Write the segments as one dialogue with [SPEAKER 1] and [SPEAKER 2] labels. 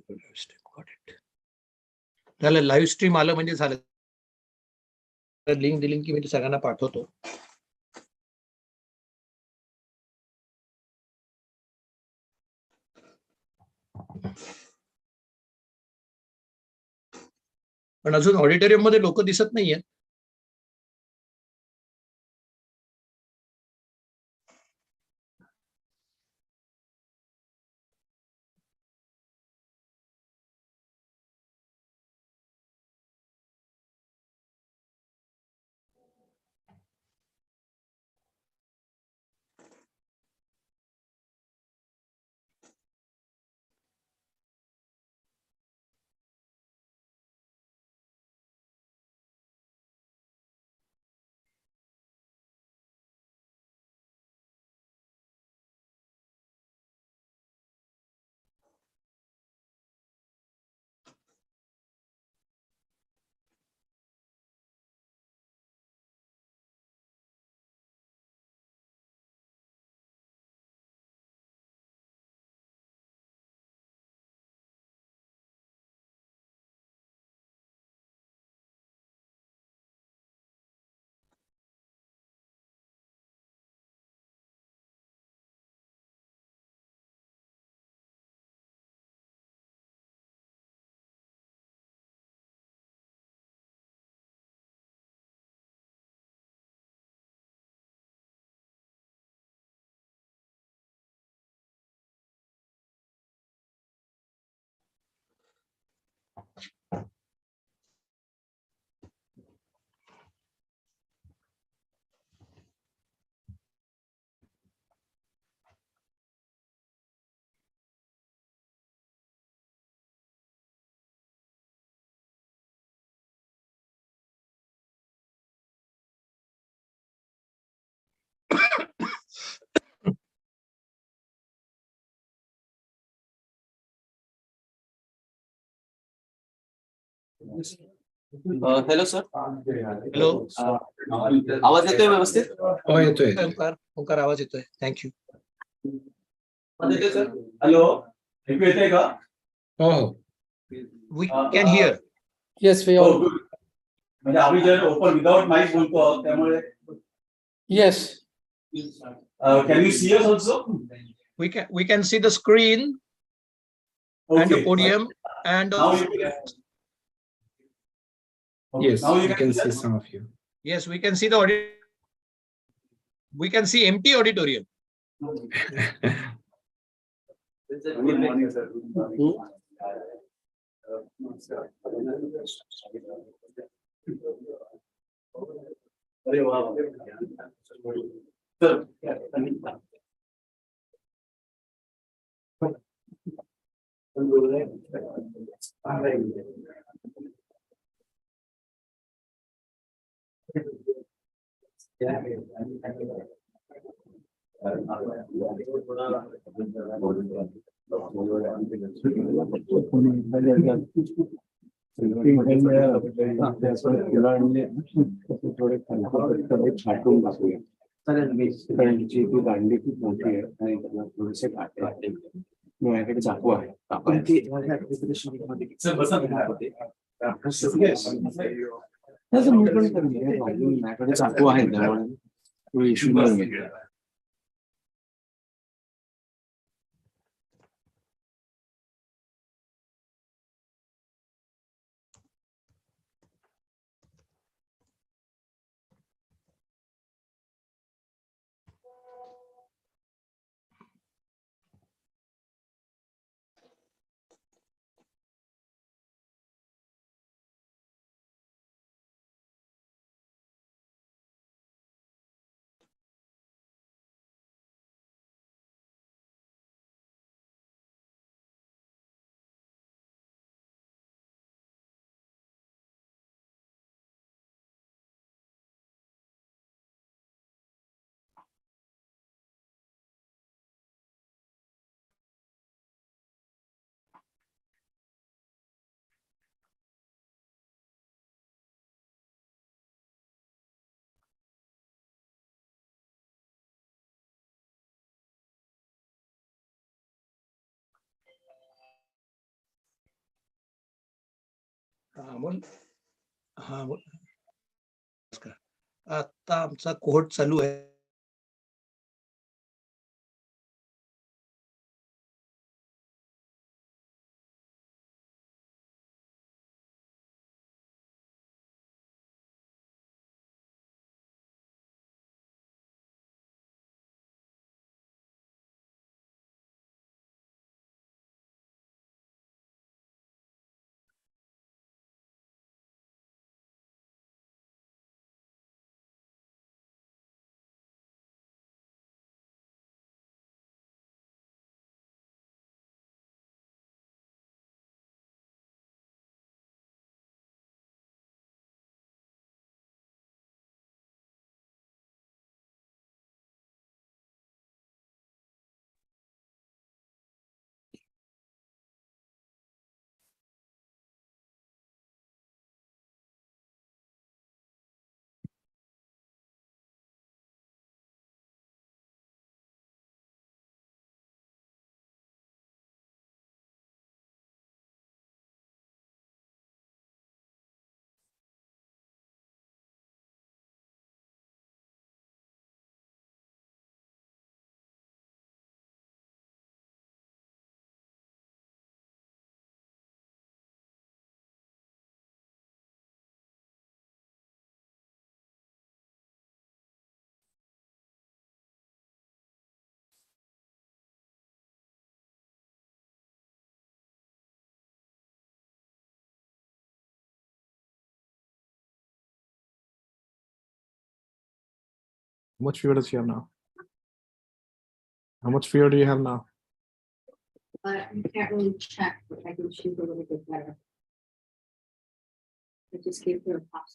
[SPEAKER 1] Got it. झालं, live stream आलं म्हणजे झालं. लिंक दिली की मी सगळ्यांना पाठवतो. पण अजून ऑडिटोरियम मध्ये लोक दिसत नाहीयेत.
[SPEAKER 2] Hello sir.
[SPEAKER 1] हॅलो,
[SPEAKER 2] आवाज येतोय व्यवस्थित?
[SPEAKER 3] हो येतोय.
[SPEAKER 1] ओंकार आवाज येतोय. थँक्यू.
[SPEAKER 2] सर हॅलो, ऐकू येतंय का?
[SPEAKER 3] हो हो.
[SPEAKER 1] We can hear.
[SPEAKER 4] Yes, we all.
[SPEAKER 2] म्हणजे आम्ही जर ओपन विदाउट माईक बोलतो त्यामुळे.
[SPEAKER 4] Yes.
[SPEAKER 2] Can you see us also?
[SPEAKER 1] We can see the screen and the
[SPEAKER 2] Okay.
[SPEAKER 1] podium and
[SPEAKER 2] Now you can. Okay,
[SPEAKER 3] Yes,
[SPEAKER 2] now
[SPEAKER 3] we can see some of you.
[SPEAKER 1] yes, we can see the we can see empty auditorium.
[SPEAKER 2] अरे वा. छाटून टाकूया. कारण जी ती दांडी खूप मोठी आहे आणि त्याला थोडेसे काटे आहेत. माझ्याकडे चाकू आहे. माझ्याकडे चाकू आहे त्यामुळे इश्यू नाही.
[SPEAKER 1] बोल. हा बोल. नमस्कार. आता आमचा कोहर्ट चालू आहे.
[SPEAKER 5] How much fear does she have now? How much fear do you have now?
[SPEAKER 6] I can't really check, but I think she's a little bit better. I just gave her a pop.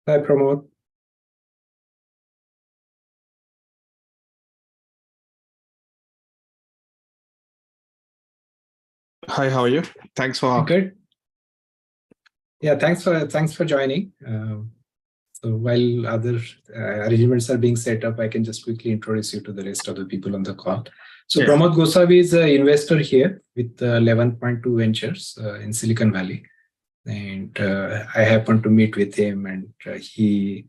[SPEAKER 3] Hi, Pramod.
[SPEAKER 5] Hi, how are you? Thanks for
[SPEAKER 3] Good. Yeah, thanks for joining. So while other arrangements are being set up, I can just quickly introduce you to the rest of the people on the call. So
[SPEAKER 5] Yeah.
[SPEAKER 3] Pramod Gosavi is an investor here with 11.2 Ventures in Silicon Valley. And I happened to meet with him, and he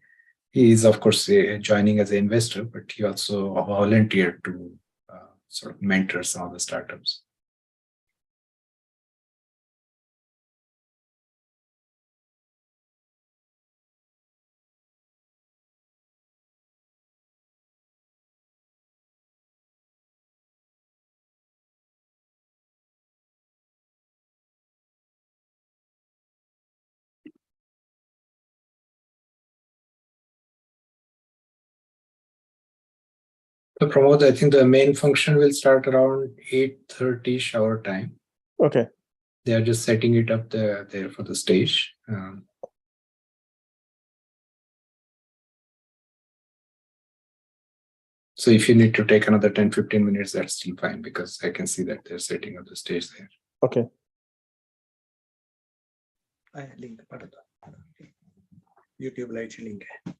[SPEAKER 3] is, of course, joining as an investor, but he also volunteered to sort of mentor some of the startups. So Pramod, I think the main function will start around 8:30 shower time.
[SPEAKER 5] Okay.
[SPEAKER 3] They are just setting it up there for the stage. So if you need to take another 10-15 minutes, that's still fine, because I can see that they're setting up the stage there.
[SPEAKER 5] Okay.
[SPEAKER 1] Link पाठवतो. YouTube ला याची link आहे.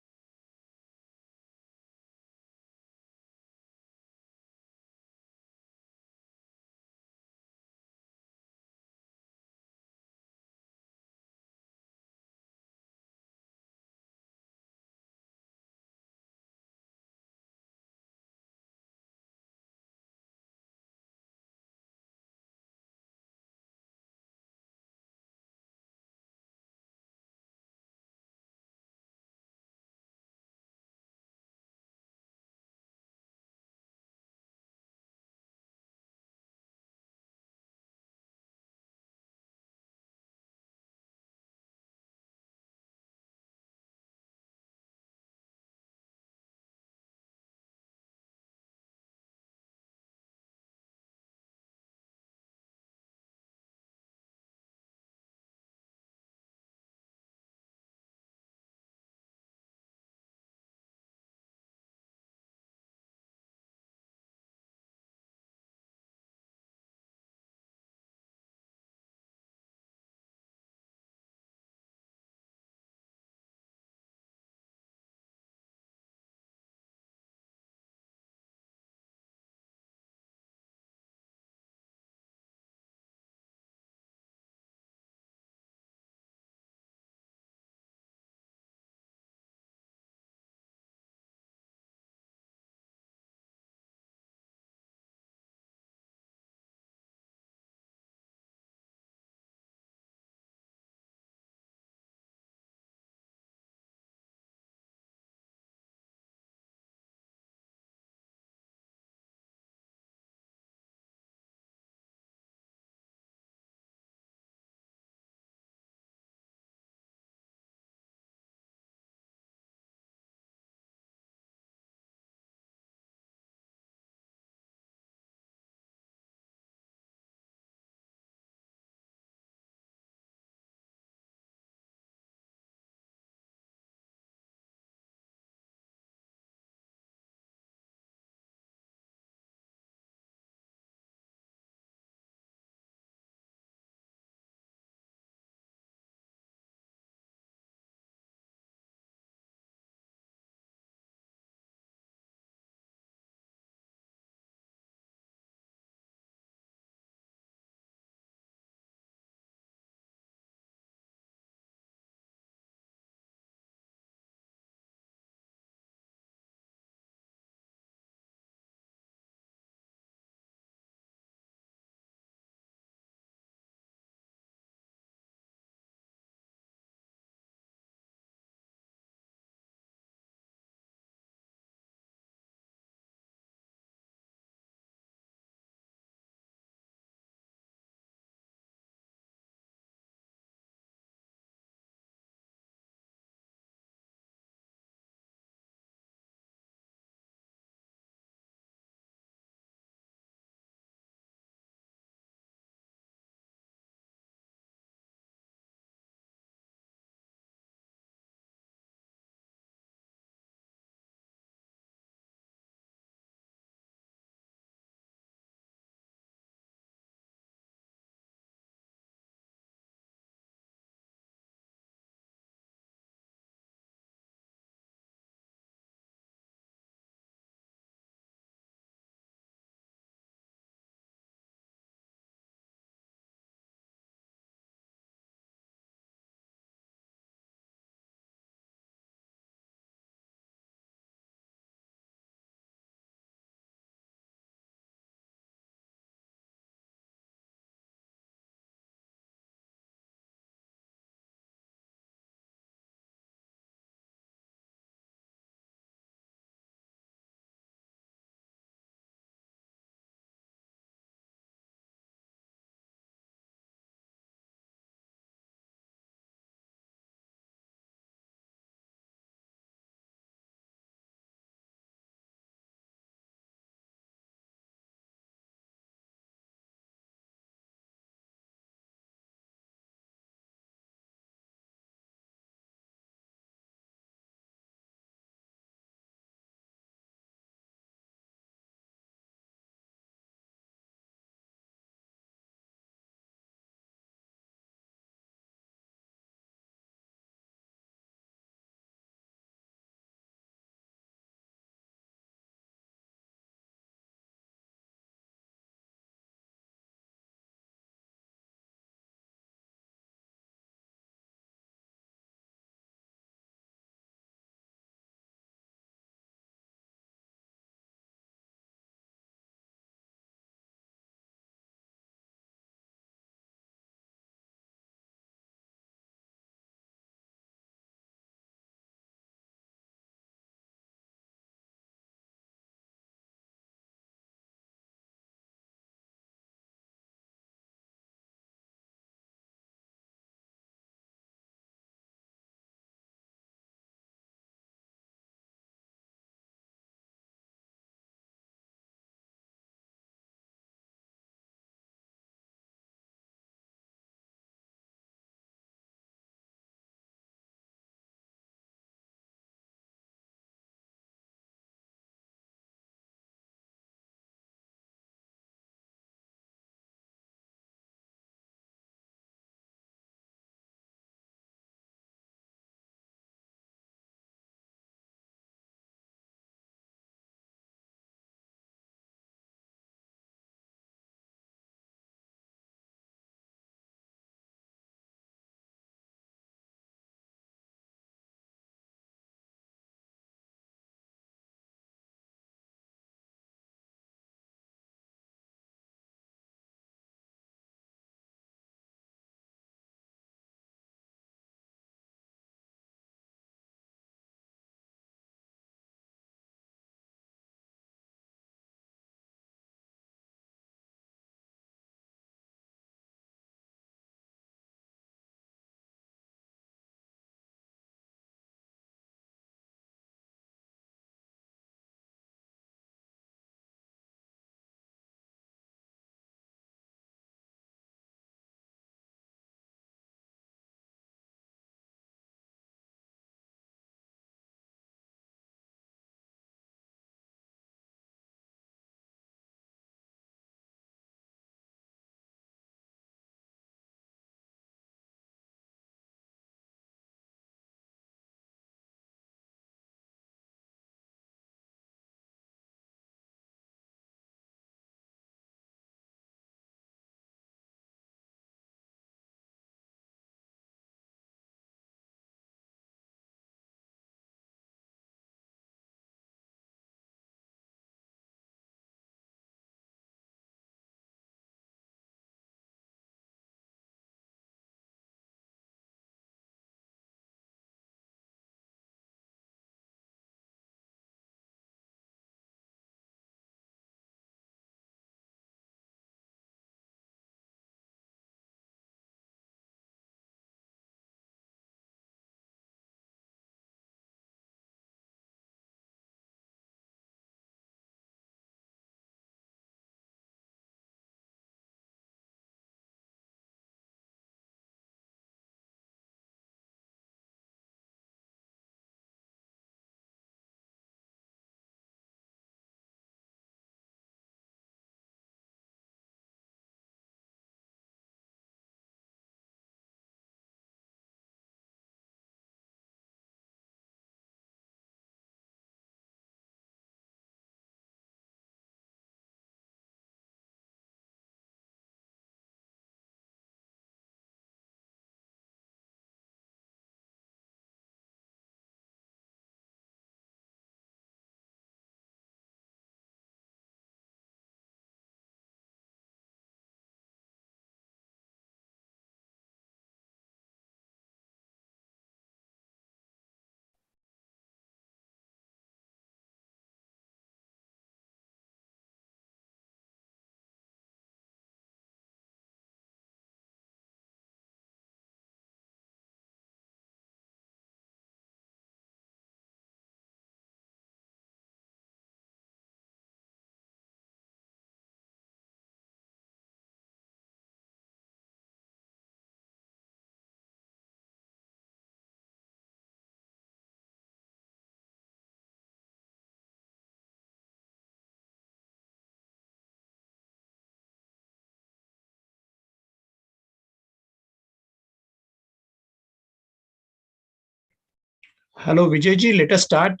[SPEAKER 1] Hello, Vijayji, let us start.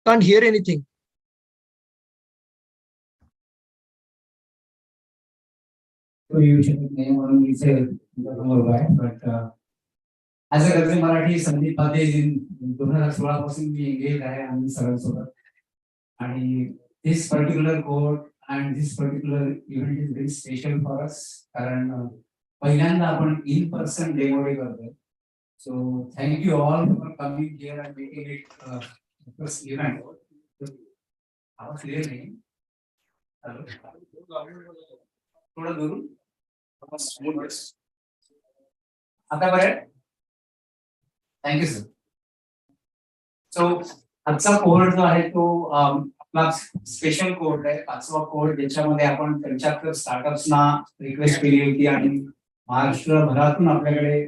[SPEAKER 1] Can't hear anything.
[SPEAKER 7] तो येऊ शकत नाही म्हणून इथे उभा आहे but as a ghazal Marathi Sandeep मध्ये 2016 पासून मी एंगेज आहे आम्ही सगळ्यांसोबत आणि this particular code and this particular event is very special for us कारण पहिल्यांदा आपण इन पर्सन डेमो डे करतोय so thank you all for coming here and making it first event आवाज क्लिअर नाही थोडं दुरून आता बरं थँक्यू सर सो आजचा कोड जो आहे तो आपला स्पेशल कोड आहे 5वा कोड ज्याच्यामध्ये आपण 75 स्टार्टअप्सना रिक्वेस्ट केली होती आणि महाराष्ट्रभरातून आपल्याकडे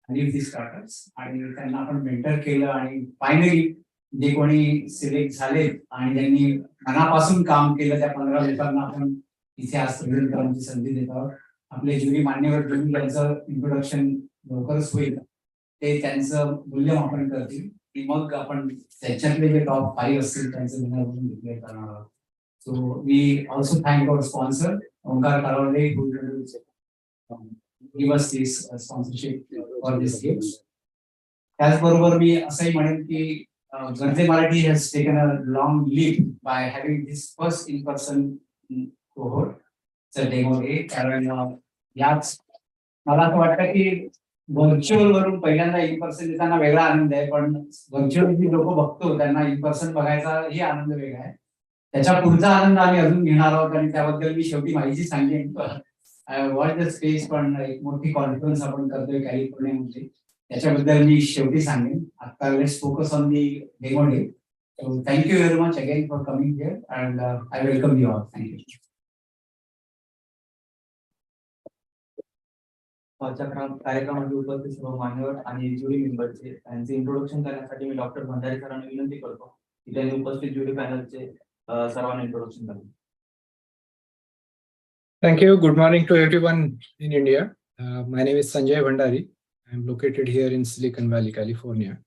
[SPEAKER 7] आली होती स्टार्टअप्स आणि त्यांना आपण मेंटर केलं आणि फायनली जे कोणी सिलेक्ट झाले आणि ज्यांनी मनापासून काम केलं त्या 15 लोकांना आपण इथे आज प्रेझेंट करण्याची संधी देत आहोत आपले ज्युरी मान्यवर ज्युरी यांचं इंट्रोडक्शन लवकरच होईल ते त्यांचं मूल्यमापन करतील की मग आपण त्याच्यातले जे टॉप 5 असतील त्यांचं विनर डिक्लेअर करणार आहोत so we also thank our sponsor Omkar Karwade give us this sponsorship for this games त्याचबरोबर मी असंही म्हणेन की Garje Marathi has taken a long lead by having this first in person cohort demo day कारण याच मला असं वाटतं की व्हर्च्युअल वरून पहिल्यांदा इन पर्सन येताना वेगळा आनंद आहे पण व्हर्च्युअल जी लोक बघतो त्यांना इन पर्सन बघायचा ही आनंद वेगळा आहे त्याच्या पुढचा आनंद आम्ही अजून घेणार आहोत आणि त्याबद्दल मी शेवटी माहिती सांगेन वॉच द स्पेस पण एक मोठी कॉन्फरन्स आपण करतोय कॅलिफोर्नियामध्ये त्याच्याबद्दल मी शेवटी सांगेन आता let's focus on the demo day thank you very much again for coming here and I welcome you all thank you
[SPEAKER 8] कार्यक्रमामध्ये उपस्थित सर्व मान्यवर आणि ज्युरी मेंबरचे त्यांचे इंट्रोडक्शन करण्यासाठी मी डॉक्टर भंडारी सरांना विनंती करतो की त्यांनी उपस्थित ज्युरी पॅनलचे सर्वांना इंट्रोडक्शन करावे.
[SPEAKER 3] Thank you. Good morning to everyone in India. My name is Sanjay Bhandari. I'm located here in Silicon Valley, California.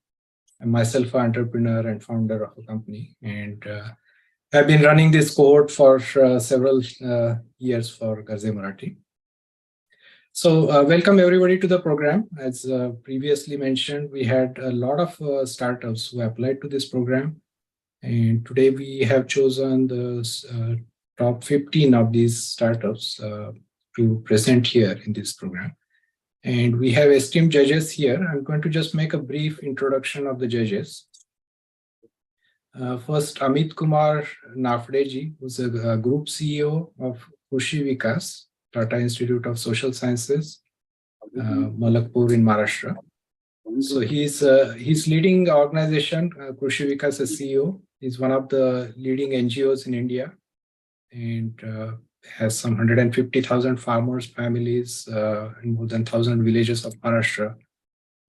[SPEAKER 3] I'm myself an entrepreneur and founder of a company, and I've been running this cohort for several years for Garze Marathi. So welcome everybody to the program. As previously mentioned, we had a lot of startups who applied to this program. And today we have chosen the top 15 of these startups to present here in this program. And we have esteemed judges here. I'm going to just make a brief introduction of the judges. First, Amit Kumar Nafdeji, who's a group CEO of Krushi Vikas, Tata Institute of Social Sciences, Malakpur in Maharashtra. So he's leading the organization, Krushi Vikas as CEO. He's one of the leading NGOs in India and has some 150,000 farmers, families, in more than 1,000 villages of Maharashtra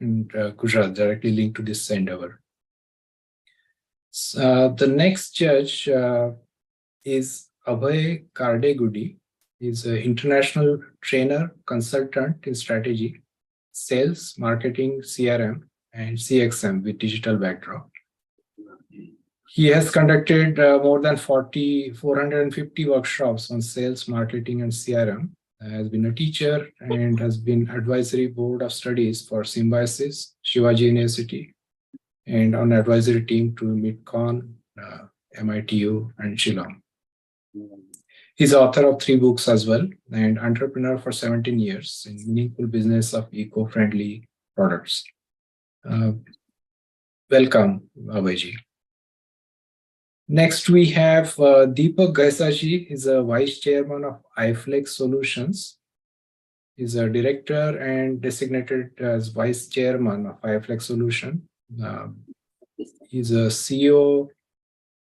[SPEAKER 3] and Gujarat directly linked to this endeavor. The next judge is Abhay Kardegudi. He's an international trainer, consultant in strategy. sales, marketing, CRM, and CXM with digital backdrop. He has conducted more than 450 workshops on sales, marketing, and CRM. Has been a teacher and has been advisory board of studies for Symbiosis, Shivaji University, and on advisory team to MidCon, MITU, and Shillong. He's author of 3 books as well and entrepreneur for 17 years in meaningful business of eco-friendly products. Welcome, Abhayji. Next, we have Deepak Gaisaji. He's a vice chairman of iFlex Solutions. He's a director and designated as vice chairman of iFlex Solution. He's a CEO,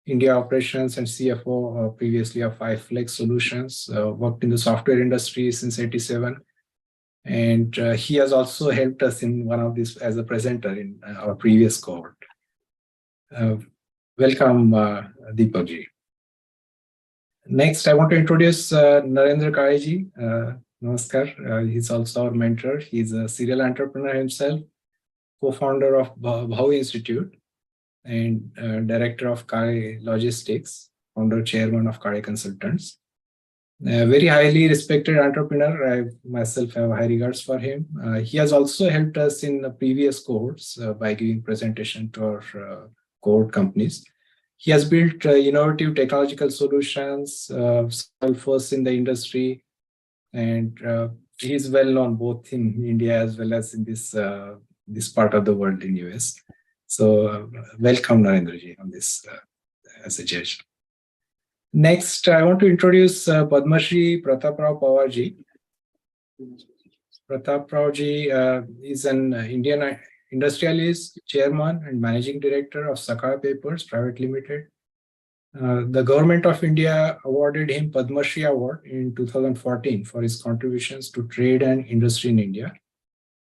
[SPEAKER 3] India operations, and CFO previously of iFlex Solutions. Worked in the software industry since '87. And he has also helped us in one of these as a presenter in our previous cohort. Welcome, Deepakji. Next, I want to introduce Narendra Kaleji. Namaskar. He's also our mentor. He's a serial entrepreneur himself, co-founder of Bhau Institute, and director of Kare Logistics, founder chairman of Kare Consultants. A very highly respected entrepreneur. I myself have high regards for him. He has also helped us in the previous cohorts by giving presentation to our cohort companies. He has built innovative technological solutions, first in the industry, and he is well known both in India as well as in this part of the world in US. So welcome, Narendraji, on this as a judge. Next, I want to introduce Padma Shri Pratap Rao Pawarji. Pratap Raoji is an Indian industrialist, chairman, and managing director of Sakar Papers Private Limited. The Government of India awarded him Padma Shri Award in 2014 for his contributions to trade and industry in India.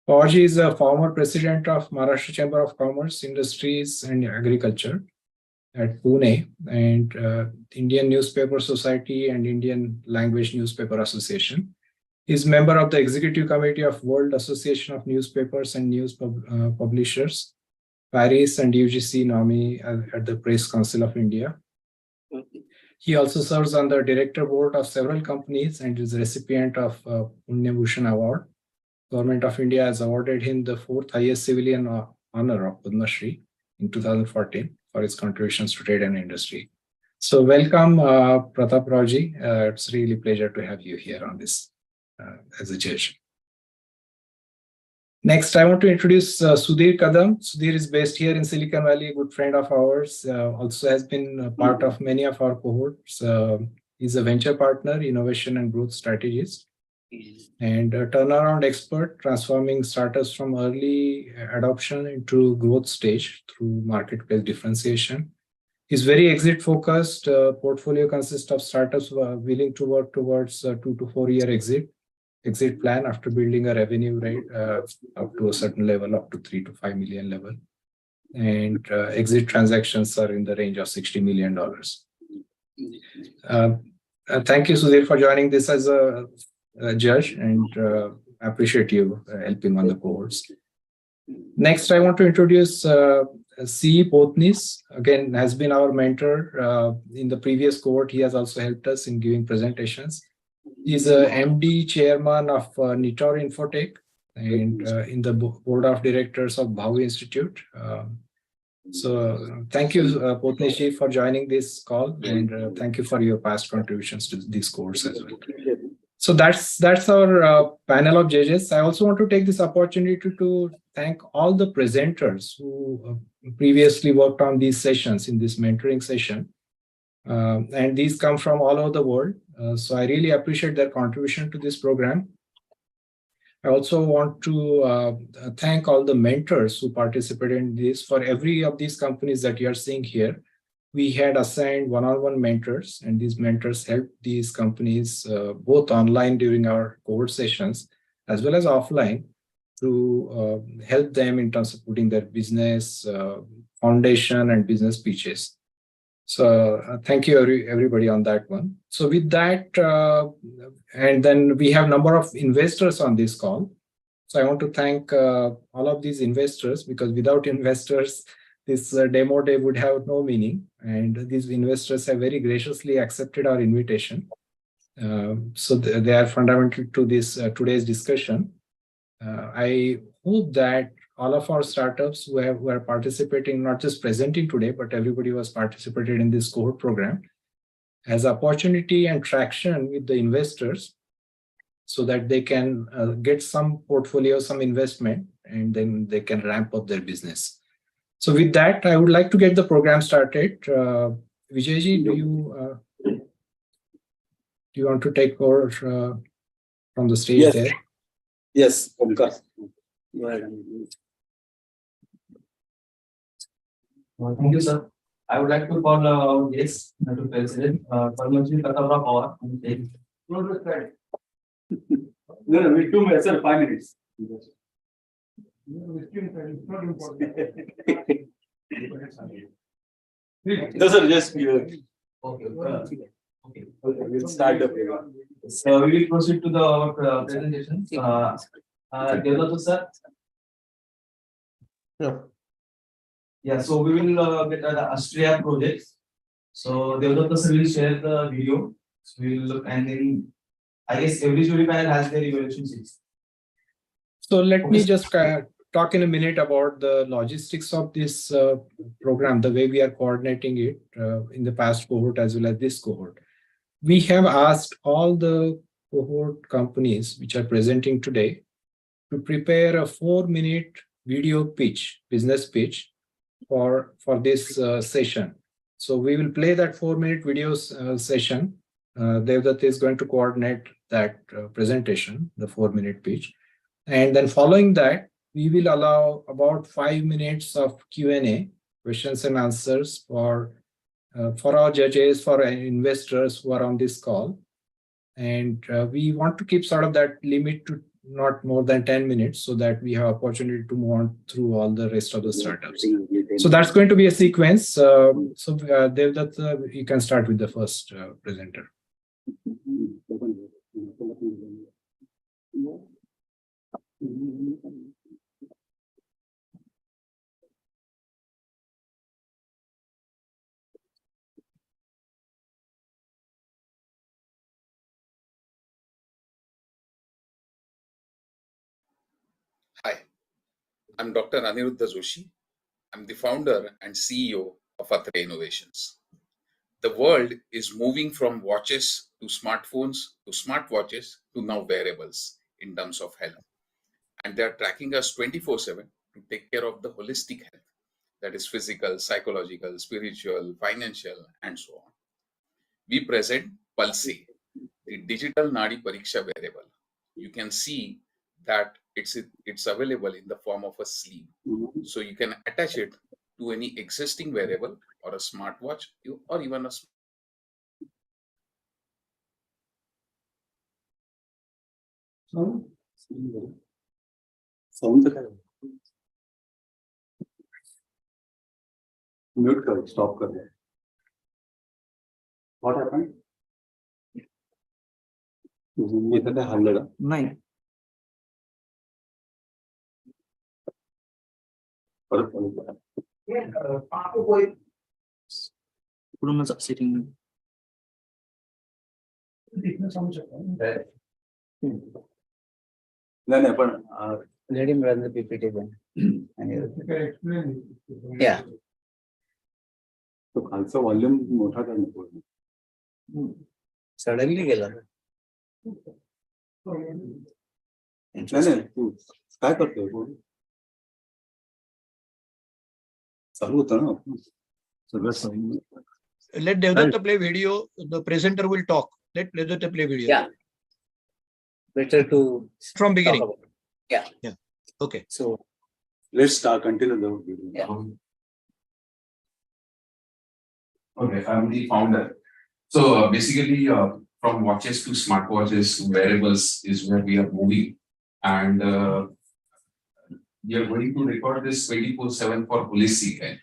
[SPEAKER 3] Pawarji is a former president of Maharashtra Chamber of Commerce, Industries, and Agriculture at Pune, and Indian Newspaper Society and Indian Language Newspaper Association. He is member of the Executive Committee of World Association of Newspapers and News Publishers, Paris, and UGC nominee at the Press Council of India. He also serves on the director board of several companies and is a recipient of Punya Bhushan Award. Government of India has awarded him the 4th highest civilian honor of Padma Shri in 2014 for his contributions to trade and industry. So welcome, Pratap Raoji. It's really a pleasure to have you here on this as a judge. Next, I want to introduce Sudhir Kadam. Sudhir is based here in Silicon Valley, a good friend of ours, also has been a part of many of our cohorts. He's a venture partner, innovation and growth strategist, and a turnaround expert, transforming startups from early adoption into growth stage through marketplace differentiation. He's very exit focused. Portfolio consists of startups who are willing to work towards a 2 to 4 year exit plan after building a revenue rate up to a certain level, up to 3 to 5 million level. And exit transactions are in the range of $60 million. Thank you, Sudhir, for joining this as a judge, and appreciate you helping on the cohorts. Next, I want to introduce C. Potnis. Again, has been our mentor in the previous cohort. He has also helped us in giving presentations. He's a MD chairman of Nitor Infotech and in the board of directors of Bhau Institute. So thank you, Potnishi, for joining this call, and thank you for your past contributions to this course as well. So that's our panel of judges. I also want to take this opportunity to thank all the presenters who previously worked on these sessions in this mentoring session. And these come from all over the world. So I really appreciate their contribution to this program. I also want to thank all the mentors who participated in this. For every of these companies that you are seeing here, we had assigned one-on-one mentors, and these mentors helped these companies both online during our cohort sessions as well as offline to help them in terms of putting their business foundation and business pitches. So thank you everybody on that one. So with that, and then we have a number of investors on this call. So I want to thank all of these investors, because without investors, this demo day would have no meaning. And these investors have very graciously accepted our invitation. So they are fundamental to this today's discussion. I hope that all of our startups who are participating, not just presenting today, but everybody who has participated in this cohort program, has opportunity and traction with the investors, so that they can get some portfolio, some investment, and then they can ramp up their business. So with that, I would like to get the program started. Vijayji, do you want to take over from the stage?
[SPEAKER 2] Yes.
[SPEAKER 3] there?
[SPEAKER 2] Yes, Omkar. Go ahead.
[SPEAKER 8] Thank you, sir. I would like to call our guest to president, Parmajit Katabra Pawar.
[SPEAKER 2] No, we 2 minutes, sir, 5 minutes. No, sir, just
[SPEAKER 8] Okay.
[SPEAKER 2] okay, we'll start the program.
[SPEAKER 8] So we will proceed to the presentation. Developers, sir. Yeah, so we will get the Austria project. So developers will share the video. So we will look, and then I guess every jury panel has their evaluation sheets.
[SPEAKER 3] So let me just talk in a minute about the logistics of this program, the way we are coordinating it in the past cohort as well as this cohort. We have asked all the cohort companies which are presenting today to prepare a 4-minute video pitch, business pitch for this session. So we will play that 4-minute video session. Devdutt is going to coordinate that presentation, the 4-minute pitch. And then following that, we will allow about 5 minutes of Q&A, questions and answers for our judges, for investors who are on this call. And we want to keep sort of that limit to not more than 10 minutes, so that we have opportunity to move on through all the rest of the startups. So that's going to be a sequence. Devdutt, you can start with the first presenter.
[SPEAKER 9] Hi, I'm Dr. Aniruddha Joshi. I'm the founder and CEO of Atre Innovations. The world is moving from watches to smartphones to smartwatches to now wearables in terms of health. And they are tracking us 24/7 to take care of the holistic health, that is physical, psychological, spiritual, financial, and so on. We present Pulse, the digital Nadi Pariksha wearable. You can see that it's available in the form of a sleeve. So you can attach it to any existing wearable or a smartwatch or even a
[SPEAKER 2] Mute kar, stop kar. What happened? इथं काय हल्लं का?
[SPEAKER 8] नाही.
[SPEAKER 2] परत
[SPEAKER 8] पूर्ण setting.
[SPEAKER 2] नाही पण
[SPEAKER 10] Let him run the PPT then. Yeah.
[SPEAKER 2] तो खालचा व्हॉल्यूम मोठा कर नको.
[SPEAKER 10] Suddenly गेला.
[SPEAKER 2] नाही तू काय करतोय बोल. चालू होतं ना सगळं.
[SPEAKER 1] Let Devdutt play video. The presenter will talk. Let Devdutt play video.
[SPEAKER 10] Yeah. Better to
[SPEAKER 1] From beginning.
[SPEAKER 10] talk about it. Yeah.
[SPEAKER 1] Yeah. Okay.
[SPEAKER 10] So
[SPEAKER 2] Let's start. Continue the video.
[SPEAKER 10] Yeah.
[SPEAKER 9] Okay, I'm the founder. So basically, from watches to smartwatches to wearables is where we are moving, and we are going to record this 24/7 for holistic health.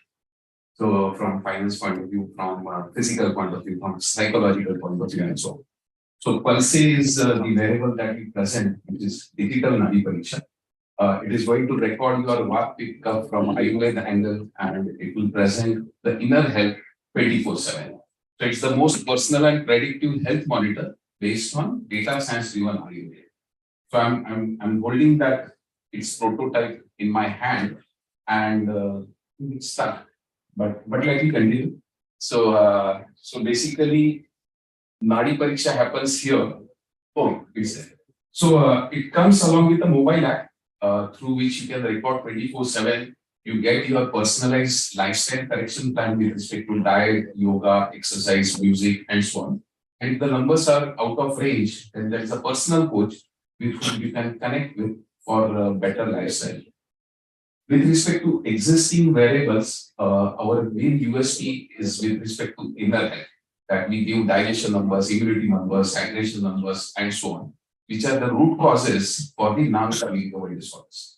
[SPEAKER 9] So from finance point of view, from physical point of view, from psychological point of view, and so on. So Pulse is the wearable that we present, which is digital Nadi Pariksha. It is going to record your work pickup from Ayurveda angle, and it will present the inner health 24/7. So it's the most personal and predictive health monitor based on data science driven Ayurveda. So I'm holding that its prototype in my hand, and it's stuck. But let me continue. So basically, Nadi Pariksha happens here. Oh, it's there. So it comes along with a mobile app through which you can record 24/7. You get your personalized lifestyle correction plan with respect to diet, yoga, exercise, music, and so on. And if the numbers are out of range, then there is a personal coach with whom you can connect with for a better lifestyle. With respect to existing variables, our main USP is with respect to inner health, that we give digestion numbers, immunity numbers, hydration numbers, and so on, which are the root causes for the non-communicable disorders.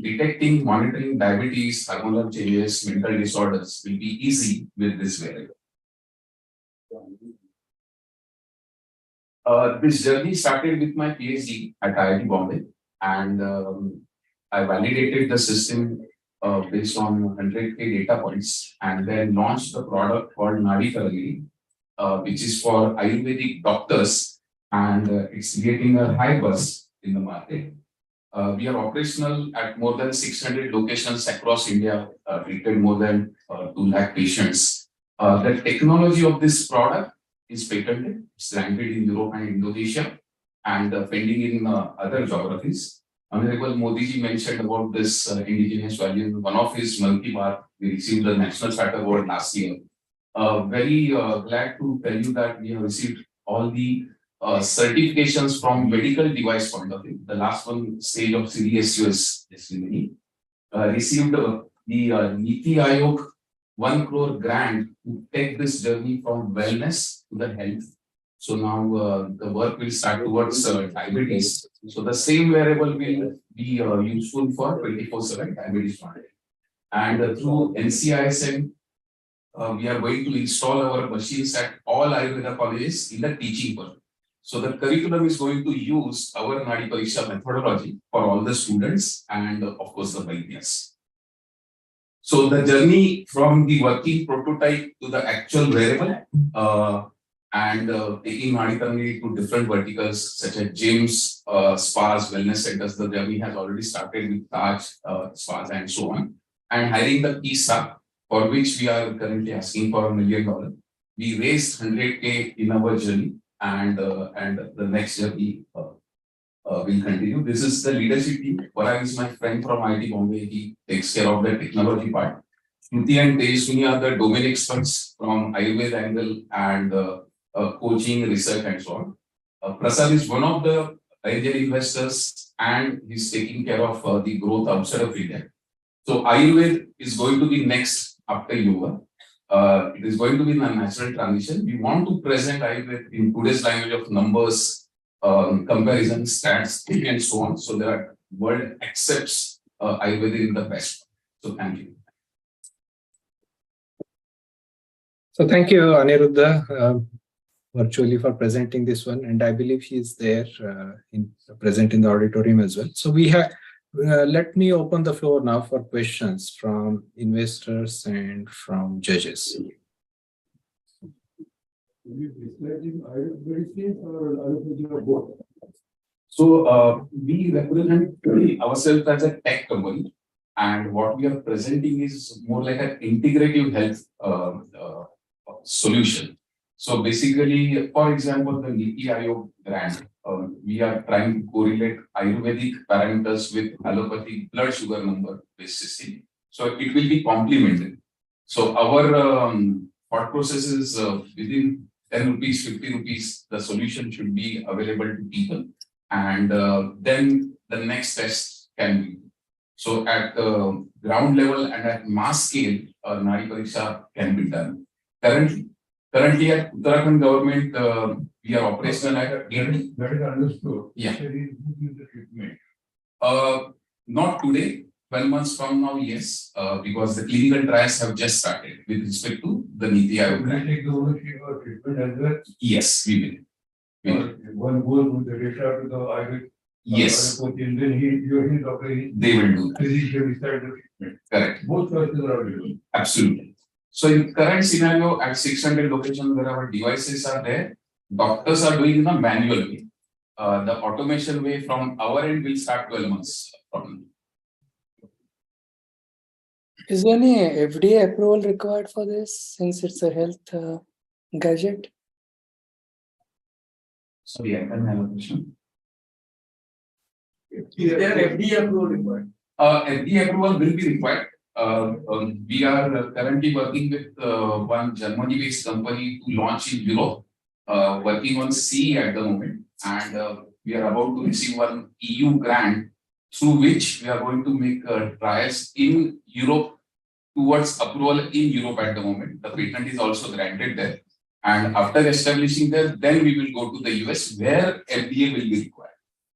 [SPEAKER 9] Detecting, monitoring diabetes, hormonal changes, mental disorders will be easy with this variable. This journey started with my PhD at IIT Bombay, and I validated the system based on 100K data points, and then launched the product called Nadi Karagiri, which is for Ayurvedic doctors, and it's creating a high buzz in the market. We are operational at more than 600 locations across India, treated more than 2 lakh patients. The technology of this product is patented. It's granted in Europe and Indonesia, and pending in other geographies. Honorable Modi ji mentioned about this indigenous value in one of his Mann Ki Baat. We received the National Startup Award last year. Very glad to tell you that we have received all the certifications from medical device point of view. The last one stage of CDSUS testimony received the Niti Aayog 1 crore grant to take this journey from wellness to the health. So now the work will start towards diabetes. So the same variable will be useful for 24/7 diabetes monitoring. And through NCISM, we are going to install our machines at all Ayurveda colleges in the teaching purpose. So the curriculum is going to use our Nadi Pariksha methodology for all the students and of course the Vaidyas. So the journey from the working prototype to the actual wearable and taking Nadi Karagiri to different verticals such as gyms, spas, wellness centers. The journey has already started with Taj, spas and so on. And hiring the key staff, for which we are currently asking for $1 million. We raised 100K in our journey, and the next journey will continue. This is the leadership team. Parag is my friend from IIT Bombay. He takes care of the technology part. Shruti and Tejaswini are the domain experts from Ayurveda angle and coaching, research, and so on. Prasad is one of the angel investors, and he's taking care of the growth outside of India. So Ayurveda is going to be next after yoga. It is going to be a natural transition. We want to present Ayurveda in today's language of numbers, comparison, stats, and so on, so that world accepts Ayurveda in the best. So thank you.
[SPEAKER 3] So thank you, Aniruddha, virtually for presenting this one, and I believe he is there present in the auditorium as well. So we have. Let me open the floor now for questions from investors and from judges.
[SPEAKER 9] So we represent ourselves as a tech company, and what we are presenting is more like an integrative health solution. So basically, for example, the Niti Aayog grant, we are trying to correlate Ayurvedic parameters with allopathic blood sugar number based system. So it will be complemented. So our thought process is within 10 rupees, 50 rupees, the solution should be available to people. And then the next test can be. So at ground level and at mass scale, Nadi Pariksha can be done. Currently at Uttarakhand government, we are operational at 80.
[SPEAKER 11] That is understood.
[SPEAKER 9] Yeah. Not today. 12 months from now, yes, because the clinical trials have just started with respect to the Niti Aayog grant.
[SPEAKER 11] Will take the ownership of treatment as well?
[SPEAKER 9] Yes, we will.
[SPEAKER 11] One goes with the data to the Ayurvedic
[SPEAKER 9] Yes, they will do that. Correct. Both choices are available. Absolutely. So in current scenario, at 600 locations where our devices are there, doctors are doing in a manual way. The automation way from our end will start 12 months from now.
[SPEAKER 4] Is there any FDA approval required for this since it's a health gadget?
[SPEAKER 9] Sorry, I can have a question.
[SPEAKER 1] Is there FDA approval required?
[SPEAKER 9] FDA approval will be required. We are currently working with one Germany-based company to launch in Europe, working on CE at the moment, and we are about to receive one EU grant through which we are going to make trials in Europe towards approval in Europe at the moment. The patent is also granted there, and after establishing there, then we will go to the US where FDA will be required.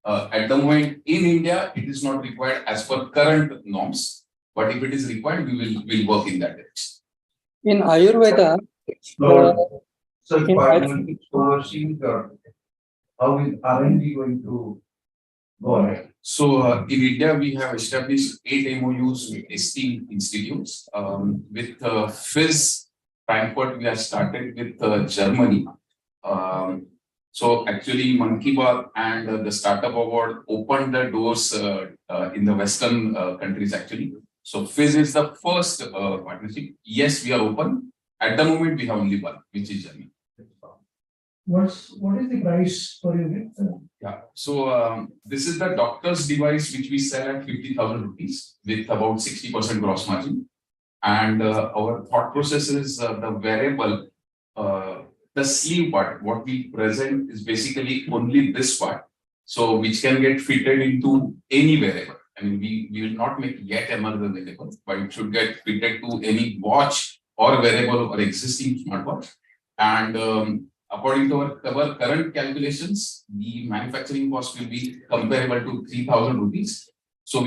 [SPEAKER 9] At the moment in India, it is not required as per current norms, but if it is required, we will work in that direction.
[SPEAKER 4] In Ayurveda,
[SPEAKER 1] So,
[SPEAKER 4] in
[SPEAKER 1] overseeing how is R&D going to go ahead?
[SPEAKER 9] So in India, we have established 8 MOUs with esteemed institutes. With FIZ Frankfurt, we have started with Germany. So actually, Monkey Bar and the Startup Award opened the doors in the Western countries actually. So FIZ is the first partnership. Yes, we are open. At the moment, we have only one, which is Germany.
[SPEAKER 1] What is the price per unit?
[SPEAKER 9] Yeah, so this is the doctor's device which we sell at 50,000 rupees with about 60% gross margin. And our thought process is the wearable, the sleeve part, what we present is basically only this part. So which can get fitted into any wearable. I mean, we will not make yet another wearable, but it should get fitted to any watch or wearable or existing smartwatch. And according to our current calculations, the manufacturing cost will be comparable to 3,000 rupees. So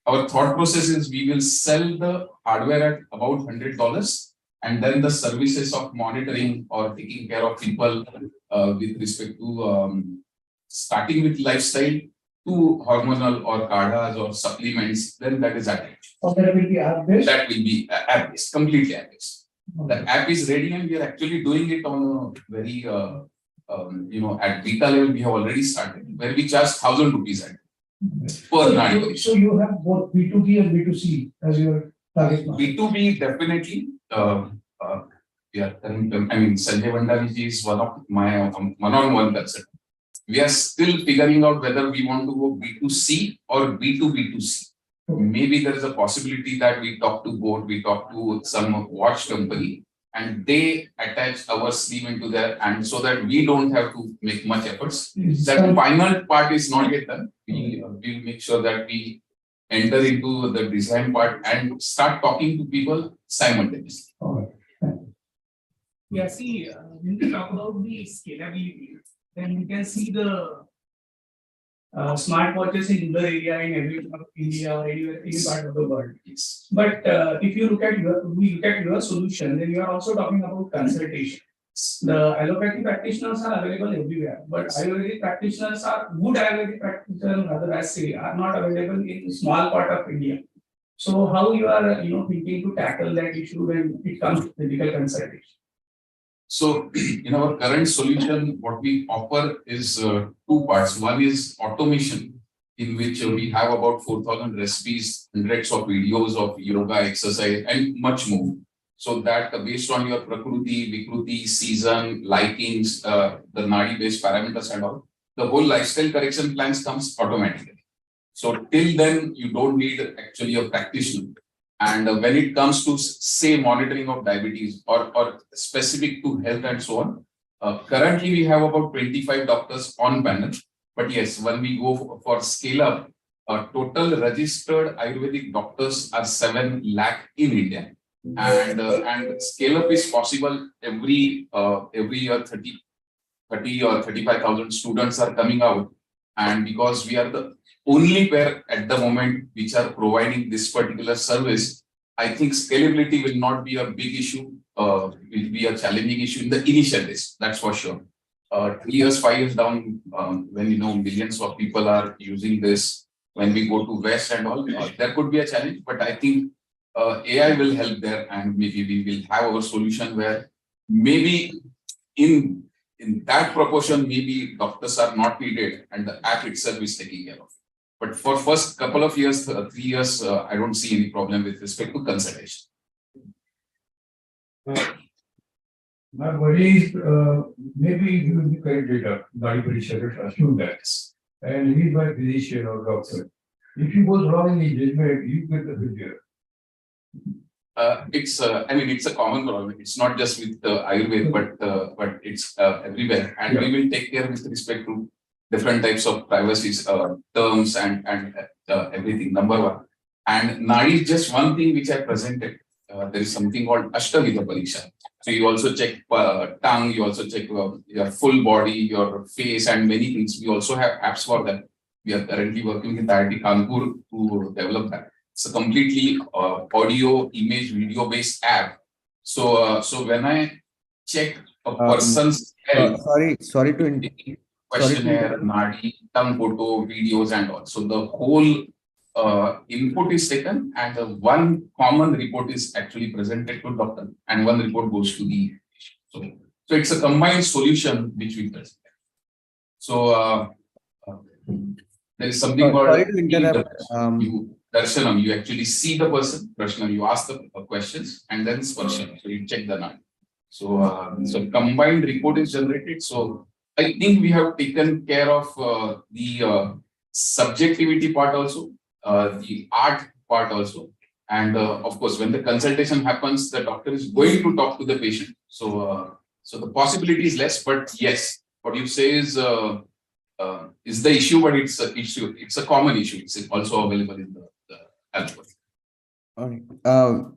[SPEAKER 9] our thought process is we will sell the hardware at about $100, and then the services of monitoring or taking care of people with respect to starting with lifestyle to hormonal or CARDAs or supplements, then that is attached.
[SPEAKER 1] Or that will be app-based?
[SPEAKER 9] That will be app-based, completely app-based. The app is ready and we are actually doing it on a very, at beta level, we have already started, where we charge 1,000 rupees per night.
[SPEAKER 1] So you have both B2B and B2C as your target market?
[SPEAKER 9] B2B, definitely. We are, Sanjay Vandaliji is one of my one-on-one concern. We are still figuring out whether we want to go B2C or B2B2C. Maybe there is a possibility that we talk to both, we talk to some watch company and they attach our sleeve into there, and so that we don't have to make much efforts. That final part is not yet done. We will make sure that we enter into the design part and start talking to people simultaneously.
[SPEAKER 11] Yeah, see, when we talk about the scalability, then we can see the smartwatches in rural area in every part of India or anywhere, any part of the world.
[SPEAKER 9] Yes.
[SPEAKER 11] But if you look at your solution, then you are also talking about consultation. The allopathy practitioners are available everywhere, but Ayurvedic practitioners are good Ayurvedic practitioners, rather I say, are not available in small part of India. So how you are thinking to tackle that issue when it comes to medical consultation?
[SPEAKER 9] So in our current solution, what we offer is 2 parts. One is automation, in which we have about 4,000 recipes, hundreds of videos of yoga, exercise, and much more. So that based on your Prakruti, Vikruti, season, likings, the Nadi-based parameters and all, the whole lifestyle correction plans comes automatically. So till then, you don't need actually a practitioner. And when it comes to say monitoring of diabetes or specific to health and so on, currently we have about 25 doctors on panel. But yes, when we go for scale up, total registered Ayurvedic doctors are 7 lakh in India. And scale up is possible every year 30 or 35,000 students are coming out. And because we are the only pair at the moment which are providing this particular service, I think scalability will not be a big issue, will be a challenging issue in the initial days, that's for sure. 3 years, 5 years down, when millions of people are using this, when we go to West and all, there could be a challenge. But I think AI will help there, and maybe we will have our solution where maybe in that proportion, maybe doctors are not needed and the app itself is taking care of. But for first couple of years, 3 years, I don't see any problem with respect to consultation.
[SPEAKER 11] My worry is maybe he will be correct data, body pressure, assume that. And he's my physician or doctor. If he goes wrong in his judgment, you get the failure.
[SPEAKER 9] It's a common problem. It's not just with Ayurveda, but it's everywhere. And we will take care with respect to different types of privacy terms and everything. Number one. And Nadi is just one thing which I presented. There is something called Ashtavida Pariksha. So you also check tongue, you also check your full body, your face, and many things. We also have apps for that. We are currently working with IIT Kanpur to develop that. It's a completely audio, image, video-based app. So when I check a person's health,
[SPEAKER 10] sorry to interrupt.
[SPEAKER 9] questionnaire, Nadi, tongue photo, videos, and all. So the whole input is taken, and one common report is actually presented to doctor, and one report goes to the patient. So it's a combined solution which we present. So there is something called
[SPEAKER 10] sorry to interrupt.
[SPEAKER 9] Darshanam. You actually see the person, Darshanam, you ask the questions, and then Sparsham. So you check the name. So combined report is generated. So I think we have taken care of the subjectivity part also, the art part also. And of course, when the consultation happens, the doctor is going to talk to the patient. So the possibility is less, but yes, what you say is the issue, but it's a issue. It's a common issue. It's also available in the algorithm.
[SPEAKER 10] All right.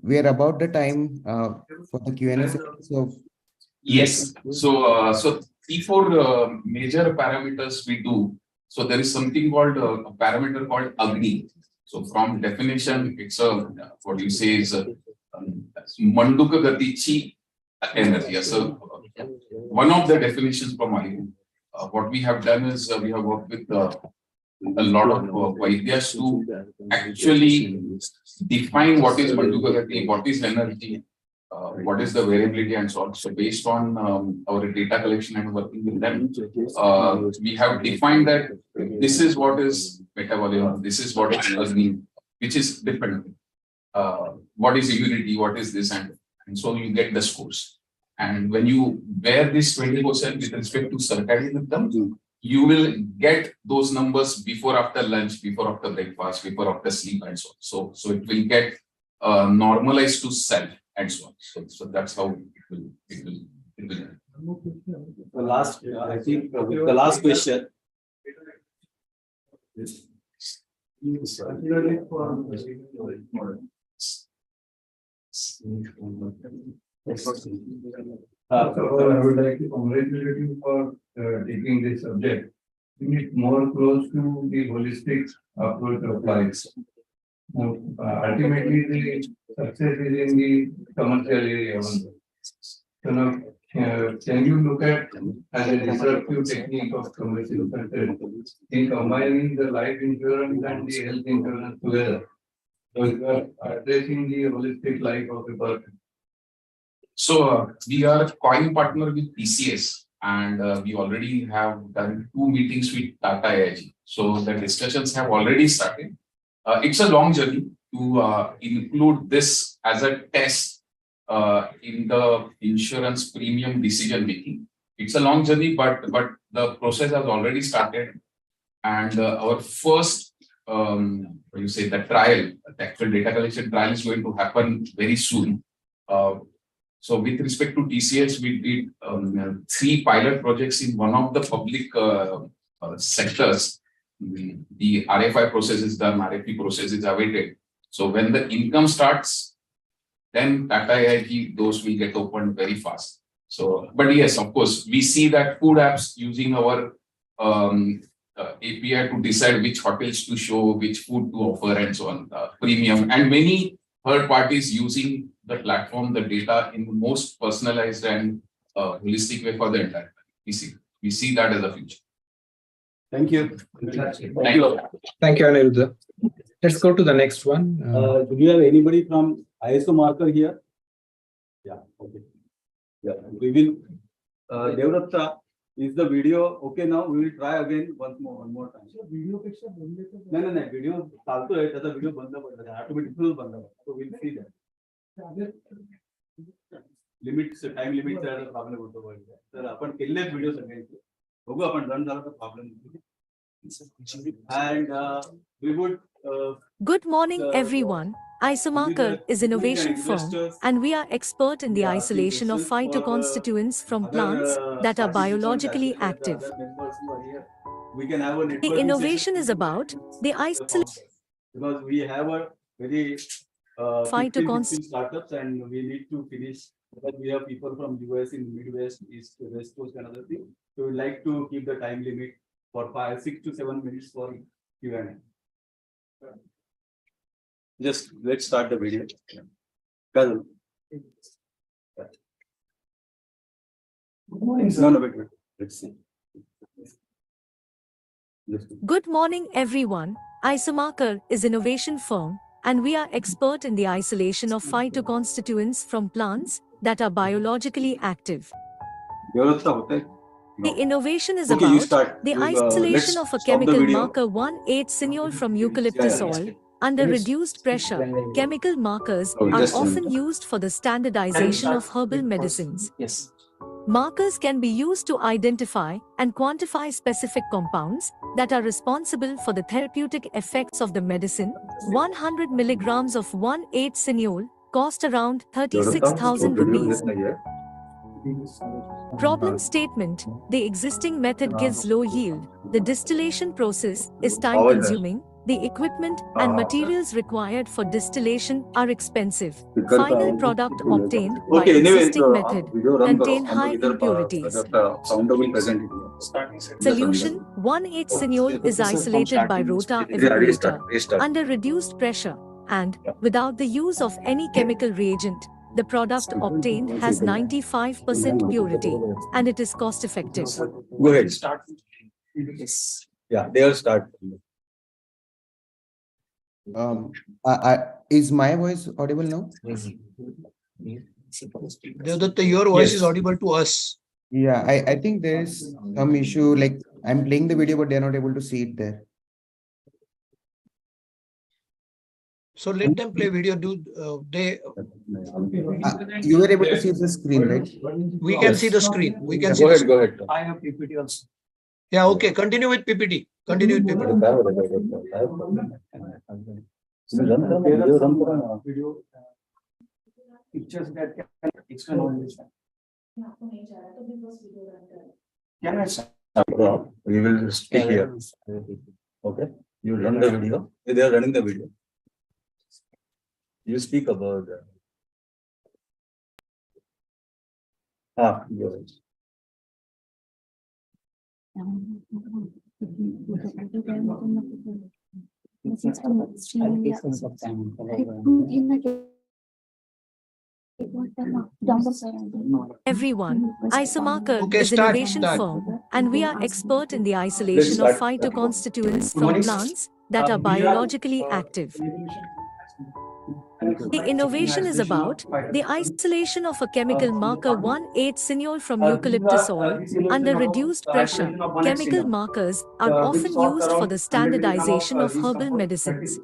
[SPEAKER 10] We are about the time for the Q&A session. So
[SPEAKER 9] yes. So 3-4 major parameters we do. So there is something called a parameter called Agni. So from definition, it's what you say is Manduka Gatichi energy. So one of the definitions from Ayurveda. What we have done is we have worked with a lot of Vaidyas to actually define what is Manduka Gati, what is energy, what is the variability, and so on. So based on our data collection and working with them, we have defined that this is what is metabolism, this is what is Agni, which is different. What is immunity, what is this, and so you get the scores. And when you bear this 24/7 with respect to circadian rhythm, you will get those numbers before, after lunch, before, after breakfast, before, after sleep, and so on. So it will get normalized to self and so on. So that's how it will.
[SPEAKER 8] The last, I think, the last question.
[SPEAKER 11] I would like to congratulate you for taking this subject. Bring it more close to the holistic approach of life. Ultimately, the success is in the commercial area. So now, can you look at as a disruptive technique of commercial success in combining the life insurance and the health insurance together? So you are addressing the holistic life of a person.
[SPEAKER 9] So we are coin partner with TCS, and we already have done 2 meetings with Tata AIG. So the discussions have already started. It's a long journey to include this as a test in the insurance premium decision making. It's a long journey, but the process has already started, and our first the trial, the actual data collection trial is going to happen very soon. So with respect to TCS, we did 3 pilot projects in one of the public sectors. The RFI process is done, RFP process is awaited. So when the income starts, then Tata AIG, those will get opened very fast. So, but yes, of course, we see that food apps using our API to decide which hotels to show, which food to offer, and so on, premium, and many third parties using the platform, the data in the most personalized and holistic way for the entire. We see. We see that as a future.
[SPEAKER 2] Thank you.
[SPEAKER 9] Thank you.
[SPEAKER 3] Thank you, Aniruddha. Let's go to the next one.
[SPEAKER 2] Do you have anybody from ISO marker here? Yeah, okay. Yeah, we will, Devratta, is the video okay now? We will try again one more time. Video picture? No, video चालतो आहे त्याचा video बंद पडला आहे automatically बंद पडला. So we'll see that. Limits, time limit चा problem होतो तर आपण केलेले व्हिडिओ सगळ्यांचे बघू आपण रन झाला तर problem and we would
[SPEAKER 12] Good morning, everyone. Isomarker is innovation firm, and we are expert in the isolation of phytoconstituents from plants that are biologically active.
[SPEAKER 2] We can have a
[SPEAKER 12] The innovation is about the isolation
[SPEAKER 2] because we have a very 15 startups and we need to finish because we have people from US in Midwest, East, West Coast and other things. So we like to keep the time limit for 6 to 7 minutes for Q&A. Just let's start the video. Good morning, sir. No, wait. Let's see.
[SPEAKER 12] Good morning, everyone. Isomarker is innovation firm, and we are expert in the isolation of phytoconstituents from plants that are biologically active. The innovation is about the isolation of a chemical marker 1,8-cineol from eucalyptus oil. Under reduced pressure, chemical markers are often used for the standardization of herbal medicines. Markers can be used to identify and quantify specific compounds that are responsible for the therapeutic effects of the medicine. 100 milligrams of 1,8-cineol cost around 36,000 rupees. Problem statement: the existing method gives low yield, the distillation process is time consuming, the equipment and materials required for distillation are expensive. Final product obtained by existing method contain high impurities. Solution: 1,8-cineol is isolated by rota evaporator under reduced pressure and without the use of any chemical reagent. The product obtained has 95% purity and it is cost effective.
[SPEAKER 2] Go ahead. Start. Yeah, they will start.
[SPEAKER 10] Is my voice audible now?
[SPEAKER 1] Devdatta, your voice is audible to us.
[SPEAKER 10] Yeah, I think there is some issue, like I'm playing the video, but they're not able to see it there.
[SPEAKER 1] So let them play video.
[SPEAKER 10] You were able to see the screen, right?
[SPEAKER 1] We can see the screen. We can see.
[SPEAKER 2] Go ahead.
[SPEAKER 11] I have PPT also.
[SPEAKER 1] Yeah, okay. Continue with PPT. Continue with PPT.
[SPEAKER 11] Video pictures that can explain all this. Can I start?
[SPEAKER 2] We will speak here. Okay. You run the video. They are running the video. You speak about
[SPEAKER 12] Everyone, Isomarker is
[SPEAKER 1] start,
[SPEAKER 12] innovation
[SPEAKER 1] start.
[SPEAKER 12] firm, and we are expert in the isolation of phytoconstituents from plants that are biologically active. The innovation is about the isolation of a chemical marker 1,8-cineol from eucalyptus oil under reduced pressure. Chemical markers are often used for the standardization of herbal medicines.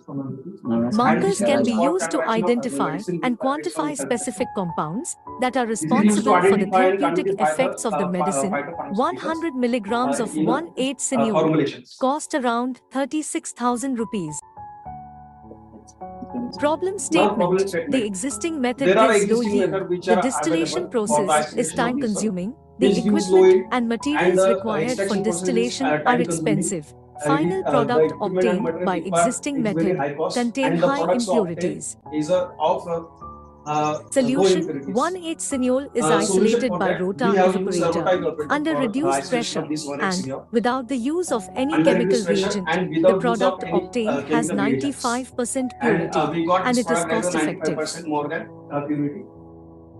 [SPEAKER 12] Markers can be used to identify and quantify specific compounds that are responsible for the therapeutic effects of the medicine. 100 milligrams of 1,8-cineol cost around 36,000 rupees. Problem statement: the existing method gives low yield, the distillation process is time consuming, the equipment and materials required for distillation are expensive. Final product obtained by existing method contain high impurities. Solution: 1,8-cineol is isolated by rota evaporator under reduced pressure and without the use of any chemical reagent. The product obtained has 95% purity and it is cost effective.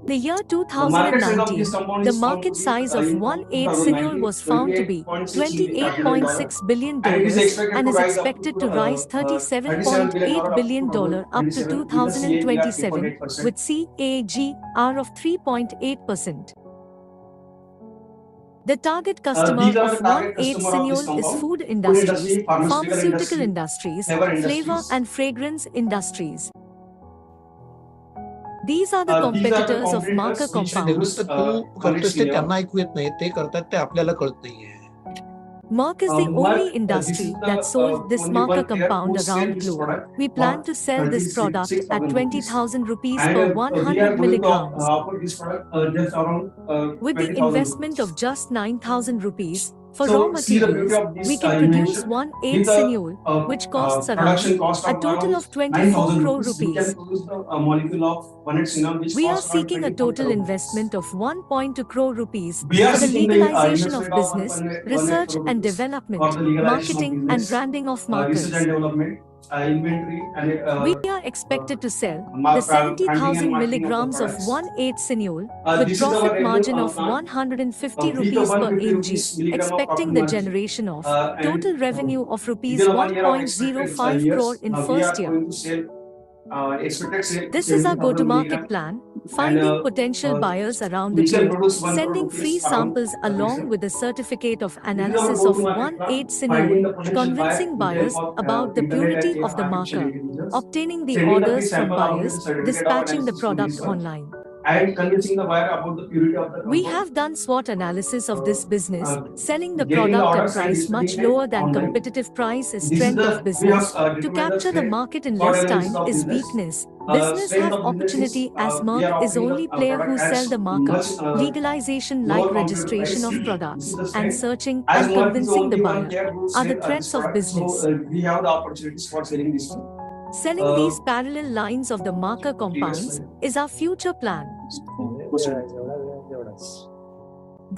[SPEAKER 12] The year
[SPEAKER 8] The market size of
[SPEAKER 12] 2019,
[SPEAKER 8] this compound
[SPEAKER 12] the
[SPEAKER 8] is found to
[SPEAKER 12] market
[SPEAKER 8] be
[SPEAKER 12] size of
[SPEAKER 8] in
[SPEAKER 12] 1,8-cineol was found to be $28.6 billion
[SPEAKER 8] and it is expected
[SPEAKER 12] and
[SPEAKER 8] to
[SPEAKER 12] is
[SPEAKER 8] rise up
[SPEAKER 12] expected
[SPEAKER 8] to
[SPEAKER 12] to rise
[SPEAKER 8] $37
[SPEAKER 12] $37.8 billion up to 2027 with CAGR of 3.8%. The target customer
[SPEAKER 8] These are
[SPEAKER 12] of
[SPEAKER 8] the target customer of this
[SPEAKER 12] 1,8-cineol is
[SPEAKER 8] compound:
[SPEAKER 12] food
[SPEAKER 8] food
[SPEAKER 12] industries,
[SPEAKER 8] industry, pharmaceutical
[SPEAKER 12] pharmaceutical
[SPEAKER 8] industry,
[SPEAKER 12] industries,
[SPEAKER 8] flavor
[SPEAKER 12] flavor
[SPEAKER 8] industries.
[SPEAKER 12] and fragrance industries. These are the
[SPEAKER 8] These are the
[SPEAKER 12] competitors of marker
[SPEAKER 8] competitors which
[SPEAKER 12] compounds.
[SPEAKER 1] निवृत्त तू करतोस ते त्यांना ऐकू येत नाही, ते करतात ते आपल्याला कळत नाहीये.
[SPEAKER 12] Merck is the only
[SPEAKER 8] This is
[SPEAKER 12] industry
[SPEAKER 8] the
[SPEAKER 12] that sold this
[SPEAKER 8] only
[SPEAKER 12] marker
[SPEAKER 8] one player
[SPEAKER 12] compound
[SPEAKER 8] who sell
[SPEAKER 12] around
[SPEAKER 8] this
[SPEAKER 12] globe.
[SPEAKER 8] product
[SPEAKER 12] We plan to sell this product at
[SPEAKER 8] 36,000 rupees.
[SPEAKER 12] 20,000 rupees
[SPEAKER 8] And
[SPEAKER 12] per
[SPEAKER 8] we
[SPEAKER 12] 100
[SPEAKER 8] are going to
[SPEAKER 12] milligrams.
[SPEAKER 8] offer this product just around
[SPEAKER 12] With the
[SPEAKER 8] 20,000
[SPEAKER 12] investment
[SPEAKER 8] rupees.
[SPEAKER 12] of just 9,000 rupees, for
[SPEAKER 8] So,
[SPEAKER 12] raw
[SPEAKER 8] see the beauty
[SPEAKER 12] materials,
[SPEAKER 8] of this
[SPEAKER 12] we can produce
[SPEAKER 8] invention.
[SPEAKER 12] 1,8-cineol, which costs
[SPEAKER 8] Production
[SPEAKER 12] around
[SPEAKER 8] cost
[SPEAKER 12] a
[SPEAKER 8] of
[SPEAKER 12] total
[SPEAKER 8] around
[SPEAKER 12] of 24
[SPEAKER 8] 9,000
[SPEAKER 12] crore
[SPEAKER 8] rupees. We can
[SPEAKER 12] rupees.
[SPEAKER 8] produce the molecule of 1,8-cineol which
[SPEAKER 12] We are
[SPEAKER 8] costs around
[SPEAKER 12] seeking a
[SPEAKER 8] 24
[SPEAKER 12] total
[SPEAKER 8] crore
[SPEAKER 12] investment
[SPEAKER 8] rupees.
[SPEAKER 12] of 1.2 crore rupees
[SPEAKER 8] We are
[SPEAKER 12] for the
[SPEAKER 8] seeking the
[SPEAKER 12] legalization of
[SPEAKER 8] investment of
[SPEAKER 12] business,
[SPEAKER 8] 1.8
[SPEAKER 12] research
[SPEAKER 8] crore
[SPEAKER 12] and
[SPEAKER 8] rupees for
[SPEAKER 12] development,
[SPEAKER 8] the legalization of
[SPEAKER 12] marketing and
[SPEAKER 8] business,
[SPEAKER 12] branding of
[SPEAKER 8] research
[SPEAKER 12] markers.
[SPEAKER 8] and development, inventory and
[SPEAKER 12] We are expected to sell the
[SPEAKER 8] branding and
[SPEAKER 12] 70,000
[SPEAKER 8] marketing of the
[SPEAKER 12] milligrams of
[SPEAKER 8] products.
[SPEAKER 12] 1,8-cineol with
[SPEAKER 8] This is our
[SPEAKER 12] profit
[SPEAKER 8] revenue
[SPEAKER 12] margin of
[SPEAKER 8] plan.
[SPEAKER 12] 150
[SPEAKER 8] With the
[SPEAKER 12] rupees per
[SPEAKER 8] 150
[SPEAKER 12] mg,
[SPEAKER 8] rupees milligram of
[SPEAKER 12] expecting
[SPEAKER 8] profit
[SPEAKER 12] the
[SPEAKER 8] margin.
[SPEAKER 12] generation of
[SPEAKER 8] And
[SPEAKER 12] total revenue of rupees
[SPEAKER 8] within 1 year of expected
[SPEAKER 12] 1.05 crore
[SPEAKER 8] years,
[SPEAKER 12] in
[SPEAKER 8] we
[SPEAKER 12] first
[SPEAKER 8] are
[SPEAKER 12] year.
[SPEAKER 8] going to sell expected sale
[SPEAKER 12] This is our
[SPEAKER 8] 70,000
[SPEAKER 12] go-to-market
[SPEAKER 8] milligram.
[SPEAKER 12] plan,
[SPEAKER 8] And
[SPEAKER 12] finding potential buyers around the
[SPEAKER 8] we can
[SPEAKER 12] globe,
[SPEAKER 8] produce 1 crore
[SPEAKER 12] sending
[SPEAKER 8] rupees
[SPEAKER 12] free
[SPEAKER 8] around
[SPEAKER 12] samples
[SPEAKER 8] this
[SPEAKER 12] along
[SPEAKER 8] year.
[SPEAKER 12] with a certificate of
[SPEAKER 8] This is our
[SPEAKER 12] analysis of
[SPEAKER 8] go-to-market plan,
[SPEAKER 12] 1,8-cineol,
[SPEAKER 8] finding the potential
[SPEAKER 12] convincing
[SPEAKER 8] buyer with
[SPEAKER 12] buyers
[SPEAKER 8] help of
[SPEAKER 12] about the
[SPEAKER 8] internet
[SPEAKER 12] purity
[SPEAKER 8] and
[SPEAKER 12] of the
[SPEAKER 8] artificial
[SPEAKER 12] marker,
[SPEAKER 8] intelligence,
[SPEAKER 12] obtaining the
[SPEAKER 8] sending the free
[SPEAKER 12] orders from
[SPEAKER 8] sample along with
[SPEAKER 12] buyers,
[SPEAKER 8] the certificate of
[SPEAKER 12] dispatching the
[SPEAKER 8] analysis to
[SPEAKER 12] product
[SPEAKER 8] research,
[SPEAKER 12] online.
[SPEAKER 8] and convincing the buyer about the purity of the
[SPEAKER 12] We
[SPEAKER 8] compound.
[SPEAKER 12] have done SWOT analysis of this business. Selling the
[SPEAKER 8] Getting the
[SPEAKER 12] product at
[SPEAKER 8] orders and
[SPEAKER 12] price much
[SPEAKER 8] distributing
[SPEAKER 12] lower
[SPEAKER 8] it
[SPEAKER 12] than
[SPEAKER 8] online.
[SPEAKER 12] competitive price is
[SPEAKER 8] This is
[SPEAKER 12] strength
[SPEAKER 8] the
[SPEAKER 12] of
[SPEAKER 8] we
[SPEAKER 12] business.
[SPEAKER 8] have
[SPEAKER 12] To
[SPEAKER 8] determined
[SPEAKER 12] capture the
[SPEAKER 8] strength,
[SPEAKER 12] market in
[SPEAKER 8] SWOT
[SPEAKER 12] less
[SPEAKER 8] analysis
[SPEAKER 12] time
[SPEAKER 8] of
[SPEAKER 12] is
[SPEAKER 8] business.
[SPEAKER 12] weakness. Business
[SPEAKER 8] Strength
[SPEAKER 12] have
[SPEAKER 8] of business
[SPEAKER 12] opportunity
[SPEAKER 8] is
[SPEAKER 12] as
[SPEAKER 8] we
[SPEAKER 12] Merck
[SPEAKER 8] are
[SPEAKER 12] is
[SPEAKER 8] offering
[SPEAKER 12] only
[SPEAKER 8] the
[SPEAKER 12] player who
[SPEAKER 8] product
[SPEAKER 12] sell
[SPEAKER 8] at
[SPEAKER 12] the marker,
[SPEAKER 8] much
[SPEAKER 12] legalization
[SPEAKER 8] lower
[SPEAKER 12] like
[SPEAKER 8] competitive
[SPEAKER 12] registration
[SPEAKER 8] price.
[SPEAKER 12] of
[SPEAKER 8] This
[SPEAKER 12] products,
[SPEAKER 8] is the
[SPEAKER 12] and
[SPEAKER 8] strength.
[SPEAKER 12] searching
[SPEAKER 8] As
[SPEAKER 12] and
[SPEAKER 8] Merck is
[SPEAKER 12] convincing the
[SPEAKER 8] only one
[SPEAKER 12] buyer
[SPEAKER 8] player who
[SPEAKER 12] are the
[SPEAKER 8] sell
[SPEAKER 12] threats
[SPEAKER 8] this
[SPEAKER 12] of
[SPEAKER 8] product,
[SPEAKER 12] business.
[SPEAKER 8] so we have the opportunities for selling this one.
[SPEAKER 12] Selling these parallel lines of the marker compounds is our future plan.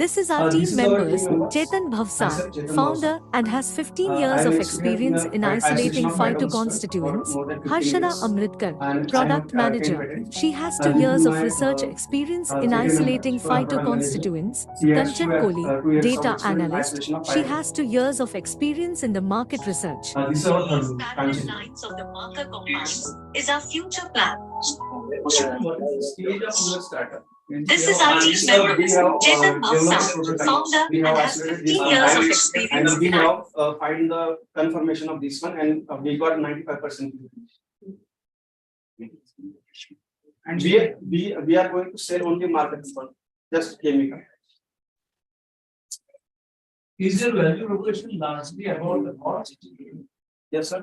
[SPEAKER 12] This is our
[SPEAKER 8] This
[SPEAKER 12] team
[SPEAKER 8] is our
[SPEAKER 12] members,
[SPEAKER 8] team members.
[SPEAKER 12] Chetan Bhavsar,
[SPEAKER 8] Myself, Chetan
[SPEAKER 12] founder
[SPEAKER 8] Bhavsar.
[SPEAKER 12] and has 15
[SPEAKER 8] I
[SPEAKER 12] years
[SPEAKER 8] am
[SPEAKER 12] of
[SPEAKER 8] experienced
[SPEAKER 12] experience in isolating
[SPEAKER 8] of
[SPEAKER 12] phytoconstituents.
[SPEAKER 8] more than 15
[SPEAKER 12] Harshada
[SPEAKER 8] years.
[SPEAKER 12] Amritkar,
[SPEAKER 8] And
[SPEAKER 12] product
[SPEAKER 8] I have 10
[SPEAKER 12] manager.
[SPEAKER 8] patents.
[SPEAKER 12] She has 2
[SPEAKER 8] This is
[SPEAKER 12] years of
[SPEAKER 8] my,
[SPEAKER 12] research experience in
[SPEAKER 8] second
[SPEAKER 12] isolating
[SPEAKER 8] product manager.
[SPEAKER 12] phytoconstituents.
[SPEAKER 8] She has
[SPEAKER 12] Kanchan
[SPEAKER 8] 2
[SPEAKER 12] Kohli,
[SPEAKER 8] years of
[SPEAKER 12] data
[SPEAKER 8] experience in
[SPEAKER 12] analyst.
[SPEAKER 8] isolation of
[SPEAKER 12] She
[SPEAKER 8] phyto.
[SPEAKER 12] has 2 years of experience in the market research.
[SPEAKER 8] This is our third one,
[SPEAKER 12] Parallel
[SPEAKER 8] Kanchan.
[SPEAKER 12] lines of the marker compounds is our future plan.
[SPEAKER 8] Stage of your startup.
[SPEAKER 12] This is our team members, Chetan Bhavsar, founder and has 15 years of experience
[SPEAKER 8] and we
[SPEAKER 12] in
[SPEAKER 8] have find the confirmation of this one, and we got 95%. And we are going to sell only market one, just chemical.
[SPEAKER 11] Is your value proposition largely about the cost?
[SPEAKER 8] Yes, sir.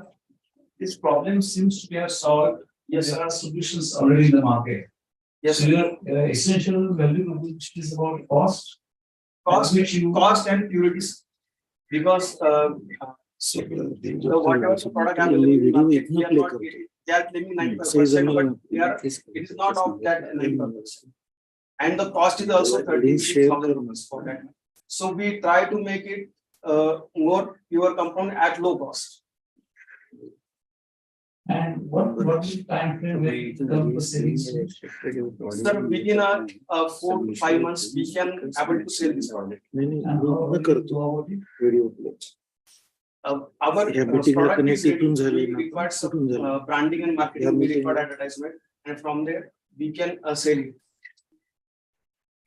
[SPEAKER 11] This problem seems to be solved.
[SPEAKER 8] Yes,
[SPEAKER 11] There are solutions already in the market.
[SPEAKER 8] Yes,
[SPEAKER 11] So your essential value proposition is about cost.
[SPEAKER 8] Cost and purities, because whatever the product available in the market, we are not getting, they are claiming 95%, but it is not of that 95%. And the cost is also 36,000 rupees for that. So we try to make it more pure compound at low cost.
[SPEAKER 11] And what is the time frame where it comes to savings?
[SPEAKER 8] Sir, within 4 to 5 months, we can able to sell this product. Our product is ready. We require some branding and marketing, we require advertisement, and from there we can sell it.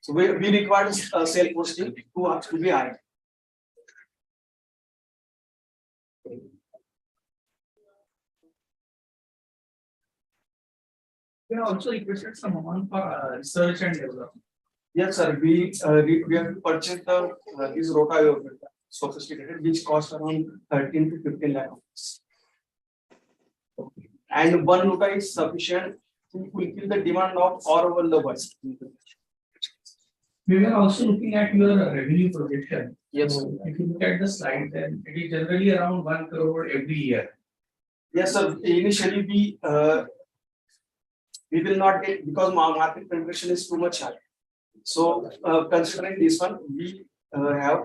[SPEAKER 8] So we require sale posting to be high.
[SPEAKER 11] We are also requested some amount for research and development.
[SPEAKER 8] Yes, sir. We have to purchase the this rota sophisticated, which cost around 13 to 15 lakh rupees. And one rota is sufficient to fulfill the demand of all over the world.
[SPEAKER 11] We were also looking at your revenue projection.
[SPEAKER 8] Yes.
[SPEAKER 11] So if you look at the slide, then it is generally around 1 crore every year.
[SPEAKER 8] Yes, sir. Initially, we will not get, because market penetration is too much high. So, considering this one, we have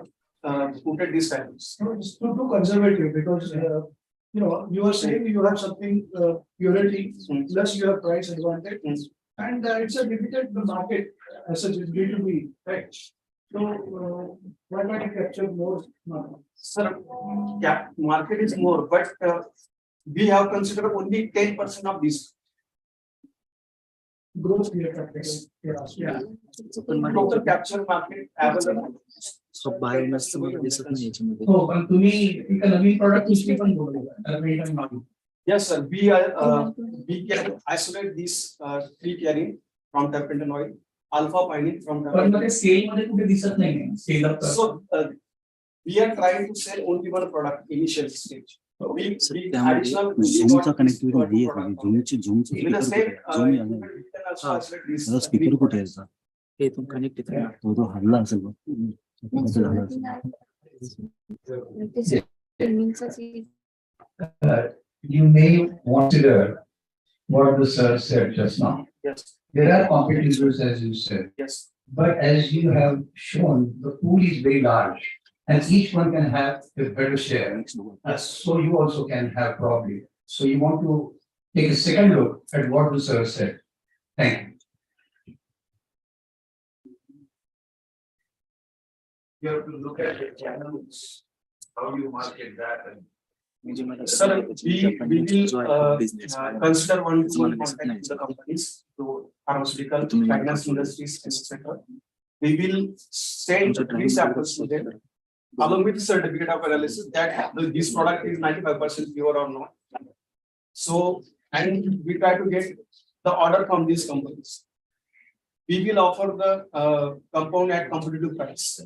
[SPEAKER 8] put at these values.
[SPEAKER 11] It's too conservative, because you are saying you have something purity, plus you have price advantage. And it's a difficult market as such, it's going to be, right? So, why not you capture more?
[SPEAKER 8] Sir, yeah, market is more, but we have considered only 10% of this.
[SPEAKER 11] Growth we are capturing. Yeah. Total capture market available.
[SPEAKER 13] So biomass मध्ये दिसत नाही याच्यामध्ये.
[SPEAKER 11] हो, पण तुम्ही एक नवीन product विषयी पण बोलले.
[SPEAKER 8] Yes, sir. We can isolate this tree carrying from terpentine oil, alpha pinene from
[SPEAKER 11] पण मग ते scale मध्ये कुठे दिसत नाही scale up.
[SPEAKER 8] So we are trying to sell only one product initial stage. We additional
[SPEAKER 13] झूमचा कनेक्टिव्हिटी नाही आहे. झूमची speaker कुठे आहे याचा? हे इथून कनेक्ट आहे. तो हल्ला असेल बघ.
[SPEAKER 11] You may consider what the sir said just now.
[SPEAKER 8] Yes.
[SPEAKER 11] There are competitors, as you said.
[SPEAKER 8] Yes.
[SPEAKER 11] But as you have shown, the pool is very large, and each one can have a better share. So you also can have probably. So you want to take a second look at what the sir said. Thank you.
[SPEAKER 8] You have to look at the channels, how you market that. Sir, we will consider one contact the companies to pharmaceutical, finance industries, etc. We will send three samples to them along with certificate of analysis that this product is 95% pure or not. So, and we try to get the order from these companies. We will offer the compound at competitive price.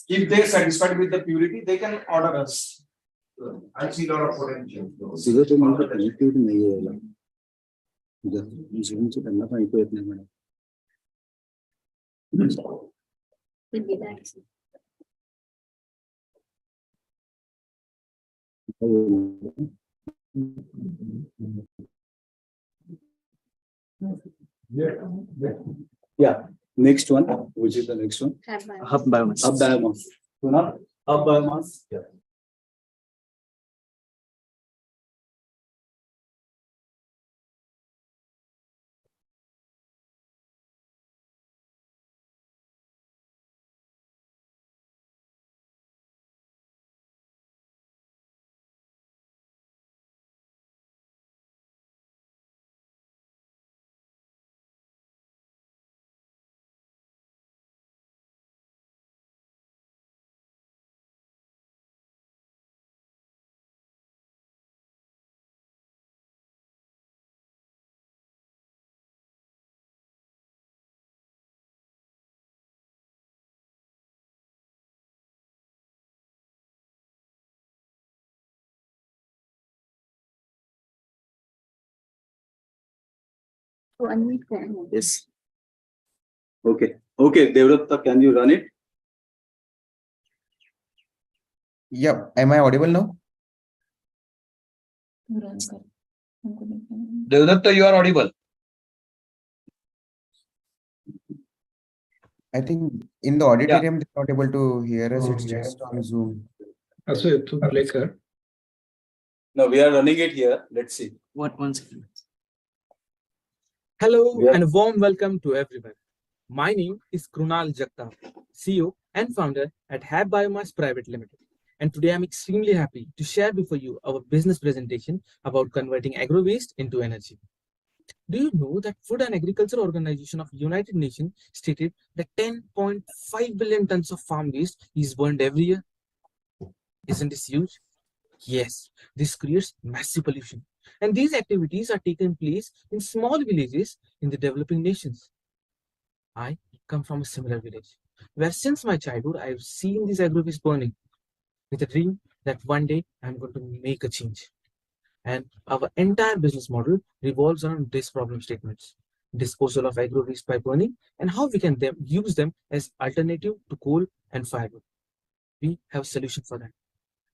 [SPEAKER 8] If they are satisfied with the purity, they can order us. I see a lot of potential.
[SPEAKER 13] Connectivity नाही आहे याला. झूमची त्यांना पण ऐकू येत नाही madam. Yeah. Next one, which is the next one?
[SPEAKER 6] Hub biomass.
[SPEAKER 13] Hub biomass. Hub biomass. Yeah. Yes. Okay. Okay, Devratta, can you run it?
[SPEAKER 10] Yeah. Am I audible now?
[SPEAKER 14] Devdatta, you are audible.
[SPEAKER 10] I think in the auditorium they're not able to hear us. It's just on Zoom.
[SPEAKER 3] Also, to play her.
[SPEAKER 2] No, we are running it here. Let's see.
[SPEAKER 13] One second.
[SPEAKER 15] Hello and a warm welcome to everyone. My name is Krunal Jagtap, CEO and founder at Hab Biomass Private Limited. And today I'm extremely happy to share before you our business presentation about converting agro waste into energy. Do you know that Food and Agriculture Organization of United Nations stated that 10.5 billion tons of farm waste is burned every year? Isn't this huge? Yes, this creates massive pollution. And these activities are taking place in small villages in the developing nations. I come from a similar village, where since my childhood I have seen these agro waste burning, with a dream that one day I'm going to make a change. And our entire business model revolves around these problem statements: disposal of agro waste by burning, and how we can use them as alternative to coal and firewood. We have a solution for that: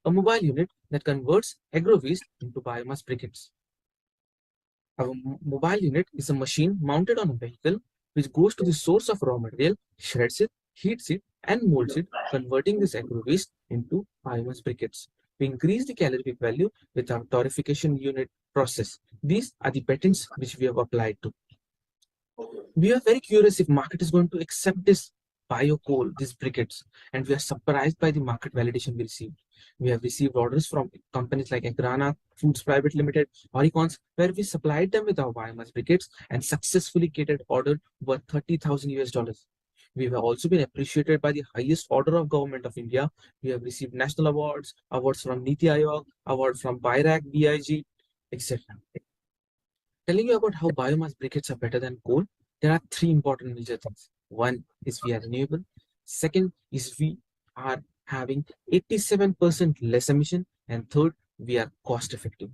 [SPEAKER 15] a mobile unit that converts agro waste into biomass briquettes. Our mobile unit is a machine mounted on a vehicle which goes to the source of raw material, shreds it, heats it, and molds it, converting this agro waste into biomass briquettes. We increase the calorific value with our torrefication unit process. These are the patents which we have applied to. We are very curious if market is going to accept this bio coal, these briquettes, and we are surprised by the market validation we received. We have received orders from companies like Agrana Foods Private Limited, Oricons, where we supplied them with our biomass briquettes and successfully catered order worth $30,000. We have also been appreciated by the highest order of government of India. We have received national awards, awards from Niti Aayog, award from BIRAC, BIG, etc. Telling you about how biomass briquettes are better than coal, there are three important major things. One is we are renewable. Second is we are having 87% less emission. And third, we are cost effective.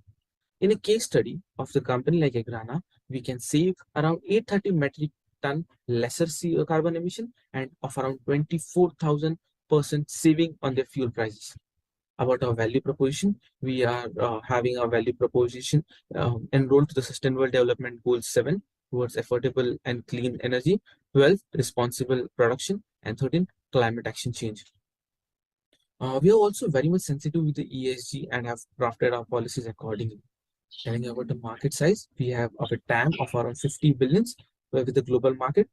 [SPEAKER 15] In a case study of the company like Agrana, we can save around 830 metric ton lesser carbon emission and of around 24,000% saving on their fuel prices. About our value proposition, we are having our value proposition enrolled to the Sustainable Development Goal 7 towards affordable and clean energy, 12 responsible production, and 13 climate action change. We are also very much sensitive with the ESG and have crafted our policies accordingly. Telling you about the market size, we have a TAM of around 50 billions with the global market.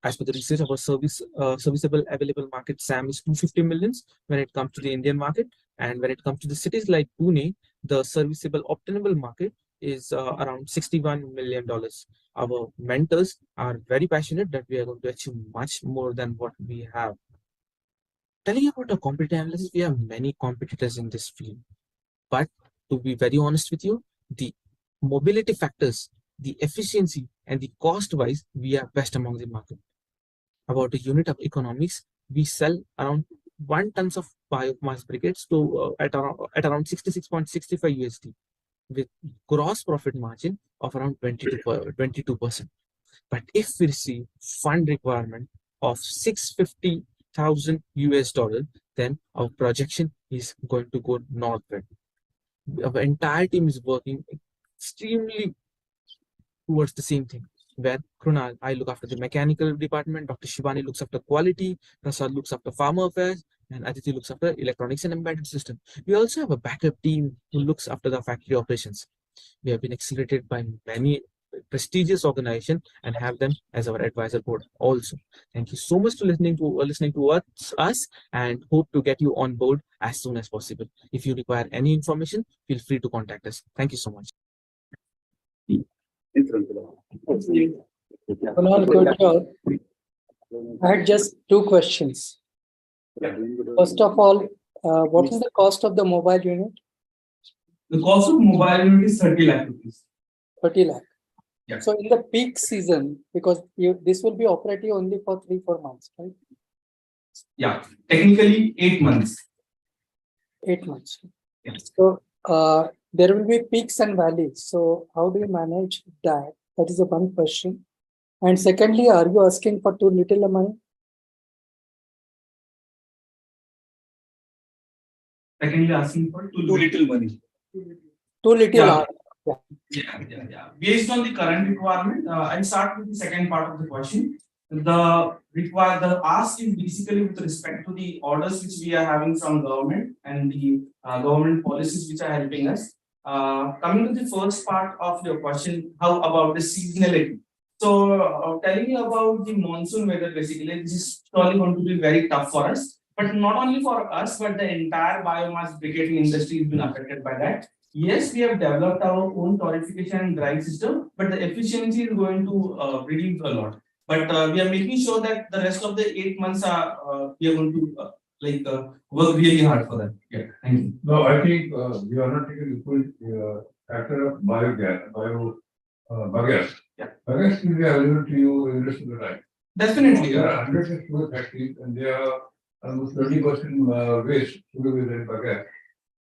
[SPEAKER 15] As per the research, our serviceable available market SAM is 250 millions when it comes to the Indian market. And when it comes to the cities like Pune, the serviceable obtainable market is around $61 million. Our mentors are very passionate that we are going to achieve much more than what we have. Telling you about a competitive analysis, we have many competitors in this field. But to be very honest with you, the mobility factors, the efficiency, and the cost-wise, we are best among the market. About a unit of economics, we sell around 1 ton of biomass briquettes to at around 66.65 USD with gross profit margin of around 22%. But if we receive fund requirement of $650,000, then our projection is going to go northward. Our entire team is working extremely towards the same thing. Where Krunal, I look after the mechanical department, Dr. Shivani looks after quality, Prasad looks after farmer affairs, and Aditi looks after electronics and embedded system. We also have a backup team who looks after the factory operations. We have been accelerated by many prestigious organizations and have them as our advisor board also. Thank you so much for listening to us and hope to get you on board as soon as possible. If you require any information, feel free to contact us. Thank you so much.
[SPEAKER 4] Kunal, good job. I had just two questions. First of all, what is the cost of the mobile unit?
[SPEAKER 11] The cost of mobile unit is 30 lakh rupees.
[SPEAKER 4] 30 lakh.
[SPEAKER 11] Yeah.
[SPEAKER 4] So in the peak season, because this will be operating only for 3-4 months, right?
[SPEAKER 11] Yeah, technically 8 months.
[SPEAKER 4] 8 months.
[SPEAKER 11] Yeah.
[SPEAKER 4] So there will be peaks and valleys. So how do you manage that? That is the one question. And secondly, are you asking for too little money?
[SPEAKER 11] Secondly, asking for too little money.
[SPEAKER 4] Too little.
[SPEAKER 11] Yeah.
[SPEAKER 4] Yeah.
[SPEAKER 11] Based on the current requirement, I'll start with the second part of the question. The ask is basically with respect to the orders which we are having from government and the government policies which are helping us. Coming to the first part of your question, how about the seasonality? So telling you about the monsoon weather, basically, this is probably going to be very tough for us. But not only for us, but the entire biomass briquetting industry has been affected by that. Yes, we have developed our own torrefication and drying system, but the efficiency is going to reduce a lot. But we are making sure that the rest of the 8 months are we are going to work really hard for that. Yeah, thank you.
[SPEAKER 14] No, I think we are not taking the full factor of biogas.
[SPEAKER 11] Yeah.
[SPEAKER 14] Biogas will be available to you in the rest of the time.
[SPEAKER 11] Definitely.
[SPEAKER 14] There are hundreds of sugar factories and there are almost 30% waste sugar with biogas.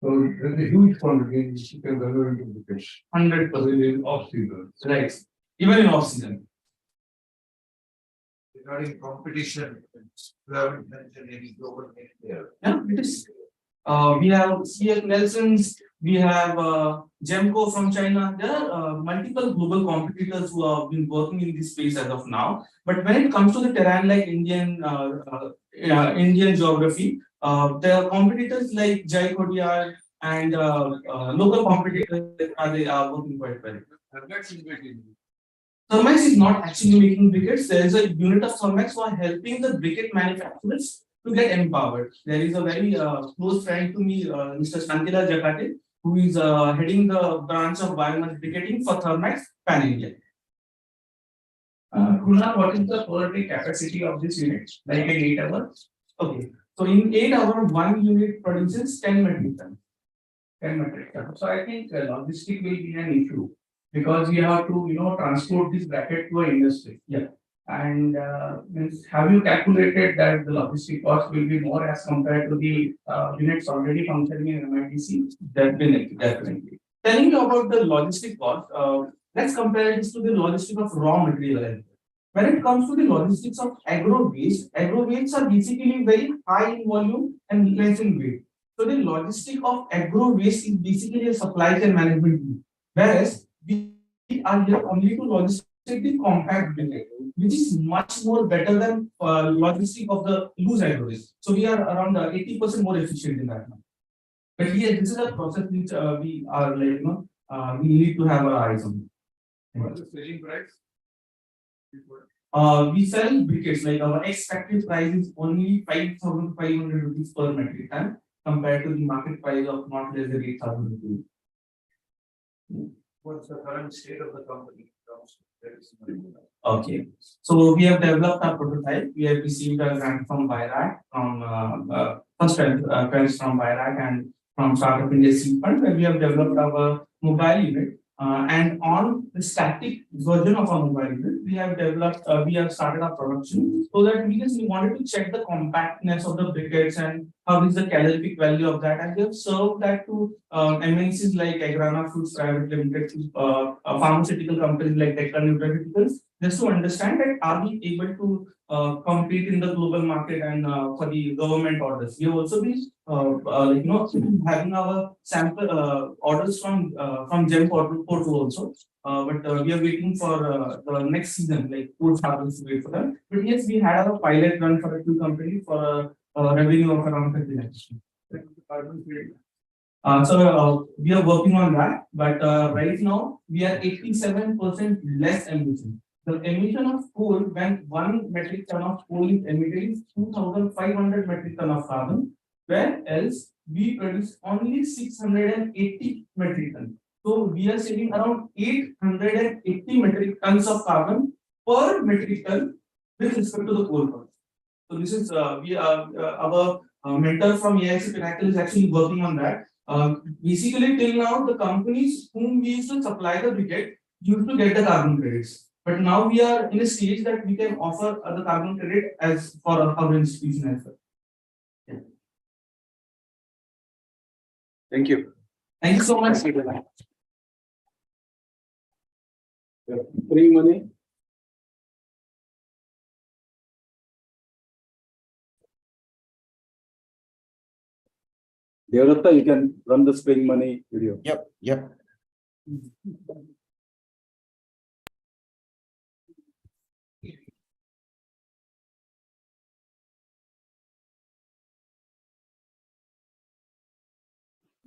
[SPEAKER 14] So there's a huge quantity which you can convert into the fish.
[SPEAKER 11] 100%
[SPEAKER 14] in off season.
[SPEAKER 11] Right. Even in off season.
[SPEAKER 14] Regarding competition, you haven't mentioned any global name there.
[SPEAKER 11] Yeah, it is. We have CF Nelson's, we have Gemco from China. There are multiple global competitors who have been working in this space as of now. But when it comes to the terrain like Indian geography, there are competitors like Jai Khodiyar,
[SPEAKER 8] and local competitors are working quite well. Thermax is not actually making briquettes. There is a unit of Thermax who are helping the briquette manufacturers to get empowered. There is a very close friend to me, Mr. Shantila Jakate, who is heading the branch of biomass briquetting for Thermax Pan India.
[SPEAKER 11] Kunal, what is the per day capacity of this unit? Like in 8 hours?
[SPEAKER 8] Okay, so in 8 hours, one unit produces 10 metric tons.
[SPEAKER 11] 10 metric tons. So I think logistic will be an issue because we have to, transport this bracket to an industry.
[SPEAKER 8] Yeah.
[SPEAKER 11] And have you calculated that the logistic cost will be more as compared to the units already functioning in MIDC?
[SPEAKER 8] Definitely. Telling you about the logistic cost, let's compare this to the logistic of raw material. When it comes to the logistics of agro wastes are basically very high in volume and less in weight. So the logistic of agro waste is basically a supply chain management tool. Whereas we are here only to logistic the compact briquette, which is much more better than logistic of the loose agro waste. So we are around 80% more efficient in that now. But here, this is a process which we are like, we need to have our eyes on.
[SPEAKER 14] What is the selling price?
[SPEAKER 8] We sell briquettes, like our expected price is only 5,500 rupees per metric ton compared to the market price of not less than 8,000 rupees.
[SPEAKER 14] What's the current state of the company?
[SPEAKER 8] Okay, so we have developed a prototype. We have received a grant from BIRAC, first grants from BIRAC and from Startup India Seed Fund, where we have developed our mobile unit. And on the static version of our mobile unit, we have started our production so that we wanted to check the compactness of the briquettes and how is the calorific value of that. And we have served that to MNCs like Agrana Foods Private Limited, pharmaceutical companies like Deccan Nutraceuticals, just to understand that are we able to compete in the global market and for the government orders. We have also been having our sample orders from GEM portal also. But we are waiting for the next season, like post harvest to wait for that. But yes, we had a pilot run for a few companies for a revenue of around 30 lakhs. So we are working on that, but right now we are 87% less emission. The emission of coal, when 1 metric ton of coal is emitted, is 2,500 metric ton of carbon, whereas we produce only 680 metric ton. So we are saving around 880 metric tons of carbon per metric ton with respect to the coal cost. So this is our mentor from AIC Pinnacle is actually working on that. Basically, till now, the companies whom we used to supply the briquette used to get the carbon credits. But now we are in a stage that we can offer the carbon credit as for our institution as well. Yeah.
[SPEAKER 2] Thank you.
[SPEAKER 8] Thank you so much.
[SPEAKER 2] Free money. Devratta, you can run the spring money video.
[SPEAKER 10] Yep.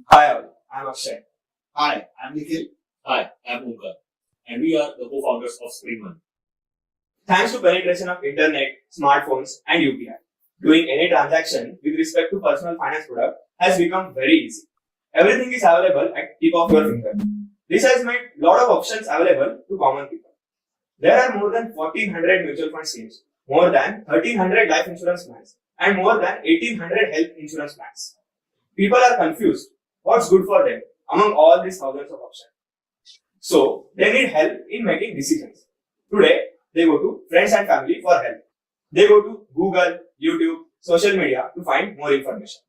[SPEAKER 16] Hi, all. I'm Akshay. Hi, I'm Nikhil. Hi, I'm Omkar. And we are the co-founders of Spring Money. Thanks to penetration of internet, smartphones, and UPI, doing any transaction with respect to personal finance product has become very easy. Everything is available at tip of your finger. This has made a lot of options available to common people. There are more than 1,400 mutual fund schemes, more than 1,300 life insurance plans, and more than 1,800 health insurance plans. People are confused what's good for them among all these thousands of options. So, they need help in making decisions. Today, they go to friends and family for help. They go to Google, YouTube, social media to find more information.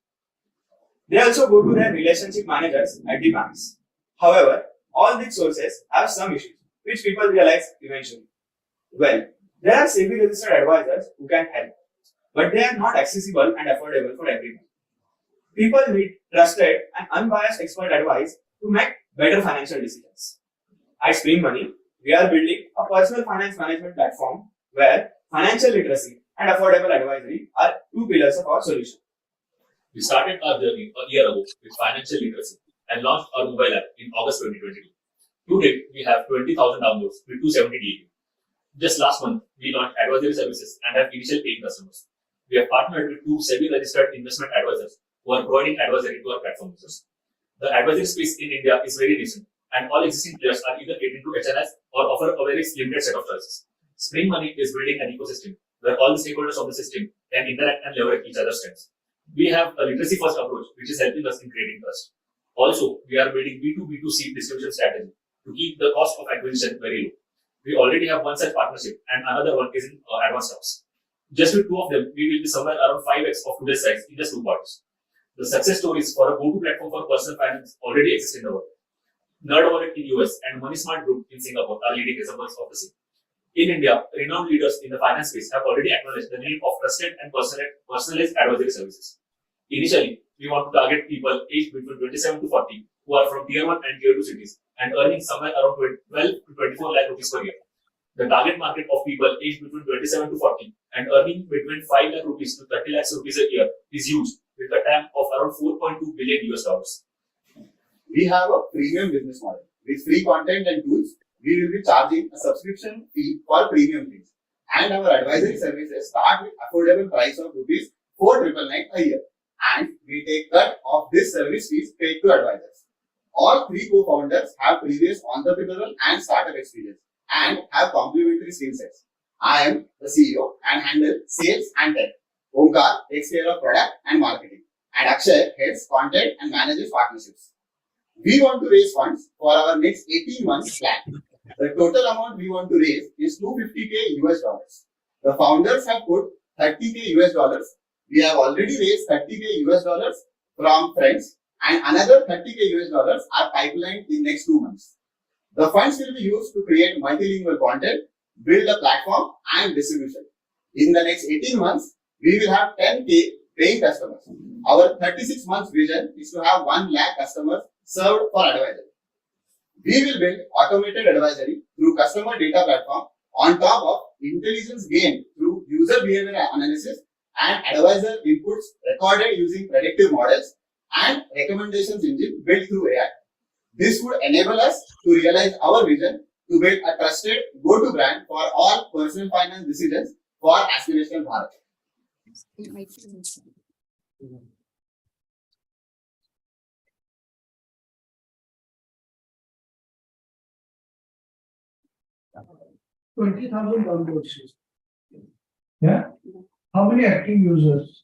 [SPEAKER 16] They also go to their relationship managers at the banks. However, all these sources have some issues, which people realize eventually. Well, there are SEBI registered advisors who can help, but they are not accessible and affordable for everyone. People need trusted and unbiased expert advice to make better financial decisions. At Spring Money, we are building a personal finance management platform where financial literacy and affordable advisory are two pillars of our solution. We started our journey a year ago with financial literacy and launched our mobile app in August 2022. To date, we have 20,000 downloads with 270 DAU. Just last month, we launched advisory services and have initial paying customers. We have partnered with 2 SEBI-registered investment advisors who are providing advisory to our platform users. The advisory space in India is very recent, and all existing players are either catering to HNIs or offer a very limited set of choices. Spring Money is building an ecosystem where all the stakeholders of the system can interact and leverage each other's strengths. We have a literacy-first approach, which is helping us in creating trust. Also, we are building B2B2C distribution strategy to keep the cost of acquisition very low. We already have one such partnership, and another one is in advanced talks. Just with 2 of them, we will be somewhere around 5x of today's size in just 2 quarters. The success stories for a go-to platform for personal finance already exist in the world. Nerd Wallet in US and Money Smart Group in Singapore are leading examples of the same. In India, renowned leaders in the finance space have already acknowledged the need of trusted and personalized advisory services. Initially, we want to target people aged between 27 to 40 who are from Tier 1 and Tier 2 cities and earning somewhere around 12 to 24 lakh rupees per year. The target market of people aged between 27 to 40 and earning between 5 lakh rupees to 30 lakhs rupees a year is huge, with a TAM of around $4.2 billion US.
[SPEAKER 17] We have a premium business model. With free content and tools, we will be charging a subscription fee for premium things. And our advisory services start with affordable price of rupees 4,999 a year. And we take cut of this service fees paid to advisors. All 3 co-founders have previous entrepreneurial and startup experience and have complementary skill sets. I am the CEO and handle sales and tech. Omkar takes care of product and marketing. And Akshay heads content and manages partnerships. We want to raise funds for our next 18 months plan. The total amount we want to raise is $250K US. The founders have put $30K US. We have already raised $30K US from friends, and another $30K US are pipelined in next 2 months. The funds will be used to create multilingual content, build a platform and distribution. In the next 18 months, we will have 10K paying customers. Our 36 months vision is to have 1 lakh customers served for advisory. We will build automated advisory through customer data platform on top of intelligence gained through user behavior analysis and advisor inputs recorded using predictive models and recommendations engine built through AI. This would enable us to realize our vision to build a trusted go-to brand for all personal finance decisions for aspirational Bharat.
[SPEAKER 6] It makes sense.
[SPEAKER 11] 20,000 downloads. Yeah. How many active users?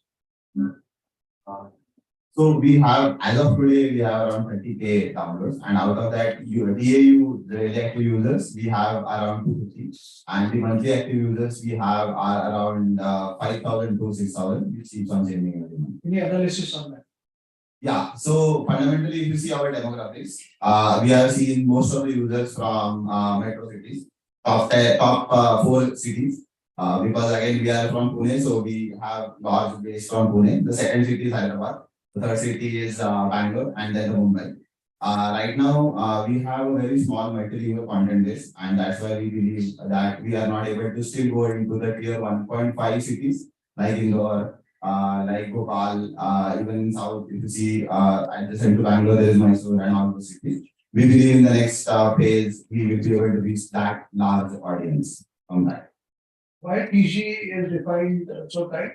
[SPEAKER 17] So we have, as of today, we have around 30K downloads, and out of that, DAU, the daily active users, we have around 250, and the monthly active users we have are around 5,000 to 6,000, which keeps on changing every month.
[SPEAKER 11] Any analysis on that?
[SPEAKER 17] Yeah, so fundamentally, if you see our demographics, we are seeing most of the users from metro cities, top 4 cities. Because again, we are from Pune, so we have large base from Pune. The second city is Hyderabad. The third city is Bangalore, and then Mumbai. Right now, we have a very small multilingual content base, and that's why we believe that we are not able to still go into the tier 1.5 cities like Indore, like Bhopal, even in South. If you see adjacent to Bangalore, there is Mysore and all those cities. We believe in the next phase, we will be able to reach that large audience on that.
[SPEAKER 11] Why PG is defined so tight?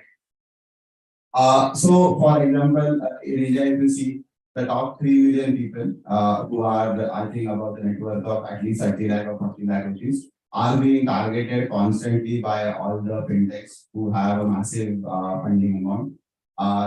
[SPEAKER 17] So, for example, in India, you will see the top 3 million people who are, I think, about the net worth of at least 30 lakh or 40 lakh rupees are being targeted constantly by all the fintechs who have a massive funding amount.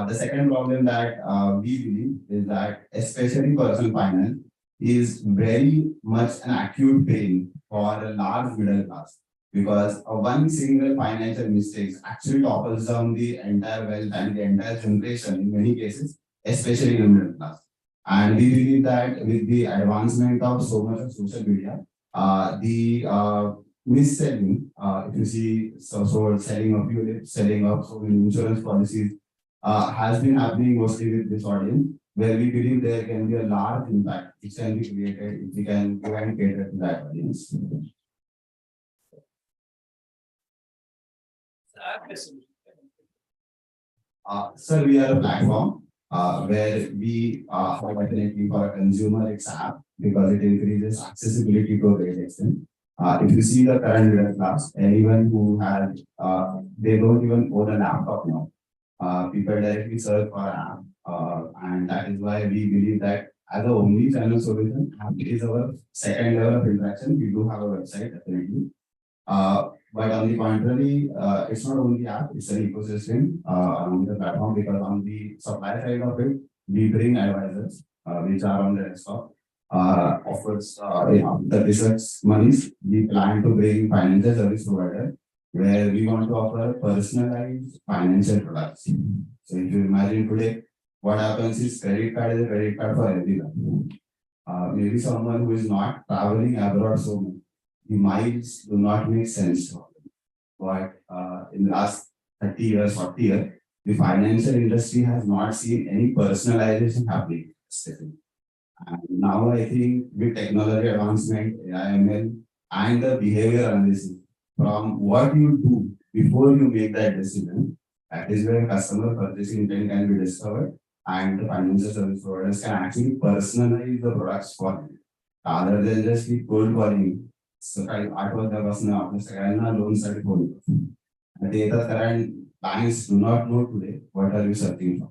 [SPEAKER 17] The second problem that we believe is that, especially personal finance, is very much an acute pain for a large middle class. Because one single financial mistake actually topples down the entire wealth and the entire generation in many cases, especially in the middle class. And we believe that with the advancement of so much of social media, the mis-selling, if you see, so selling of units, selling of so many insurance policies, has been happening mostly with this audience, where we believe there can be a large impact which can be created if we can go and cater to that audience. Sir, we are a platform
[SPEAKER 10] where we are definitely for a consumer it's app because it increases accessibility to a great extent. If you see the current middle class, anyone who has, they don't even own a laptop now. People directly search for an app, and that is why we believe that as a only channel solution, app is our second level of interaction. We do have a website definitely. But on the contrary, it's not only app, it's an ecosystem on the platform because on the supply side of it, we bring advisors which are on the desktop. Offers the research monies, we plan to bring financial service provider where we want to offer personalized financial products. So if you imagine today, what happens is credit card is a credit card for everyone. Maybe someone who is not traveling abroad so much, the miles do not make sense. But in the last 30 years, 40 years, the financial industry has not seen any personalization happening. And now I think with technology advancement, AI, ML, and the behavior analysis, from what you do before you make that decision, that is where customer purchasing intent can be discovered and the financial service providers can actually personalize the products for you. Rather than just be cold calling, सकाळी 8 वाजल्यापासून आपल्या सगळ्यांना लोनसाठी phone करतो. आणि ते येतात कारण banks do not know today what are you searching for.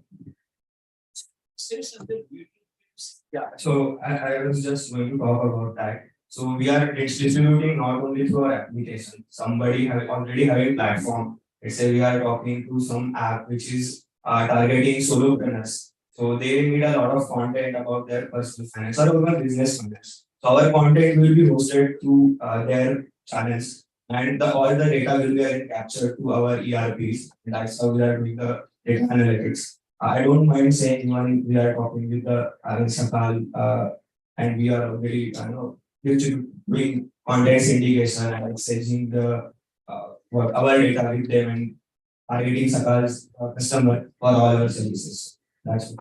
[SPEAKER 8] Yeah, so I was just going to talk about that. So we are distributing not only through our application. Somebody already have a platform. Let's say we are talking to some app which is targeting solopreneurs. So they need a lot of content about their personal finance or about business finance. So our content will be hosted through their channels, and all the data will be captured to our ERPs. And that's how we are doing the data analytics. I don't mind saying when we are talking with the Sakal, and we are already, doing content syndication and exchanging the our data with them and targeting Sakal's customer for all our services. That's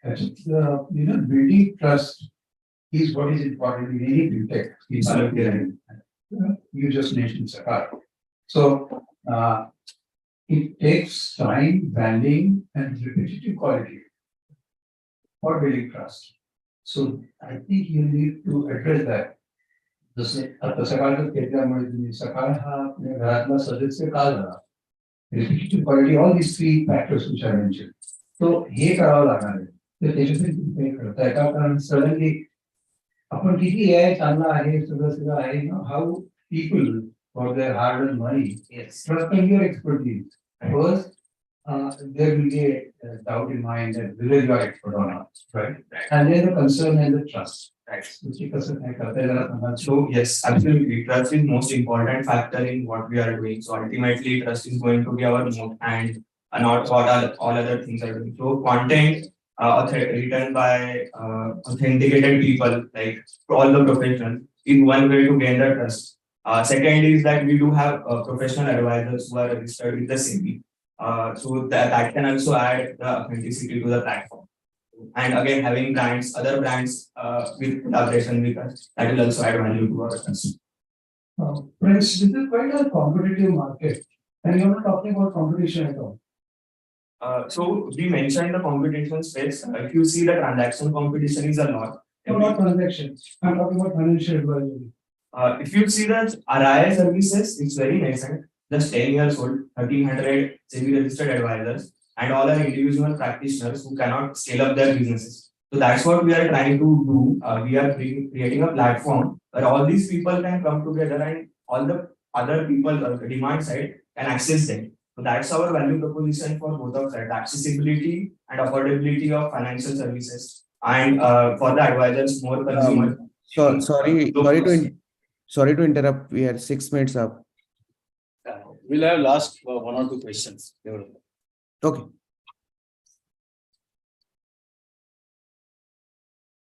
[SPEAKER 14] building trust is what is important in any big tech. You just mentioned Sakal. So it takes time, branding, and repetitive quality for building trust. So I think you need to address that. जसे आता सकाळच्या घेतल्यामुळे तुम्ही सकाळ हा आपल्या घरातला सदस्य का झाला, repetitive quality, all these three factors which I mentioned. So हे करावं लागणार आहे. तर त्याच्यासाठी तुम्ही काही करताय का? कारण सडनली आपण किती AI चांगला आहे, सगळं आहे ना, how people for their hard-earned money trust in your expertise. First, there will be a doubt in mind that will you are expert or not, right? And then the concern and the trust. Right.
[SPEAKER 8] So yes, absolutely. Trust is most important factor in what we are doing. So ultimately, trust is going to be our moat, and not what all other things are doing. So content written by authenticated people, like all the professionals, is one way to gain the trust. Second is that we do have professional advisors who are registered with the SEBI. So that can also add the authenticity to the platform. And again, having brands, other brands with collaboration with us, that will also add value to our customers.
[SPEAKER 14] Friends, this is quite a competitive market, and you're not talking about competition at all.
[SPEAKER 8] So we mentioned the competition space. If you see the transaction competition is a lot.
[SPEAKER 14] No, not transaction. I'm talking about financial advisory.
[SPEAKER 8] If you see the RIA services, it's very nascent. Just 10 years old, 1,300 SEBI registered advisors, and all are individual practitioners who cannot scale up their businesses. So that's what we are trying to do. We are creating a platform where all these people can come together and all the other people, demand side, can access them. So that's our value proposition for both of sides: accessibility and affordability of financial services, and for the advisors, more consumer.
[SPEAKER 10] Sorry to interrupt. We are 6 minutes up.
[SPEAKER 2] We'll have last one or two questions.
[SPEAKER 10] Okay.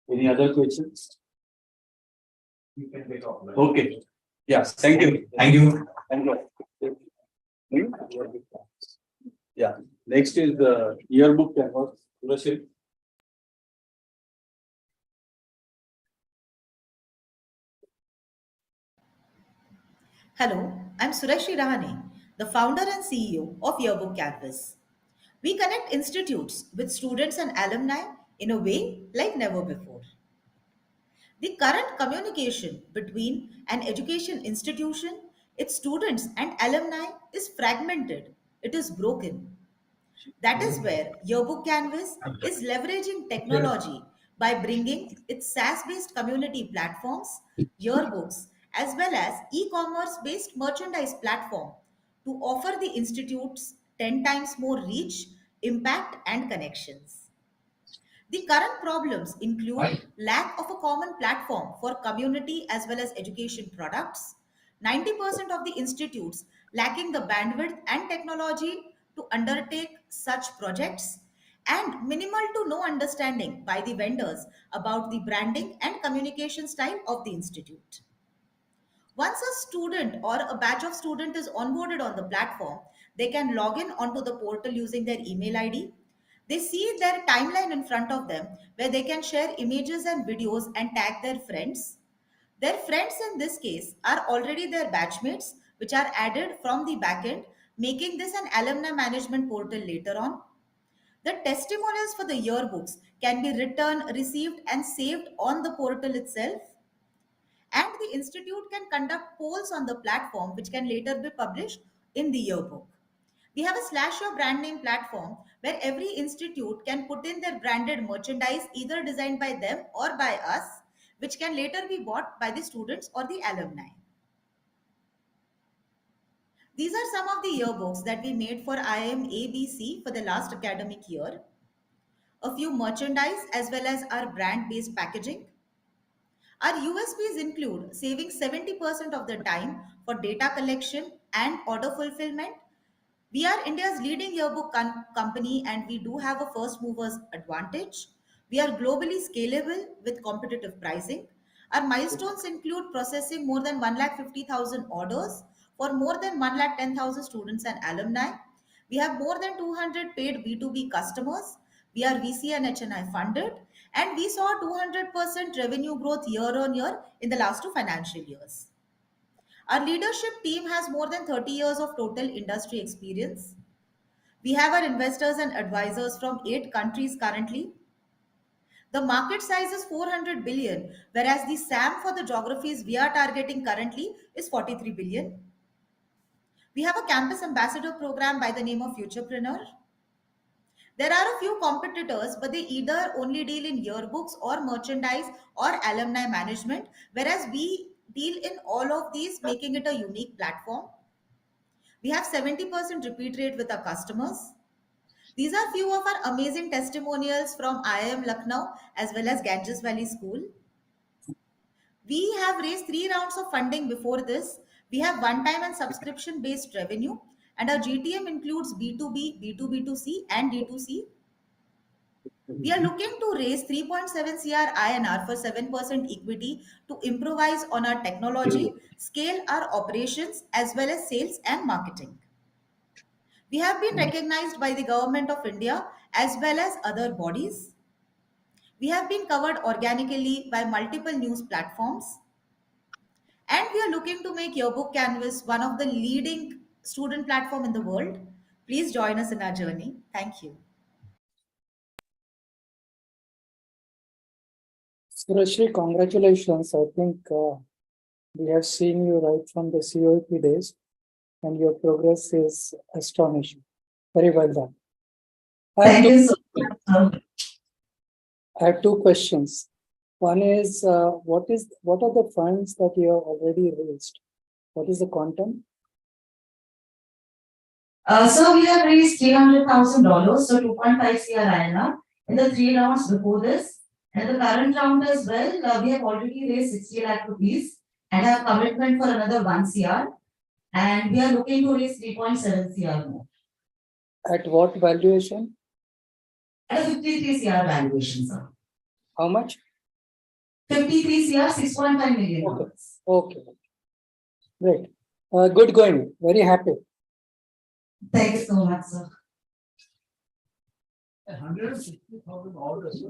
[SPEAKER 2] Any other questions?
[SPEAKER 8] You can take off.
[SPEAKER 2] Okay. Yes. Thank you.
[SPEAKER 8] Thank you.
[SPEAKER 2] Thank you. Yeah. Next is the yearbook canvas.
[SPEAKER 18] Hello, I'm Sureshri Rahane, the founder and CEO of Yearbook Canvas. We connect institutes with students and alumni in a way like never before. The current communication between an education institution, its students, and alumni is fragmented, it is broken. That is where Yearbook Canvas is leveraging technology by bringing its SaaS based community platforms, yearbooks, as well as e commerce based merchandise platform to offer the institutes 10 times more reach, impact, and connections. The current problems include lack of a common platform for community as well as education products, 90% of the institutes lacking the bandwidth and technology to undertake such projects, and minimal to no understanding by the vendors about the branding and communication style of the institute. Once a student or a batch of student is onboarded on the platform, they can log in onto the portal using their email ID. They see their timeline in front of them where they can share images and videos and tag their friends. Their friends in this case are already their batchmates, which are added from the backend, making this an alumni management portal later on. The testimonials for the yearbooks can be returned, received, and saved on the portal itself, and the institute can conduct polls on the platform which can later be published in the yearbook. We have a slash your brand name platform where every institute can put in their branded merchandise either designed by them or by us, which can later be bought by the students or the alumni. These are some of the yearbooks that we made for IIM ABC for the last academic year. A few merchandise as well as our brand based packaging. Our USPs include saving 70% of the time for data collection and order fulfillment. We are India's leading yearbook company and we do have a first movers advantage. We are globally scalable with competitive pricing. Our milestones include processing more than 150,000 orders for more than 110,000 students and alumni. We have more than 200 paid B2B customers. We are VC and HNI funded, and we saw 200% revenue growth year on year in the last 2 financial years. Our leadership team has more than 30 years of total industry experience. We have our investors and advisors from 8 countries currently. The market size is 400 billion, whereas the SAM for the geographies we are targeting currently is 43 billion. We have a campus ambassador program by the name of Futurepreneur. There are a few competitors, but they either only deal in yearbooks or merchandise or alumni management, whereas we deal in all of these, making it a unique platform. We have 70% repeat rate with our customers. These are few of our amazing testimonials from IIM Lucknow as well as Ganges Valley School. We have raised 3 rounds of funding before this. We have one-time and subscription-based revenue, and our GTM includes B2B, B2B2C, and D2C. We are looking to raise 3.7 CR INR for 7% equity to improvise on our technology, scale our operations, as well as sales and marketing. We have been recognized by the Government of India as well as other bodies. We have been covered organically by multiple news platforms. And we are looking to make Yearbook Canvas one of the leading student platform in the world. Please join us in our journey. Thank you.
[SPEAKER 4] Surashri, congratulations. I think we have seen you right from the COEP days, and your progress is astonishing. Very well done.
[SPEAKER 19] Thank you so much.
[SPEAKER 4] I have 2 questions. One is, what are the funds that you have already raised? What is the quantum?
[SPEAKER 19] So we have raised $300,000, so 2.5 CR INR in the 3 rounds before this. And the current round as well, we have already raised 60 lakh rupees and have commitment for another 1 CR. And we are looking to raise 3.7 CR more.
[SPEAKER 4] At what valuation?
[SPEAKER 19] At a 53 CR valuation, sir.
[SPEAKER 4] How much?
[SPEAKER 19] 53 CR, $6.5 million.
[SPEAKER 4] Okay. Great. Good going. Very happy.
[SPEAKER 19] Thank you so much, sir.
[SPEAKER 14] 160,000 orders.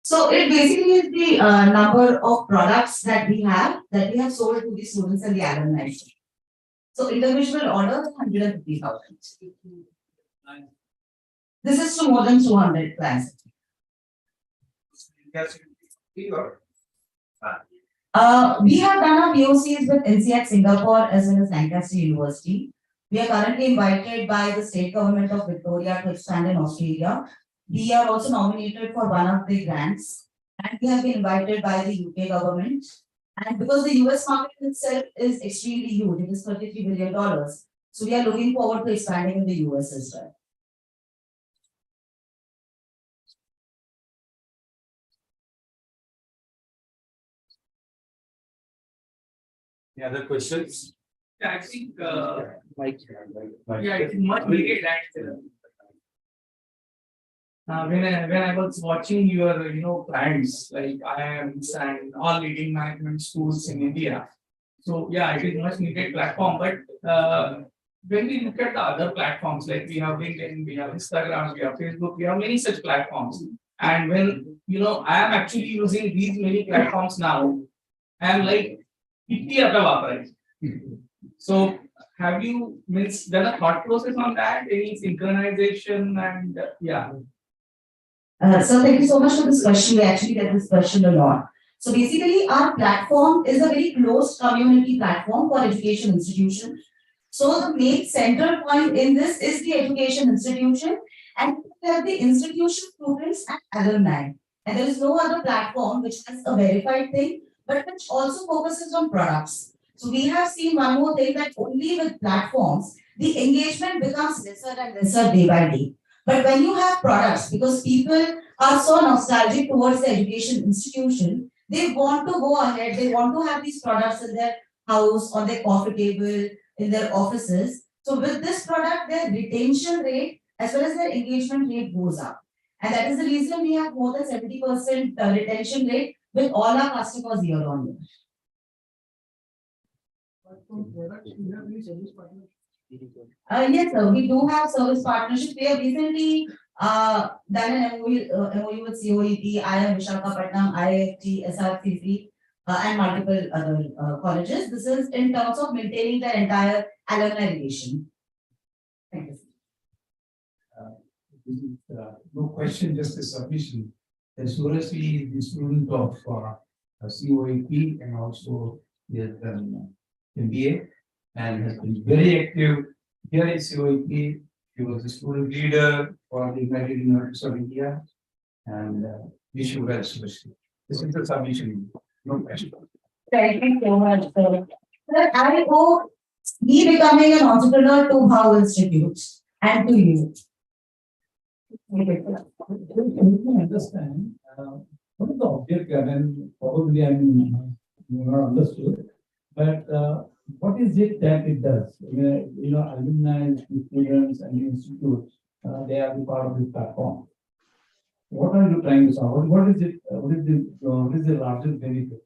[SPEAKER 19] So it basically is the number of products that we have sold to the students and the alumni. So individual orders 150,000. This is to more than 200 clients. We have done our POCs with NCR Singapore as well as Lancaster University. We are currently invited by the state government of Victoria to expand in Australia. We are also nominated for one of the grants, and we have been invited by the UK government. And because the US market itself is extremely huge, it is $33 billion. So we are looking forward to expanding in the US as well.
[SPEAKER 2] Any other questions?
[SPEAKER 11] Yeah, I think, yeah, it's much needed that when I was watching your clients like IIMs and all leading management schools in India. So yeah, it is much needed platform. But when we look at the other platforms, like we have LinkedIn, we have Instagram, we have Facebook, we have many such platforms. And when I am actually using these many platforms now, I am like, so have you done a thought process on that? Any synchronization and yeah.
[SPEAKER 19] So thank you so much for this question. We actually get this question a lot. So basically, our platform is a very closed community platform for education institutions. So the main center point in this is the education institution, and we have the institution students and alumni. And there is no other platform which has a verified thing, but which also focuses on products. So we have seen one more thing, that only with platforms, the engagement becomes lesser and lesser day by day. But when you have products, because people are so nostalgic towards the education institution, they want to go ahead, they want to have these products in their house, on their coffee table, in their offices. So with this product, their retention rate as well as their engagement rate goes up. And that is the reason we have more than 70% retention rate with all our customers year on year. Yes, sir. We do have service partnerships. We have recently done an MOU with COEP, IIM Visakhapatnam, IIFT, SRCC, and multiple other colleges. This is in terms of maintaining the entire alumni relation. Thank you.
[SPEAKER 14] This is no question, just a submission. As soon as we, the student of COEP and also the MBA, and has been very active here in COEP. He was a student leader for the United University of India, and wish you well, especially. This is the submission. No question.
[SPEAKER 19] Thank you so much, sir. Sir, I owe me becoming an entrepreneur to How Institute and to you.
[SPEAKER 14] I can understand what is the object, and probably I'm not understood, but what is it that it does? Alumni, students, and the institute, they are the part of this platform. What are you trying to solve? What is it? What is the largest benefit?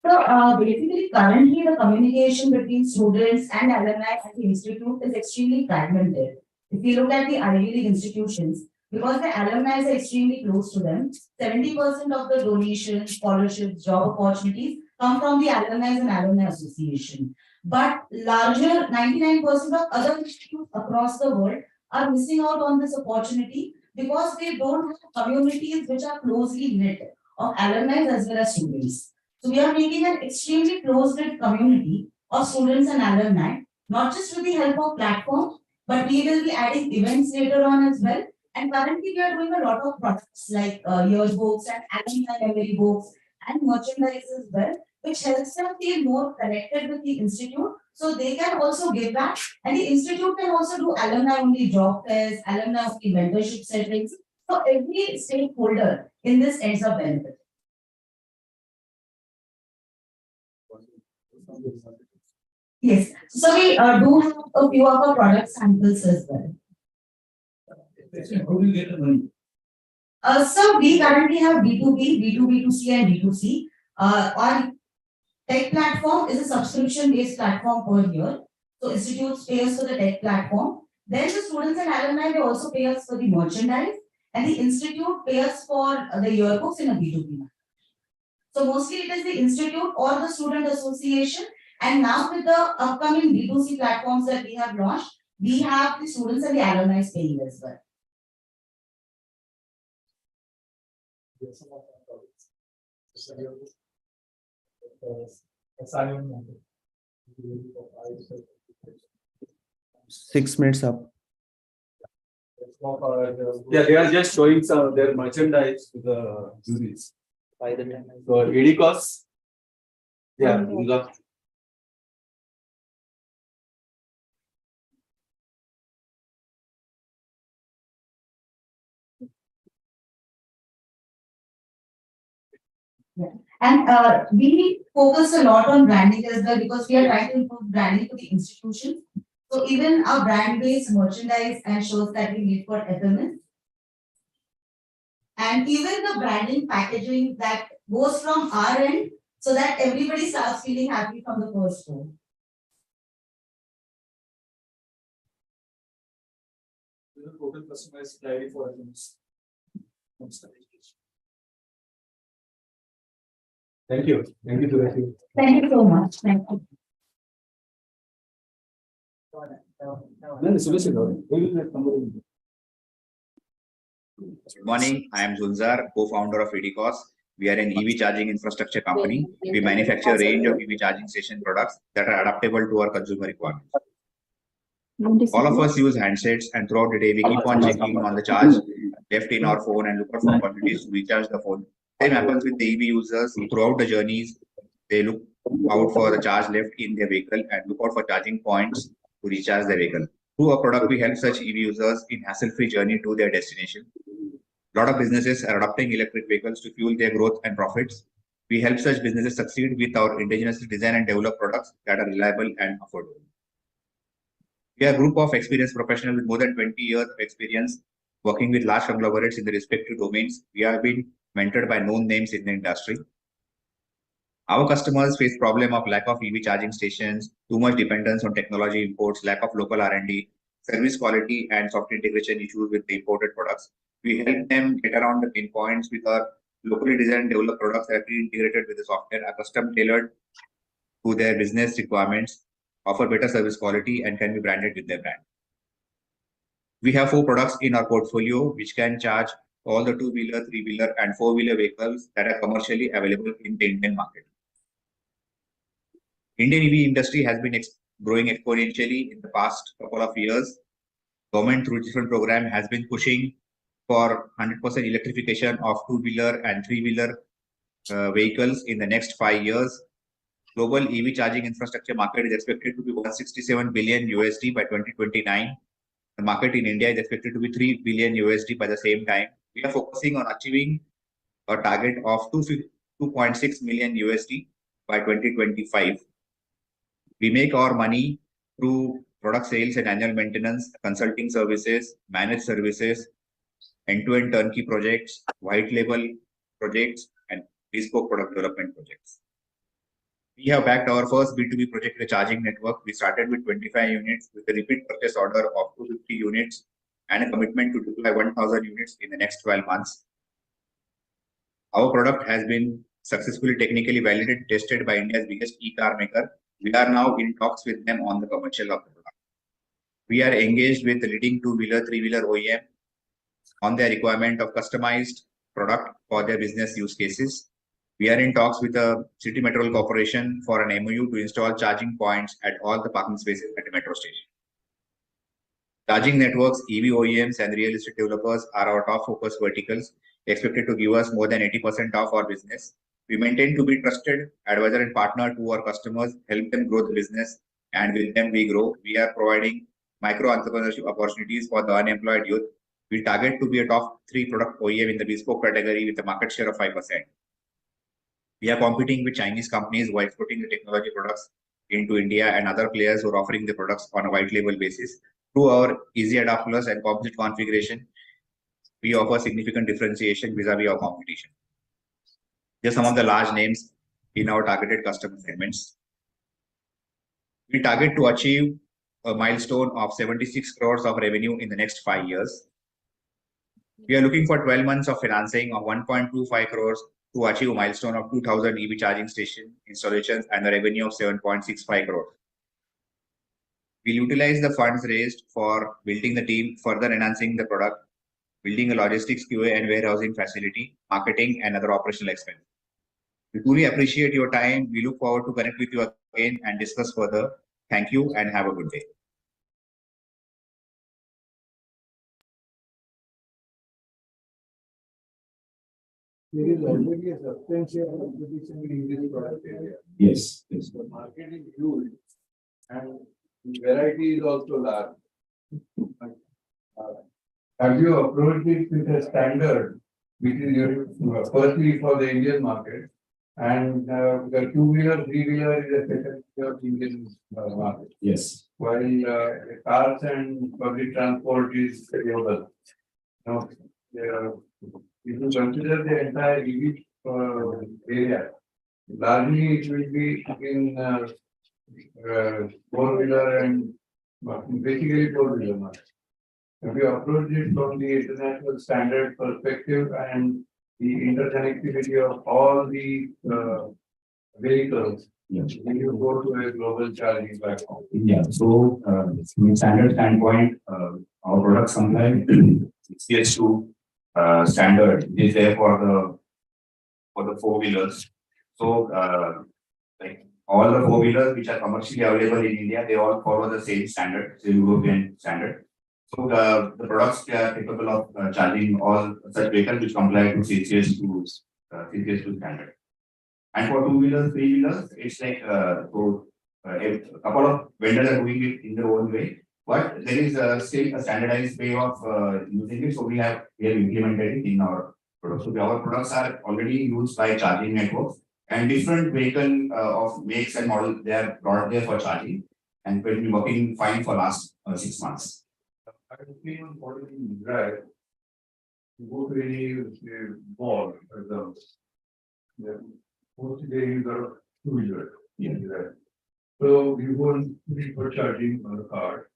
[SPEAKER 19] So basically, currently the communication between students and alumni at the institute is extremely fragmented. If you look at the Ivy League institutions, because the alumni are extremely close to them, 70% of the donations, scholarships, job opportunities come from the alumni and alumni association. But larger 99% of other institutes across the world are missing out on this opportunity because they don't have communities which are closely knit of alumni as well as students. So we are making an extremely close-knit community of students and alumni, not just with the help of platform, but we will be adding events later on as well. And currently we are doing a lot of products like yearbooks and alumni memory books and merchandise as well, which helps them feel more connected with the institute. So they can also give back, and the institute can also do alumni only job fairs, alumni only mentorship settings. So every stakeholder in this ends up benefiting. Yes, so we do have a few of our product samples as well.
[SPEAKER 14] How do you get the money?
[SPEAKER 19] So we currently have B2B, B2B2C, and B2C. Our tech platform is a subscription-based platform per year. So institutes pay us for the tech platform. Then the students and alumni, they also pay us for the merchandise, and the institute pay us for the yearbooks in a B2B. So mostly it is the institute or the student association. And now with the upcoming B2C platforms that we have launched, we have the students and the alumni paying as well.
[SPEAKER 14] Assignment.
[SPEAKER 8] 6 minutes up.
[SPEAKER 2] Yeah, they are just showing some their merchandise to the juries.
[SPEAKER 7] By the time.
[SPEAKER 2] So AD costs. Yeah, you got.
[SPEAKER 19] Yeah. And we focus a lot on branding as well because we are trying to improve branding to the institution. So even our brand-based merchandise and shows that we made for FMS. And even the branding packaging that goes from our end so that everybody starts feeling happy from the first row.
[SPEAKER 14] Total customized diary for items.
[SPEAKER 2] Thank you. Thank you, Suresh.
[SPEAKER 19] Thank you so much. Thank you.
[SPEAKER 20] Good morning. I am Zulzar, co-founder of EDCOS. We are an EV charging infrastructure company. We manufacture a range of EV charging station products that are adaptable to our consumer requirements. All of us use handsets, and throughout the day, we keep on checking on the charge left in our phone and look out for opportunities to recharge the phone. Same happens with the EV users. Throughout the journeys, they look out for the charge left in their vehicle and look out for charging points to recharge their vehicle. Through our product, we help such EV users in hassle-free journey to their destination. A lot of businesses are adopting electric vehicles to fuel their growth and profits. We help such businesses succeed with our indigenously design and develop products that are reliable and affordable. We are a group of experienced professionals with more than 20 years of experience working with large conglomerates in the respective domains. We have been mentored by known names in the industry. Our customers face problem of lack of EV charging stations, too much dependence on technology imports, lack of local R&D, service quality and software integration issues with the imported products. We help them get around the pain points with our locally designed and developed products that are pre-integrated with the software, are custom tailored to their business requirements, offer better service quality, and can be branded with their brand. We have 4 products in our portfolio which can charge all the 2-wheeler, 3-wheeler, and 4-wheeler vehicles that are commercially available in the Indian market. Indian EV industry has been growing exponentially in the past couple of years. Government through different programs has been pushing for 100% electrification of 2-wheeler and 3-wheeler vehicles in the next 5 years. Global EV charging infrastructure market is expected to be $167 billion by 2029. The market in India is expected to be $3 billion by the same time. We are focusing on achieving a target of $2.6 million by 2025. We make our money through product sales and annual maintenance, consulting services, managed services, end-to-end turnkey projects, white label projects, and bespoke product development projects. We have backed our first B2B project, the charging network. We started with 25 units with a repeat purchase order of 250 units and a commitment to deploy 1,000 units in the next 12 months. Our product has been successfully technically validated, tested by India's biggest e-car maker. We are now in talks with them on the commercial of the product. We are engaged with the leading 2-wheeler, 3-wheeler OEM on their requirement of customized product for their business use cases. We are in talks with the City Metro Corporation for an MOU to install charging points at all the parking spaces at the metro station. Charging networks, EV OEMs, and real estate developers are our top focus verticals, expected to give us more than 80% of our business. We maintain to be trusted advisor and partner to our customers, help them grow the business, and with them we grow. We are providing micro entrepreneurship opportunities for the unemployed youth. We target to be a top 3 product OEM in the bespoke category with a market share of 5%. We are competing with Chinese companies who are exporting the technology products into India and other players who are offering the products on a white label basis. Through our easy adapt plus and composite configuration, we offer significant differentiation vis-a-vis our competition. These are some of the large names in our targeted customer segments. We target to achieve a milestone of 76 crores of revenue in the next 5 years. We are looking for 12 months of financing of 1.25 crores to achieve a milestone of 2,000 EV charging station installations and a revenue of 7.65 crores. We'll utilize the funds raised for building the team, further enhancing the product, building a logistics QA and warehousing facility, marketing, and other operational expenses. We truly appreciate your time. We look forward to connect with you again and discuss further. Thank you and have a good day.
[SPEAKER 14] There is already a substantial competition in this product area.
[SPEAKER 10] Yes, yes.
[SPEAKER 14] The market is huge and the variety is also large. Have you approached it with a standard, which is firstly for the Indian market, and the two-wheeler, three-wheeler is a specialty of Indian market.
[SPEAKER 10] Yes.
[SPEAKER 14] While cars and public transport is global. Now, if you consider the entire EV area, largely it will be in four-wheeler and basically four-wheeler market. If you approach it from the international standard perspective and the interconnectivity of all the vehicles,
[SPEAKER 10] yes,
[SPEAKER 14] when you go to a global charging platform.
[SPEAKER 10] Yeah, so from a standard standpoint, our products comply 6S2 standard is there for the four-wheelers. So like all the four-wheelers which are commercially available in India, they all follow the same standard, the European standard. So the products are capable of charging all such vehicles which comply to CCS2 standard. And for two-wheelers, three-wheelers, it's like a couple of vendors are doing it in their own way, but there is still a standardized way of using it. So we have implemented it in our products. So our products are already used by charging networks and different vehicle of makes and models. They are brought there for charging and will be working fine for last 6 months.
[SPEAKER 14] I have seen already in drive, you go to any mall, for example, mostly they use a two-wheeler. So you go and put it for charging on the car,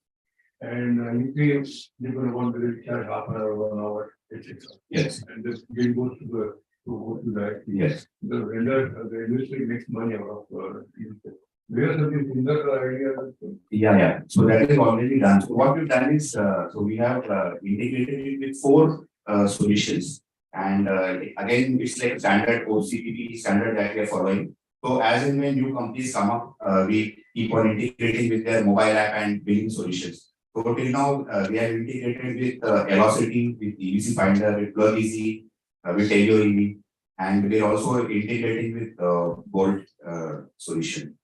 [SPEAKER 14] and you pay, you're going to want to charge half an hour, 1 hour, etc.
[SPEAKER 10] Yes.
[SPEAKER 14] And this bill goes to that.
[SPEAKER 10] Yes.
[SPEAKER 14] The vendor, the industry makes money out of where something similar idea.
[SPEAKER 10] Yeah. So that is already done. So what we've done is, so we have integrated it with 4 solutions. And again, it's like standard OCPP standard that we are following. So as and when new companies come up, we keep on integrating with their mobile app and billing solutions. So till now, we are integrated with Velocity, with EVC Finder, with Plug Easy, with Helio EV, and we are also integrating with Bolt solution.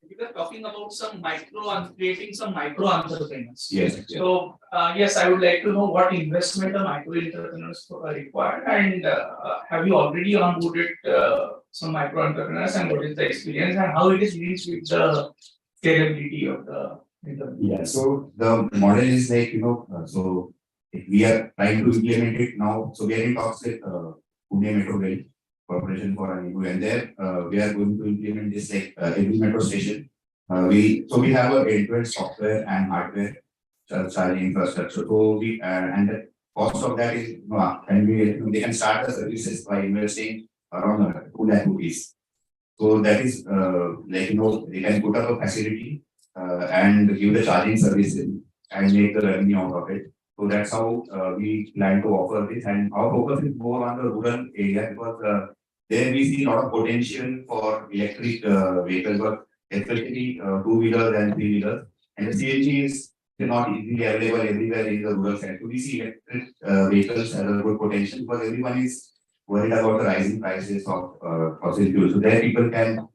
[SPEAKER 11] We were talking about creating some micro entrepreneurs.
[SPEAKER 10] Yes.
[SPEAKER 11] So yes, I would like to know what investment the micro entrepreneurs are required, and have you already onboarded some micro entrepreneurs, and what is the experience and how it is linked with the scalability of the entrepreneur?
[SPEAKER 10] Yeah. So the model is like so we are trying to implement it now. So we are in talks with Pune Metro Rail Corporation for an EU, and there we are going to implement this like every metro station. We have a end-to-end software and hardware charging infrastructure. So we and the cost of that is and they can start the services by investing around 2 lakh rupees. So that is they can put up a facility and give the charging services and make the revenue out of it. So that's how we plan to offer this, and our focus is more on the rural area because there we see a lot of potential for electric vehicles, but especially two-wheelers and three-wheelers. And the CNG is not easily available everywhere in the rural side. So we see electric vehicles as a good potential because everyone is worried about the rising prices of fossil fuels. So there people can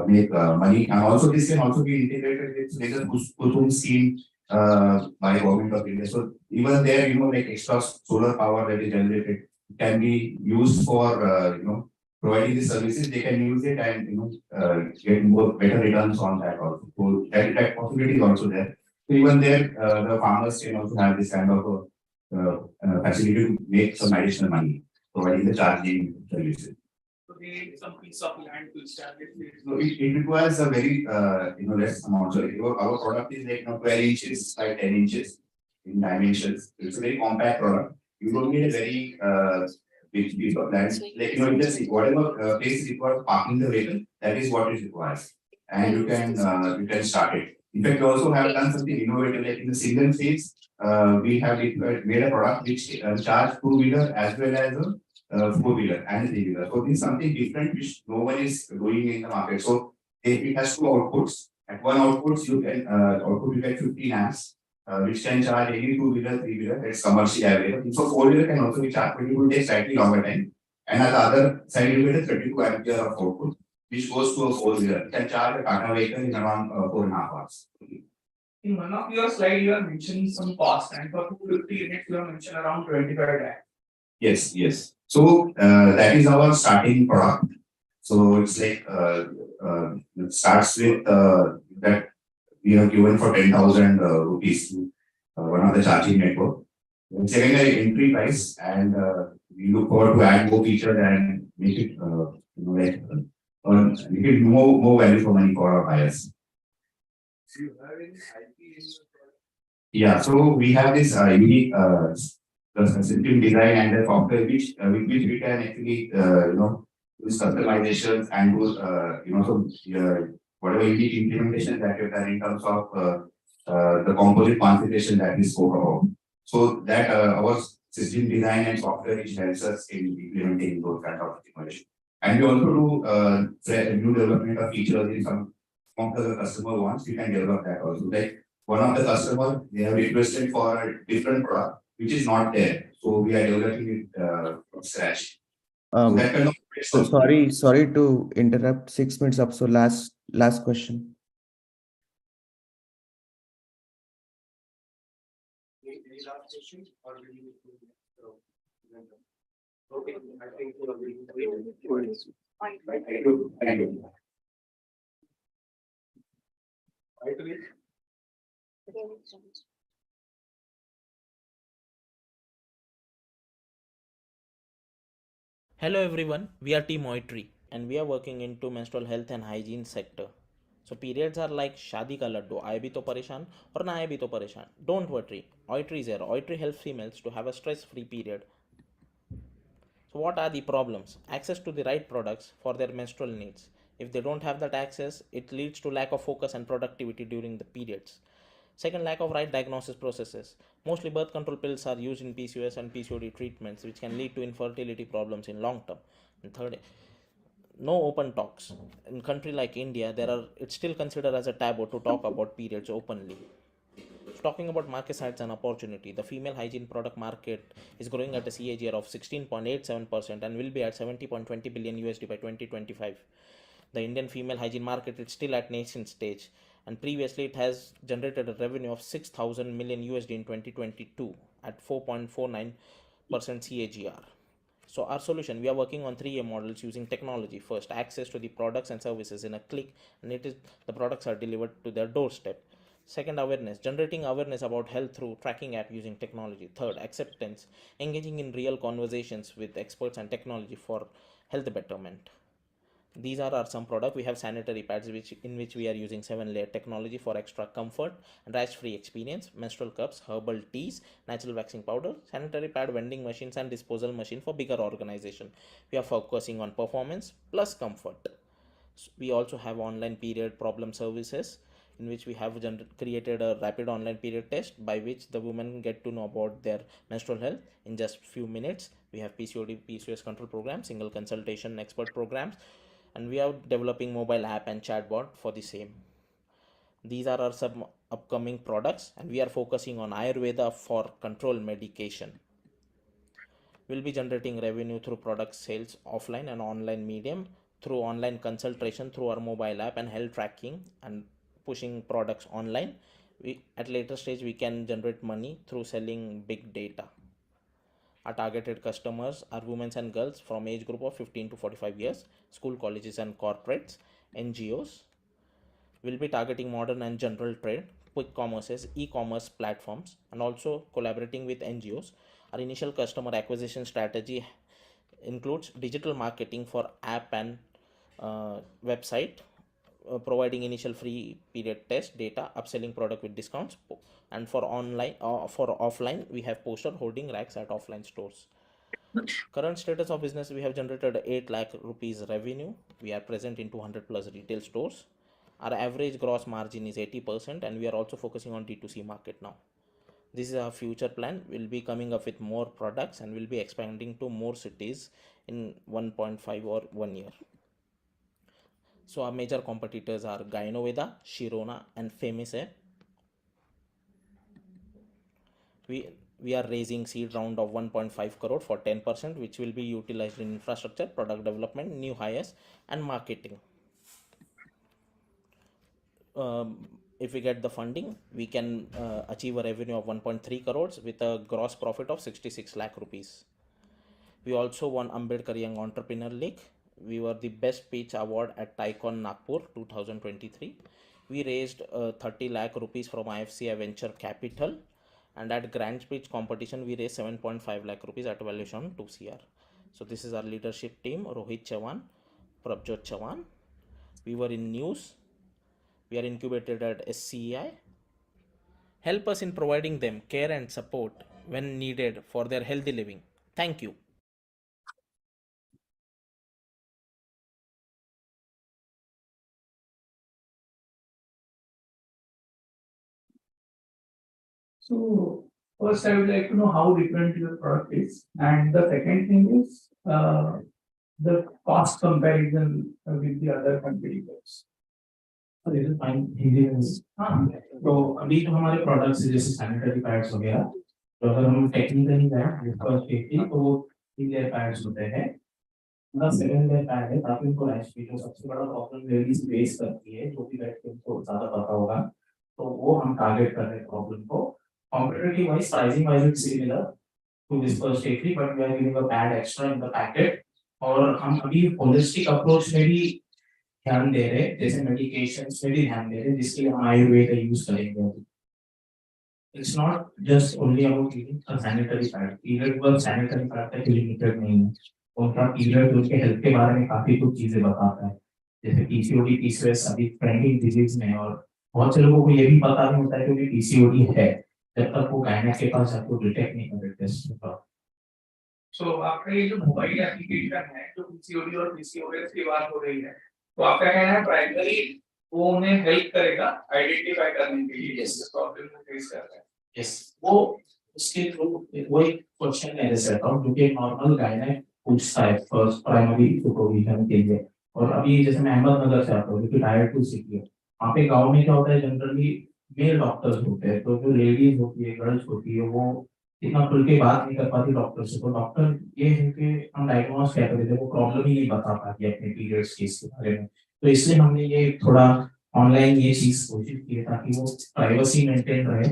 [SPEAKER 10] make money, and also this can also be integrated with laser Kusum scheme by government of India. So even there, like extra solar power that is generated can be used for providing the services. They can use it and get better returns on that also. So that possibility is also there. So even there, the farmers can also have this kind of facility to make some additional money, providing the charging services.
[SPEAKER 11] So they need some piece of land to establish it.
[SPEAKER 10] So it requires a very less amount. So our product is like 12 inches by 10 inches in dimensions. It's a very compact product. You don't need a very big piece of land. Like just whatever place requires parking the vehicle, that is what it requires. and you can start it. In fact, we also have done something innovative, like in the single phase, we have made a product which charge two-wheeler as well as a four-wheeler and three-wheeler. So this is something different which no one is doing in the market. So it has two outputs. At one output, you get 15 amps, which can charge any two-wheeler, three-wheeler. That's commercially available. So four-wheeler can also be charged, but it will take slightly longer time. And at the other side, you get a 32 ampere of output, which goes to a four-wheeler. You can charge a Tata vehicle in around 4.5 hours.
[SPEAKER 11] In one of your slides, you are mentioning some cost, and for 250 units, you have mentioned around 25 lakh.
[SPEAKER 10] Yes, yes. So that is our starting product. So it's like it starts with that we have given for 10,000 rupees to one of the charging network. It's again an entry price, and we look forward to add more features and make it make it more value for money for our buyers. Yeah, so we have this unique the system design and the software which with which we can actually use customizations and do so whatever unique implementation that we've done in terms of the composite configuration that we spoke about. So that our system design and software which helps us in implementing those kind of technology. And we also do new development of features in some of the customer wants, we can develop that also. Like one of the customer, they have requested for a different product which is not there. So we are developing it from scratch. So that kind of
[SPEAKER 21] so sorry to interrupt. 6 minutes up. So last question.
[SPEAKER 1] Any last question or will you okay, I think thank you.
[SPEAKER 22] Hello everyone, we are Team Oitry and we are working into menstrual health and hygiene sector. So periods are like shadi ka laddu, I bhi to pareshan or na I bhi to pareshan. Don't worry, Oitry is here. Oitry helps females to have a stress-free period. So what are the problems? Access to the right products for their menstrual needs. If they don't have that access, it leads to lack of focus and productivity during the periods. Second, lack of right diagnosis processes. Mostly birth control pills are used in PCOS and PCOD treatments, which can lead to infertility problems in long term. And third, no open talks. In a country like India, it's still considered as a taboo to talk about periods openly. Talking about market size and opportunity, the female hygiene product market is growing at a CAGR of 16.87% and will be at 70.20 billion USD by 2025. The Indian female hygiene market is still at nascent stage, and previously it has generated a revenue of 6,000 million USD in 2022 at 4.49% CAGR. So our solution, we are working on 3A models using technology. First, access to the products and services in a click, and the products are delivered to their doorstep. Second, awareness, generating awareness about health through tracking app using technology. Third, acceptance, engaging in real conversations with experts and technology for health betterment. These are our some products. We have sanitary pads in which we are using 7-layer technology for extra comfort and rash-free experience, menstrual cups, herbal teas, natural waxing powder, sanitary pad vending machines and disposal machine for bigger organization. We are focusing on performance plus comfort. We also have online period problem services in which we have created a rapid online period test by which the women get to know about their menstrual health in just few minutes. We have PCOD, PCOS control programs, single consultation expert programs, and we are developing mobile app and chatbot for the same. These are our some upcoming products, and we are focusing on Ayurveda for control medication. We'll be generating revenue through product sales offline and online medium, through online consultation through our mobile app and health tracking and pushing products online. At later stage we can generate money through selling big data. Our targeted customers are women and girls from age group of 15 to 45 years, school, colleges and corporates, NGOs. We'll be targeting modern and general trade, quick commerces, e-commerce platforms, and also collaborating with NGOs. Our initial customer acquisition strategy includes digital marketing for app and website, providing initial free period test data, upselling product with discounts, and for offline we have poster holding racks at offline stores. Current status of business, we have generated 8 lakh rupees revenue. We are present in 200 plus retail stores. Our average gross margin is 80%, and we are also focusing on D2C market now. This is our future plan. We'll be coming up with more products and we'll be expanding to more cities in 1.5 or 1 year. So our major competitors are Gynoveda, Shirona, and Femise. We are raising seed round of 1.5 crore for 10%, which will be utilized in infrastructure, product development, new hires, and marketing. If we get the funding, we can achieve a revenue of 1.3 crores with a gross profit of 66 lakh rupees. We also won Ambedkar Young Entrepreneur League. We were the best pitch award at Tycon Nagpur 2023. We raised 30 lakh rupees from IFCI Venture Capital, and at Grand Speech competition we raised 7.5 lakh rupees at valuation 2 CR. So this is our leadership team: Rohit Chavan, Prabjot Chavan. We were in news. We are incubated at SCEI. Help us in providing them care and support when needed for their healthy living. Thank you.
[SPEAKER 11] So first, I would like to know how different your product is, and the second thing is the cost comparison with the other competitors.
[SPEAKER 5] तो अभी तो हमारे products जैसे sanitary pads हो गया, तो अगर हम टेक्निकली जाए तो वो 3 लेयर पैड्स होते हैं, प्लस 7 लेयर पैड है ताकि उनको रैश की जो सबसे बड़ा प्रॉब्लम लेडीज फेस करती है, जो भी व्यक्ति को ज्यादा पता होगा, तो वो हम टारगेट कर रहे हैं प्रॉब्लम को. Competitive wise, pricing wise it's similar to this first AT, but we are giving a pad extra in the packet. और हम अभी होलिस्टिक अप्रोच में भी ध्यान दे रहे हैं, जैसे मेडिकेशंस में भी ध्यान दे रहे हैं, जिसके लिए हम आयुर्वेद का यूज करेंगे. It's not just only about giving a sanitary pad. Period पर sanitary pad तक लिमिटेड नहीं है. उनका पीरियड उनके हेल्थ के बारे में काफी कुछ चीजें बताता है, जैसे पीसीओडी पीसीओएस अभी ट्रेंडिंग डिजीज में है, और बहुत से लोगों को ये भी पता नहीं होता है कि पीसीओडी है जब तक वो गायनेक के पास आपको डिटेक्ट नहीं कर देते.
[SPEAKER 11] सो आपका ये जो मोबाइल एप्लीकेशन है जो पीसीओडी और पीसीओएस की बात हो रही है, तो आपका कहना है प्राइमरी वो उन्हें हेल्प करेगा आइडेंटिफाई करने के लिए जिस प्रॉब्लम को फेस कर रहे हैं.
[SPEAKER 5] यस, वो उसके थ्रू वो एक क्वेश्चन है जैसे आता हूँ, जो कि नॉर्मल गायनेक पूछता है फर्स्ट प्राइमरी सुपरविजन के लिए. और अभी जैसे मैं अहमदनगर से आता हूँ, जो कि टायर 2 सिटी है, वहाँ पे गाँव में क्या होता है, जनरली मेल डॉक्टर्स होते हैं, तो जो लेडीज होती है, गर्ल्स होती है, वो इतना खुल के बात नहीं कर पाती डॉक्टर से. तो डॉक्टर ये है कि हम डायग्नोस क्या कर देते हैं, वो प्रॉब्लम ही नहीं बता पाती अपने पीरियड्स केस के बारे में. तो इसलिए हमने ये थोड़ा ऑनलाइन ये चीज कोशिश की है ताकि वो प्राइवेसी मेंटेन रहे,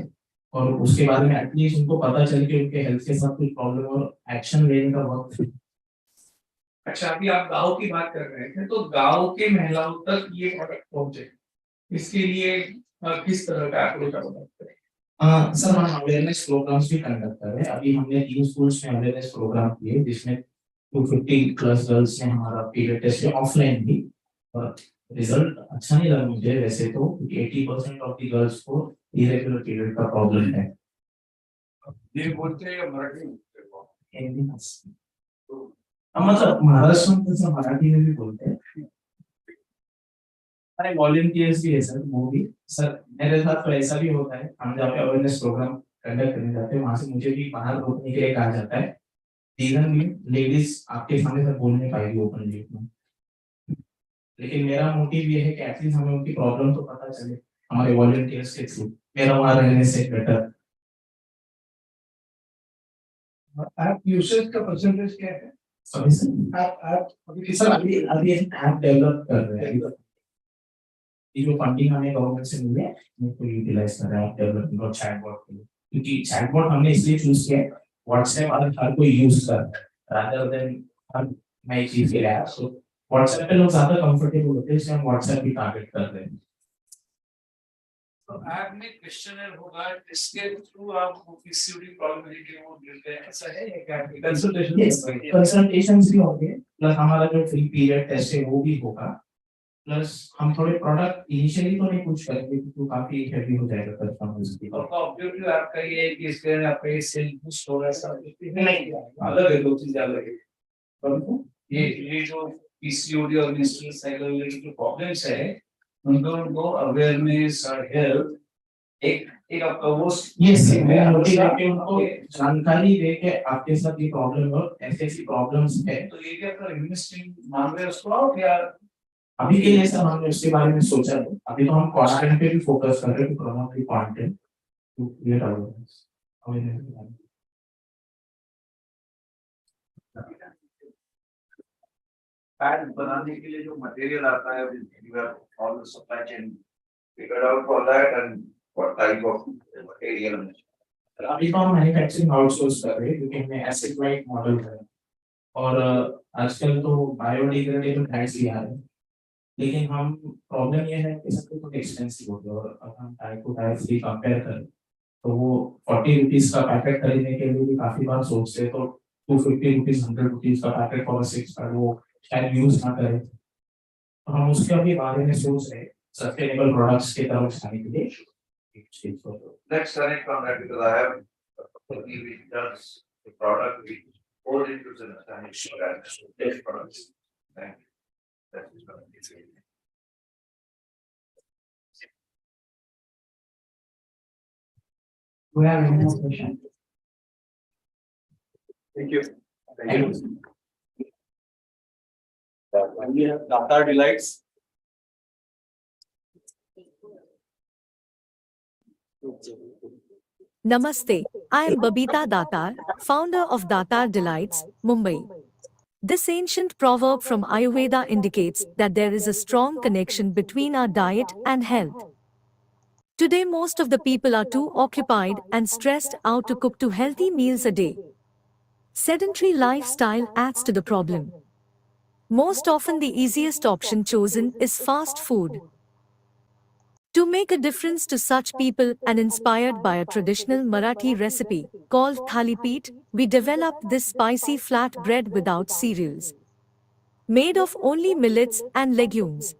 [SPEAKER 5] और उसके बाद में एटलीस्ट उनको पता चले कि उनके हेल्थ के साथ कोई प्रॉब्लम और एक्शन लेने का वक्त.
[SPEAKER 11] अच्छा, अभी आप गांव की बात कर रहे थे, तो गांव के महिलाओं तक ये प्रोडक्ट पहुंचे, इसके लिए किस तरह का अप्रोच आप
[SPEAKER 5] सर हम अवेयरनेस प्रोग्राम्स भी कंडक्ट कर रहे हैं. अभी हमने 3 स्कूल्स में अवेयरनेस प्रोग्राम किए, जिसमें 250 प्लस गर्ल्स ने हमारा पीरियड टेस्ट ऑफलाइन भी, और रिजल्ट अच्छा नहीं लगा मुझे वैसे तो, क्योंकि 80% ऑफ दी गर्ल्स को इरेगुलर पीरियड का प्रॉब्लम है.
[SPEAKER 14] ये बोलते हैं मराठी
[SPEAKER 5] हिंदी मतलब महाराष्ट्र में तो मराठी में भी बोलते हैं. अरे वॉलंटियर्स भी है सर, वो भी सर मेरे साथ तो ऐसा भी होता है, हम जहाँ पे अवेयरनेस प्रोग्राम कंडक्ट करने जाते हैं, वहां से मुझे भी बाहर रोकने के लिए कहा जाता है. रीजन भी लेडीज आपके सामने से बोल नहीं पाएगी ओपनली में, लेकिन मेरा मोटिव ये है कि एटलीस्ट हमें उनकी प्रॉब्लम तो पता चले हमारे वॉलंटियर्स के थ्रू, मेरा वहां रहने से बेटर.
[SPEAKER 11] आप यूसेज का परसेंटेज क्या है?
[SPEAKER 5] सॉरी सर, आप अभी ऐप डेवलप कर रहे हैं, ये जो फंडिंग हमें गवर्नमेंट से मिली है उनको यूटिलाइज कर रहे हैं डेवलपमेंट और चैटबॉट के लिए, क्योंकि चैटबॉट हमने इसलिए चूज किया है, व्हाट्सएप हर कोई यूज कर रहा है रादर देन हर नई चीज के लिए. सो व्हाट्सएप पे लोग ज्यादा कंफर्टेबल होते हैं, इसलिए हम व्हाट्सएप भी टारगेट कर रहे हैं.
[SPEAKER 11] तो ऐप में क्वेश्चनर होगा, इसके थ्रू आप पीसीओडी प्रॉब्लम के वो मिलते हैं, ऐसा है क्या?
[SPEAKER 5] कंसल्टेशंस भी होंगे, प्लस हमारा जो फ्री पीरियड टेस्ट है वो भी होगा, प्लस हम थोड़े प्रोडक्ट इनिशियली तो नहीं कुछ करेंगे क्योंकि काफी हेवी हो जाएगा कस्टमर्स की.
[SPEAKER 11] तो ऑब्जेक्टिव आपका ये है कि इसके आपका ये सेल बूस्ट होगा, ऐसा नहीं अलग है, दो चीजें अलग है. परंतु ये जो पीसीओडी और मेंस्ट्रुअल साइकिल की जो प्रॉब्लम्स है,
[SPEAKER 14] उनको अवेयरनेस और हेल्प एक एक आपका वो
[SPEAKER 5] यस मैं मोटिवेट उनको जानकारी दे के आपके साथ ये प्रॉब्लम हो ऐसे ऐसी प्रॉब्लम्स है
[SPEAKER 14] तो ये क्या आपका इन्वेस्टिंग मान रहे हो उसको आप या
[SPEAKER 5] अभी के लिए सर हमने उसके बारे में सोचा है अभी तो हम कंटेंट पे भी फोकस कर रहे हैं to promote the content to create awareness
[SPEAKER 14] pad बनाने के लिए जो मटेरियल आता है you have all the supply chain figured out for that and what type of material
[SPEAKER 5] अभी तो हम मैन्युफैक्चरिंग आउटसोर्स कर रहे हैं क्योंकि हमने एसेट लाइट मॉडल है और आजकल तो बायोडिग्रेडेबल पैड्स भी आ रहे हैं लेकिन हम प्रॉब्लम ये है कि सब कुछ एक्सपेंसिव हो गया और अब हम टाइप टू टाइप से कंपेयर करें तो वो 40 रुपीज का पैकेट खरीदने के लिए भी काफी बार सोचते तो 250 रुपीज 100 रुपीज का पैकेट फॉर 6 पर वो शायद यूज ना करें तो हम उसके अभी बारे में सोच रहे सस्टेनेबल प्रोडक्ट्स की तरफ जाने के लिए
[SPEAKER 14] let's connect on that because I have a company which does the product which goes into the Spanish products. Thank you. That is what I'm saying.
[SPEAKER 5] we have any more question
[SPEAKER 2] Thank you. Thank you. We have Data Delights.
[SPEAKER 9] Namaste, I am Babita Datar, founder of Datar Delights, Mumbai. This ancient proverb from Ayurveda indicates that there is a strong connection between our diet and health. Today most of the people are too occupied and stressed out to cook 2 healthy meals a day. Sedentary lifestyle adds to the problem. Most often the easiest option chosen is fast food. To make a difference to such people and inspired by a traditional Marathi recipe called Thalipit, we developed this spicy flat bread without cereals. Made of only millets and legumes.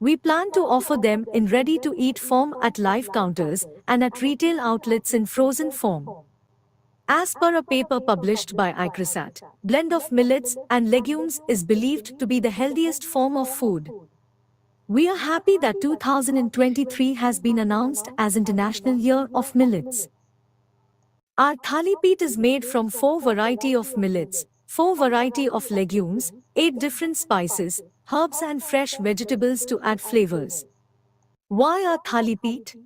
[SPEAKER 9] We plan to offer them in ready-to-eat form at live counters and at retail outlets in frozen form. As per a paper published by ICRISAT, blend of millets and legumes is believed to be the healthiest form of food. We are happy that 2023 has been announced as International Year of Millets. Our Thalipit is made from 4 variety of millets, 4 variety of legumes, 8 different spices, herbs and fresh vegetables to add flavors. Why our Thalipit?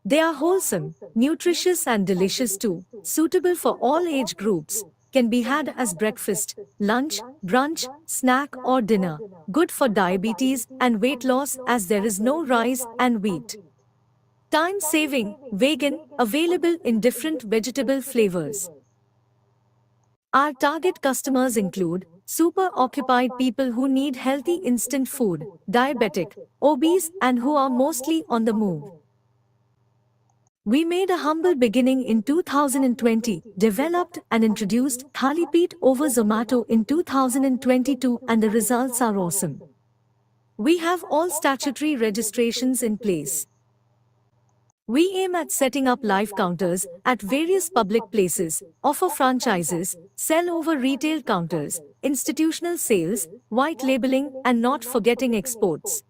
[SPEAKER 9] They are wholesome, nutritious and delicious too, suitable for all age groups, can be had as breakfast, lunch, brunch, snack or dinner, good for diabetes and weight loss as there is no rice and wheat. Time saving, vegan, available in different vegetable flavors. Our target customers include super occupied people who need healthy instant food, diabetic, obese and who are mostly on the move. We made a humble beginning in 2020, developed and introduced Thalipit over Zomato in 2022 and the results are awesome. We have all statutory registrations in place. We aim at setting up live counters at various public places, offer franchises, sell over retail counters, institutional sales, white labeling and not forgetting exports.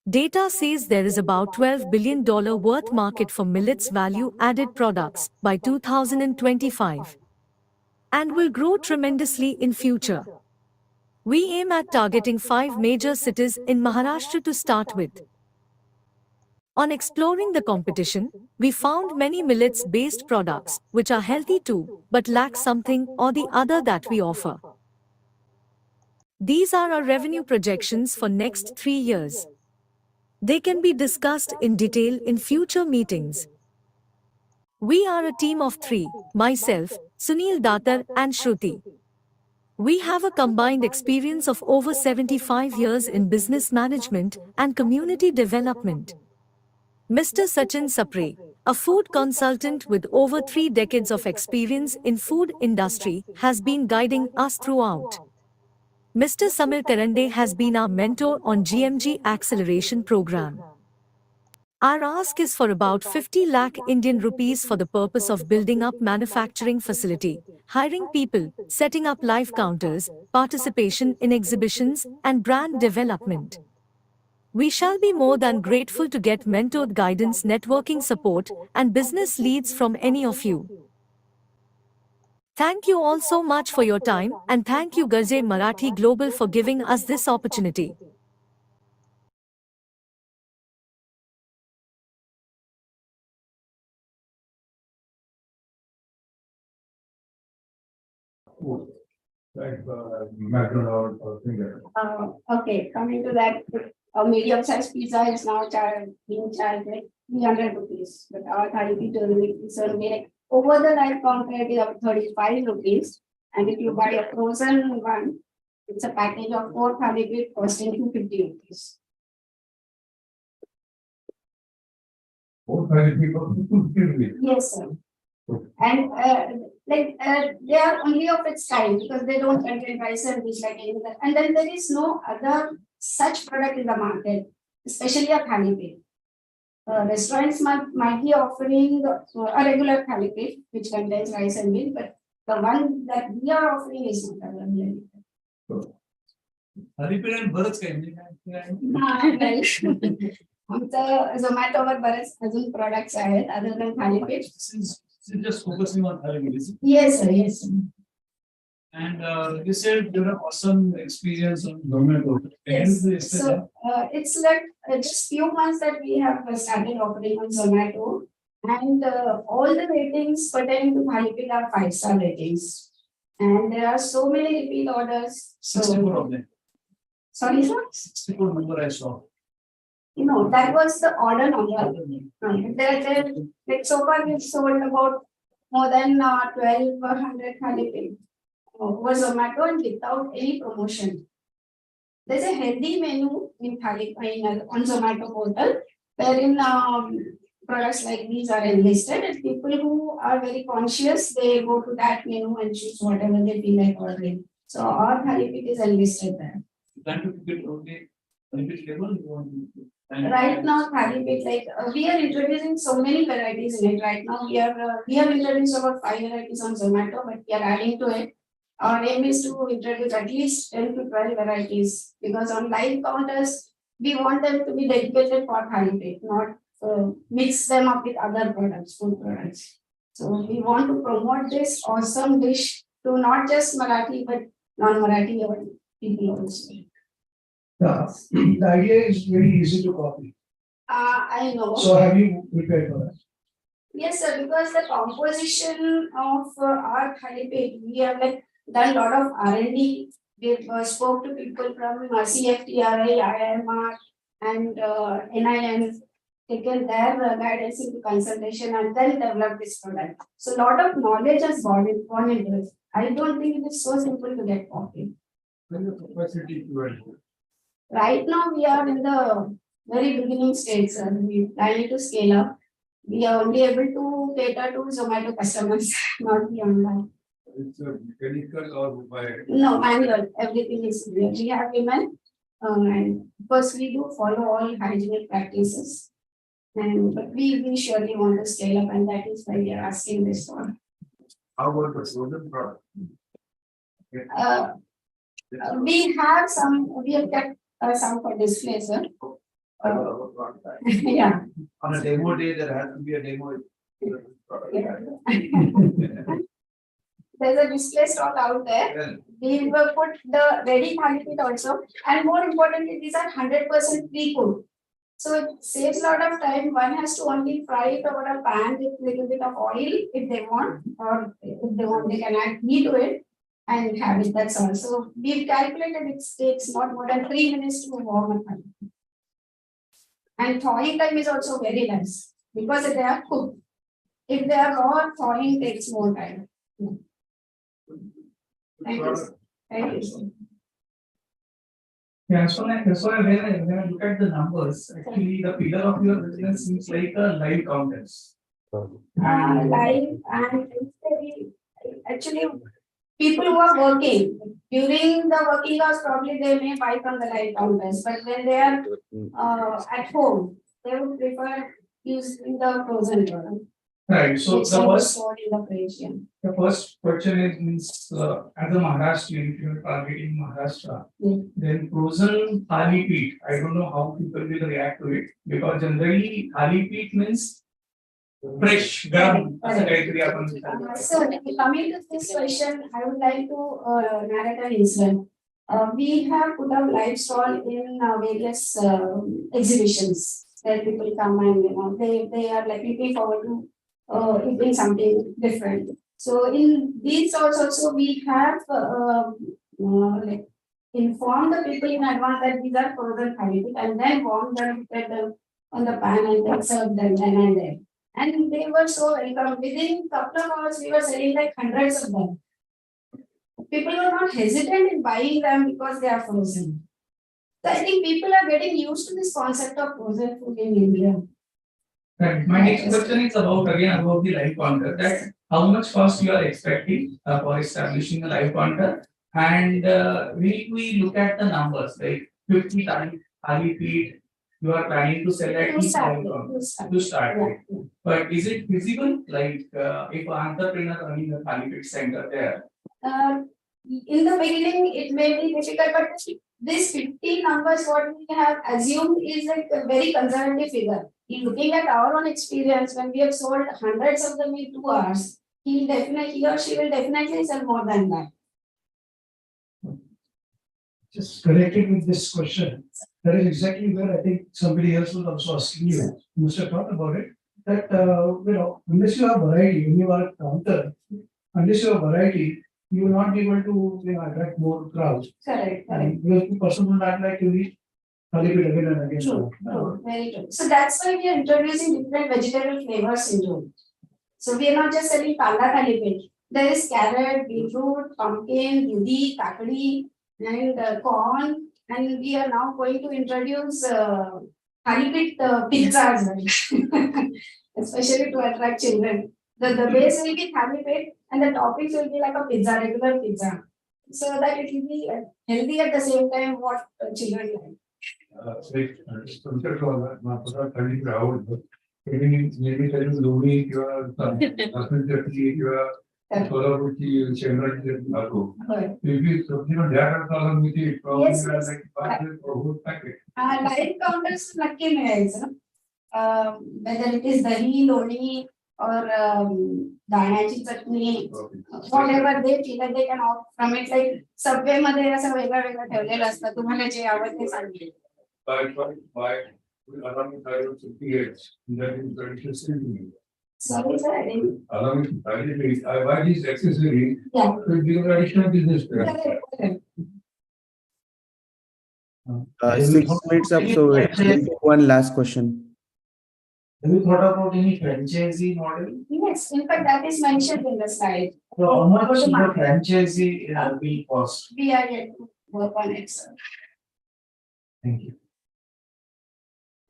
[SPEAKER 9] Data says there is about $12 billion worth market for millets value-added products by 2025 and will grow tremendously in future. We aim at targeting 5 major cities in Maharashtra to start with. On exploring the competition, we found many millets-based products which are healthy too, but lack something or the other that we offer. These are our revenue projections for next 3 years. They can be discussed in detail in future meetings. We are a team of 3, myself, Sunil Datar and Shruti. We have a combined experience of over 75 years in business management and community development. Mr. Sachin Sapre, a food consultant with over 3 decades of experience in food industry, has been guiding us throughout. Mr. Samir Karande has been our mentor on GMG Acceleration Program. Our ask is for about 50 lakh Indian rupees for the purpose of building up manufacturing facility, hiring people, setting up live counters, participation in exhibitions and brand development. We shall be more than grateful to get mentored guidance, networking support, and business leads from any of you. Thank you all so much for your time, and thank you GMG Marathi Global for giving us this opportunity.
[SPEAKER 14] Like McDonald's or things like that.
[SPEAKER 6] Okay, coming to that, a medium sized pizza is now being charged like 300 rupees, but our thali is only like over the light counter it is of 35 rupees, and if you buy a frozen one, it's a package of 4 thali costing 250 rupees.
[SPEAKER 14] 4 people, 250.
[SPEAKER 6] Yes, sir. And they are only of its kind because they don't contain rice and wheat like any other. And then there is no other such product in the market, especially a thali plate. Restaurants might be offering a regular thali plate which contains rice and meat, but the one that we are offering is not available.
[SPEAKER 11] हरिपेन बरंच काही
[SPEAKER 6] आमचं झोमॅटोवर बरेच अजून products आहेत other than thalipeeth.
[SPEAKER 11] just focusing on thali.
[SPEAKER 6] Yes, sir. Yes, sir.
[SPEAKER 11] And you said you have awesome experience on Zomato.
[SPEAKER 6] Yes. So it's like just few months that we have started operating on Zomato, and all the ratings pertaining to Thali are 5-star ratings, and there are so many repeat orders.
[SPEAKER 11] 64 of them.
[SPEAKER 6] Sorry, sir.
[SPEAKER 11] 64 number I saw.
[SPEAKER 6] No, that was the order number. Like so far we've sold about more than 1,200 Thali over Zomato and without any promotion. There's a healthy menu in Thali on Zomato portal, wherein products like these are enlisted, and people who are very conscious, they go to that menu and choose whatever they feel like ordering. So our Thali is enlisted there.
[SPEAKER 11] Plan to get only benefit level.
[SPEAKER 6] Right now, Thali like we are introducing so many varieties in it. Right now, we have introduced about 5 varieties on Zomato, but we are adding to it. Our aim is to introduce at least 10 to 12 varieties, because on live counters, we want them to be dedicated for Thali, not mix them up with other products, food products. So we want to promote this awesome dish to not just Marathi, but non-Marathi people also.
[SPEAKER 11] The idea is very easy to copy.
[SPEAKER 6] I know.
[SPEAKER 11] So have you prepared for that?
[SPEAKER 6] Yes, sir, because the composition of our Thali, we have done a lot of R&D. We spoke to people from CFTRI, IIMR, and NIN, taken their guidance into consultation and then developed this product. So a lot of knowledge has gone into it. I don't think it is so simple to get copied. Right now, we are in the very beginning stage, sir. We planning to scale up. We are only able to cater to Zomato customers, not the online.
[SPEAKER 14] It's a mechanical or by?
[SPEAKER 6] No, manual. Everything is there. We have women, and first we do follow all hygienic practices. But we surely want to scale up, and that is why we are asking this one.
[SPEAKER 14] How about the frozen product?
[SPEAKER 6] We have kept some for display, sir. Yeah.
[SPEAKER 11] On a demo day, there has to be a demo.
[SPEAKER 6] There's a display stock out there. We will put the ready Thali also, and more importantly, these are 100% pre-cooked. So it saves a lot of time. One has to only fry it over a pan with a little bit of oil if they want, or if they want, they can add ghee to it and have it. That's all. So we've calculated it takes not more than 3 minutes to warm a pan. And thawing time is also very less because they are cooked. If they are raw, thawing takes more time. Thank you. Thank you.
[SPEAKER 11] Yeah, so when I look at the numbers, actually the pillar of your business seems like a live counters.
[SPEAKER 6] Live and actually people who are working during the working hours, probably they may buy from the live counters, but when they are at home, they would prefer using the frozen product.
[SPEAKER 11] Right, so
[SPEAKER 6] It's
[SPEAKER 11] the
[SPEAKER 6] not
[SPEAKER 11] first,
[SPEAKER 6] sold in the region.
[SPEAKER 11] the first question is, means, as a Maharashtrian, if you're targeting Maharashtra, then frozen thali peat, I don't know how people will react to it, because generally thali peat means fresh, garam, असं काहीतरी आपण म्हणतो.
[SPEAKER 6] So coming to this question, I would like to narrate an incident. We have put up live stall in various exhibitions where people come and they are like looking forward to eating something different. So in these stalls also we have like informed the people in advance that these are frozen thali and then warm them, put them on the pan and then serve them then and there. And they were so welcome. Within couple of hours, we were selling like hundreds of them. People were not hesitant in buying them because they are frozen. So I think people are getting used to this concept of frozen food in India.
[SPEAKER 11] Right. My next question is about the live counter. That how much cost you are expecting for establishing a live counter, and we look at the numbers like 50 thali feet. You are planning to sell at each live counter to start with. But is it feasible? Like if an entrepreneur running a thali feet center there?
[SPEAKER 6] In the beginning, it may be difficult, but this 50 numbers, what we have assumed is like a very conservative figure. Looking at our own experience, when we have sold hundreds of them in 2 hours, he or she will definitely sell more than that.
[SPEAKER 3] Just connected with this question, that is exactly where I think somebody else was also asking you. You must have thought about it. That unless you have variety, when you are a counter, unless you have variety, you will not be able to attract more crowds.
[SPEAKER 6] Correct.
[SPEAKER 3] Because the person will not like to eat thali feet again and again.
[SPEAKER 6] True, very true. So that's why we are introducing different vegetable flavors into it. So we are not just selling kanda thali feet. There is carrot, beetroot, pumpkin, dudi, kakadi, and corn. And we are now going to introduce thali feet pizza as well, especially to attract children. The base will be thali feet and the toppings will be like a pizza, regular pizza. So that it will be healthy at the same time what children like.
[SPEAKER 3] Maybe telling Louis, you are Kolavurchi, Chennai, if you data column with it, probably like whole packet.
[SPEAKER 6] Live counters नक्की मिळायचं. Whether it is dahi, loni, or दाण्याची chutney, whatever they feel like they can opt from it. Like Subway मध्ये असं वेगळं वेगळं ठेवलेलं असतं. तुम्हाला जे आवडते ते सांगेल.
[SPEAKER 3] Around 58, that is very interesting.
[SPEAKER 6] Sorry, sir, I didn't.
[SPEAKER 3] Why these accessories?
[SPEAKER 6] Yeah.
[SPEAKER 3] Will be an additional business.
[SPEAKER 21] Six minutes up, so we'll take one last question.
[SPEAKER 5] Have you thought about any franchisee model?
[SPEAKER 6] Yes, in fact, that is mentioned in the slide.
[SPEAKER 5] So how much the franchisee will cost?
[SPEAKER 6] We are yet to work on it, sir.
[SPEAKER 5] Thank you.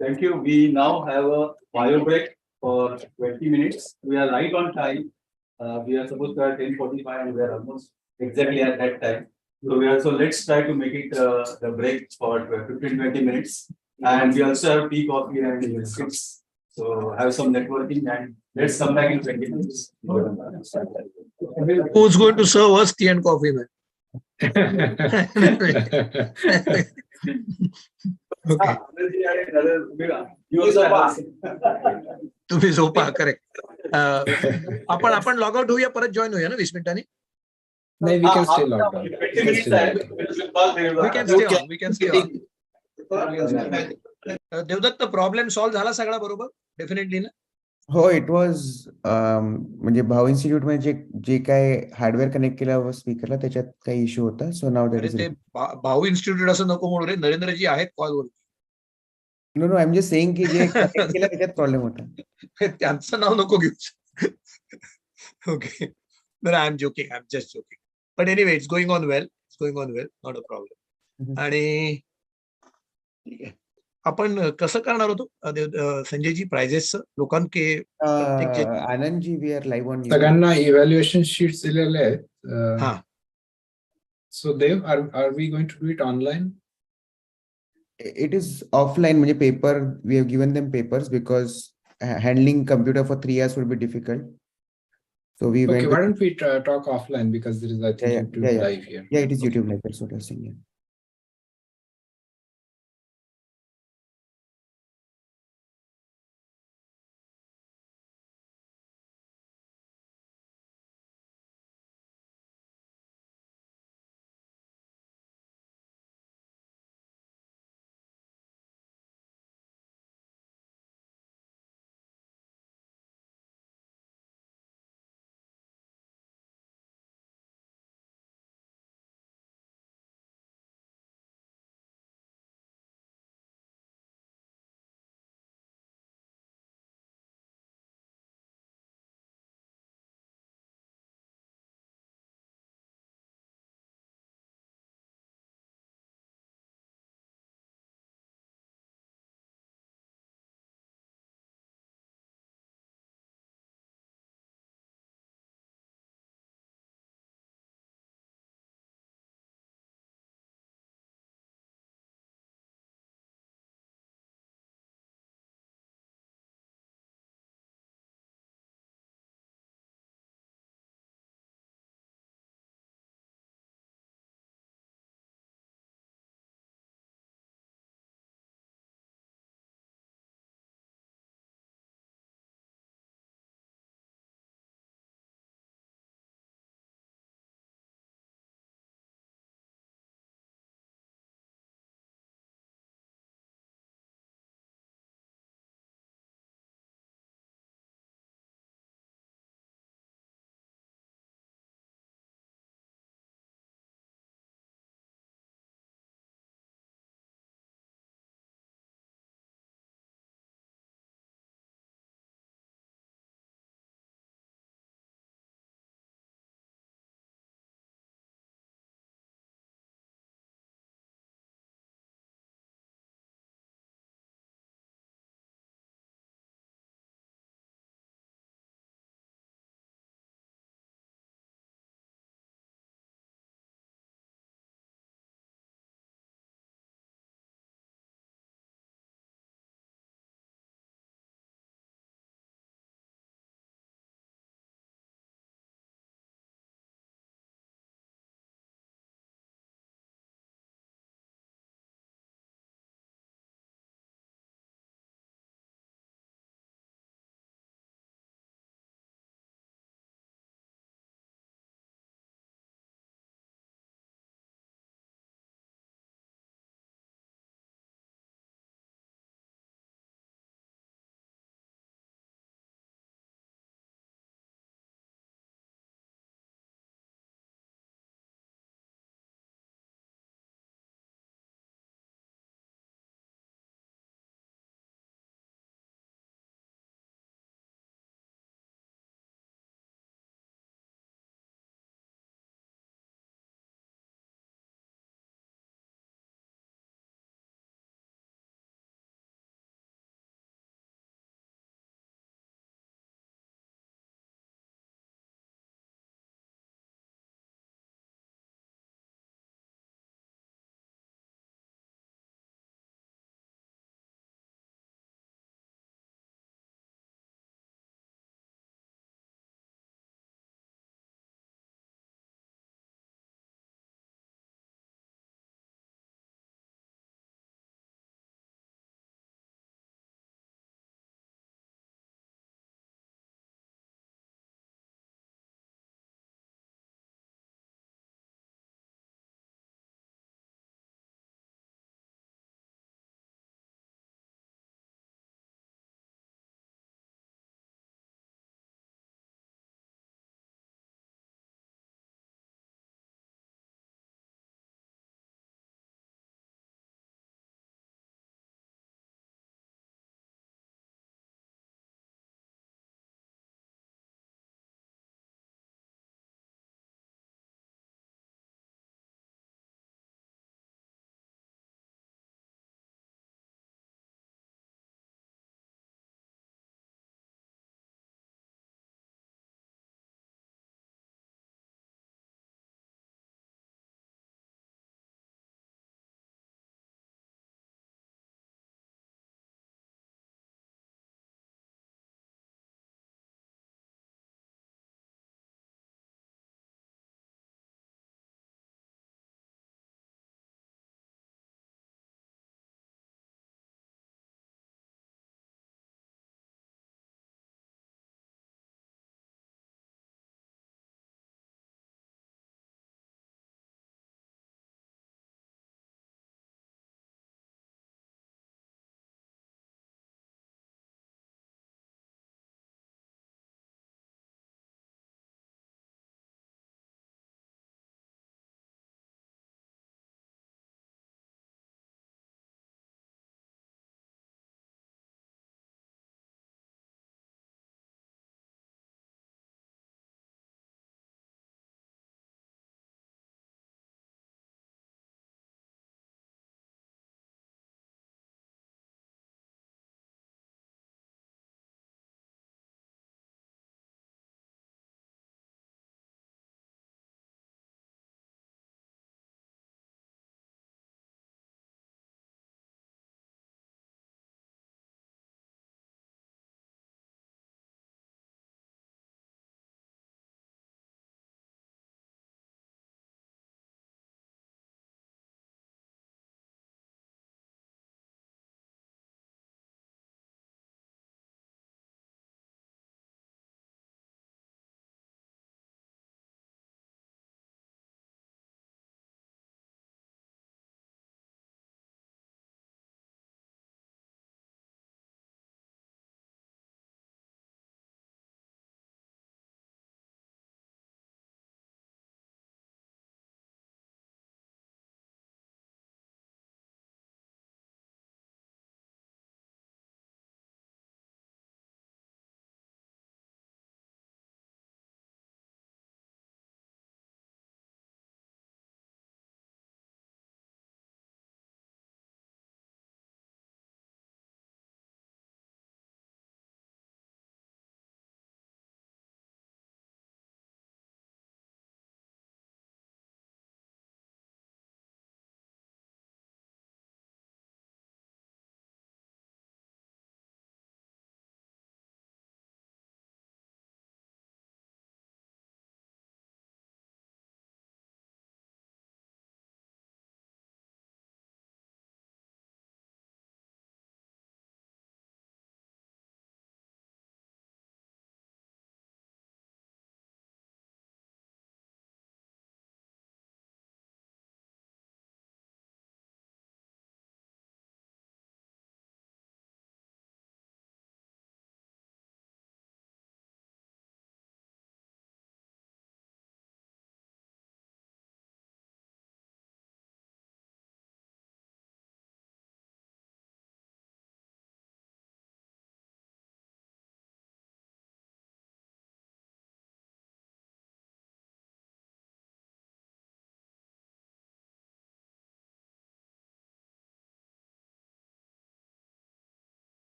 [SPEAKER 2] Thank you. We now have a bio break for 20 minutes. We are right on time. We are supposed to have 10:45 and we are almost exactly at that time. So let's try to make it the break for 15-20 minutes. And we also have tea, coffee and biscuits. So have some networking and let's come back in 20 minutes.
[SPEAKER 1] Who's going to serve us tea and coffee, man? Okay. तुम्ही झोपा correct. आपण log out होऊया, परत join होऊया ना 20 मिनिटांनी.
[SPEAKER 21] नाही, we can stay logged on.
[SPEAKER 1] We can stay on. Devdatta, problem solve झाला सगळा बरोबर डेफिनेटली ना?
[SPEAKER 21] हो, इट वॉज म्हणजे भाऊ इन्स्टिट्यूट मध्ये जे काय हार्डवेअर कनेक्ट केलं स्पीकरला त्याच्यात काही इश्यू होता. So now that is.
[SPEAKER 1] भाऊ इन्स्टिट्यूट असं नको म्हणू रे, नरेंद्रजी आहेत कॉलवर.
[SPEAKER 21] No no, I am just saying की जे कनेक्ट केलं त्याच्यात प्रॉब्लेम होता.
[SPEAKER 1] त्यांचं नाव नको घेऊ. Okay, I am joking, I am just joking. But anyway, it's going on well, not a problem. आणि आपण कसं करणार होतो संजयजी प्राइजेस लोकांके?
[SPEAKER 21] Anandji, we are live on.
[SPEAKER 12] सगळ्यांना इव्हॅल्युएशन शीट्स दिलेले आहेत. So Dev, are we going to do it online?
[SPEAKER 21] It is offline, म्हणजे paper, we have given them papers because handling computer for 3 hours would be difficult. So we
[SPEAKER 12] Okay,
[SPEAKER 21] went.
[SPEAKER 12] why don't we talk offline, because there is, I think, YouTube live here.
[SPEAKER 21] Yeah, it is YouTube live. That's what I was saying. Yeah.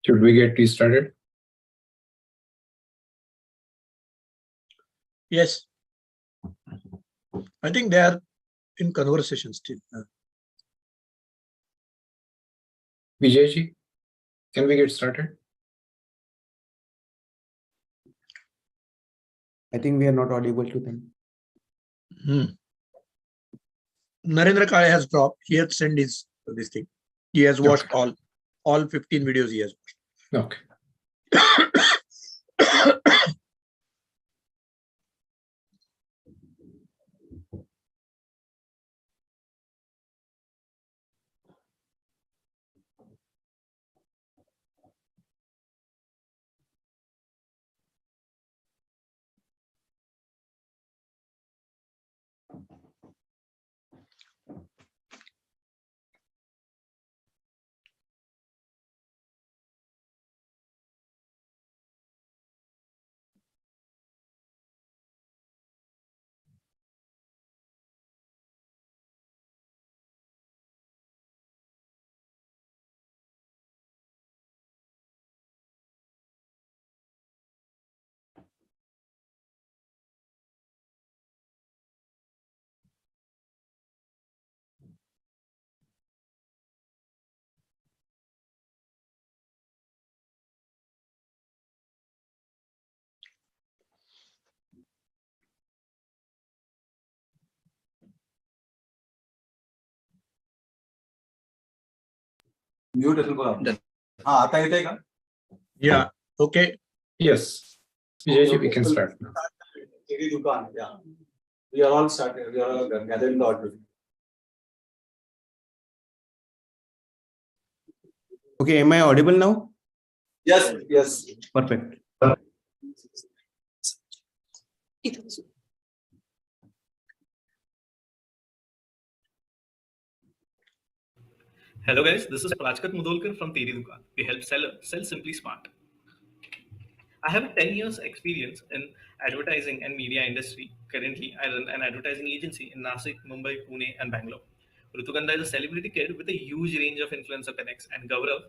[SPEAKER 12] Should we get restarted?
[SPEAKER 1] Yes. I think they are in conversation still.
[SPEAKER 12] Vijayji, can we get started?
[SPEAKER 21] I think we are not audible to them.
[SPEAKER 1] Narendra Kale has dropped. He has sent his this thing. He has watched all 15 videos he has watched.
[SPEAKER 12] Okay.
[SPEAKER 2] Mute असेल बघा. हा आता येते का?
[SPEAKER 1] Yeah. Okay.
[SPEAKER 12] Yes. Vijayji, we can start now.
[SPEAKER 2] तेरी दुकान. Yeah. We are all started. We are all gathering the order.
[SPEAKER 21] Okay, am I audible now?
[SPEAKER 2] Yes. Yes.
[SPEAKER 21] Perfect.
[SPEAKER 13] Hello guys, this is Prajkat Mudolkar from Teri Dukan. We help sellers sell simply smart. I have a 10 years experience in advertising and media industry. Currently, I run an advertising agency in Nasik, Mumbai, Pune and Bangalore. Ritukanda is a celebrity kid with a huge range of influencer connects, and Gaurav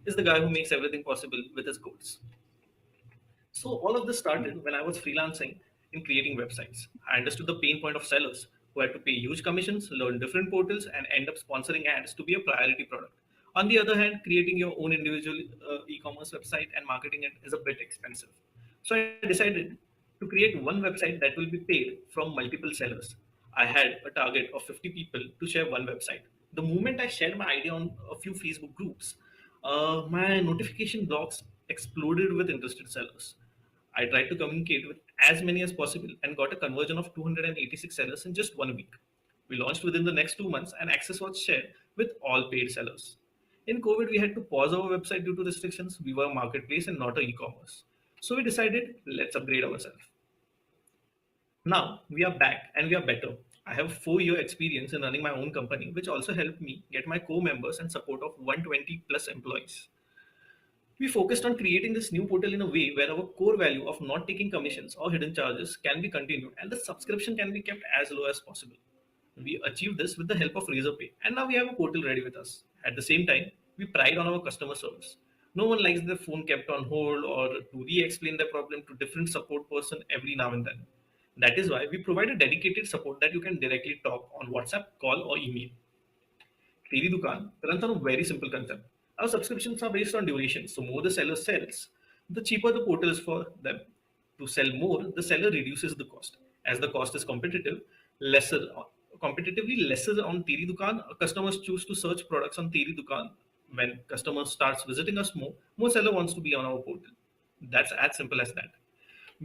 [SPEAKER 13] is the guy who makes everything possible with his quotes. So all of this started when I was freelancing in creating websites. I understood the pain point of sellers who had to pay huge commissions, learn different portals, and end up sponsoring ads to be a priority product. On the other hand, creating your own individual e-commerce website and marketing it is a bit expensive. So I decided to create one website that will be paid from multiple sellers. I had a target of 50 people to share one website. The moment I shared my idea on a few Facebook groups, my notification blocks exploded with interested sellers. I tried to communicate with as many as possible and got a conversion of 286 sellers in just 1 week. We launched within the next 2 months and access was shared with all paid sellers. In COVID, we had to pause our website due to restrictions. We were a marketplace and not a e-commerce. So we decided, let's upgrade ourselves. Now we are back and we are better. I have 4 year experience in running my own company, which also helped me get my co-members and support of 120 plus employees. We focused on creating this new portal in a way where our core value of not taking commissions or hidden charges can be continued and the subscription can be kept as low as possible. We achieved this with the help of Razorpay, and now we have a portal ready with us. At the same time, we pride on our customer service. No one likes their phone kept on hold or to re-explain their problem to different support person every now and then. That is why we provide a dedicated support that you can directly talk on WhatsApp, call or email. Teri Dukan runs on a very simple concept. Our subscriptions are based on duration, so more the seller sells, the cheaper the portal is for them. To sell more, the seller reduces the cost. As the cost is competitively lesser on Teri Dukan, customers choose to search products on Teri Dukan. When customers starts visiting us more seller wants to be on our portal. That's as simple as that.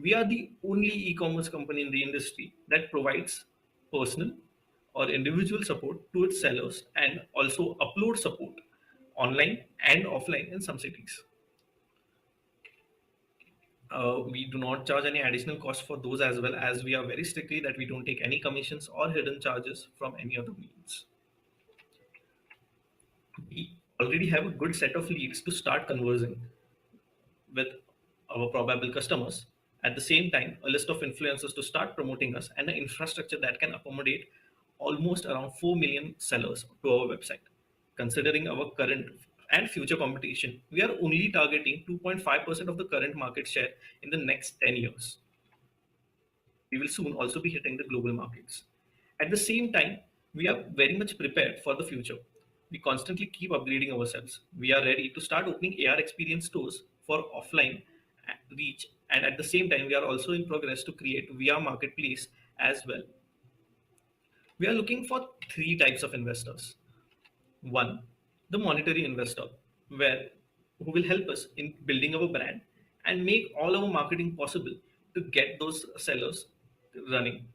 [SPEAKER 13] We are the only e-commerce company in the industry that provides personal or individual support to its sellers and also upload support online and offline in some cities. We do not charge any additional cost for those as well, as we are very strictly that we don't take any commissions or hidden charges from any other means. We already have a good set of leads to start conversing with our probable customers. At the same time, a list of influencers to start promoting us and an infrastructure that can accommodate almost around 4 million sellers to our website. Considering our current and future competition, we are only targeting 2.5% of the current market share in the next 10 years. We will soon also be hitting the global markets. At the same time, we are very much prepared for the future. We constantly keep upgrading ourselves. We are ready to start opening AR experience stores for offline reach, and at the same time, we are also in progress to create VR marketplace as well. We are looking for three types of investors. One, the monetary investor, where who will help us in building our brand and make all our marketing possible to get those sellers running.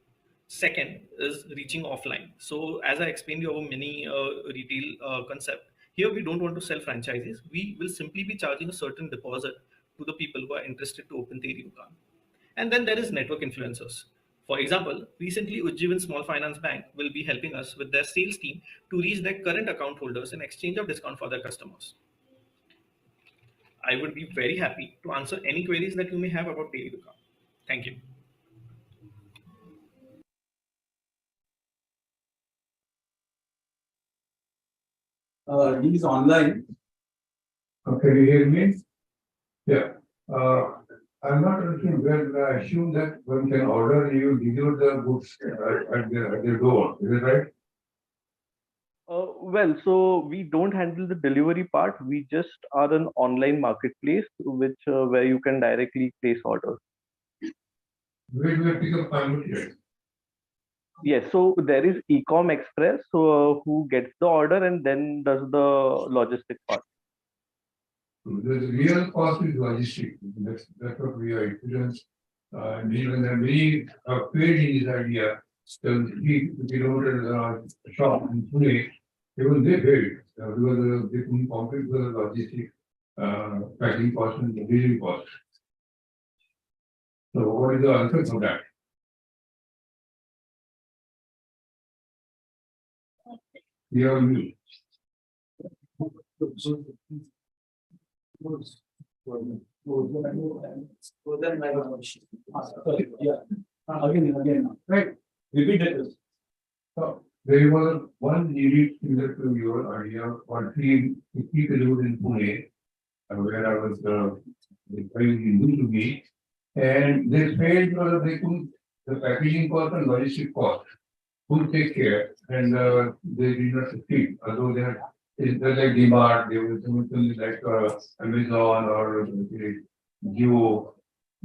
[SPEAKER 13] Second is reaching offline. So as I explained you our mini retail concept, here we don't want to sell franchises. We will simply be charging a certain deposit to the people who are interested to open Teri Dukaan. And then there is network influencers. For example, recently Ujjivan Small Finance Bank will be helping us with their sales team to reach their current account holders in exchange of discount for their customers. I would be very happy to answer any queries that you may have about Teri Dukaan. Thank you.
[SPEAKER 2] He's online.
[SPEAKER 14] Can you hear me? Yeah. I'm not understanding where I assume that one can order and you deliver the goods at the door. Is it right?
[SPEAKER 15] Well, so we don't handle the delivery part. We just are an online marketplace which where you can directly place orders.
[SPEAKER 14] Where do I pick up my material?
[SPEAKER 15] Yes, so there is Ecom Express, so who gets the order and then does the logistic part.
[SPEAKER 14] The real cost is logistic. That's what we are experienced. And even the many paid in this idea, the 3 kilometer shop in Pune, even they paid because they couldn't compete with the logistic packing cost and the delivery cost. So what is the answer for that? Yeah, you. Again, right? Repeat it. So there was one unique similar to your idea or 3 kilos in Pune, where I was very new to me, and they failed because they couldn't the packaging cost and logistic cost couldn't take care, and they did not succeed. Although they had it's like DMart, they were something like Amazon or Geo,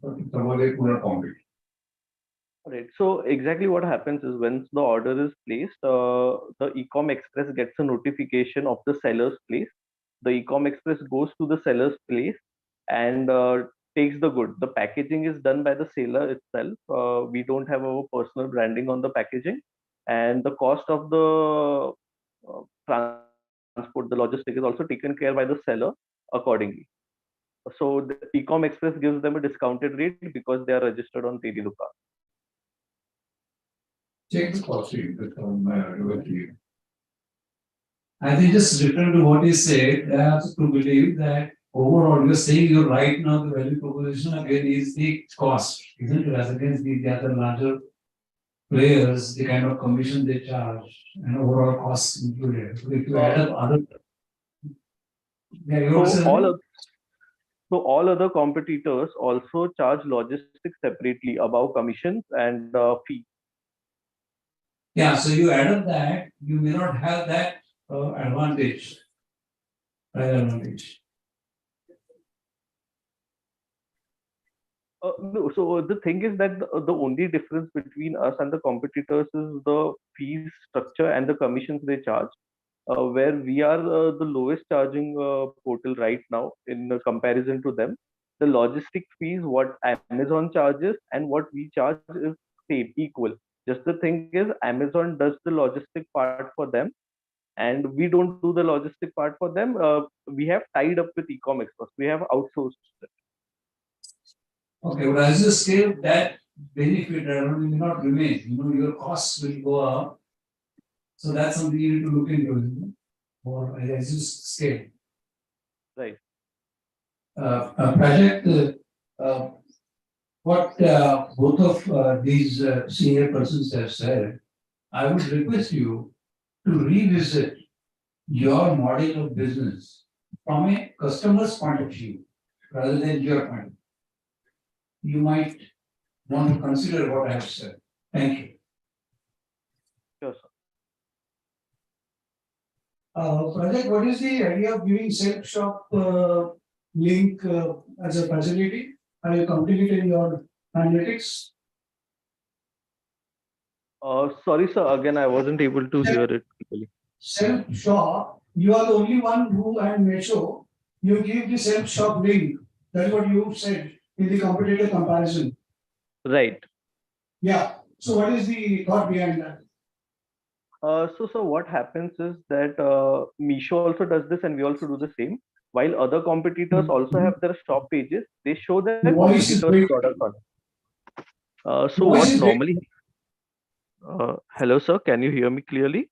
[SPEAKER 14] some of they could not compete.
[SPEAKER 15] Right. So exactly what happens is once the order is placed, the Ecom Express gets a notification of the seller's place. The Ecom Express goes to the seller's place and takes the good. The packaging is done by the seller itself. We don't have our personal branding on the packaging, and the cost of the transport, the logistic is also taken care by the seller accordingly. So the Ecom Express gives them a discounted rate because they are registered on Teri Dukaan.
[SPEAKER 14] Check the cost sheet that's on my website.
[SPEAKER 16] I think just return to what he said, I have to believe that overall, you're saying you're right now, the value proposition again is the cost, isn't it? As against the other larger players, the kind of commission they charge and overall costs included. So if you add up other. Yeah,
[SPEAKER 15] So all other competitors also charge logistics separately above commissions and fee.
[SPEAKER 16] Yeah, so you add up that, you may not have that advantage. Advantage.
[SPEAKER 15] No, so the thing is that the only difference between us and the competitors is the fees structure and the commissions they charge. Where we are the lowest charging portal right now in comparison to them. The logistic fees, what Amazon charges and what we charge is same, equal. Just the thing is Amazon does the logistic part for them and we don't do the logistic part for them. We have tied up with Ecom Express. We have outsourced it.
[SPEAKER 16] Okay, but as you scale, that benefit will not remain. You know, your costs will go up. So that's something you need to look into, or as you scale.
[SPEAKER 15] Right.
[SPEAKER 16] Project, what both of these senior persons have said, I would request you to revisit your model of business
[SPEAKER 14] from a customer's point of view rather than your point of view. You might want to consider what I have said. Thank you.
[SPEAKER 15] Sure, sir.
[SPEAKER 3] Project, what is the idea of giving self-shop link as a facility? Are you completing it in your analytics?
[SPEAKER 15] Sorry, sir. Again, I wasn't able to hear it clearly.
[SPEAKER 3] Self-shop, you are the only one who and Meso, you give the self-shop link. That's what you said in the competitor comparison.
[SPEAKER 15] Right.
[SPEAKER 3] Yeah. So what is the thought behind that?
[SPEAKER 15] So what happens is that Meesho also does this, and we also do the same. While other competitors also have their shop pages, they show their
[SPEAKER 3] The voice is
[SPEAKER 15] competitors'
[SPEAKER 3] breaking.
[SPEAKER 15] product on it. So
[SPEAKER 3] Voice
[SPEAKER 15] what
[SPEAKER 3] is breaking.
[SPEAKER 15] normally? Hello, sir. Can you hear me clearly?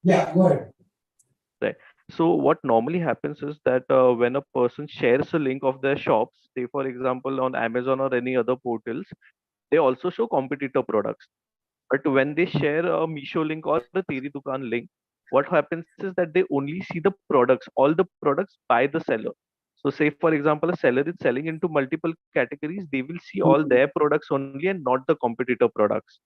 [SPEAKER 3] Yeah, go ahead.
[SPEAKER 15] Right. So what normally happens is that when a person shares a link of their shops, say for example on Amazon or any other portals, they also show competitor products. But when they share a Meesho link or a Teri Dukaan link, what happens is that they only see the products, all the products by the seller. So say for example, a seller is selling into multiple categories, they will see all their products only and not the competitor products.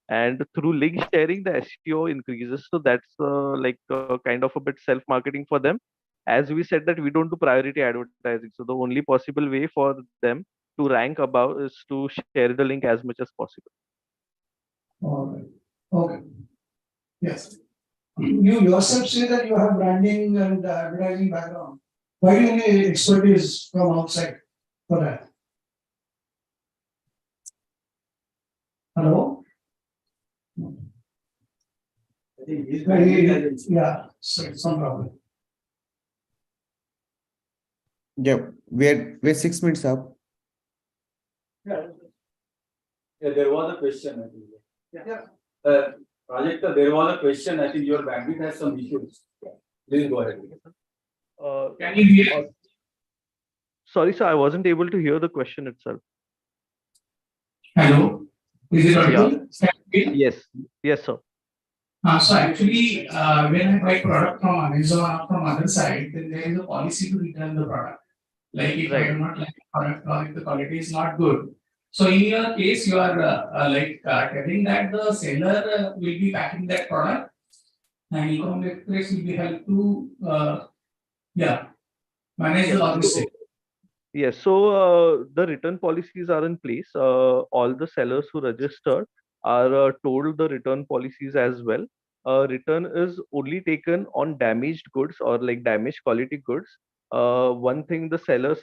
[SPEAKER 15] And through link sharing, the SEO increases. So that's like kind of a bit self-marketing for them. As we said that we don't do priority advertising. So the only possible way for them to rank above is to share the link as much as possible.
[SPEAKER 3] All right. Okay. Yes. You yourself say that you have branding and advertising background. Why do you need expertise from outside for that? Hello? Yeah, so some problem.
[SPEAKER 21] Yeah, we're 6 minutes up.
[SPEAKER 2] Yeah, there was a question, I think.
[SPEAKER 3] Yeah.
[SPEAKER 2] Project, there was a question. I think your bandwidth has some issues. Please go ahead.
[SPEAKER 11] Can you hear?
[SPEAKER 15] Sorry, sir, I wasn't able to hear the question itself.
[SPEAKER 11] Hello? Is it audible?
[SPEAKER 15] Yes. Yes, sir.
[SPEAKER 11] So actually, when I buy product from Amazon or from other side, then there is a policy to return the product. Like if I do not like the product or if the quality is not good. So in your case, you are telling that the seller will be packing that product and e-commerce express will be helped to manage the logistics.
[SPEAKER 15] Yes, so the return policies are in place. All the sellers who register are told the return policies as well. Return is only taken on damaged goods or like damaged quality goods. One thing the sellers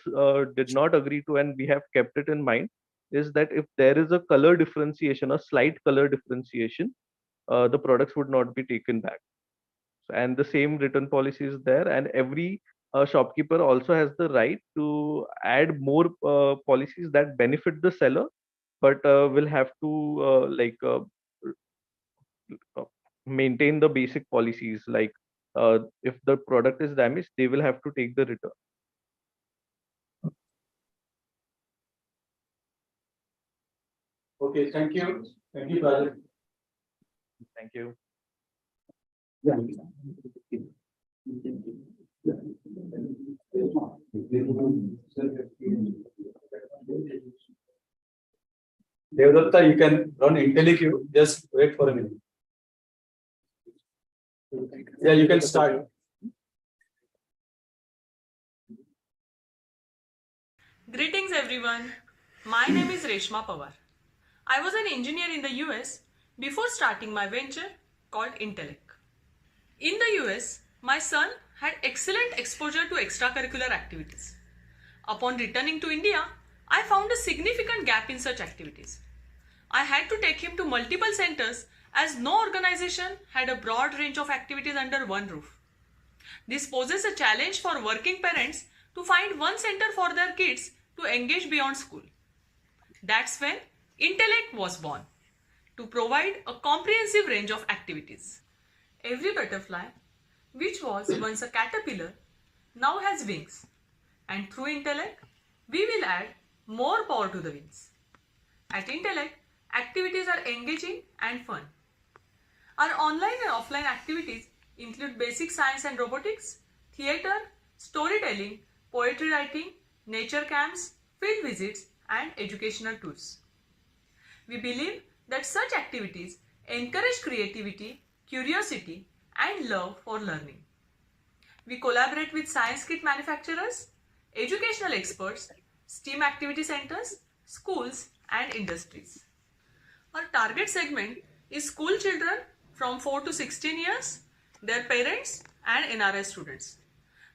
[SPEAKER 15] did not agree to, and we have kept it in mind, is that if there is a color differentiation, a slight color differentiation, the products would not be taken back. And the same return policy is there, and every shopkeeper also has the right to add more policies that benefit the seller, but will have to maintain the basic policies. Like if the product is damaged, they will have to take the return.
[SPEAKER 2] Okay, thank you. Thank you, Project.
[SPEAKER 15] Thank you.
[SPEAKER 2] Devdatta, you can run IntelliQ. Just wait for a minute. Yeah, you can start.
[SPEAKER 17] Greetings everyone. My name is Reshma Pawar. I was an engineer in the US before starting my venture called Intellect. In the US, my son had excellent exposure to extracurricular activities. Upon returning to India, I found a significant gap in such activities. I had to take him to multiple centers as no organization had a broad range of activities under one roof. This poses a challenge for working parents to find one center for their kids to engage beyond school. That's when Intellect was born, to provide a comprehensive range of activities. Every butterfly, which was once a caterpillar, now has wings, and through Intellect, we will add more power to the wings. At Intellect, activities are engaging and fun. Our online and offline activities include basic science and robotics, theatre, storytelling, poetry writing, nature camps, field visits, and educational tours. We believe that such activities encourage creativity, curiosity, and love for learning. We collaborate with science kit manufacturers, educational experts, STEAM activity centers, schools, and industries. Our target segment is school children from 4 to 16 years, their parents, and NRI students.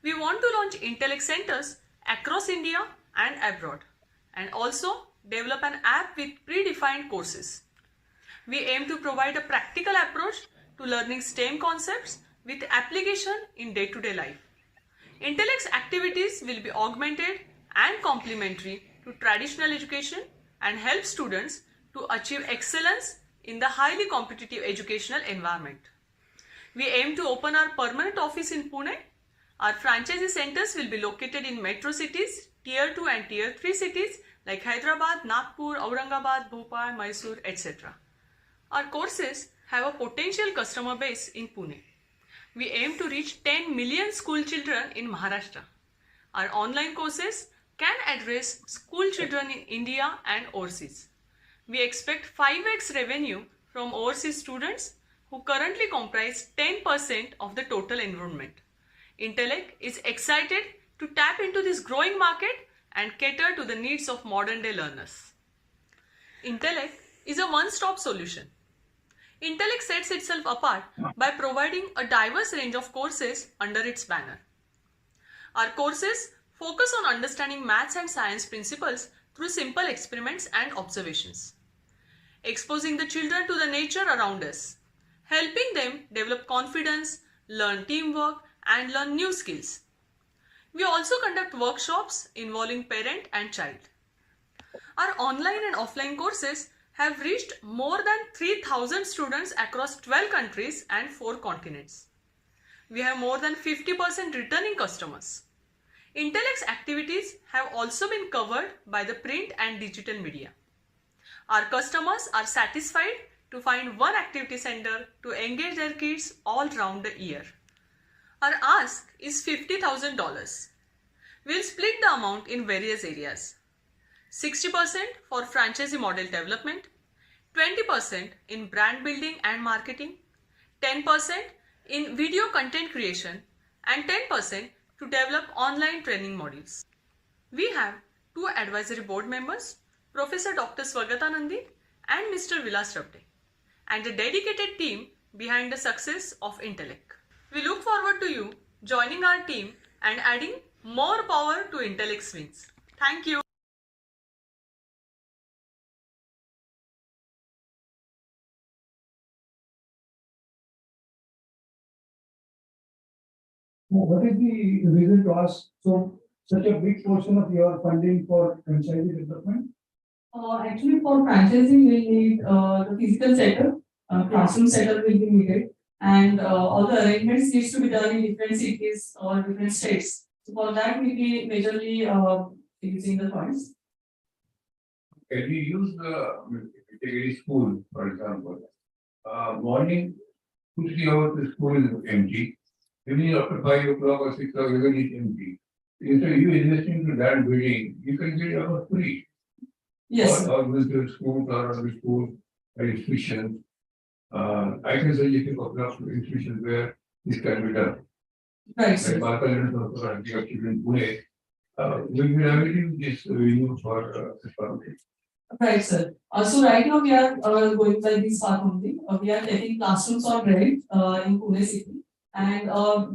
[SPEAKER 17] We want to launch Intellect centers across India and abroad, and also develop an app with predefined courses. We aim to provide a practical approach to learning STEM concepts with application in day-to-day life. Intellect's activities will be augmented and complementary to traditional education and help students to achieve excellence in the highly competitive educational environment. We aim to open our permanent office in Pune. Our franchisee centers will be located in metro cities, Tier 2 and Tier 3 cities like Hyderabad, Nagpur, Aurangabad, Bhopal, Mysore, etc. Our courses have a potential customer base in Pune. We aim to reach 10 million school children in Maharashtra. Our online courses can address school children in India and overseas. We expect 5x revenue from overseas students who currently comprise 10% of the total enrollment. Intellect is excited to tap into this growing market and cater to the needs of modern day learners. Intellect is a one-stop solution. Intellect sets itself apart by providing a diverse range of courses under its banner. Our courses focus on understanding maths and science principles through simple experiments and observations, exposing the children to the nature around us, helping them develop confidence, learn teamwork, and learn new skills. We also conduct workshops involving parent and child. Our online and offline courses have reached more than 3,000 students across 12 countries and 4 continents. We have more than 50% returning customers. Intellect's activities have also been covered by the print and digital media. Our customers are satisfied to find one activity center to engage their kids all round the year. Our ask is $50,000. We'll split the amount in various areas. 60% for franchisee model development, 20% in brand building and marketing, 10% in video content creation, and 10% to develop online training modules. We have 2 advisory board members, Professor Dr. Swagata Nandi and Mr. Vilas Rabde, and a dedicated team behind the success of Intellect. We look forward to you joining our team and adding more power to Intellect's wings. Thank you.
[SPEAKER 3] What is the reason to ask so such a big portion of your funding for franchisee development?
[SPEAKER 4] Actually, for franchising, we need the physical setup, classroom setup will be needed, and all the arrangements needs to be done in different cities or different states. So for that, we'll be majorly using the funds.
[SPEAKER 14] Can you use the school, for example? Morning, 2-3 hours the school is empty. Evening after 5 o'clock or 6 o'clock, even it's empty. Instead of you investing to that building, you can get it for free.
[SPEAKER 4] Yes.
[SPEAKER 14] Or with the schools or the school institutions. I can suggest a couple of institutions where this can be done.
[SPEAKER 4] Right.
[SPEAKER 14] Like Barkal and in Pune. We will have this venue for this public.
[SPEAKER 4] Right, sir. So right now we are going by this path only. We are taking classrooms on rent in Pune city. And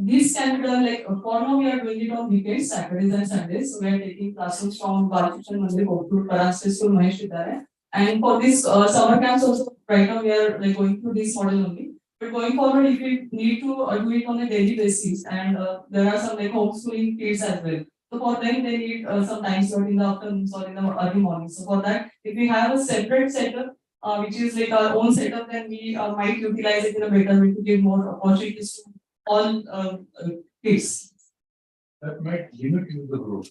[SPEAKER 4] this can be done like for now we are doing it on weekends, Saturdays and Sundays. So we are taking classrooms from Balkrishnan Mandir, Kothur, Paranse School, Mahesh Vidya. And for this summer camps also, right now we are like going through this model only. But going forward, if we need to do it on a daily basis, and there are some like homeschooling kids as well. So for them, they need some time slot in the afternoons or in the early morning. So for that, if we have a separate setup, which is like our own setup, then we might utilize it in a better way to give more opportunities to all kids.
[SPEAKER 14] That might limit you the growth.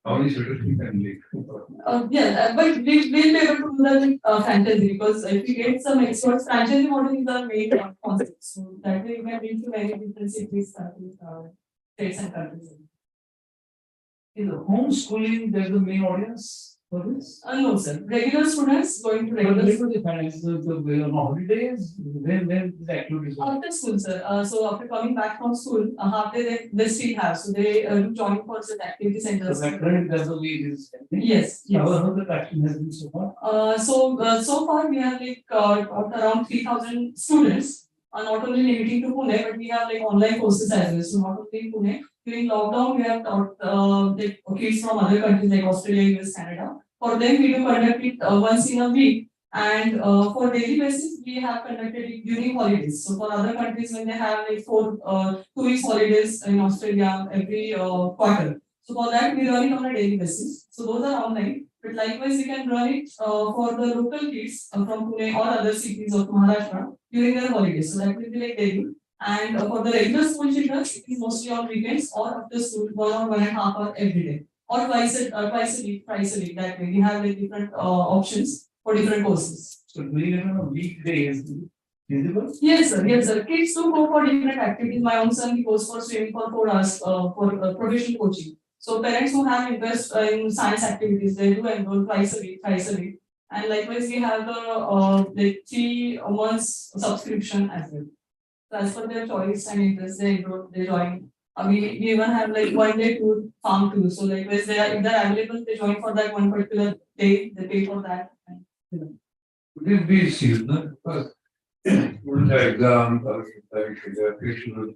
[SPEAKER 14] How is it you can make?
[SPEAKER 4] But we'll be able to do that with franchisee, because if we get some experts, franchisee model is our main concept. So that way we can reach to many different cities, states and countries.
[SPEAKER 11] In the homeschooling, there's the main audience for this?
[SPEAKER 4] No, sir. Regular students going to
[SPEAKER 11] But
[SPEAKER 4] regular
[SPEAKER 11] later the parents, on holidays, when the activities.
[SPEAKER 4] after school, sir. So after coming back from school, half day they still have. So they do join for certain activity centers.
[SPEAKER 11] So that credit that's the way it is.
[SPEAKER 4] Yes.
[SPEAKER 11] How the traction has been so far?
[SPEAKER 4] So far we have like around 3,000 students. Not only limiting to Pune, but we have like online courses as well. So not only in Pune. During lockdown, we have taught like kids from other countries like Australia, US, Canada. For them, we do conduct it once in a week. And for daily basis, we have conducted it during holidays. So for other countries, when they have like 2 weeks holidays in Australia every quarter. So for that, we run it on a daily basis. So those are online. But likewise, we can run it for the local kids from Pune or other cities of Maharashtra during their holidays. So that will be like daily. And for the regular school children, it is mostly on weekends or after school, 1 or 1.5 hours every day. Or twice a week, that way. We have like different options for different courses.
[SPEAKER 11] So doing it on a weekdays, feasible?
[SPEAKER 4] Yes, sir. Yes, sir. Kids do go for different activities. My own son, he goes for swimming for 4 hours for professional coaching. So parents who have interest in science activities, they do enroll twice a week. And likewise, we have the like 3 months subscription as well. So as per their choice and interest, they enroll, they join. We even have like 1 day tour, farm tour. So likewise, if they're available, they join for that one particular day. They pay for that.
[SPEAKER 14] Would it be seasonal? Because students have exams, they are occasional,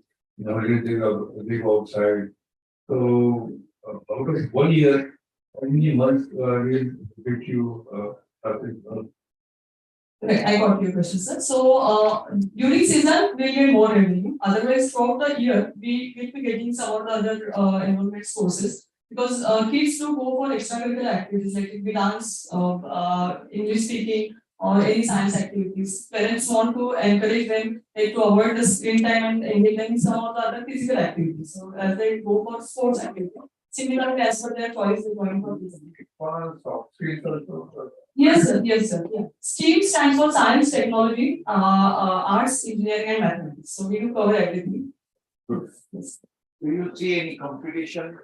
[SPEAKER 14] they go outside. So out of 1 year, how many months will get you
[SPEAKER 4] Right, I got your question, sir. So during season, we get more revenue. Otherwise, throughout the year, we will be getting some of the other enrollment sources, because kids do go for extracurricular activities like it be dance, English speaking, or any science activities. Parents want to encourage them like, to avoid the screen time and engage them in some of the other physical activities. So as they go for sports activities, similarly as per their choice, they going for this. Yes, sir. Yes, sir. Yeah. STEAM stands for science, technology, arts, engineering, and mathematics. So we do cover everything. Yes.
[SPEAKER 14] Do you see any competition?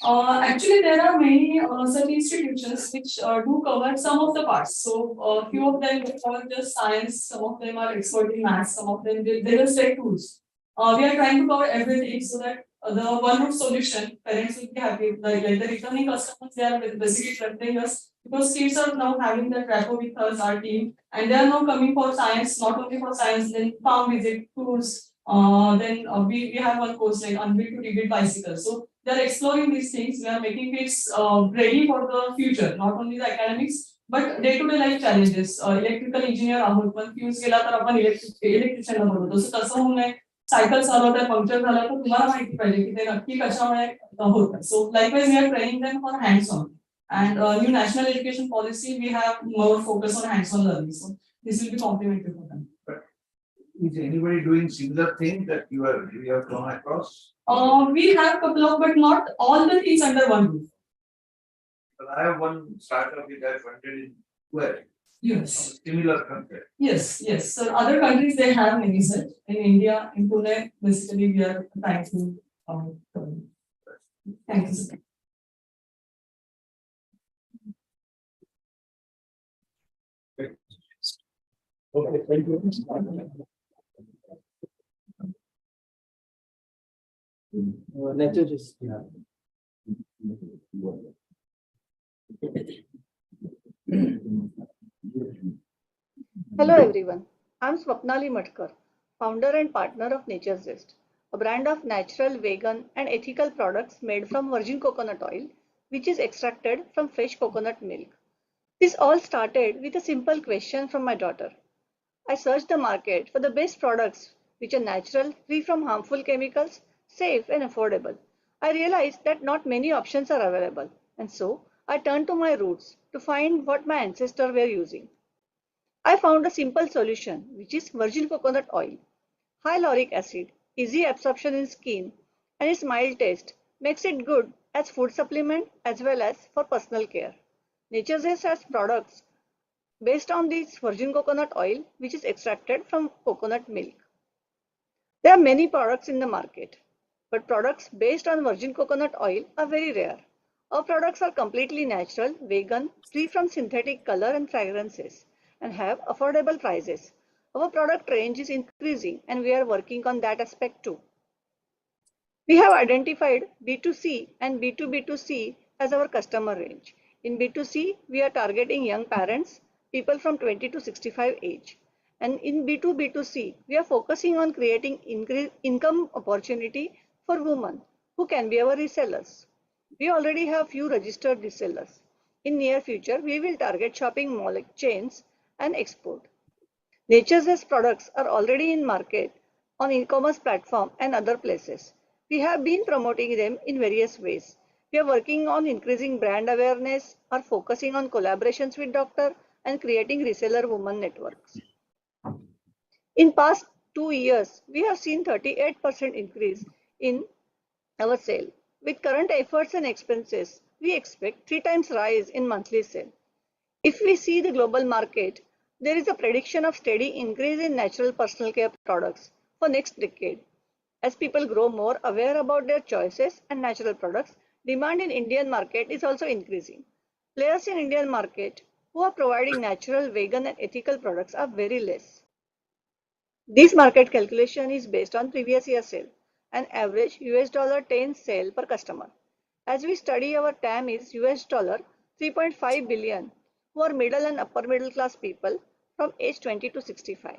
[SPEAKER 4] Actually, there are many such institutions which do cover some of the parts. So, few of them cover just science, some of them are expert in maths, some of them they just take tools. We are trying to cover everything so that the one root solution, parents will be happy. Like the returning customers, they are basically preferring us because kids are now having that rapport with us, our team, and they are now coming for science, not only for science, then farm visit, tools. We have one course like unbuilt to rebuild bicycles. So they are exploring these things. We are making kids ready for the future, not only the academics, but day-to-day life challenges. Electrical engineer आहोत, पण fuse गेला तर आपण electrician बनवतो. तसं कसं होऊ नये, सायकल चालवतात, पंक्चर झालं तर तुम्हाला माहिती पाहिजे की ते नक्की कशामुळे होतं. So likewise, we are training them for hands-on. And new national education policy, we have more focus on hands-on learning. So this will be complementary for them.
[SPEAKER 14] Is anybody doing similar thing that you have come across?
[SPEAKER 4] We have a couple of, but not all the things under one roof.
[SPEAKER 14] But I have one startup which I funded in where?
[SPEAKER 4] Yes.
[SPEAKER 14] Similar concept.
[SPEAKER 4] Yes, yes. So other countries they have many such. In India, in Pune, basically we are trying to. Thank you, sir.
[SPEAKER 14] Okay, thank you.
[SPEAKER 8] Hello everyone, I'm Swapnali Matkar, founder and partner of Nature's Zest, a brand of natural, vegan and ethical products made from virgin coconut oil, which is extracted from fresh coconut milk. This all started with a simple question from my daughter. I searched the market for the best products which are natural, free from harmful chemicals, safe and affordable. I realized that not many options are available, and so I turned to my roots to find what my ancestors were using. I found a simple solution, which is virgin coconut oil. High lauric acid, easy absorption in skin, and its mild taste makes it good as food supplement as well as for personal care. Nature's Zest has products based on this virgin coconut oil which is extracted from coconut milk. There are many products in the market, but products based on virgin coconut oil are very rare. Our products are completely natural, vegan, free from synthetic color and fragrances, and have affordable prices. Our product range is increasing and we are working on that aspect too. We have identified B2C and B2B2C as our customer range. In B2C, we are targeting young parents, people from 20 to 65 age. And in B2B2C, we are focusing on creating income opportunity for women who can be our resellers. We already have few registered resellers. In near future, we will target shopping mall chains and export. Nature's Zest products are already in market on e-commerce platform and other places. We have been promoting them in various ways. We are working on increasing brand awareness, are focusing on collaborations with doctors, and creating reseller women networks. In past 2 years, we have seen 38% increase in our sale. With current efforts and expenses, we expect 3 times rise in monthly sale. If we see the global market, there is a prediction of steady increase in natural personal care products for next decade. As people grow more aware about their choices and natural products, demand in Indian market is also increasing. Players in Indian market who are providing natural, vegan and ethical products are very less. This market calculation is based on previous year sale, an average $10 sale per customer. As we study, our TAM is $3.5 billion, who are middle and upper middle class people from age 20 to 65.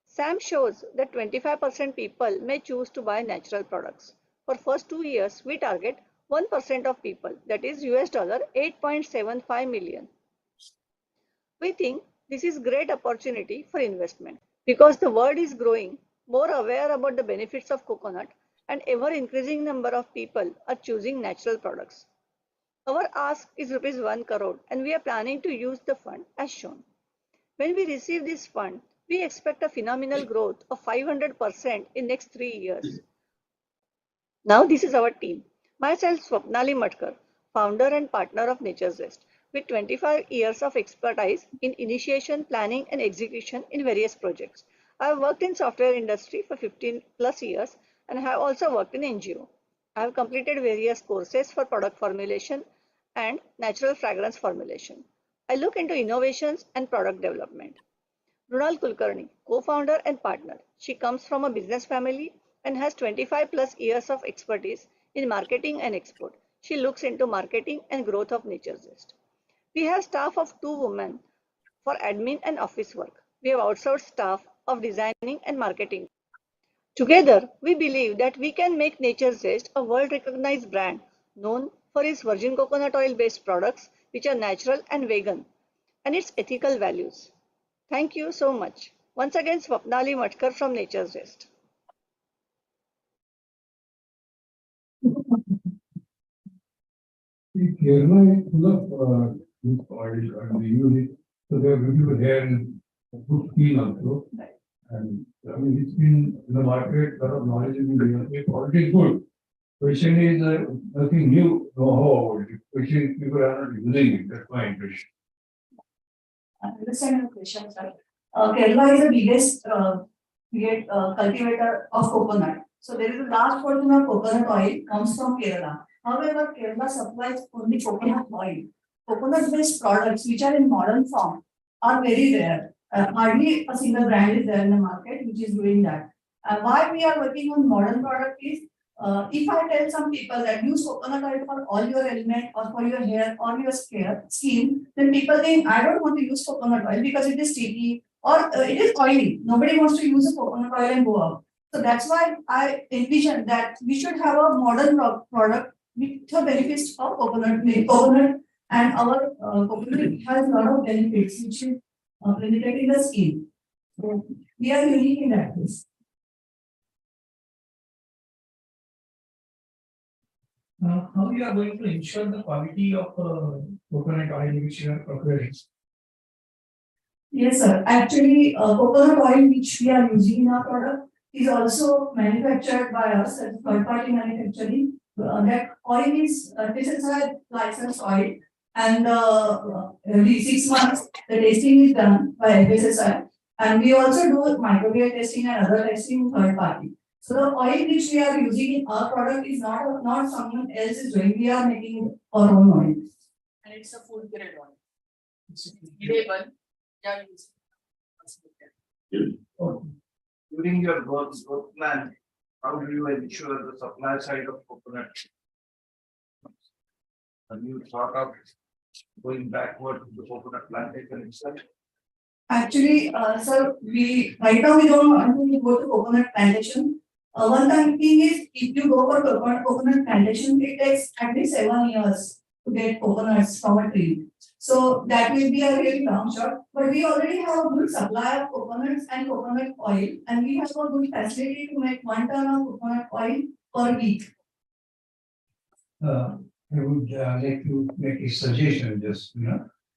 [SPEAKER 8] SAM shows that 25% people may choose to buy natural products. For first 2 years, we target 1% of people, that is $8.75 million. We think this is great opportunity for investment because the world is growing more aware about the benefits of coconut and ever increasing number of people are choosing natural products. Our ask is rupees 1 crore and we are planning to use the fund as shown. When we receive this fund, we expect a phenomenal growth of 500% in next 3 years. Now this is our team. Myself, Swapnali Matkar, founder and partner of Nature's Zest, with 25 years of expertise in initiation, planning and execution in various projects. I have worked in software industry for 15 plus years and have also worked in NGO. I have completed various courses for product formulation and natural fragrance formulation. I look into innovations and product development. Runal Kulkarni, co-founder and partner. She comes from a business family and has 25 plus years of expertise in marketing and export. She looks into marketing and growth of Nature's Zest. We have staff of 2 women for admin and office work. We have outsourced staff of designing and marketing. Together, we believe that we can make Nature's Zest a world-recognized brand known for its virgin coconut oil-based products which are natural and vegan and its ethical values. Thank you so much. Once again, Swapnali Matkar from Nature's Zest.
[SPEAKER 14] Kerala is full of good oil and we use it. So they are beautiful hair and good skin also. And I mean, it's been in the market, a lot of knowledge has been given. The quality is good. Question is nothing new, know-how about it. Question is people are not using it. That's my impression.
[SPEAKER 19] I understand your question, sir. Kerala is the biggest cultivator of coconut. So there is a large portion of coconut oil comes from Kerala. However, Kerala supplies only coconut oil. Coconut-based products which are in modern form are very rare. Hardly a single brand is there in the market which is doing that. Why we are working on modern product is, if I tell some people that use coconut oil for all your element or for your hair or your skin, then people think I don't want to use coconut oil because it is sticky or it is oily. Nobody wants to use a coconut oil and go out. So that's why I envision that we should have a modern product with the benefits of coconut milk. Coconut and our coconut has a lot of benefits which is penetrating the skin. So we are unique in that case.
[SPEAKER 11] How you are going to ensure the quality of coconut oil which you are procuring?
[SPEAKER 19] Yes, sir. Actually, coconut oil which we are using in our product is also manufactured by us as third-party manufacturing. That
[SPEAKER 3] oil is, this is a licensed oil. And every 6 months, the testing is done by FSSI. And we also do microbial testing and other testing third party. So the oil which we are using in our product is not someone else is doing. We are making our own oil.
[SPEAKER 17] And it's a food grade oil. Label, yeah,
[SPEAKER 14] During your growth plan, how do you ensure the supply side of coconut? Have you thought of going backward to the coconut plantation itself?
[SPEAKER 3] Actually, sir, we right now we don't want to go to coconut plantation. One thing is, if you go for coconut plantation, it takes at least 7 years to get coconuts from a tree. So that will be a really long shot. But we already have a good supply of coconuts and coconut oil, and we have a good facility to make 1 ton of coconut oil per week.
[SPEAKER 14] I would like to make a suggestion. Just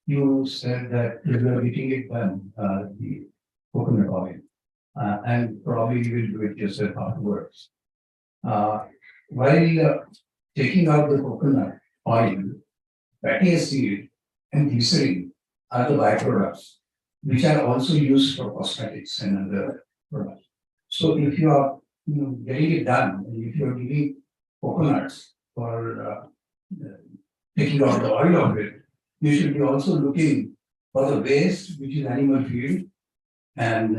[SPEAKER 14] you said that you are getting it done, the coconut oil, and probably you will do it yourself afterwards. While taking out the coconut oil, fatty acid and glycerin are the byproducts, which are also used for cosmetics and other products. So if you are getting it done, and if you are giving coconuts for taking out the oil of it, you should be also looking for the waste, which is animal feed, and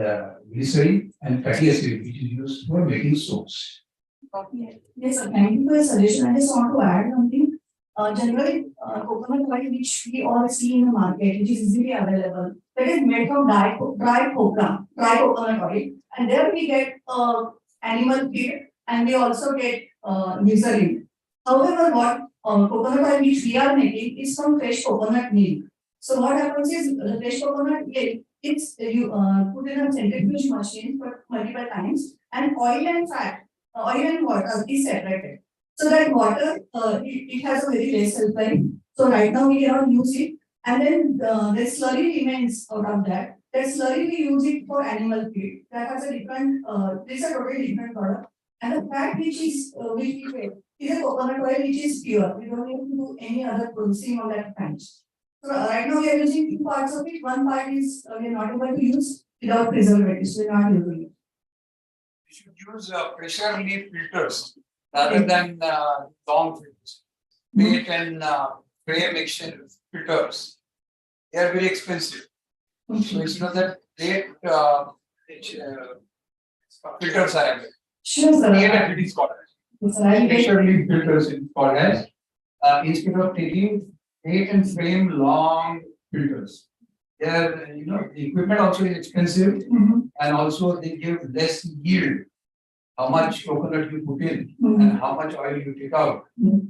[SPEAKER 14] glycerin and fatty acid, which is used for making soaps.
[SPEAKER 3] Yes, sir. Thank you for your suggestion. I just want to add something. Generally, coconut oil, which we all see in the market, which is easily available, that is made from dry coconut oil, and there we get animal feed, and we also get glycerin. However, what coconut oil which we are making is from fresh coconut milk. So what happens is the fresh coconut milk, it's you put in a centrifuge machine for multiple times, and oil and fat, oil and water is separated. So that water, it has a very less shelf life. So right now we cannot use it, and then the slurry remains out of that. That slurry we use it for animal feed. That has a different, this is a totally different product. And the fat which is which we make is a coconut oil which is pure. We don't need to do any other processing on that fat. So right now we are using 2 parts of it. One part is we are not able to use without preservatives. We are not using it.
[SPEAKER 14] You should use pressure relief filters rather than long filters. Plate and frame exchange filters. They are very expensive. So it's not that plate filters are available.
[SPEAKER 3] Sure, sir.
[SPEAKER 14] It is called pressure relief filters is called as instead of taking plate and frame long filters. They are, the equipment also is expensive, and also they give less yield. How much coconut you put in and how much oil you take out.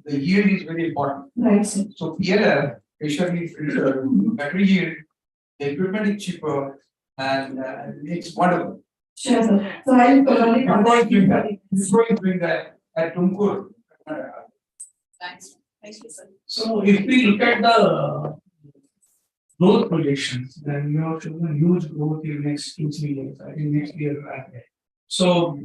[SPEAKER 14] The yield is very important.
[SPEAKER 3] Right.
[SPEAKER 14] So PLF, pressure relief filter, better yield, the equipment is cheaper, and it's wonderful.
[SPEAKER 3] Sure, sir. So I'll probably contact you.
[SPEAKER 14] It's going to bring that at Tumkur.
[SPEAKER 17] Thanks. Thank you, sir.
[SPEAKER 11] So if we look at the growth projections, then you have shown a huge growth in next 2-3 years. I think next year. So,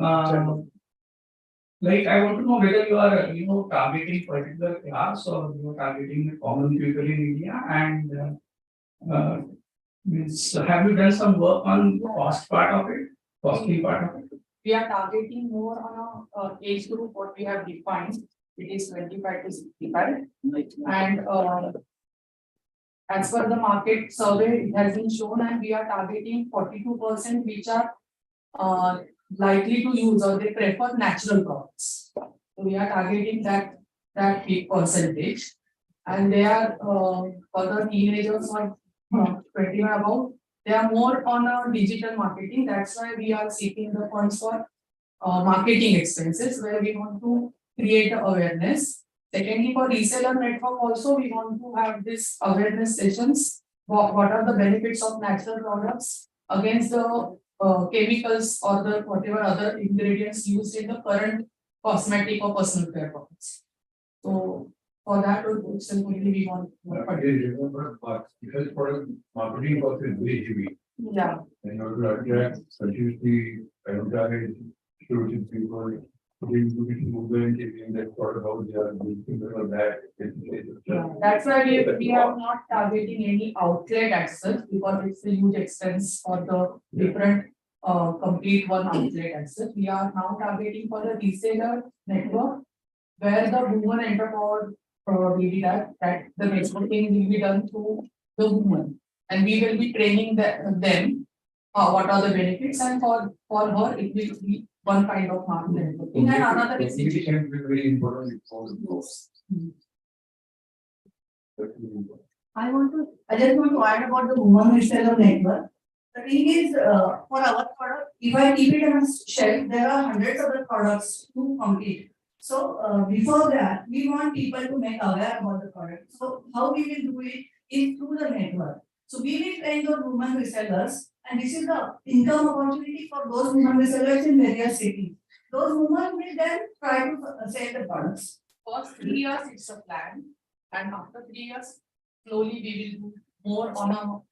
[SPEAKER 11] like I want to know whether you are, targeting particular class or you are targeting the common people in India, and have you done some work on cost part of it, costing part of it?
[SPEAKER 17] We are targeting more on a age group what we have defined. It is 25 to 65, and as per the market survey, it has been shown, and we are targeting 42% which are likely to use or they prefer natural products. So we are targeting that big percentage, and they are for the teenagers or 21 above. They are more on a digital marketing. That's why we are seeking the funds for marketing expenses, where we want to create awareness. Secondly, for reseller network also, we want to have this awareness sessions. What are the benefits of natural products against the chemicals or the whatever other ingredients used in the current cosmetic or personal care products. So for that, simply we want.
[SPEAKER 14] Remember, but because product marketing cost is very heavy.
[SPEAKER 17] Yeah.
[SPEAKER 14] And you have to attract, continuously advertise, shoot people,
[SPEAKER 4] That's why we are not targeting any outlet as such because it's a huge expense for the different complete one outlet as such. We are now targeting for the reseller network where the woman entrepreneur probably that the networking will be done through the woman and we will be training them what are the benefits and for her it will be one kind of market networking and another is
[SPEAKER 14] very important for those.
[SPEAKER 19] I just want to add about the woman reseller network. The thing is, for our product, if I keep it on shelf, there are hundreds of the products to compete. So before that, we want people to make aware about the product. So how we will do it is through the network. So we will train the women resellers, and this is the income opportunity for those women resellers in various cities. Those women will then try to sell the products.
[SPEAKER 4] First 3 years it's a plan and after 3 years slowly we will do more on a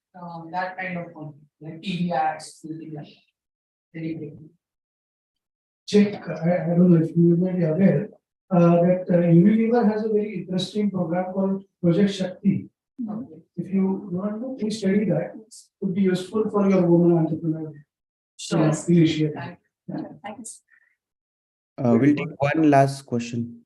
[SPEAKER 4] that kind of content like TV ads, something like that.
[SPEAKER 3] Check, I don't know if you may be aware that Unilever has a very interesting program called Project Shakti.
[SPEAKER 4] Okay.
[SPEAKER 3] If you want to, please study that. It would be useful for your woman entrepreneur.
[SPEAKER 4] Sure.
[SPEAKER 3] Initiative.
[SPEAKER 4] Thanks.
[SPEAKER 21] We'll take one last question.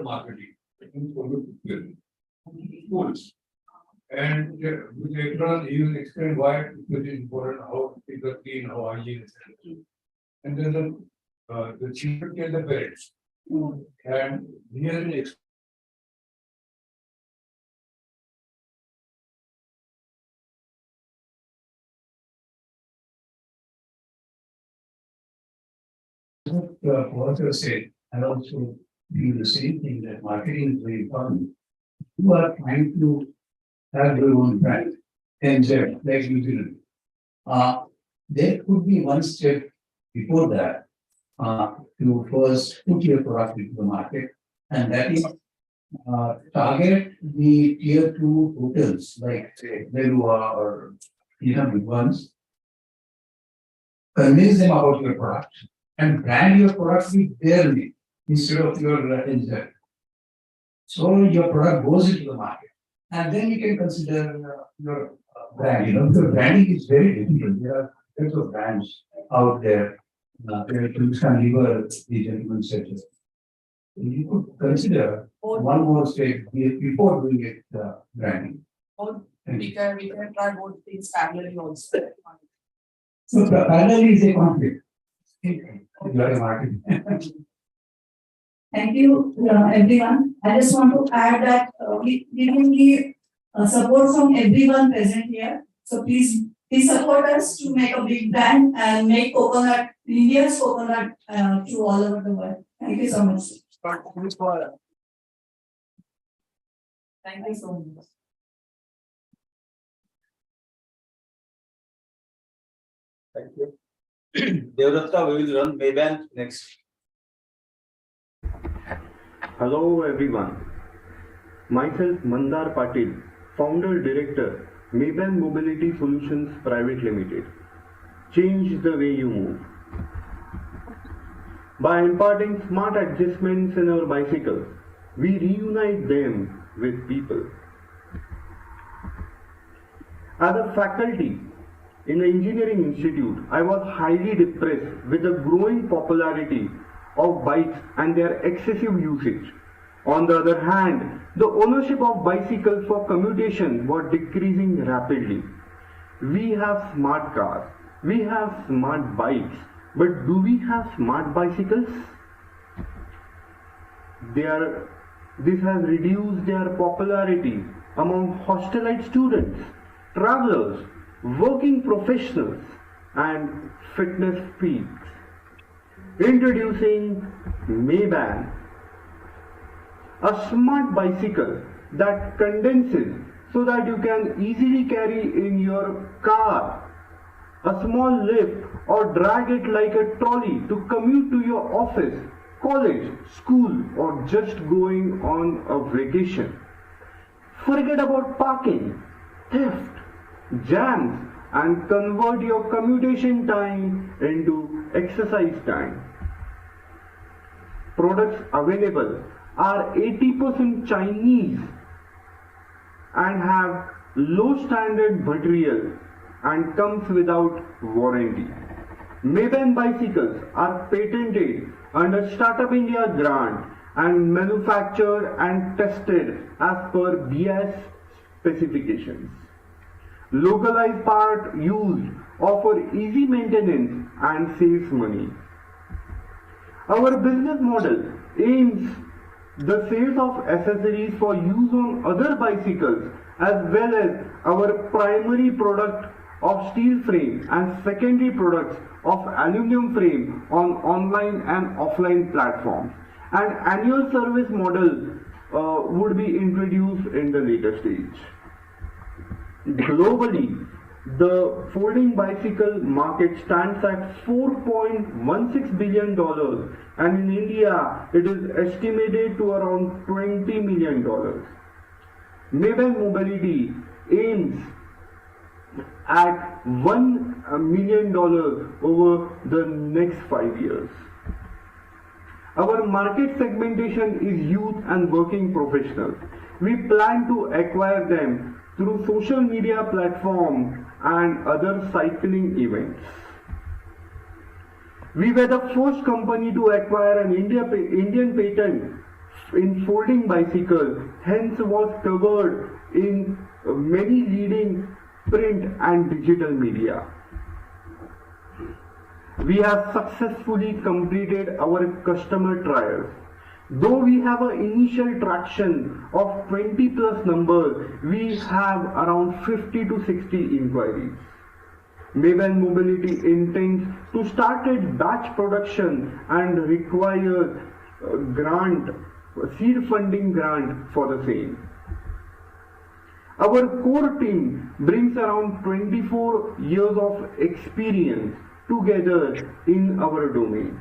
[SPEAKER 14] Marketing schools. And later on, you will explain why it is important, how it is clean, how hygiene is. And then the children tell the parents. And here is what you said, I also do the same thing that marketing is very important. You are trying to have your own brand and like you did. There could be one step before that to first put your product into the market, and that is target the tier 2 hotels like say Velua or big ones. Convince them about your product and brand your product with their name instead of your NZ. So your product goes into the market. And then you can consider your brand. The branding is very difficult. There are lots of brands out there. You can lever the gentleman said. You could consider one more step before doing it branding.
[SPEAKER 4] Or we can try both things parallelly also.
[SPEAKER 14] So parallelly is a conflict. You are a marketing.
[SPEAKER 19] Thank you, everyone. I just want to add that we will need support from everyone present here. So please support us to make a big brand and make coconut, India's coconut, to all over the world. Thank you so much.
[SPEAKER 4] Thank you so much.
[SPEAKER 2] Thank you. Devratta, we will run Maybank next.
[SPEAKER 7] Hello everyone. Myself Mandar Patil, Founder Director, Maybank Mobility Solutions Private Limited. Change the way you move. By imparting smart adjustments in our bicycles, we reunite them with people. As a faculty in the Engineering Institute, I was highly depressed with the growing popularity of bikes and their excessive usage. On the other hand, the ownership of bicycles for commutation was decreasing rapidly. We have smart cars, we have smart bikes, but do we have smart bicycles? This has reduced their popularity among hostelite students, travelers, working professionals, and fitness freaks. Introducing Maybank, a smart bicycle that condenses so that you can easily carry in your car a small lift or drag it like a trolley to commute to your office, college, school, or just going on a vacation. Forget about parking, theft, jams, and convert your commutation time into exercise time. Products available are 80% Chinese and have low standard material and comes without warranty. Maybank bicycles are patented under Startup India grant and manufactured and tested as per BS specifications. Localized part used offer easy maintenance and saves money. Our business model aims the sales of accessories for use on other bicycles as well as our primary product of steel frame and secondary products of aluminum frame on online and offline platforms. An annual service model would be introduced in the later stage. Globally, the folding bicycle market stands at $4.16 billion, and in India it is estimated to around $20 million. Maybank Mobility aims at $1 million over the next 5 years. Our market segmentation is youth and working professionals. We plan to acquire them through social media platforms and other cycling events. We were the first company to acquire an Indian patent in folding bicycles, hence was covered in many leading print and digital media. We have successfully completed our customer trials. Though we have an initial traction of 20 plus numbers, we have around 50 to 60 inquiries. Maybank Mobility intends to start its batch production and requires seed funding grant for the same. Our core team brings around 24 years of experience together in our domain.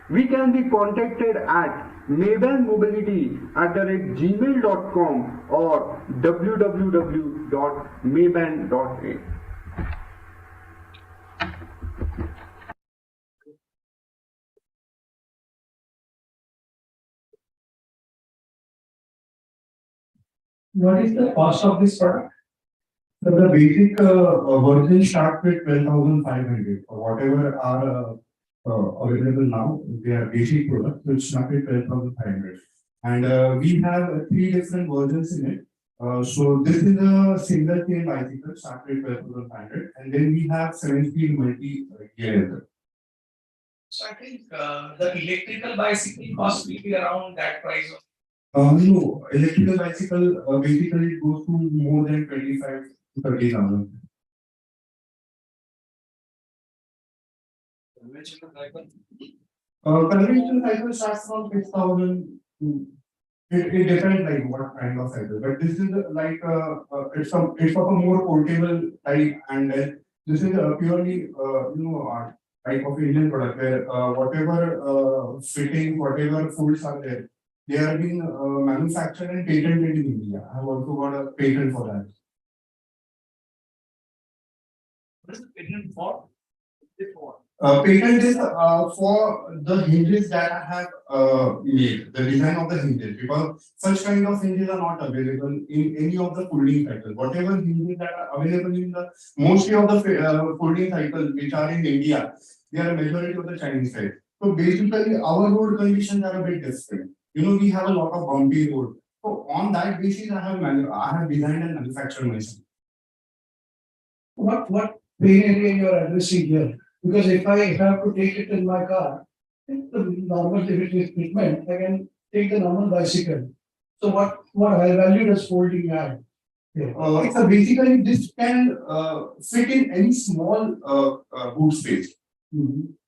[SPEAKER 7] We can be contacted at maybankmobility@gmail.com or www.maybank.in.
[SPEAKER 3] What is the cost of this product?
[SPEAKER 10] So the basic version starts with 12,500. Whatever are available now, they are basic products which start with 12,500. And we have 3 different versions in it. So this is a single chain bicycle start with 12,500, and then we have 7-speed multi-gear.
[SPEAKER 11] So I think the electrical bicycle cost will be around that price.
[SPEAKER 10] No, electrical bicycle basically it goes to more than 25 to 30,000. Conventional cycle starts from 6,000 to it depends like what kind of cycle, but this is like it's of a more portable type, and this is a purely type of Indian product where whatever fitting, whatever folds are there, they are being manufactured and patented in India. I have also got a patent for that.
[SPEAKER 11] What is the patent for?
[SPEAKER 10] Patent is for the hinges that I have made, the design of the hinges, because such kind of hinges are not available in any of the folding cycles. Whatever hinges that are available in the mostly of the folding cycles which are in India, they are a majority of the Chinese side. So basically, our road conditions are a bit different. We have a lot of bumpy road. So on that basis, I have designed and manufactured myself.
[SPEAKER 3] What pain area you are addressing here? Because if I have to take it in my car, the normal treatment, I can take the normal bicycle. So what high value does folding add?
[SPEAKER 10] So basically, this can fit in any small boot space.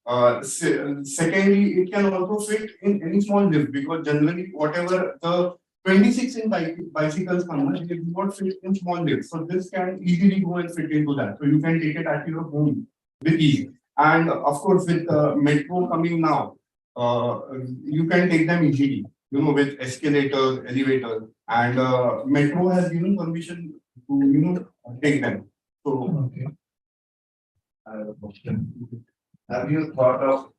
[SPEAKER 10] Secondly, it can also fit in any small lift, because generally whatever the 26-inch bicycles come, they do not fit in small lifts. So this can easily go and fit into that. So you can take it at your home with ease. And of course, with metro coming now, you can take them easily, with escalators, elevators, and metro has given permission to, take them.
[SPEAKER 14] So, I have a question. Have you thought of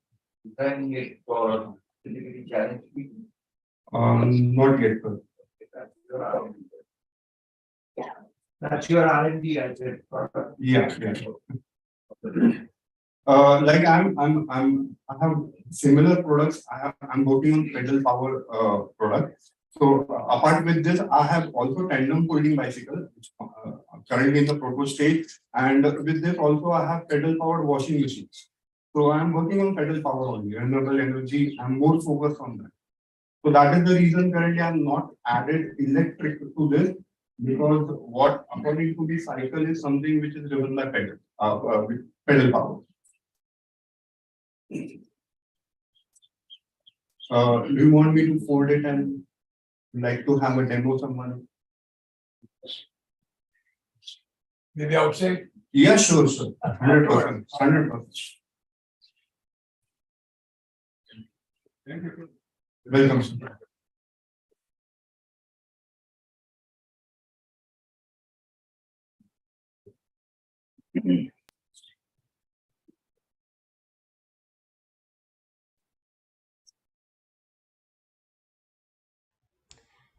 [SPEAKER 14] designing it for physically challenged people? Not yet, sir. That's your R&D, I said. Yeah, yeah. Like I have similar products. I'm working on pedal power products. So apart with this, I have also tandem folding bicycle, which currently in the proposed stage. And with this also I have pedal powered washing machines. So I'm working on pedal power only, renewable energy. I'm more focused on that. So that is the reason currently I'm not added electric to this, because what according to the cycle is something which is driven by with pedal power. Do you want me to fold it and like to have a demo someone? Maybe outside? Yeah, sure, sure. 100%. 100%. Welcome, sir.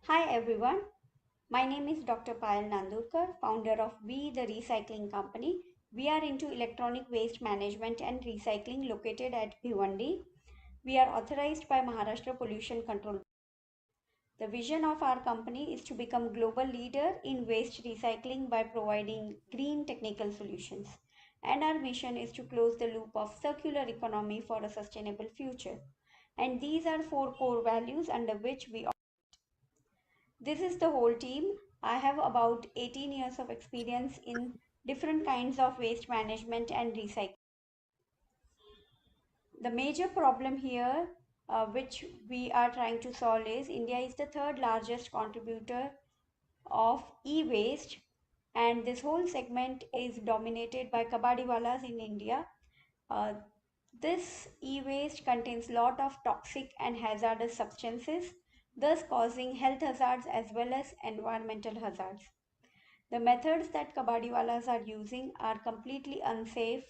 [SPEAKER 18] Hi everyone, my name is Dr. Payal Nandurkar, founder of We the Recycling Company. We are into electronic waste management and recycling located at Bhiwandi. We are authorized by Maharashtra Pollution Control. The vision of our company is to become global leader in waste recycling by providing green technical solutions. And our mission is to close the loop of circular economy for a sustainable future. And these are 4 core values under which we operate. This is the whole team. I have about 18 years of experience in different kinds of waste management and recycling. The major problem here, which we are trying to solve, is India is the 3rd largest contributor of e-waste, and this whole segment is dominated by kabadiwalas in India. This e-waste contains lot of toxic and hazardous substances, thus causing health hazards as well as environmental hazards. The methods that kabadiwalas are using are completely unsafe,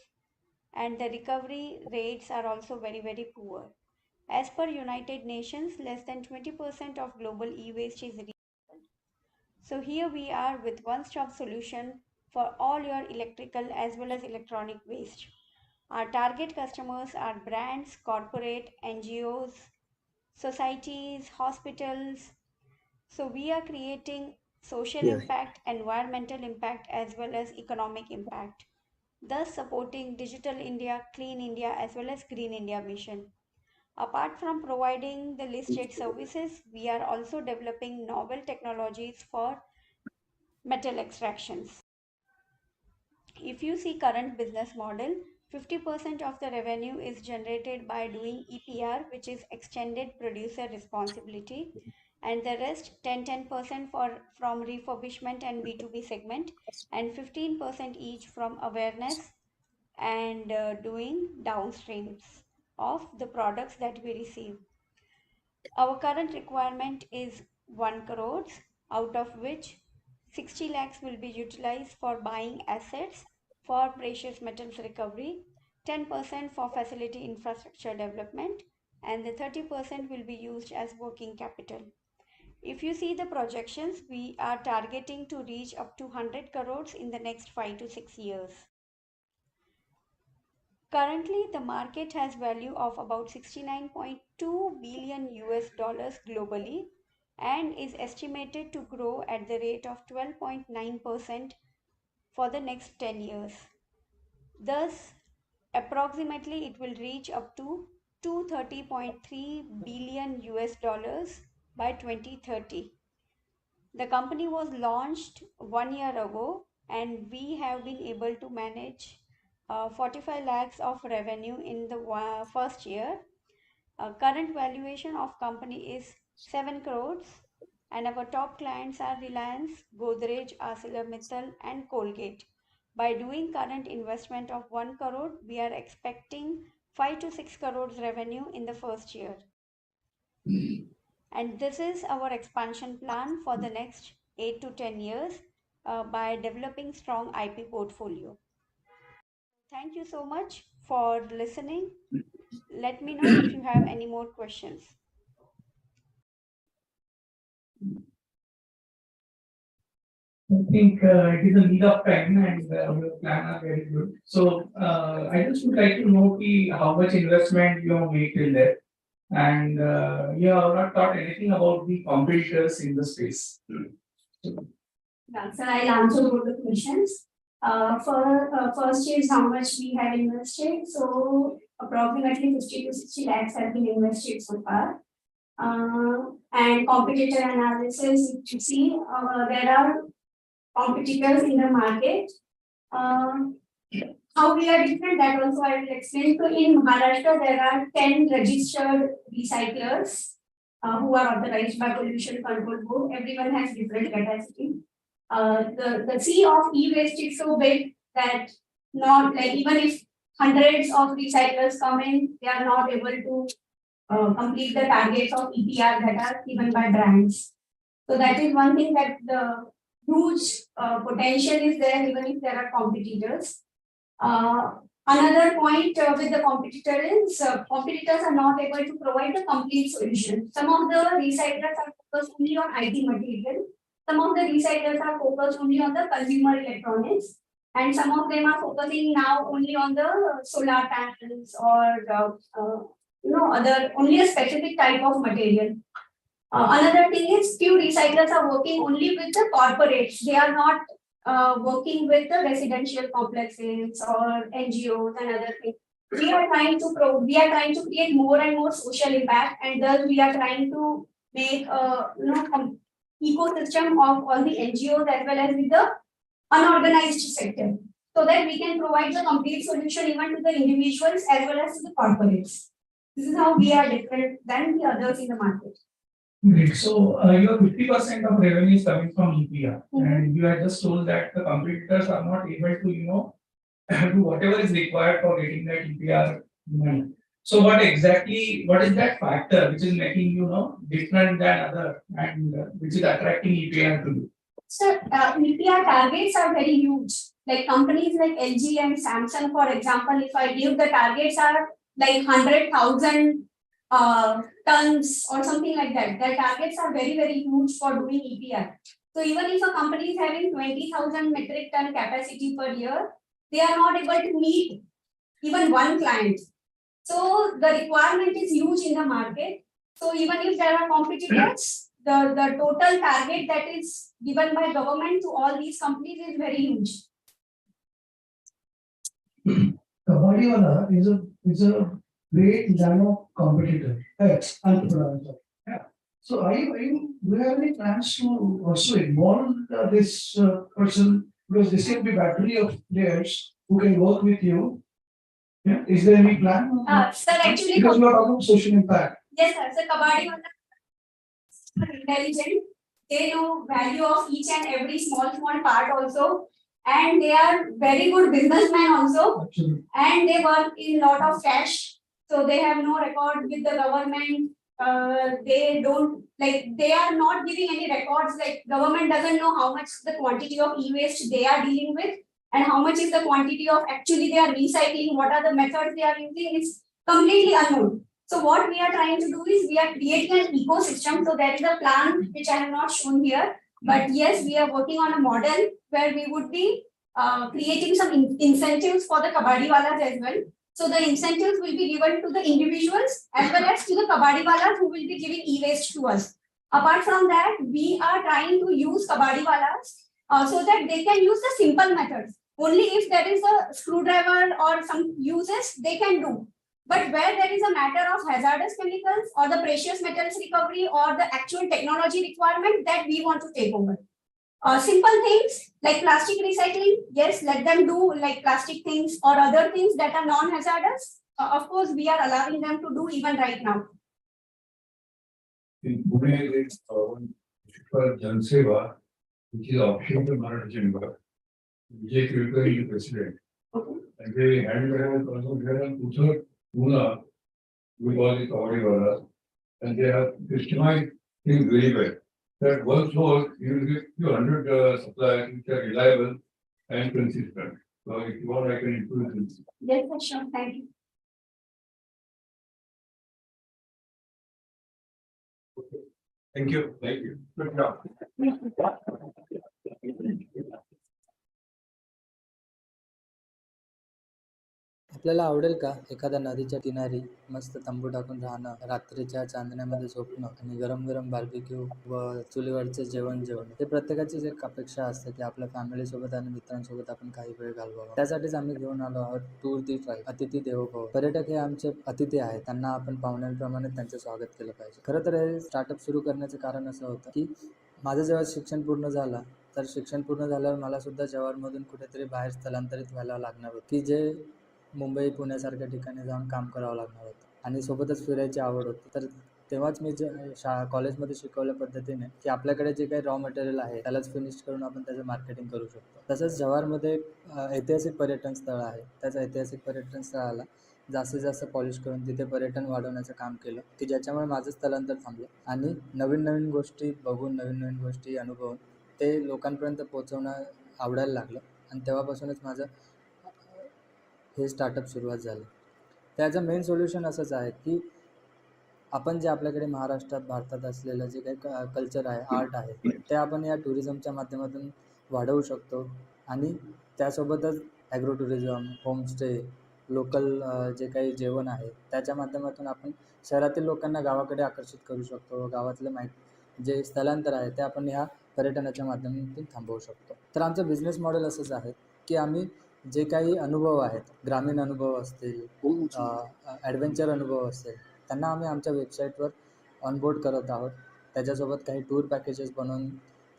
[SPEAKER 18] and the recovery rates are also very poor. As per United Nations, less than 20% of global e-waste is recycled. So here we are with one-stop solution for all your electrical as well as electronic waste. Our target customers are brands, corporate, NGOs, societies, hospitals. So we are creating social impact, environmental impact, as well as economic impact, thus supporting Digital India, Clean India, as well as Green India mission. Apart from providing the listed services, we are also developing novel technologies for metal extractions. If you see current business model, 50% of the revenue is generated by doing EPR, which is extended producer responsibility, and the rest 10% from refurbishment and B2B segment, and 15% each from awareness and doing downstreams of the products that we receive. Our current requirement is 1 crore, out of which 60 lakhs will be utilized for buying assets for precious metals recovery, 10% for facility infrastructure development, and the 30% will be used as working capital. If you see the projections, we are targeting to reach up to 100 crores in the next 5 to 6 years. Currently, the market has value of about 69.2 billion US dollars globally and is estimated to grow at the rate of 12.9% for the next 10 years. Thus, approximately it will reach up to 230.3 billion US dollars by 2030. The company was launched 1 year ago and we have been able to manage 45 lakhs of revenue in the first year. Current valuation of company is 7 crores and our top clients are Reliance, Godrej, ArcelorMittal and Colgate. By doing current investment of 1 crore, we are expecting 5 to 6 crores revenue in the first year. And this is our expansion plan for the next 8 to 10 years. by developing strong IP portfolio. Thank you so much for listening. Let me know if you have any more questions.
[SPEAKER 11] I think it is a need of time and your plan are very good. So I just would like to know how much investment you have made till there, and you have not thought anything about the competitors in the space.
[SPEAKER 6] So I'll answer both the questions. First is how much we have invested. So approximately 50 to 60 lakhs have been invested so far. And competitor analysis, if you see, there are competitors in the market. How we are different, that also I will explain. So in Maharashtra, there are 10 registered recyclers who are authorized by Pollution Control Board. Everyone has different capacity. The sea of e-waste is so big that not like even if hundreds of recyclers come in, they are not able to complete the targets of EPR that are given by brands. So that is one thing, that the huge potential is there even if there are competitors. Another point with the competitor is competitors are not able to provide the complete solution. Some of the recyclers are focused only on IT material. Some of the recyclers are focused only on the consumer electronics, and some of them are focusing now only on the solar panels or other only a specific type of material. Another thing is few recyclers are working only with the corporates. They are not working with the residential complexes or NGOs and other things. We are trying to create more and more social impact, and thus we are trying to make ecosystem of all the NGOs as well as with the unorganized sector, so that we can provide the complete solution even to the individuals as well as to the corporates. This is how we are different than the others in the market.
[SPEAKER 11] Great. So your 50% of revenue is coming from EPR, and you have just told that the competitors are not able to, do whatever is required for getting that EPR money. So what is that factor which is making you different than other, and which is attracting EPR to you?
[SPEAKER 6] So EPR targets are very huge. Like companies like LG and Samsung, for example, if I give the targets are like 100,000 tons or something like that. The targets are very, very huge for doing EPR. So even if a company is having 20,000 metric ton capacity per year, they are not able to meet even one client. So the requirement is huge in the market. So even if there are competitors, the total target that is given by government to all these companies is very huge.
[SPEAKER 3] Kabadiwala is a great nano competitor, entrepreneur. Yeah. So do you have any plans to also involve this person, because there seem to be battery of players who can work with you? Yeah. Is there any plan?
[SPEAKER 6] Sir, actually,
[SPEAKER 3] because we are talking about social impact.
[SPEAKER 6] Yes, sir. So Kabadiwala are intelligent. They know value of each and every small part also. And they are very good businessmen also.
[SPEAKER 3] Absolutely.
[SPEAKER 6] And they work in lot of cash. So they have no record with the government. They are not giving any records. Like government doesn't know how much the quantity of e-waste they are dealing with and how much is the quantity of actually they are recycling. What are the methods they are using? It's completely unknown. So what we are trying to do is we are creating an ecosystem. So there is a plan which I have not shown here. But yes, we are working on a model where we would be creating some incentives for the Kabadiwalas as well. So the incentives will be given to the individuals as well as to the Kabadiwalas who will be giving e-waste to us. Apart from that, we are trying to use Kabadiwalas so that they can use the simple methods. Only if there is a screwdriver or some uses, they can do. But where there is a matter of hazardous chemicals or the precious metals recovery or the actual technology requirement, that we want to take over. Simple things like plastic recycling, yes, let them do like plastic things or other things that are non-hazardous. Of course, we are allowing them to do even right now.
[SPEAKER 14] In Pune, there is one Jan Seva, which is option to Marathi Chamber. GMG is the president. And they handle also there and Pune with all the Kabadiwalas, and they have systemized things very well. that once more you will get 200 suppliers which are reliable and consistent. So if you want, I can include this.
[SPEAKER 6] Yes, sure. Thank you.
[SPEAKER 2] Thank you.
[SPEAKER 14] Thank you. Good job.
[SPEAKER 20] आपल्याला आवडेल का एखाद्या नदीच्या किनारी मस्त तंबू टाकून राहणं, रात्रीच्या चांदण्यामध्ये झोपणं आणि गरम गरम बार्बिक्यू व चुलीवरचे जेवण हे प्रत्येकाचीच एक अपेक्षा असते की आपल्या फॅमिली सोबत आणि मित्रांसोबत आपण काही वेळ घालवावा. त्यासाठीच आम्ही घेऊन आलो आहोत टूर दी ट्राईब, अतिथी देवो भव. पर्यटक हे आमचे अतिथी आहेत, त्यांना आपण पाहुण्यांप्रमाणे त्यांचे स्वागत केलं पाहिजे. खरं तर हे स्टार्टअप सुरू करण्याचं कारण असं होतं की माझं जेव्हा शिक्षण पूर्ण झालं तर शिक्षण पूर्ण झाल्यावर मला सुद्धा जवाहरमधून कुठेतरी बाहेर स्थलांतरित व्हायला लागणार होतं की जे मुंबई पुण्यासारख्या ठिकाणी जाऊन काम करावं लागणार होतं आणि सोबतच फिरायची आवड होती. तर तेव्हाच मी कॉलेजमध्ये शिकवल्या पद्धतीने की आपल्याकडे जे काही रॉ मटेरियल आहे त्यालाच फिनिश करून आपण त्याचं मार्केटिंग करू शकतो. तसंच जव्हारमध्ये ऐतिहासिक पर्यटन स्थळ आहे. त्याच ऐतिहासिक पर्यटन स्थळाला जास्तीत जास्त पॉलिश करून तिथे पर्यटन वाढवण्याचं काम केलं की ज्याच्यामुळे माझं स्थलांतर थांबलं आणि नवीन नवीन गोष्टी बघून, नवीन नवीन गोष्टी अनुभवून ते लोकांपर्यंत पोहोचवणं आवडायला लागलं आणि तेव्हापासूनच माझं हे स्टार्टअप सुरुवात झालं. त्याचं मेन सोल्युशन असंच आहे की आपण जे आपल्याकडे महाराष्ट्रात, भारतात असलेलं जे काही कल्चर आहे, आर्ट आहे, ते आपण या टुरिझमच्या माध्यमातून वाढवू शकतो आणि त्यासोबतच ॲग्रो टुरिझम, होमस्टे, लोकल जे काही जेवण आहे त्याच्या माध्यमातून आपण शहरातील लोकांना गावाकडे आकर्षित करू शकतो. गावातलं जे स्थलांतर आहे ते आपण ह्या पर्यटनाच्या माध्यमातून थांबवू शकतो. तर आमचं बिझनेस मॉडेल असंच आहे की आम्ही जे काही अनुभव आहेत, ग्रामीण अनुभव असतील, ॲडव्हेंचर अनुभव असतील, त्यांना आम्ही आमच्या वेबसाईटवर ऑनबोर्ड करत आहोत. त्याच्यासोबत काही टूर पॅकेजेस बनवून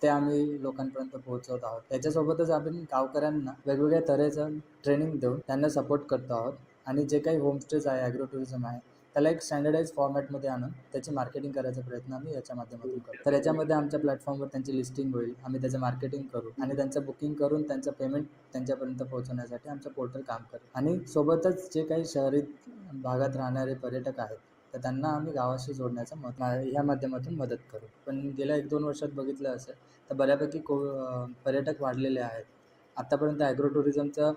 [SPEAKER 20] ते आम्ही लोकांपर्यंत पोहोचवत आहोत. त्याच्यासोबतच आपण गावकऱ्यांना वेगवेगळ्या तऱ्हेचं ट्रेनिंग देऊन त्यांना सपोर्ट करतो आहोत आणि जे काही होमस्टेज आहे, ॲग्रो टुरिझम आहे, त्याला एक स्टँडर्डाइज फॉर्मॅटमध्ये आणून त्याची मार्केटिंग करायचा प्रयत्न आम्ही याच्या माध्यमातून करतो. तर याच्यामध्ये आमच्या प्लॅटफॉर्मवर त्यांची लिस्टिंग होईल, आम्ही त्याचं मार्केटिंग करू आणि त्यांचं बुकिंग करून त्यांचं पेमेंट त्यांच्यापर्यंत पोहोचवण्यासाठी आमचं पोर्टल काम करेल आणि सोबतच जे काही शहरी भागात राहणारे पर्यटक आहेत तर त्यांना आम्ही गावाशी जोडण्याचा ह्या माध्यमातून मदत करू. पण गेल्या 1-2 वर्षात बघितलं असेल तर बऱ्यापैकी पर्यटक वाढलेले आहेत. आत्तापर्यंत ॲग्रो टुरिझमचं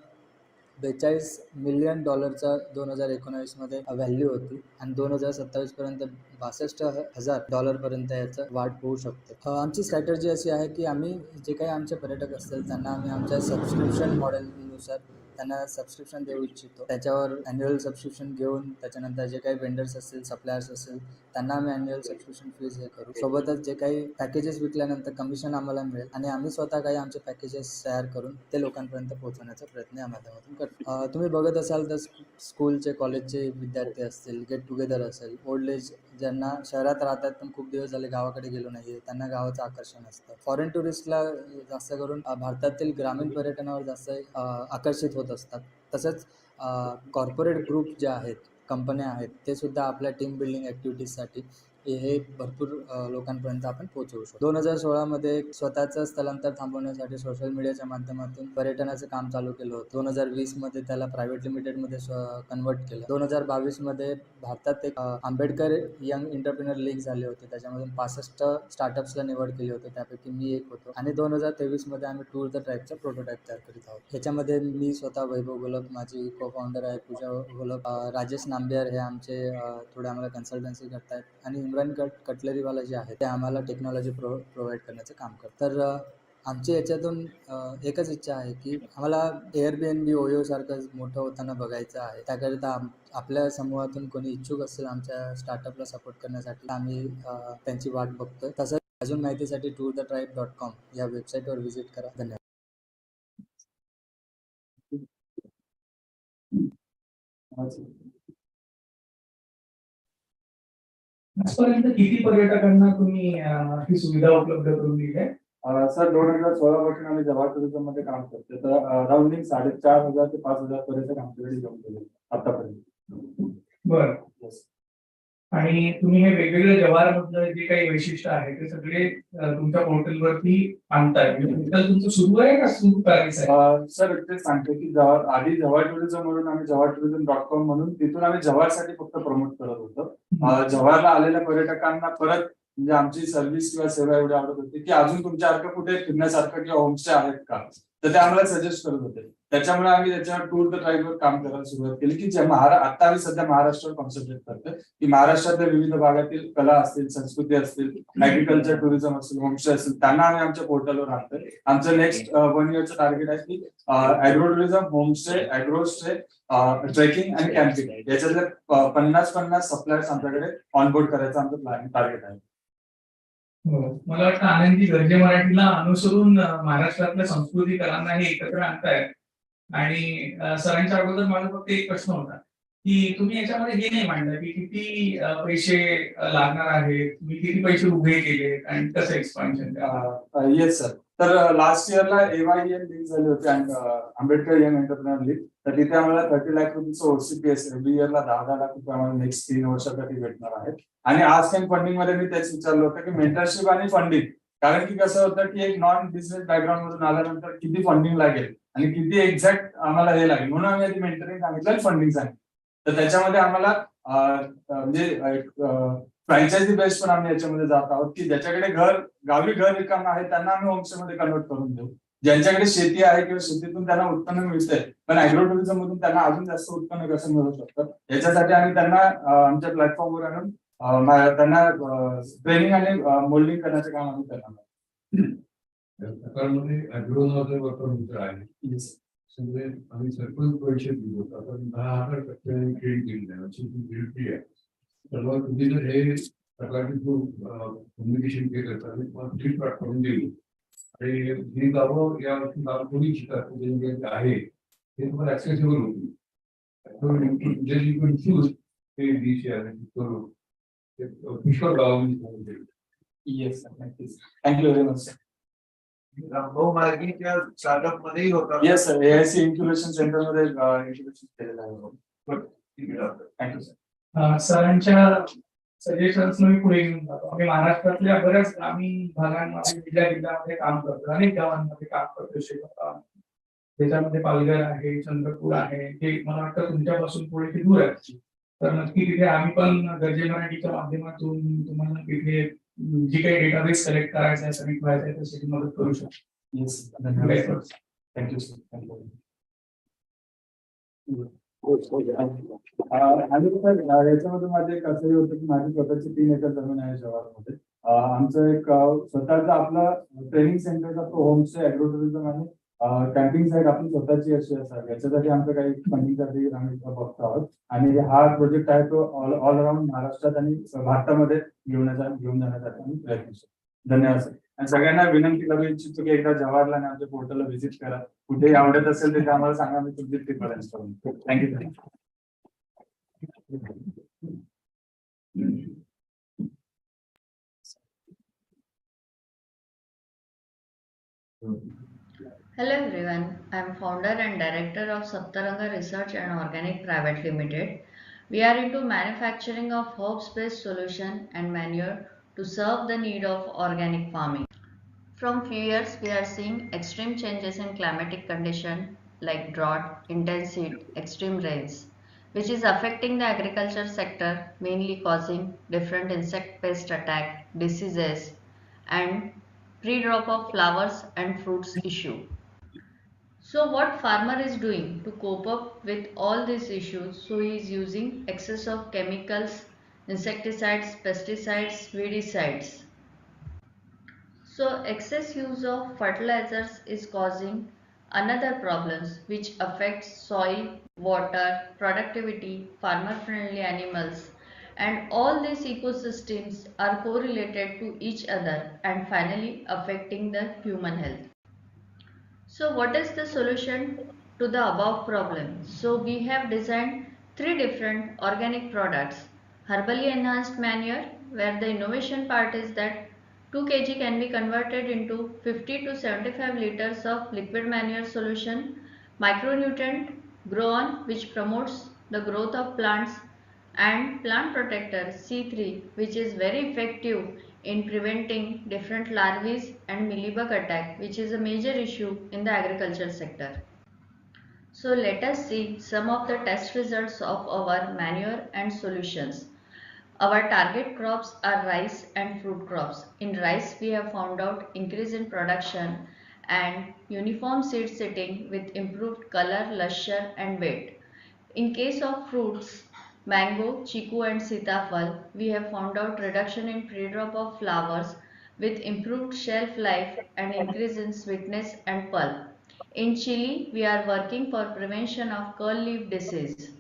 [SPEAKER 20] $42 मिलियन 2019मध्ये व्हॅल्यू होती आणि 2027पर्यंत $62,000 पर्यंत याचं वाढ होऊ शकते. आमची स्ट्रॅटर्जी अशी आहे की आम्ही जे काही आमचे पर्यटक असतील त्यांना आम्ही आमच्या सबस्क्रिप्शन मॉडेलनुसार त्यांना सबस्क्रिप्शन देऊ इच्छितो. त्याच्यावर ॲन्युअल सबस्क्रिप्शन घेऊन त्याच्यानंतर जे काही वेंडर्स असतील, सप्लायर्स असतील त्यांना आम्ही ॲन्युअल सबस्क्रिप्शन फीज हे करू. सोबतच जे काही पॅकेजेस विकल्यानंतर कमिशन आम्हाला मिळेल आणि आम्ही स्वतः काही आमचे पॅकेजेस तयार करून ते लोकांपर्यंत पोहोचवण्याचा प्रयत्न या माध्यमातून करतो. तुम्ही बघत असाल तर स्कूलचे, कॉलेजचे विद्यार्थी असतील, गेट टुगेदर असेल, ओल्ड एज ज्यांना शहरात राहतात पण खूप दिवस झाले गावाकडे गेलो नाही आहे, त्यांना गावाचं आकर्षण असतं. फॉरेन टुरिस्टला जास्त करून भारतातील ग्रामीण पर्यटनावर जास्त आकर्षित होत असतात. तसंच कॉर्पोरेट ग्रुप जे आहेत, कंपन्या आहेत, ते सुद्धा आपल्या टीम बिल्डिंग ॲक्टिव्हिटीजसाठी हे भरपूर लोकांपर्यंत आपण पोहोचवू शकतो. 2016मध्ये स्वतःचं स्थलांतर थांबवण्यासाठी सोशल मीडियाच्या माध्यमातून पर्यटनाचं काम चालू केलं होतं. 2020मध्ये त्याला प्रायव्हेट लिमिटेडमध्ये कन्वर्ट केलं. 2022मध्ये भारतात एक आंबेडकर यंग एंटरप्रेन्युअर लीग झाले होते. त्याच्यामधून 65 स्टार्टअप्सला निवड केली होती, त्यापैकी मी एक होतो आणि 2023मध्ये आम्ही टूर द ट्राईबचा प्रोटोटाईप तयार करीत आहोत. ह्याच्यामध्ये मी स्वतः वैभव गोलप, माझी को फाउंडर आहे पूजा गोलप, राजेश नांबियार हे आमचे थोडे आम्हाला कन्सल्टन्सी करतायत आणि इम्रान कटलरीवाला जे आहे ते आम्हाला टेक्नॉलॉजी प्रोव्हाइड करण्याचं काम करतात. तर आमची याच्यातून एकच इच्छा आहे की आम्हाला एअरबीएनबी, ओयोसारखं मोठं होताना बघायचं आहे. त्याकरिता आपल्या समूहातून कोणी इच्छुक असेल आमच्या स्टार्टअपला सपोर्ट करण्यासाठी आम्ही त्यांची वाट बघतोय. तसंच अजून माहितीसाठी tourthetribe.com या वेबसाईटवर व्हिजिट करा. धन्यवाद.
[SPEAKER 11] आजपर्यंत किती पर्यटकांना तुम्ही ही सुविधा उपलब्ध करून दिली आहे?
[SPEAKER 2] सर 2016 पासून आम्ही जव्हार टुरिझम मध्ये काम करतो. तर अराउंडिंग 4,500 ते 5,000 पर्यंत आमच्याकडे येऊन गेले आतापर्यंत.
[SPEAKER 11] बरं. आणि तुम्ही हे वेगवेगळे जव्हारमधलं जे काही वैशिष्ट्य आहे ते सगळे तुमच्या पोर्टलवरती आणताय. तुमचं सुरू आहे का सुरू करायचं आहे?
[SPEAKER 2] सर ते सांगतो की आधी जव्हार टुरिझम म्हणून आम्ही jawhartourism.com म्हणून तिथून आम्ही जव्हारसाठी फक्त प्रमोट करत होतो. जव्हारला आलेल्या पर्यटकांना परत म्हणजे आमची सर्व्हिस किंवा सेवा एवढी आवडत होती की अजून तुमच्यासारखं कुठे फिरण्यासारखं किंवा होमस्टे आहेत का, तर ते आम्हाला सजेस्ट करत होते. त्याच्यामुळे आम्ही त्याच्यावर टूर द ट्राईबवर काम करायला सुरुवात केली की जे आता आम्ही सध्या महाराष्ट्रावर कॉन्सन्ट्रेट करतोय की महाराष्ट्रातल्या विविध भागातील कला असतील, संस्कृती असतील, ऍग्रिकल्चर टुरिझम असतील, होमस्टे असतील, त्यांना आम्ही आमच्या पोर्टलवर आणतोय. आमचं नेक्स्ट 1 इयरचं टार्गेट आहे की agro tourism, homestay, agro stay, trekking आणि कॅम्पिंग याच्यातले 50-50 सप्लायर्स आमच्याकडे ऑनबोर्ड करायचं आमचं प्लॅन टार्गेट आहे.
[SPEAKER 11] मला वाटतं आनंदी गरजे मराठीला अनुसरून महाराष्ट्रातल्या संस्कृती कलांना हे एकत्र आणतायत. आणि सरांच्या अगोदर माझा फक्त एक प्रश्न होता की तुम्ही याच्यामध्ये हे नाही मांडलं की किती पैसे लागणार आहेत, तुम्ही किती पैसे उभे केले आणि कसं एक्सपान्शन.
[SPEAKER 2] Yes sir. तर लास्ट इयरला AYEM लीग झाली होती आंबेडकर यंग एंटरप्रेनर लीग. तर तिथे आम्हाला 30 लाख रुपीचं OCPS एव्हरी इयरला 10 लाख रुपये आम्हाला नेक्स्ट 3 वर्षासाठी भेटणार आहेत. आणि आज टाइम फंडिंग मध्ये मी तेच विचारलं होतं की मेंटरशिप आणि फंडिंग, कारण की कसं होतं की एक नॉन बिझनेस बॅकग्राऊंड मधून आल्यानंतर किती फंडिंग लागेल आणि किती एक्झॅक्ट आम्हाला हे लागेल, म्हणून आम्ही आधी मेंटरिंग सांगितलं आणि फंडिंग सांगितलं. तर त्याच्यामध्ये आम्हाला म्हणजे फ्रँचायझी बेस्ड पण आम्ही याच्यामध्ये जात आहोत की ज्याच्याकडे गावी घर रिकाम आहे त्यांना आम्ही होमस्टे मध्ये कन्वर्ट करून देऊ. ज्यांच्याकडे शेती आहे किंवा शेतीतून त्यांना उत्पन्न मिळतंय पण ऍग्रो टुरिझम मधून त्यांना अजून जास्त उत्पन्न कसं मिळू शकतं, याच्यासाठी आम्ही त्यांना आमच्या प्लॅटफॉर्मवर आणून त्यांना ट्रेनिंग आणि मोल्डिंग करण्याचं काम आम्ही करणार.
[SPEAKER 14] सरकारमध्ये ऍग्रोनॉचे वर्कर आहे. सगळे आम्ही सरपंच पैसे दिलो, आपण 10,000% ट्रेन केली आहे अशी गिल्टी आहे. तर मग तुम्ही जर हे सरकारने जो कम्युनिकेशन केलं तर फ्लिपकार्ट करून दिली आणि ही गावं या कोणी शिकतात आहे हे तुम्हाला ऍक्सेसिबल होती. हे दिश करू पुष्कळ गावांनी.
[SPEAKER 2] येस सर, नक्कीच. Thank you very much sir.
[SPEAKER 14] Startup मध्येही होता.
[SPEAKER 2] Yes sir, AIC incubation centre मध्ये इन्क्युबेशन केलेलं आहे. Thank you sir.
[SPEAKER 11] सरांच्या सजेशन्स मी पुढे घेऊन जातो. आम्ही महाराष्ट्रातल्या बऱ्याच ग्रामीण भागांमध्ये जिल्ह्यामध्ये काम करतो, अनेक गावांमध्ये काम करतो. शेतात त्याच्यामध्ये पालघर आहे, चंद्रपूर आहे, हे मला वाटतं तुमच्यापासून थोडीशी दूर आहे. तर नक्की तिथे आम्ही पण गरजे मराठीच्या माध्यमातून तुम्हाला तिथे जी काही डेटाबेस कलेक्ट करायचा आहे, सबमिट करायचा आहे त्यासाठी मदत करू शकतो.
[SPEAKER 2] येस, धन्यवाद. Thank you sir. थँक्यू. आणि सर याच्यामध्ये माझं एक असंही होतं की माझी स्वतःची 3 एकर जमीन आहे शहरामध्ये. आमचं एक स्वतःचा आपला ट्रेनिंग सेंटरचा तो होमस्टे, ऍग्रो टुरिझम आणि कॅम्पिंग साईट आपली स्वतःची अशी असावी, याच्यासाठी आमचं काही फंडिंगसाठी आम्ही बघतो आहोत. आणि हा प्रोजेक्ट आहे तो ऑल अराउंड महाराष्ट्रात आणि भारतामध्ये घेऊन जाण्यासाठी आम्ही प्रयत्न करतो. धन्यवाद सर. आणि सगळ्यांना विनंती करू इच्छितो की एकदा जवाहरला आणि आमच्या पोर्टलला व्हिजिट करा. कुठेही आवडत असेल तिथे आम्हाला सांगा, मी तुमची ट्रिप अरेंज करून. Thank you.
[SPEAKER 9] Hello everyone, I am founder and director of Saptaranga Research and Organic Private Limited. We are into manufacturing of herbs-based solution and manure to serve the need of organic farming. From few years, we are seeing extreme changes in climatic condition like drought, intense heat, extreme rains, which is affecting the agriculture sector, mainly causing different insect pest attack, diseases, and pre-drop of flowers and fruits issue. So what farmer is doing to cope up with all these issues? So he is using excess of chemicals, insecticides, pesticides, weedicides. So excess use of fertilizers is causing another problems which affects soil, water, productivity, farmer friendly animals, and all these ecosystems are correlated to each other and finally affecting the human health. So what is the solution to the above problem? So we have designed 3 different organic products. Herbally enhanced manure, where the innovation part is that 2 kg can be converted into 50 to 75 liters of liquid manure solution. Micronutrient grow on, which promotes the growth of plants, and plant protector C3, which is very effective in preventing different larvae and mealybug attack, which is a major issue in the agriculture sector. So let us see some of the test results of our manure and solutions. Our target crops are rice and fruit crops. In rice, we have found out increase in production and uniform seed setting with improved color, luster and weight. In case of fruits, mango, chiku and sitafal, we have found out reduction in pre-drop of flowers with improved shelf life and increase in sweetness and pulp. In chili, we are working for prevention of curl leaf disease.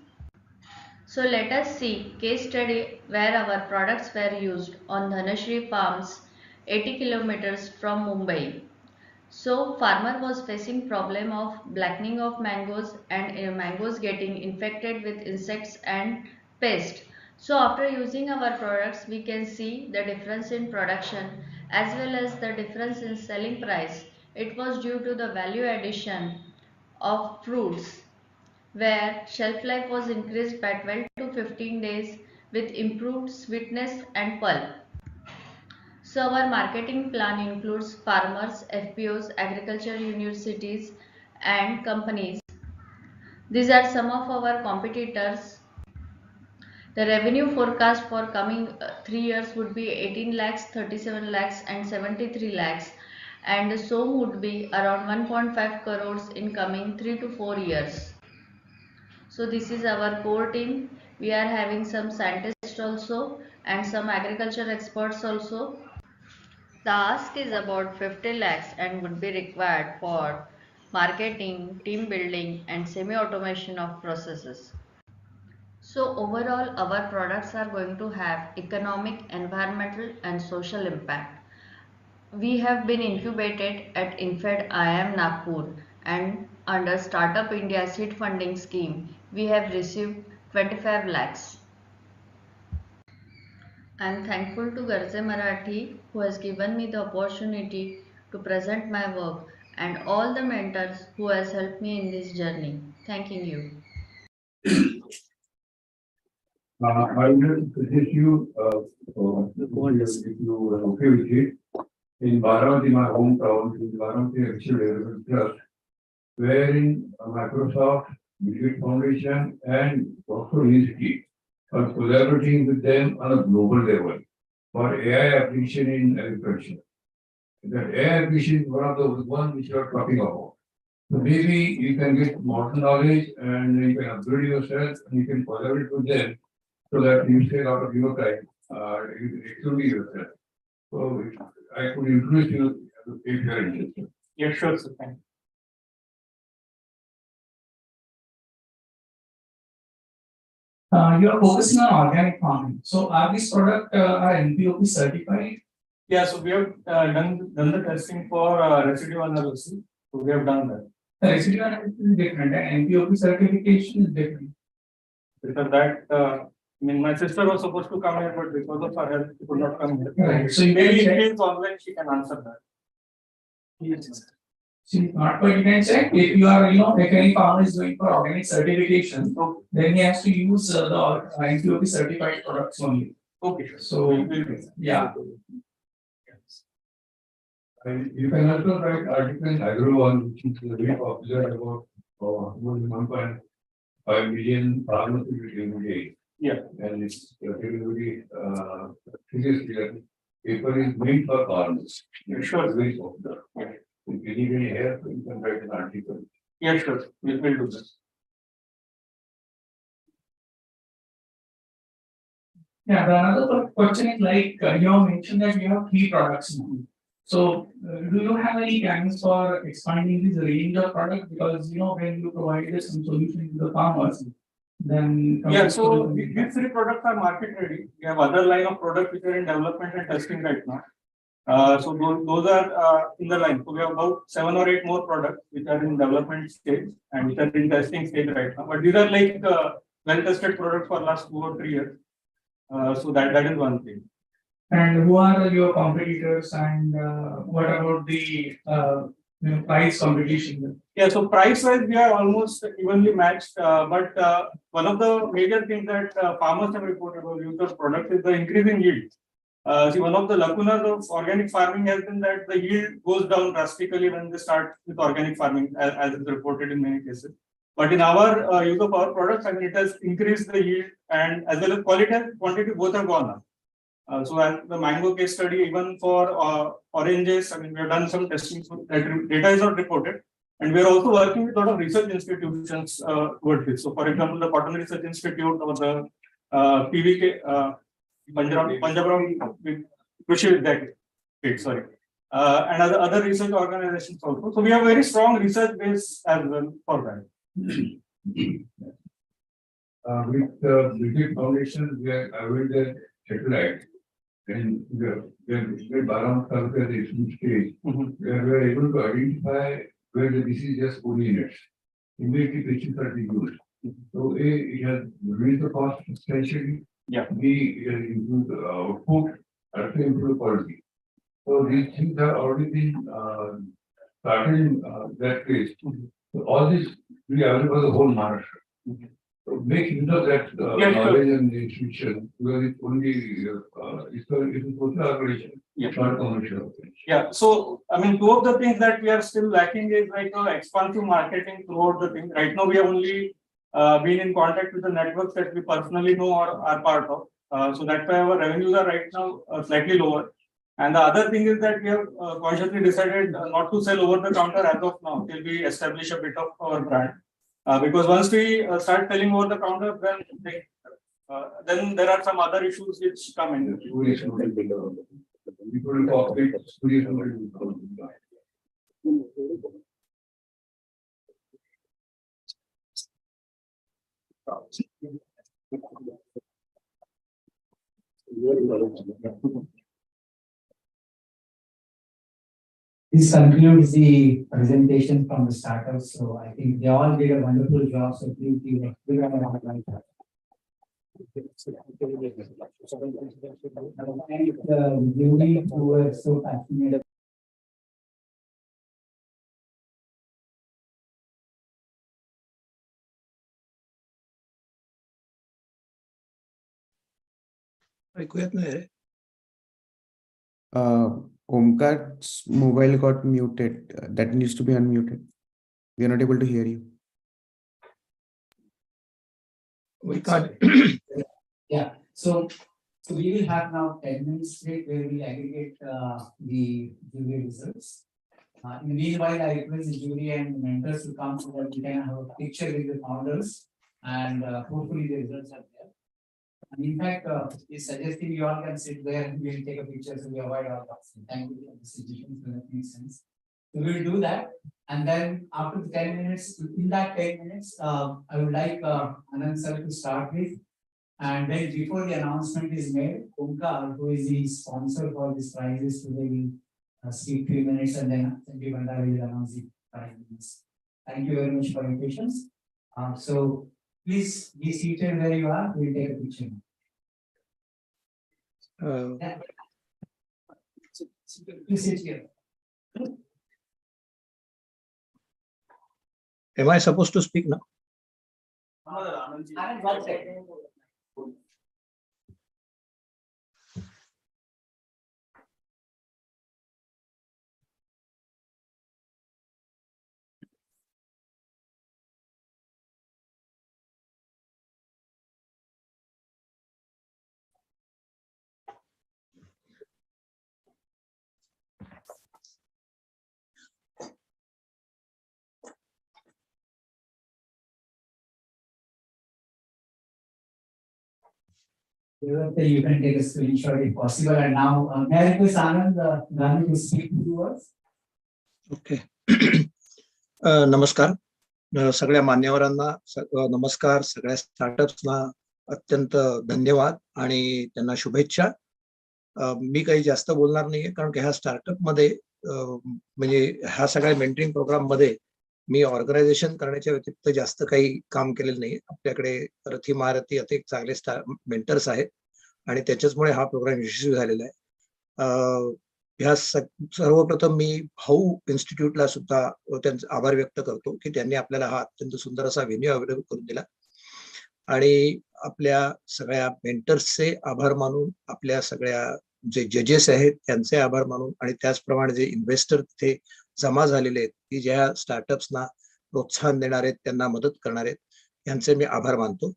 [SPEAKER 9] So let us see case study where our products were used on Dhanashri farms 80 kilometers from Mumbai. So farmer was facing problem of blackening of mangoes and mangoes getting infected with insects and pests. So after using our products we can see the difference in production as well as the difference in selling price. It was due to the value addition of fruits where shelf life was increased by 12 to 15 days with improved sweetness and pulp. So our marketing plan includes farmers, FPOs, agriculture universities and companies. These are some of our competitors. The revenue forecast for coming 3 years would be 18 lakhs, 37 lakhs and 73 lakhs and the SOM would be around 1.5 crores in coming 3 to 4 years. So this is our core team. We are having some scientists also and some agriculture experts also. The ask is about 50 lakhs and would be required for marketing, team building and semi-automation of processes. So overall our products are going to have economic, environmental and social impact. We have been incubated at INFED IIM Nagpur and under Startup India seed funding scheme we have received 25 lakhs. I am thankful to Garze Marathi who has given me the opportunity to present my work and all the mentors who has helped me in this journey. Thanking you.
[SPEAKER 14] I will suggest you, if you are okay with it, in Baravati, my hometown, in Baravati Actual Development Trust, wherein Microsoft, Bill Foundation, and Oxford Institute are collaborating with them on a global level for AI application in agriculture. That AI application is one of the ones which you are talking about. So maybe you can get more knowledge and you can upgrade yourself and you can collaborate with them so that you stay out of your time, excluding yourself. So I could introduce you if you are interested.
[SPEAKER 11] Yeah, sure, sir. Thank you. You are focusing on organic farming. So are these products are NPOP certified? Yeah, so we have done the testing for residue analysis. So we have done that. The residue analysis is different and NPOP certification is different. Because that, I mean, my sister was supposed to come here, but because of her health, she could not come here. Right. So maybe if it's online, she can answer that. Yes. See, not but you can check if you are, if any farmer is going for organic certification, then he has to use the NPOP certified products only. Okay. So, yeah.
[SPEAKER 14] And you can also write article in Agro1, which is very popular about 1.5 million farmers in India.
[SPEAKER 11] Yeah.
[SPEAKER 14] And it's everybody seriously paper is meant for farmers.
[SPEAKER 11] Sure.
[SPEAKER 14] Very popular. Yeah. If you need any help, you can write an article.
[SPEAKER 11] Yeah, sure. We'll do this. Yeah, the another question is like you have mentioned that you have 3 products now. So, do you have any plans for expanding this range of products? Because when you provide some solution to the farmers, then yeah. So these 3 products are market ready. We have other line of products which are in development and testing right now. So those are in the line. So we have about 7 or 8 more products which are in development stage and which are in testing stage right now. But these are like well-tested products for last 2 or 3 years. So that is one thing. And who are your competitors and what about the price competition? Yeah, so price-wise we are almost evenly matched. But one of the major things that farmers have reported about use of product is the increase in yield. See, one of the lacunas of organic farming has been that the yield goes down drastically when they start with organic farming, as is reported in many cases.
[SPEAKER 5] But in our use of our products, I mean, it has increased the yield and as well as quality and quantity both have gone up. So as the mango case study, even for oranges, I mean, we have done some testing, so that data is not reported. And we are also working with a lot of research institutions towards this. So for example, the Cotton Research Institute or the PVK, Punjab Krishi Vidyakit, sorry. And other research organizations also. So we have a very strong research base as well for that.
[SPEAKER 14] With the British Foundation, we are aware that satellite and we are around the issue stage, where we are able to identify where the disease just originates. Immediately patients are reduced. So A, it has reduced the cost substantially.
[SPEAKER 5] Yeah.
[SPEAKER 14] B, it has improved the output, also improved quality. So these things have already been started that phase. So all this will be available for the whole Maharashtra. So make use of that knowledge and institution, because it's only it's a social organization, not commercial.
[SPEAKER 5] Yeah, so I mean, two of the things that we are still lacking is like expansive marketing throughout the thing. Right now, we have only been in contact with the networks that we personally know or are part of. So that's why our revenues are right now slightly lower. And the other thing is that we have consciously decided not to sell over the counter as of now till we establish a bit of our brand. Because once we start selling over the counter, then there are some other issues which come in.
[SPEAKER 22] This concludes the presentation from the startups. So I think they all did a wonderful job. So please give a big round of applause. Thank Julie, who were so passionate.
[SPEAKER 1] ऐकूयात नाही रे.
[SPEAKER 21] Omkar's mobile got muted. That needs to be unmuted. We are not able to hear you.
[SPEAKER 1] We can't.
[SPEAKER 22] Yeah. So we will have now 10 minutes break where we aggregate the jury results. In the meanwhile, I request the jury and mentors to come so that we can have a picture with the founders and hopefully the results are there. And in fact, he's suggesting you all can sit there and we'll take a picture so we avoid all that. Thank you for the suggestion, so that makes sense. So we'll do that. And then after the 10 minutes, in that 10 minutes, I would like Anand sir to start with. And then before the announcement is made, Omkar, who is the sponsor for this prizes today, will speak 3 minutes and then Sanjay Bhandari will announce the prizes. Thank you very much for your patience. So please be seated where you are. We'll take a picture. Please sit here.
[SPEAKER 1] Am I supposed to speak now?
[SPEAKER 22] Anand, 1 second. You can take a screenshot if possible. And now, may I request Anand to speak to words?
[SPEAKER 1] Okay. नमस्कार. सगळ्या मान्यवरांना नमस्कार. सगळ्या स्टार्टअप्सना अत्यंत धन्यवाद आणि त्यांना शुभेच्छा. मी काही जास्त बोलणार नाहीये कारण की ह्या स्टार्टअप मध्ये म्हणजे ह्या सगळ्या मेंटरिंग प्रोग्राम मध्ये मी ऑर्गनायझेशन करण्याच्या व्यतिरिक्त जास्त काही काम केलेलं नाही. आपल्याकडे रथी महारथी असे चांगले मेंटर्स आहेत आणि त्याच्याचमुळे हा प्रोग्राम यशस्वी झालेला आहे. ह्या सर्वप्रथम मी भाऊ इन्स्टिट्यूटला सुद्धा त्यांचा आभार व्यक्त करतो की त्यांनी आपल्याला हा अत्यंत सुंदर असा व्हेन्यू अवेलेबल करून दिला आणि आपल्या सगळ्या मेंटर्सचे आभार मानून, आपल्या सगळ्या जे जजेस आहेत त्यांचे आभार मानून आणि त्याचप्रमाणे जे इन्व्हेस्टर तिथे जमा झालेले आहेत की ज्या स्टार्टअप्सना प्रोत्साहन देणार आहेत, त्यांना मदत करणार आहेत, यांचे मी आभार मानतो.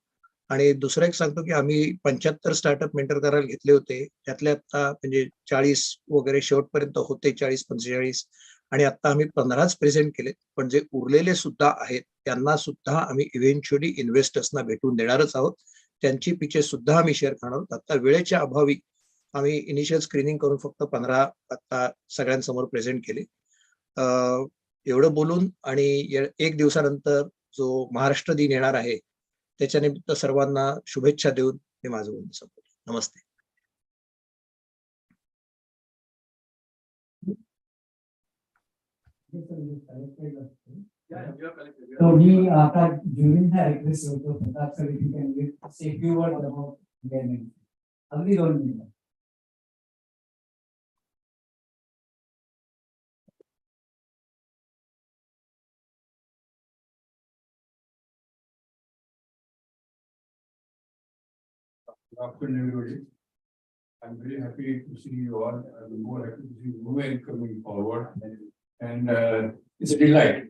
[SPEAKER 1] आणि दुसरं एक सांगतो की आम्ही 75 स्टार्टअप मेंटर करायला घेतले होते. त्यातले आता म्हणजे 40 वगैरे शेवटपर्यंत होते, 40-45, आणि आता आम्ही 15च प्रेझेंट केले. पण जे उरलेले सुद्धा आहेत त्यांना सुद्धा आम्ही इव्हेंच्युअली इन्व्हेस्टर्सना भेटून देणारच आहोत. त्यांची पिचेस सुद्धा आम्ही शेअर करणार आहोत. आता वेळेच्या अभावी आम्ही इनिशियल स्क्रीनिंग करून फक्त 15 आता सगळ्यांसमोर प्रेझेंट केले. एवढं बोलून आणि 1 दिवसानंतर जो महाराष्ट्र दिन येणार आहे त्याच्या निमित्त सर्वांना शुभेच्छा देऊन मी माझं बोलणं संपवतो. नमस्ते.
[SPEAKER 22] So we during the request also Pratap sir, if you can say a few words about government. Only 1 minute.
[SPEAKER 14] Good afternoon, everybody. I'm very happy to see you all. I'm more happy to see women coming forward, and it's a delight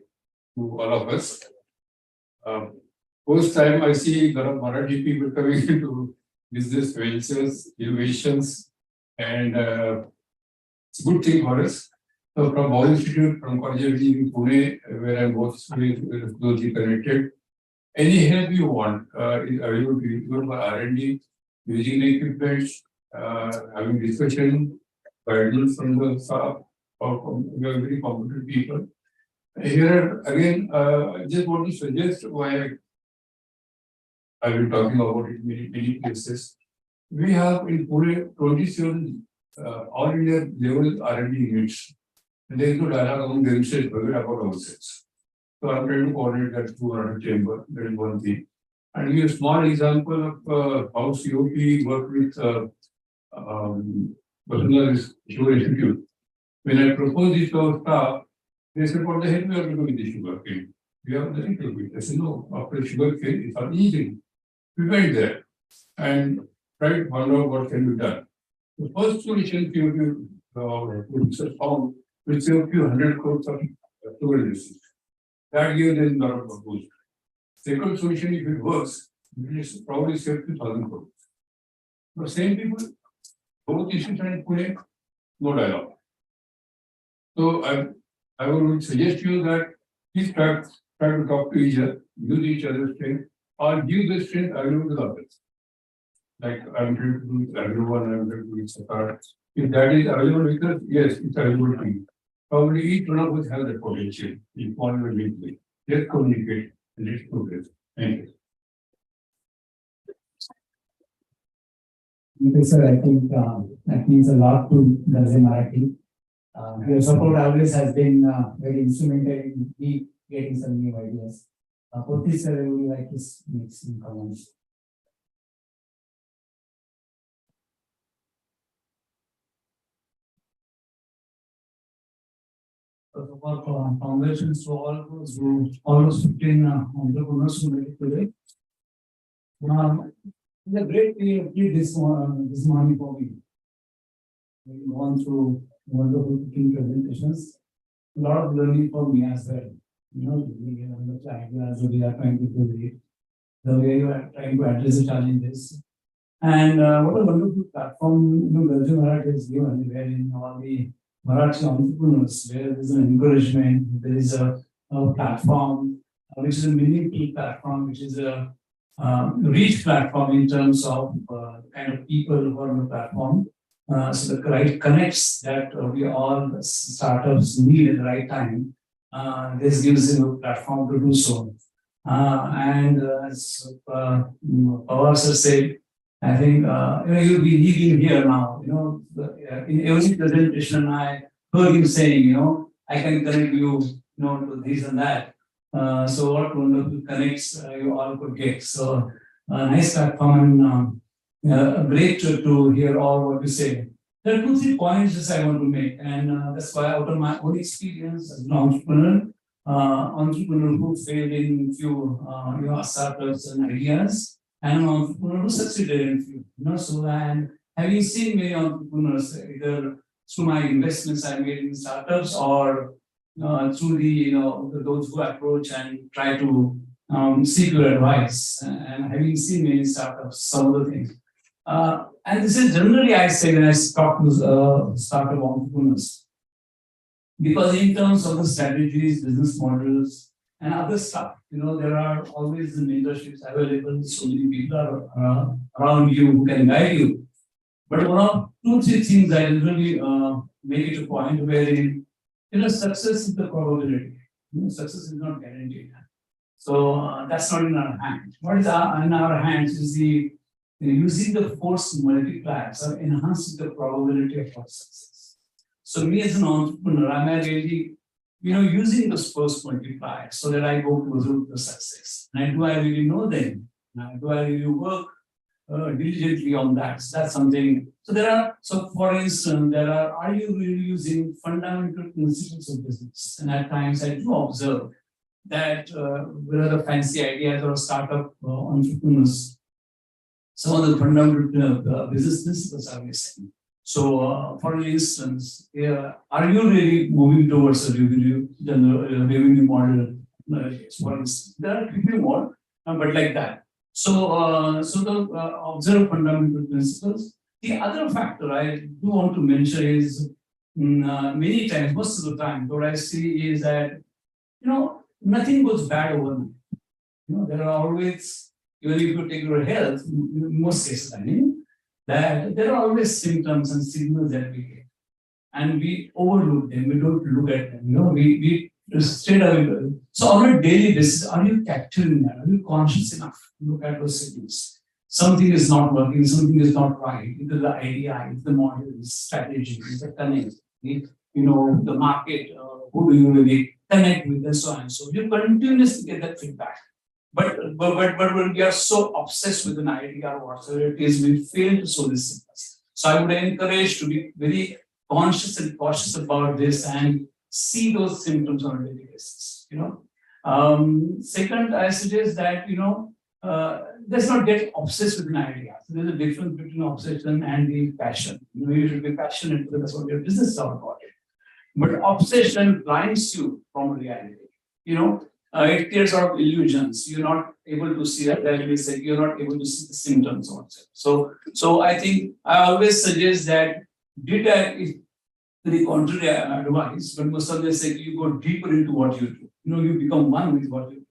[SPEAKER 14] to all of us. First time I see a lot of Marathi people coming into business ventures, innovations, and it's a good thing for us. So from Bhavan Institute, from College in Pune, where I'm most closely connected, any help you want is available to you for R&D, using the equipment, having discussion, guidance from the staff, or from very competent people. Here again, I just want to suggest why I've been talking about it in many places. We have in Pune 27 all India level R&D units. And there is no dialogue among themselves, but about ourselves. So I'm trying to coordinate that through our chamber. That is one thing. And give a small example of how COP worked with Personal Sugar Institute. When I proposed this to our staff, they said, what the hell we are going to do with the sugar cane? We have nothing to do with it. I said, no, after sugar cane, it's not easy. We went there and tried to find out what can be done. The first solution COP found will save a few 100 crores of sugar industry. That gave them a lot of boost. Second solution, if it works, it will probably save 2,000 crores. The same people, both issues and Pune, no dialogue. So I would suggest you that please try to talk to each other, use each other's strength, or give the strength available to others. Like I'm trying to do with everyone, I'm trying to do with Sakar. If that is available with us, yes, it's available to you. Probably each one of us has that potential in one or big way. Let's communicate and let's progress. Thank you.
[SPEAKER 22] Okay, sir, I think that means a lot to Garze Marathi. Your support always has been very instrumental in me getting some new ideas. Poti sir, I would like to make some comments. First of all, congratulations to all those 15 entrepreneurs who made it today. It's a great day this morning for me. We've gone through wonderful 15 presentations. A lot of learning for me as well. You know, we have the ideas we are trying to build it, the way you are trying to address the challenges. And what a wonderful platform, Garze Marathi has given, wherein all the Marathi entrepreneurs, where there is an encouragement, there is a platform, which is a meaningful platform, which is a rich platform in terms of kind of people who are on the platform. So the right connects that we all startups need at the right time. This gives you a platform to do so. And as Pawar sir said, I think you'll be leading here now. You know, in every presentation, I heard you saying, I can connect you, to this and that. So what wonderful connects you all could get. So nice platform and great to hear all what you say. There are 2-3 points that I want to make, and that's why out of my own experience as an entrepreneur who failed in few startups and ideas, and an entrepreneur who succeeded in few. So and having seen many entrepreneurs either through my investments I made in startups or through those who approach and try to seek your advice, and having seen many startups, some of the things. And this is generally I say when I talk to startup entrepreneurs, because in terms of the strategies, business models, and other stuff, there are always the mentorships available. So many people are around you who can guide you. But one of 2-3 things I really make it a point wherein, success is the probability. Success is not guaranteed. So that's not in our hands. What is in our hands is using the force multipliers or enhancing the probability of our success. So me as an entrepreneur, am I really, using those force multipliers so that I go to the success? And do I really know them? Do I really work diligently on that? So that's something. So for instance, are you really using fundamental principles of business? And at times I do observe that whether the fancy ideas or startup entrepreneurs, some of the fundamental business principles are missing. So, for instance, are you really moving towards a revenue model? For instance, there are a few more, but like that. So, observe fundamental principles. The other factor I do want to mention is many times, most of the time, what I see is that nothing goes bad overnight. There are always, even if you take your health, in most cases, I mean, that there are always symptoms and signals that we get, and we overlook them. We don't look at them. We straight away. So on a daily basis, are you capturing that? Are you conscious enough to look at those signals? Something is not working. Something is not right. Either the idea, it's the model, it's strategy, it's the connect. The market. Who do you really connect with, and so on. So you continuously get that feedback. But when we are so obsessed with an idea or whatever it is, we fail to show this symptoms. So I would encourage to be very conscious and cautious about this and see those symptoms on a daily basis. Second, I suggest that let's not get obsessed with an idea. So there's a difference between obsession and the passion. You should be passionate because that's what your business is all about. But obsession blinds you from reality. It creates a lot of illusions. You're not able to see that. You're not able to see the symptoms also. So I think I always suggest that if the contrary advice, but most of them say you go deeper into what you do. You become one with what you do.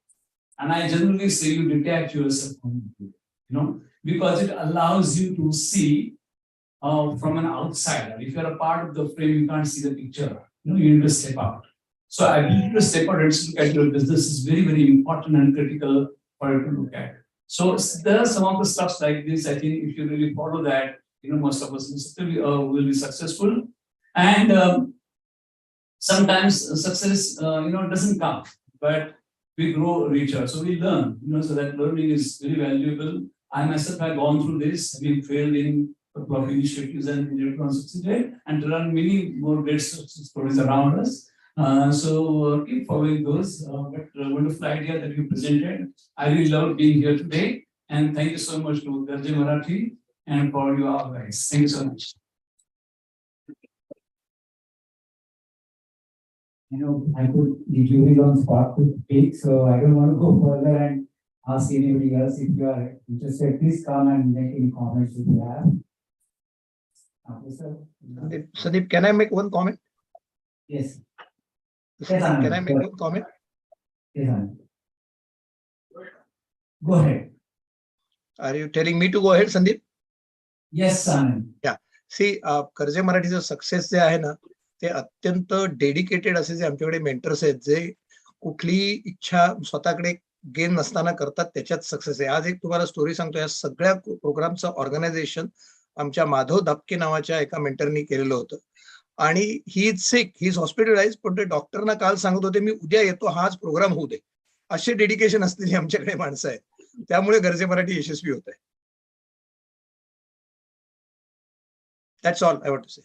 [SPEAKER 22] And I generally say you detach yourself from it, because it allows you to see from an outsider. If you're a part of the frame, you can't see the picture. You need to step out. So ability to step out and look at your business is very, very important and critical for you to look at. So there are some of the stuff like this. I think if you really follow that, most of us will be successful. And sometimes success, doesn't come, but we grow richer. So we learn, so that learning is very valuable. I myself have gone through this, having failed in a couple of initiatives and succeeded, and there are many more great success stories around us. So keep following those. But wonderful idea that you presented. I really love being here today, and thank you so much to GMG Marathi and for you all guys. Thank you so much. I put the jury on spot to speak, so I don't want to go further and ask anybody else. If you are interested, please come and make any comments if you have.
[SPEAKER 1] Sandeep, can I make one comment?
[SPEAKER 22] Yes.
[SPEAKER 1] Sandeep, can I make one comment?
[SPEAKER 22] Yes, go ahead.
[SPEAKER 1] Are you telling me to go ahead, Sandeep?
[SPEAKER 22] Yes, Anand.
[SPEAKER 1] Yeah. See, कर्जे मराठीचं success जे आहे ना, ते अत्यंत dedicated असे जे आमच्याकडे mentors आहेत, जे कुठलीही इच्छा स्वतःकडे गेन नसताना करतात, त्याच्यात सक्सेस आहे. आज एक तुम्हाला स्टोरी सांगतो. या सगळ्या प्रोग्रामचं ऑर्गनायझेशन आमच्या माधव धापके नावाच्या एका मेंटरनी केलेलं होतं. आणि he is sick, he is hospitalize, पण ते डॉक्टरना काल सांगत होते मी उद्या येतो, हाच प्रोग्राम होऊ दे. असे डेडिकेशन असलेली आमच्याकडे माणसं आहेत. त्यामुळे कर्जे मराठी यशस्वी होत आहे. That's all I want to say.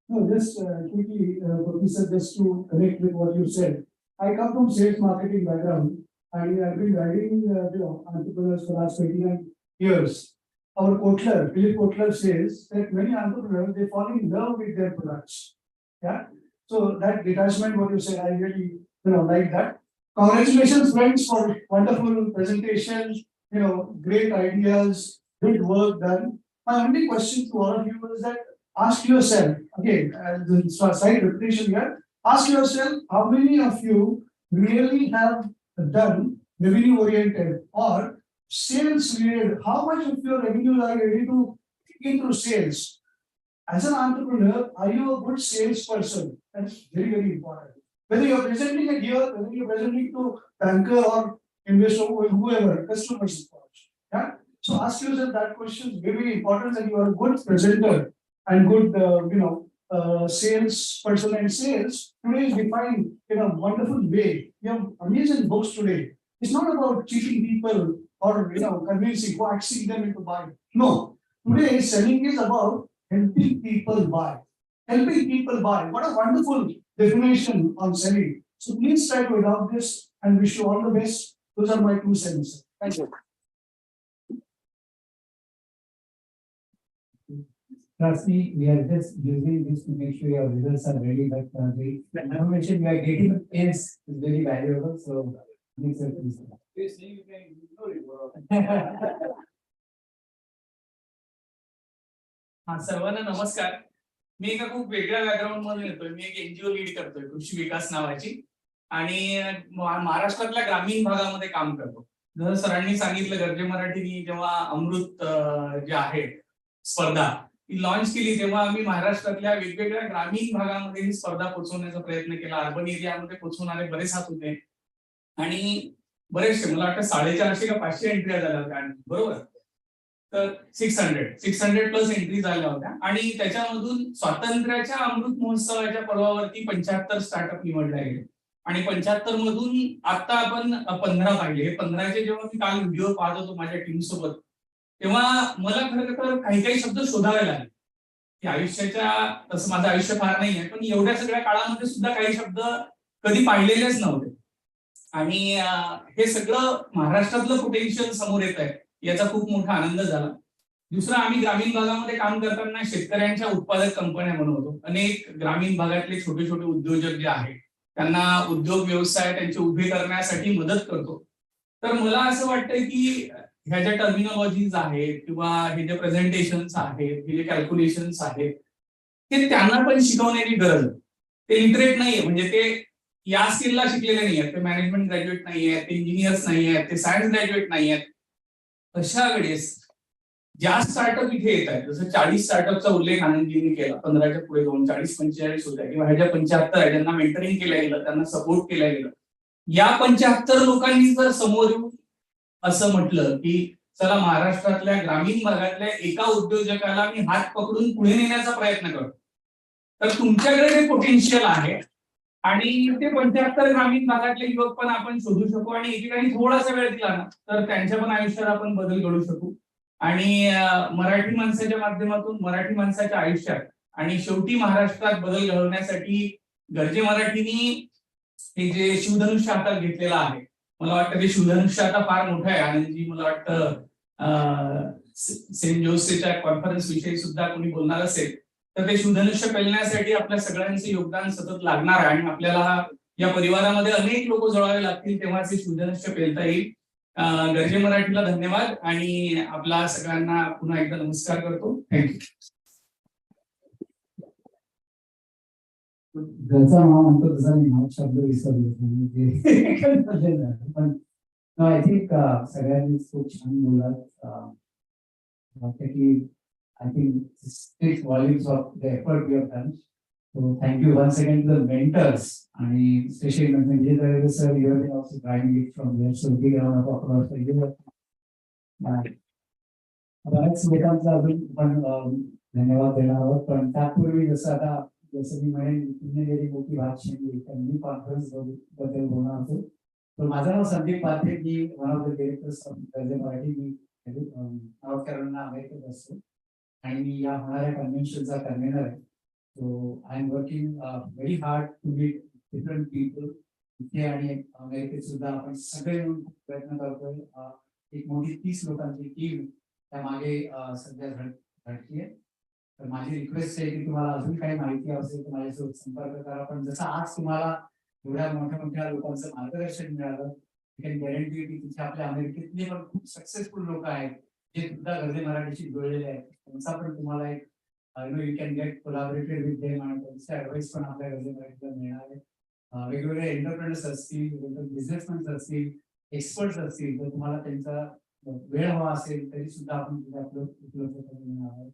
[SPEAKER 3] No, just quickly, Professor, just to connect with what you said. I come from sales marketing background, and I've been guiding entrepreneurs for the last 29 years. Our Philip Kotler says that many entrepreneurs, they fall in love with their products. Yeah. So that detachment, what you said, I really, like that. Congratulations, friends, for wonderful presentation, great ideas, good work done. My only question to all of you is that ask yourself, again, the slight repetition here, ask yourself how many of you really have done revenue oriented or sales related. How much of your revenue are you ready to take into sales? As an entrepreneur, are you a good salesperson? That's very, very important. Whether you're presenting it here, whether you're presenting to banker or investor, whoever, customers, of course. Yeah. So ask yourself that question. It's very, very important that you are a good presenter and good, salesperson and sales. Today is defined in a wonderful way. You have amazing books today. It's not about cheating people or convincing, coaxing them into buying. No. Today selling is about helping people buy. Helping people buy. What a wonderful definition on selling. So please try to adopt this and wish you all the best. Those are my 2 cents. Thank you.
[SPEAKER 22] Trust me, we are just using this to make sure your results are ready, but the information we are getting is very valuable. So please.
[SPEAKER 11] सर्वांना नमस्कार. मी एका खूप वेगळ्या background मधून येतोय. मी एक NGO lead करतोय, कृषी विकास नावाची, आणि महाराष्ट्रातल्या ग्रामीण भागामध्ये काम करतो. जसं सरांनी सांगितलं, गरजे मराठीनी जेव्हा अमृत जे आहे स्पर्धा ती लॉन्च केली, तेव्हा आम्ही महाराष्ट्रातल्या वेगवेगळ्या ग्रामीण भागामध्ये ही स्पर्धा पोहोचवण्याचा प्रयत्न केला. अर्बन एरियामध्ये पोहोचवणारे बरेच हात होते आणि बरेचसे, मला वाटतं 450 का 500 एंट्री झाल्या होत्या, बरोबर. तर 600 प्लस एंट्री झाल्या होत्या आणि त्याच्यामधून स्वातंत्र्याच्या अमृत महोत्सवाच्या पर्वावरती 75 स्टार्टअप निवडले गेले आणि 75 मधून आता आपण 15 पाहिले. हे 15चे जेव्हा मी काल व्हिडिओ पाहत होतो माझ्या टीम सोबत, तेव्हा मला खरं तर काही काही शब्द शोधावे लागले की आयुष्याच्या, तसं माझं आयुष्य फार नाही आहे, पण एवढ्या सगळ्या काळामध्ये सुद्धा काही शब्द कधी पाहिलेलेच नव्हते. आणि हे सगळं महाराष्ट्रातलं पोटेन्शियल समोर येत आहे, याचा खूप मोठा आनंद झाला. दुसरा, आम्ही ग्रामीण भागामध्ये काम करताना शेतकऱ्यांच्या उत्पादक कंपन्या बनवतो. अनेक ग्रामीण भागातले छोटे छोटे उद्योजक जे आहेत त्यांना उद्योग व्यवसाय त्यांचे उभे करण्यासाठी मदत करतो. तर मला असं वाटतंय की ह्या ज्या टर्मिनॉलॉजीज आहेत किंवा हे जे प्रेझेंटेशन्स आहेत, हे जे कॅल्क्युलेशन्स आहेत, ते त्यांना पण शिकवण्याची गरज आहे. ते लिटरेट नाहीये, म्हणजे ते या स्किलला शिकलेले नाही आहेत, ते मॅनेजमेंट ग्रॅज्युएट नाही आहेत, ते इंजिनियर्स नाही आहेत, ते सायन्स ग्रॅज्युएट नाही आहेत. अशा वेळेस ज्या स्टार्टअप इथे येत आहेत, जसं 40 स्टार्टअपचा उल्लेख आनंदजींनी केला, 15च्या पुढे जाऊन 40-45 होत्या, किंवा ह्या ज्या 75 आहे ज्यांना मेंटरिंग केलं गेलं, त्यांना सपोर्ट केलं गेलं, या 75 लोकांनी जर समोर येऊन असं म्हटलं की चला महाराष्ट्रातल्या ग्रामीण भागातल्या एका उद्योजकाला मी हात पकडून पुढे नेण्याचा प्रयत्न करतो, तर तुमच्याकडे ते पोटेन्शियल आहे आणि ते 75 ग्रामीण भागातले युवक पण आपण शोधू शकू आणि एकेकाने थोडासा वेळ दिला ना तर त्यांच्या पण आयुष्यात आपण बदल घडू शकू. आणि मराठी माणसाच्या माध्यमातून मराठी माणसाच्या आयुष्यात आणि शेवटी महाराष्ट्रात बदल घडवण्यासाठी गरजे मराठीनी हे जे शिवधनुष्य हातात घेतलेलं आहे, मला वाटतं ते शिवधनुष्य आता फार मोठं आहे. आनंदजी, मला वाटतं सेंट जोसेफच्या कॉन्फरन्स विषयी सुद्धा कोणी बोलणार असेल तर ते शिवधनुष्य पेलण्यासाठी आपल्या सगळ्यांचे योगदान सतत लागणार आहे आणि आपल्याला या परिवारामध्ये अनेक लोक जोडावे लागतील तेव्हा ते शिवधनुष्य पेलता येईल. गरजे मराठीला धन्यवाद आणि आपला सगळ्यांना पुन्हा एकदा नमस्कार करतो. थँक्यू.
[SPEAKER 22] घरचा नाव म्हणतो तसा मी नाव शब्द विसरलो, पण आय थिंक सगळ्यांनीच खूप छान बोललात. की I think this speaks volumes of the effort we have done. So thank you once again to the mentors, and especially Manjit sir, you have also trying it from there. So big round of applause for you. बऱ्याच लोकांचा अजून पण धन्यवाद देणार आहोत, पण त्यापूर्वी जसं मी म्हणेन तुम्ही गेली मोठी भाग शिकली तर मी कॉन्फरन्स बद्दल बोलणार होतो. तर माझं नाव संदीप पात्रे, मी one of the directors of Garje Marathi. Me north Carolina अमेरिकेत असतो आणि मी या होणाऱ्या कन्व्हेन्शनचा कन्व्हेनर आहे. So I am working very hard to meet different people. इथे आणि अमेरिकेत सुद्धा आपण सगळे मिळून प्रयत्न करतोय. एक मोठी 30 लोकांची टीम त्यामागे सध्या घडतीये. तर माझी रिक्वेस्ट आहे की तुम्हाला अजून काही माहिती असेल तर माझ्यासोबत संपर्क करा. पण जसं आज तुम्हाला एवढ्या मोठ्या मोठ्या लोकांचं मार्गदर्शन मिळालं, कॅन गॅरंटी की तिथे आपल्या अमेरिकेतले पण खूप सक्सेसफुल लोक आहेत जे सुद्धा गर्जे मराठीशी जुळलेले आहेत. त्यांचा पण तुम्हाला एक you can get collaborated with them आणि त्यांचे ऍडवाइस पण आपल्या गर्जे मराठीला मिळणार आहे. वेगवेगळे एंटरप्रेनर्स असतील, बिझनेसमॅन असतील, एक्सपर्ट्स असतील, तर तुम्हाला त्यांचा वेळ हवा असेल तरी सुद्धा आपण तिथे आपलं उपलब्ध करून देणार आहोत.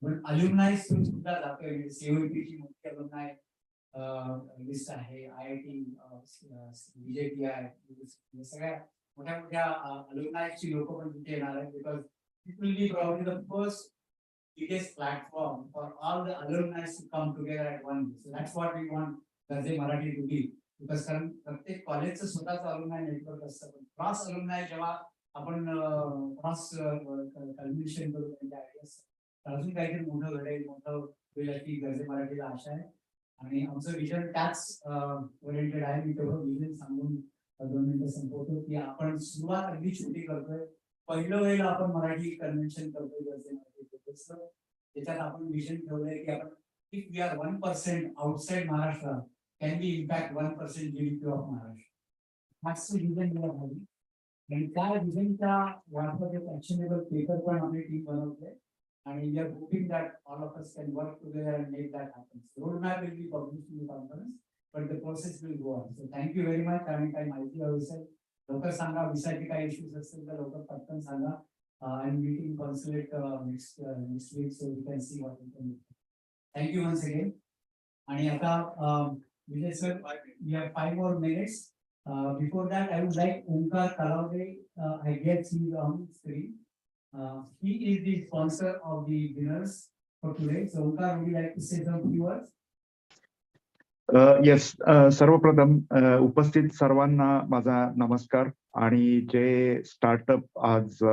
[SPEAKER 22] पण अल्युमनाय सुद्धा जातोय. सीओईपीची मुख्य अल्युमनाय लिस्ट आहे, IIT, GMG-IA, सगळ्या मोठ्या मोठ्या अल्युमनायची लोक पण तिथे येणार आहेत. Because it will be probably the first biggest platform for all the alumni to come together at one. So that's what we want Garje Marathi to be. Because कारण प्रत्येक कॉलेजचं स्वतःचं अलुमनाय नेटवर्क असतं, पण क्रॉस अलुमनाय जेव्हा आपण क्रॉस कल्मिनेशन करू त्यांच्या आयडियाज, अजून काहीतरी मोठं घडेल, मोठं होईल अशी गर्जे मराठीला आशा आहे. आणि आमचं विजन त्याच ओरिएंटेड आहे. मी तेवढं विजन सांगून 2 मिनिटं संपवतो की आपण सुरुवात अगदी छोटी करतोय. पहिलं वेळेला आपण मराठी कन्व्हेन्शन करतोय गर्जे मराठी. त्याच्यात आपण विजन ठेवलंय की आपण if we are 1% outside Maharashtra can be impact 1% GDP of Maharashtra. हाच विजन दिला पाहिजे. आणि त्या विजनच्या वाटपात एक ऍक्शनेबल पेपर पण आम्ही टीम बनवतोय आणि we are hoping that all of us can work together and make that happen. Road map will be published in the conference, but the process will go on. So thank you very much. आणि काही माहिती हवी असेल लवकर सांगा, विसाचे काही issues असतील तर लवकर पटकन सांगा. I'm meeting consulate next week, so we can see what we can do. Thank you once again. And आता Vijay sir, we have 5 more minutes. Before that, I would like Omkar Kalawde. I guess he is on screen. He is the sponsor of the dinners for today. So Omkar, would you like to say some few words?
[SPEAKER 12] Yes, सर्वप्रथम उपस्थित सर्वांना माझा नमस्कार. आणि जे startup आज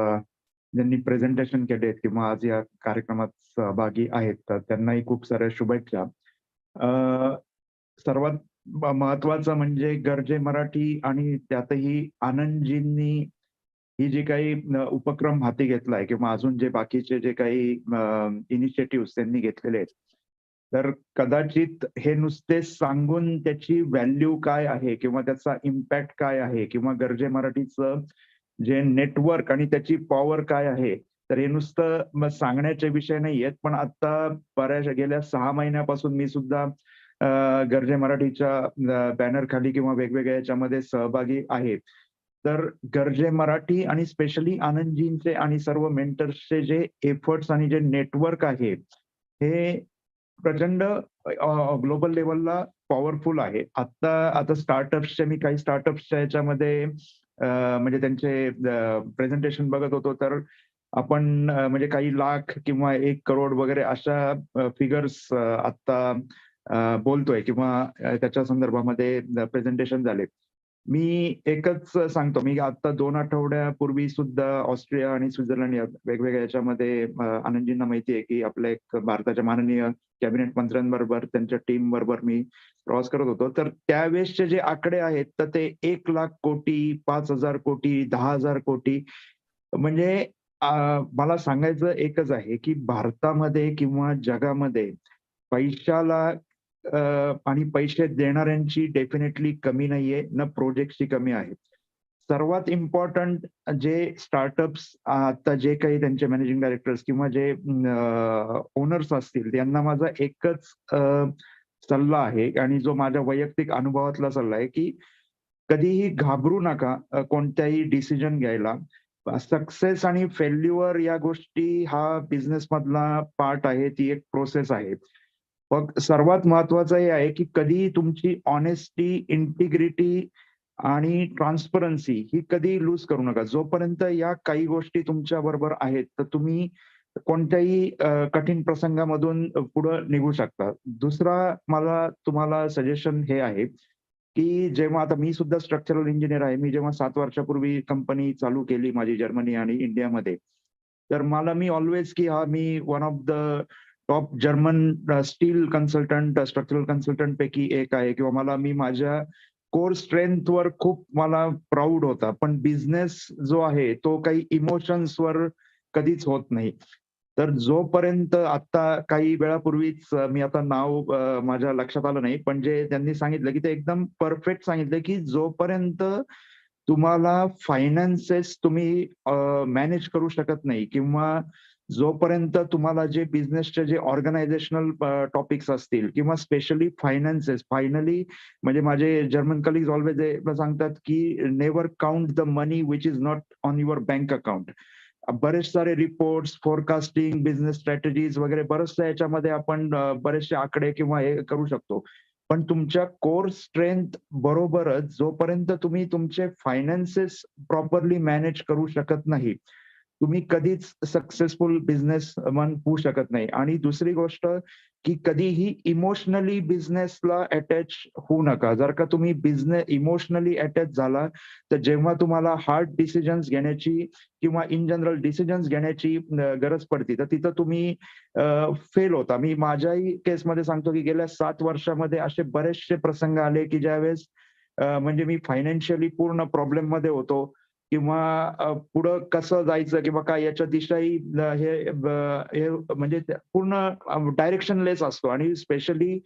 [SPEAKER 12] ज्यांनी presentation केले किंवा आज या कार्यक्रमात सहभागी आहेत तर त्यांनाही खूप साऱ्या शुभेच्छा. सर्वात महत्वाचं म्हणजे गर्जे मराठी आणि त्यातही आनंदजींनी ही जी काही उपक्रम हाती घेतलाय किंवा अजून जे बाकीचे जे काही इनिशिएटिव्ह त्यांनी घेतलेले आहेत, तर कदाचित हे नुसते सांगून त्याची व्हॅल्यू काय आहे किंवा त्याचा इम्पॅक्ट काय आहे किंवा गर्जे मराठीचं जे नेटवर्क आणि त्याची पॉवर काय आहे, तर हे नुसतं सांगण्याचे विषय नाही आहेत. पण आता बऱ्याच गेल्या 6 महिन्यापासून मी सुद्धा गर्जे मराठीच्या बॅनर खाली किंवा वेगवेगळ्या याच्यामध्ये सहभागी आहे. तर गर्जे मराठी आणि स्पेशली आनंदजींचे आणि सर्व मेंटर्सचे जे एफर्ट्स आणि जे नेटवर्क आहे हे प्रचंड ग्लोबल लेवलला पॉवरफुल आहे. आता स्टार्टअप्सच्या मी काही स्टार्टअप्सच्या याच्यामध्ये म्हणजे त्यांचे प्रेझेंटेशन बघत होतो, तर आपण म्हणजे काही लाख किंवा 1 करोड वगैरे अशा फिगर्स आता बोलतोय किंवा त्याच्या संदर्भामध्ये प्रेझेंटेशन झाले. मी एकच सांगतो, मी आता 2 आठवड्यापूर्वी सुद्धा ऑस्ट्रिया आणि स्वित्झर्लंड या वेगवेगळ्या याच्यामध्ये आनंदजींना माहिती आहे की आपल्या एक भारताच्या माननीय कॅबिनेट मंत्र्यांबरोबर त्यांच्या टीम बरोबर मी प्रवास करत होतो. तर त्यावेळेसचे जे आकडे आहेत तर ते 1,00,000 कोटी, 5,000 कोटी, 10,000 कोटी. म्हणजे मला सांगायचं एकच आहे की भारतामध्ये किंवा जगामध्ये पैशाला आणि पैसे देणाऱ्यांची डेफिनेटली कमी नाहीये, न प्रोजेक्टची कमी आहे. सर्वात इम्पॉर्टंट जे स्टार्टअप्स आता जे काही त्यांचे मॅनेजिंग डायरेक्टर्स किंवा जे ओनर्स असतील त्यांना माझा एकच सल्ला आहे आणि जो माझ्या वैयक्तिक अनुभवातला सल्ला आहे की कधीही घाबरू नका कोणत्याही डिसिजन घ्यायला. सक्सेस आणि फेल्युअर या गोष्टी हा बिझनेस मधला पार्ट आहे, ती एक प्रोसेस आहे. मग सर्वात महत्वाचं हे आहे की कधी तुमची ऑनेस्टी, इंटिग्रिटी आणि ट्रान्सपरन्सी ही कधी लूज करू नका. जोपर्यंत या काही गोष्टी तुमच्या बरोबर आहेत तर तुम्ही कोणत्याही कठीण प्रसंगामधून पुढे निघू शकता. दुसरा मला तुम्हाला सजेशन हे आहे की जेव्हा आता मी सुद्धा स्ट्रक्चरल इंजिनियर आहे, मी जेव्हा 7 वर्षापूर्वी कंपनी चालू केली माझी जर्मनी आणि इंडियामध्ये, तर मी ऑलवेज की मी one of the top German steel consultant, structural consultant पैकी एक आहे किंवा मी माझ्या कोर स्ट्रेंथवर खूप मला प्राऊड होता. पण बिझनेस जो आहे तो काही इमोशन्सवर कधीच होत नाही. तर जोपर्यंत आता काही वेळापूर्वीच मी आता नाव माझ्या लक्षात आलं नाही, पण जे त्यांनी सांगितलं की ते एकदम परफेक्ट सांगितलं की जोपर्यंत तुम्हाला फायनान्सेस तुम्ही मॅनेज करू शकत नाही किंवा जोपर्यंत तुम्हाला जे बिझनेसचे जे ऑर्गनायझेशनल टॉपिक्स असतील किंवा स्पेशली फायनान्सेस फायनली म्हणजे माझे जर्मन कलिग्स ऑलवेज सांगतात की never count the money which is not on your bank account. बरेच सारे रिपोर्ट्स, फोरकास्टिंग, बिझनेस स्ट्रॅटेजीज वगैरे बरेचसे याच्यामध्ये आपण बरेचसे आकडे किंवा हे करू शकतो. पण तुमच्या कोर स्ट्रेंथ बरोबरच जोपर्यंत तुम्ही तुमचे फायनान्सेस प्रॉपरली मॅनेज करू शकत नाही, तुम्ही कधीच सक्सेसफुल बिझनेसमन होऊ शकत नाही. आणि दुसरी गोष्ट की कधीही इमोशनली बिझनेसला अटॅच होऊ नका. जर का तुम्ही बिझनेस इमोशनली अटॅच झाला तर जेव्हा तुम्हाला हार्ड डिसिजन्स घेण्याची किंवा इन जनरल डिसिजन्स घेण्याची गरज पडते तर तिथं तुम्ही फेल होता. मी माझ्याही केसमध्ये सांगतो की गेल्या 7 वर्षामध्ये असे बरेचसे प्रसंग आले की ज्यावेळेस म्हणजे मी फायनान्शियली पूर्ण प्रॉब्लेम मध्ये होतो किंवा पुढं कसं जायचं किंवा काय याच्या दिशाही हे म्हणजे पूर्ण डायरेक्शनलेस असतो. आणि स्पेशली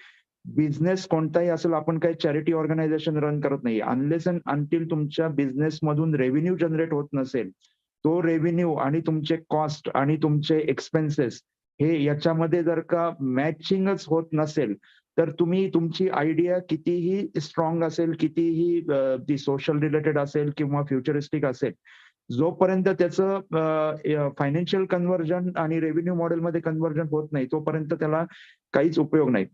[SPEAKER 12] बिझनेस कोणताही असेल, आपण काही चॅरिटी ऑर्गनायझेशन रन करत नाही. अनलेस अँड अनटिल तुमच्या बिझनेस मधून रेव्हेन्यू जनरेट होत नसेल, तो रेव्हेन्यू आणि तुमचे कॉस्ट आणि तुमचे एक्सपेन्सेस हे याच्यामध्ये जर का मॅचिंगच होत नसेल तर तुम्ही तुमची आयडिया कितीही स्ट्रॉंग असेल, कितीही ती सोशल रिलेटेड असेल किंवा फ्युचरिस्टिक असेल, जोपर्यंत त्याचं फायनान्शियल कन्व्हर्जन आणि रेव्हेन्यू मॉडेलमध्ये कन्व्हर्जन होत नाही तोपर्यंत त्याला काहीच उपयोग नाही.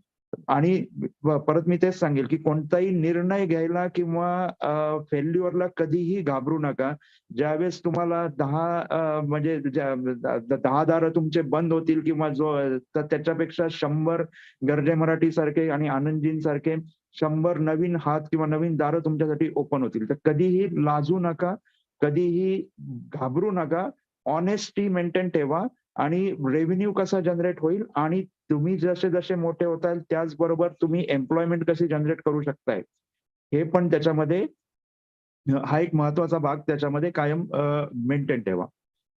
[SPEAKER 12] आणि परत मी तेच सांगेल की कोणताही निर्णय घ्यायला किंवा फेल्युअरला कधीही घाबरू नका. ज्यावेळेस तुम्हाला 10 दारं तुमचे बंद होतील किंवा तर त्याच्यापेक्षा 100 गर्जे मराठी सारखे आणि आनंदजींसारखे 100 नवीन हात किंवा नवीन दारं तुमच्यासाठी ओपन होतील. तर कधीही लाजू नका, कधीही घाबरू नका. ऑनेस्टी मेंटेन ठेवा आणि रेव्हेन्यू कसा जनरेट होईल आणि तुम्ही जसे जसे मोठे होताल त्याचबरोबर तुम्ही एम्प्लॉयमेंट कशी जनरेट करू शकताय हे पण त्याच्यामध्ये हा एक महत्वाचा भाग त्याच्यामध्ये कायम मेंटेन ठेवा.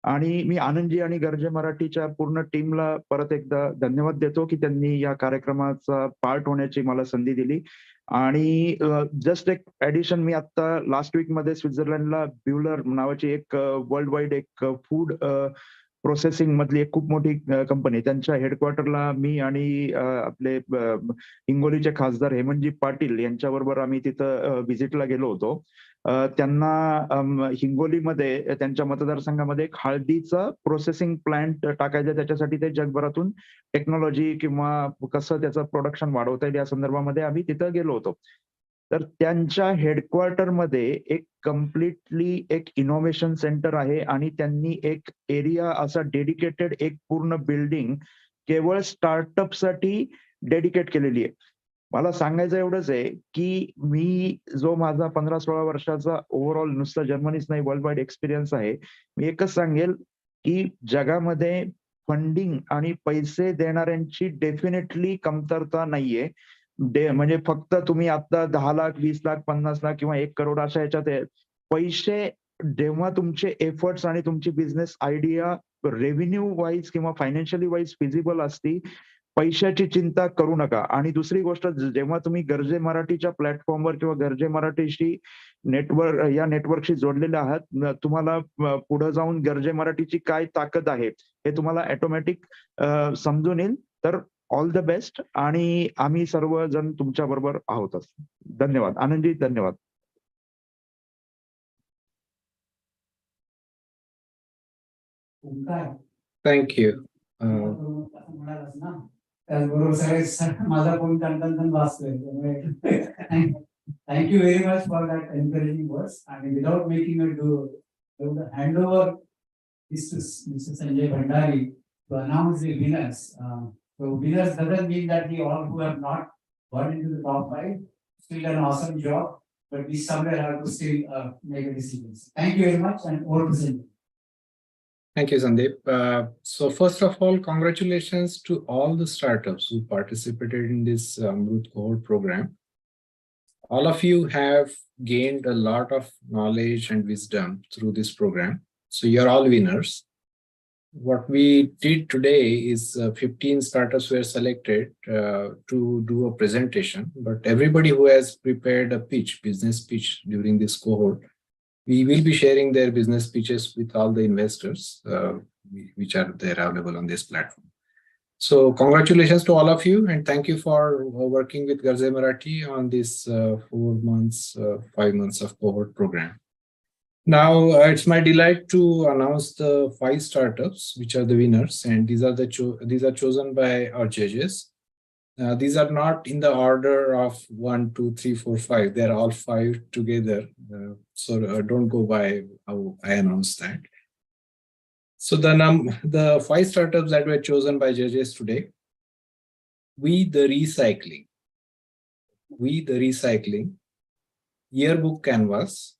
[SPEAKER 12] आणि मी आनंदजी आणि गर्जे मराठीच्या पूर्ण टीमला परत एकदा धन्यवाद देतो की त्यांनी या कार्यक्रमाचा पार्ट होण्याची मला संधी दिली. आणि जस्ट एक ऍडिशन, मी आता लास्ट वीक मध्ये स्वित्झर्लंडला ब्युलर नावाची एक वर्ल्ड वाईड एक फूड प्रोसेसिंग मधली एक खूप मोठी कंपनी, त्यांच्या हेडक्वार्टरला मी आणि आपले हिंगोलीचे खासदार हेमंतजी पाटील यांच्याबरोबर आम्ही तिथं व्हिजिटला गेलो होतो. त्यांना हिंगोलीमध्ये त्यांच्या मतदारसंघामध्ये एक हळदीचं प्रोसेसिंग प्लांट टाकायचं, त्याच्यासाठी ते जगभरातून टेक्नॉलॉजी किंवा कसं त्याचं प्रोडक्शन वाढवता येईल या संदर्भामध्ये आम्ही तिथं गेलो होतो. तर त्यांच्या हेडक्वार्टरमध्ये एक कम्प्लिटली एक इनोव्हेशन सेंटर आहे आणि त्यांनी एक एरिया असा डेडिकेटेड एक पूर्ण बिल्डिंग केवळ स्टार्टअपसाठी डेडिकेट केलेली आहे. मला सांगायचं एवढंच आहे की मी जो माझा 15-16 वर्षाचा ओव्हरऑल नुसतं जर्मनीच नाही वर्ल्ड वाईड एक्सपिरियन्स आहे, मी एकच सांगेल की जगामध्ये फंडिंग आणि पैसे देणाऱ्यांची डेफिनेटली कमतरता नाहीये. म्हणजे फक्त तुम्ही आता 10 लाख, 20 लाख, 50 लाख किंवा 1 करोड अशा ह्याच्यात पैसे जेव्हा तुमचे एफर्ट्स आणि तुमची बिझनेस आयडिया रेव्हेन्यू वाईज किंवा फायनान्शियली वाईज फिजिबल असती, पैशाची चिंता करू नका. आणि दुसरी गोष्ट, जेव्हा तुम्ही गर्जे मराठीच्या प्लॅटफॉर्मवर किंवा गर्जे मराठीशी या नेटवर्कशी जोडलेले आहात, तुम्हाला पुढे जाऊन गर्जे मराठीची काय ताकद आहे हे तुम्हाला ऑटोमॅटिक समजून येईल. तर ऑल द बेस्ट आणि आम्ही सर्वजण तुमच्या बरोबर आहोतच. धन्यवाद आनंदजी, धन्यवाद.
[SPEAKER 13] थँक्यू.
[SPEAKER 22] त्याचबरोबर सगळे माझा कोण कंटन वाचतोय. Thank you very much for that encouraging words. And without making a do, I would hand over this to Mr. Sanjay Bhandari to announce the winners. So winners doesn't mean that we all who have not got into the top 5 still an awesome job, but we somewhere have to still make a decision. Thank you very much and over to Sanjay.
[SPEAKER 13] Thank you, Sandeep. So first of all, congratulations to all the startups who participated in this Amrut Cohort program. All of you have gained a lot of knowledge and wisdom through this program. So you're all winners. what we did today is 15 startups were selected to do a presentation, but everybody who has prepared a pitch, business pitch during this cohort, we will be sharing their business pitches with all the investors which are there available on this platform. So congratulations to all of you, and thank you for working with Garze Marathi on this 4 months, 5 months of cohort program. Now it's my delight to announce the 5 startups which are the winners, and these are chosen by our judges. These are not in the order of 1, 2, 3, 4, 5. They are all 5 together. So don't go by how I announced that. So the 5 startups that were chosen by judges today: We the Recycling, Yearbook Canvas,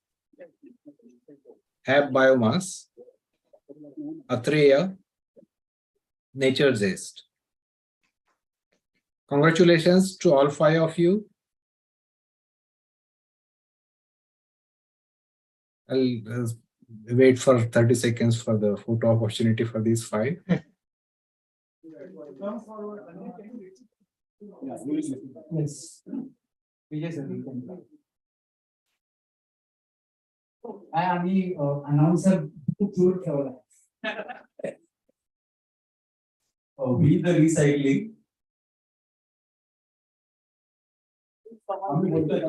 [SPEAKER 13] App Biomass, Atreya, Nature Zest. Congratulations to all 5 of you. I'll wait for 30 seconds for the photo opportunity for these 5.
[SPEAKER 22] Yes. आम्ही announcer दूर ठेवला. We the Recycling. आम्ही बोलतोय.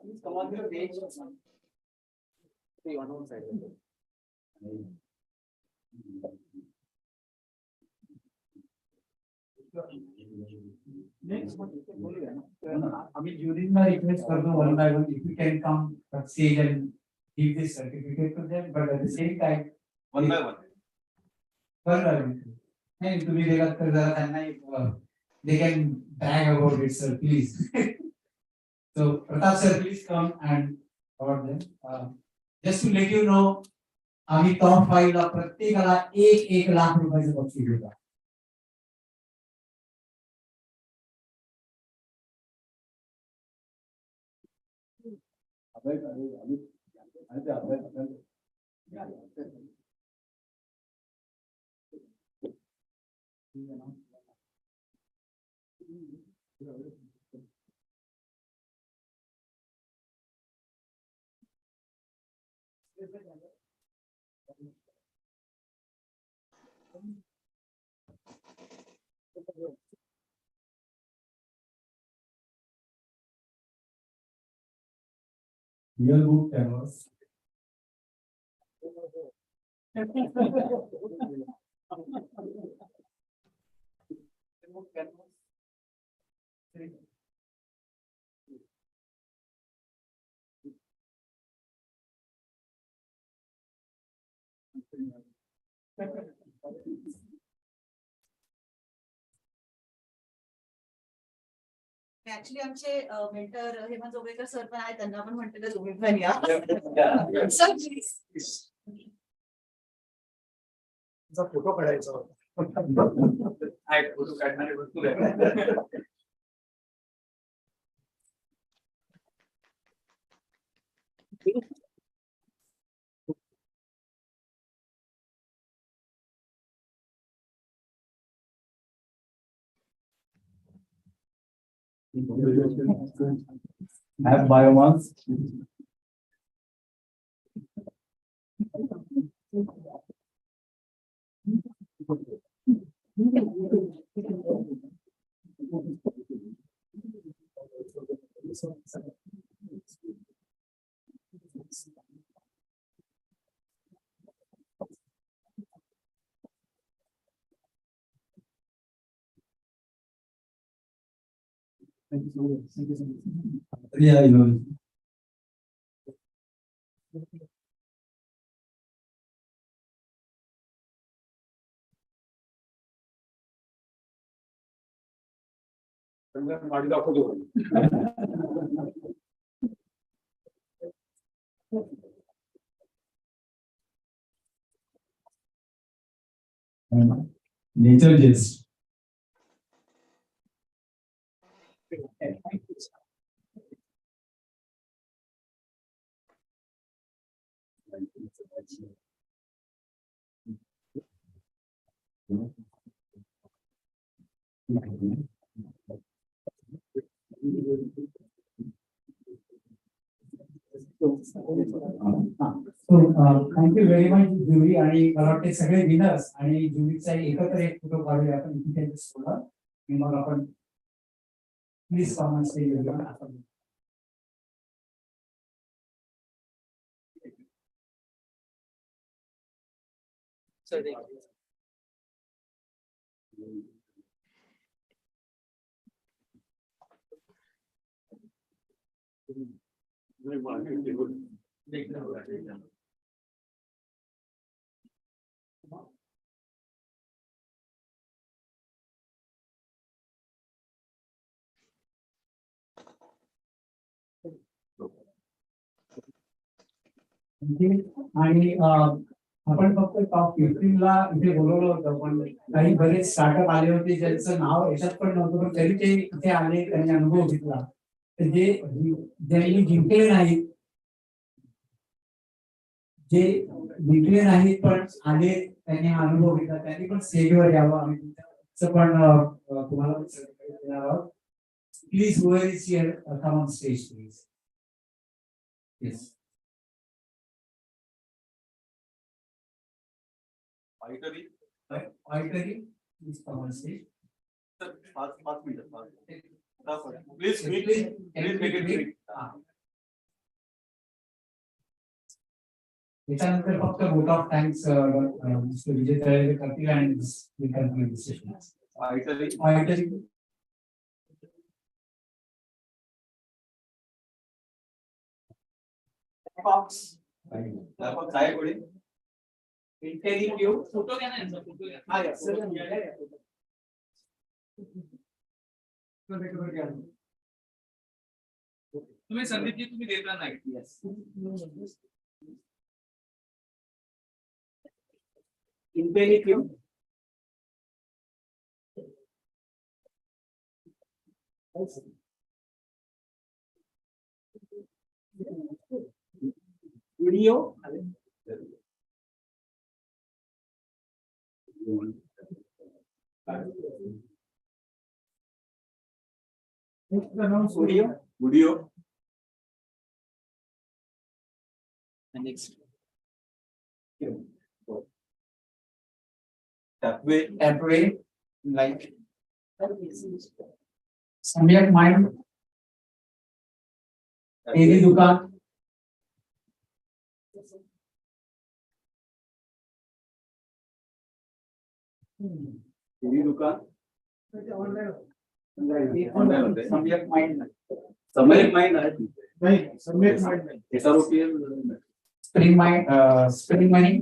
[SPEAKER 22] Please come on your page. See on one side. Next one. I mean, during my request for the one by one, if you can come stage and give this certificate to them, but at the same time, one by one. One by one. And to be they can brag about it, sir, please. So, Pratap sir, please come and award them. Just to let you know, आम्ही top 5 ला प्रत्येकाला 1 लाख रुपयाचं बक्षीस देतो. Yearbook Canvas.
[SPEAKER 19] Actually आमचे mentor Hemant Joglekar sir पण आहेत, त्यांना पण म्हणते तुम्ही पण या. Sir please.
[SPEAKER 11] फोटो काढायचा होता. फोटो काढणारे भरपूर आहे.
[SPEAKER 22] Have biomass. Thank you so much. Thank you so much. Yeah, you know. Nature Zest. Thank you very much, जुरी. आणि मला वाटते सगळे विनर्स आणि जुरीचा एकत्र एक फोटो काढूया आपण इथे थोडा. मग आपण प्लीज कॉमेंट्स आणि आपण फक्त टॉप 15 ला इथे बोलवलं होतं, पण काही बरेच स्टार्टअप आले होते ज्यांचं नाव याच्यात पण नव्हतं, पण तरी ते इथे आले, त्यांनी अनुभव घेतला. तर ज्यांनी जिंकले नाहीत, जे जिंकले नाहीत पण आले, त्यांनी हा अनुभव घेतला, त्यांनी पण स्टेजवर यावं. आम्ही त्याचं पण तुम्हाला देणार आहोत. Please whoever is here, come on stage, please. Yes.
[SPEAKER 2] Aitari,
[SPEAKER 22] please come on stage.
[SPEAKER 2] sir, 5 minutes. Please make it quick.
[SPEAKER 22] त्याच्यानंतर फक्त vote of thanks Mr. विजय तळेरे करतील आणि we conclude the session. Aitari.
[SPEAKER 2] Fox. काय कोणी?
[SPEAKER 11] इंटेलिक्यू फोटो घ्या ना यांचा photo घ्या. हा या सर तुम्ही संदीपजी तुम्ही देता नाही. इंटेलिक्यू व्हिडिओ
[SPEAKER 2] व्हिडिओ
[SPEAKER 11] नेक्स्ट
[SPEAKER 22] टॅपवे लाईक सम्यक माइंड तेरी दुकान
[SPEAKER 2] तेरी दुकान
[SPEAKER 22] सम्यक माइंड
[SPEAKER 2] सम्यक माइंड आहे
[SPEAKER 22] नाही सम्यक माइंड नाही
[SPEAKER 2] SROPL
[SPEAKER 22] spring money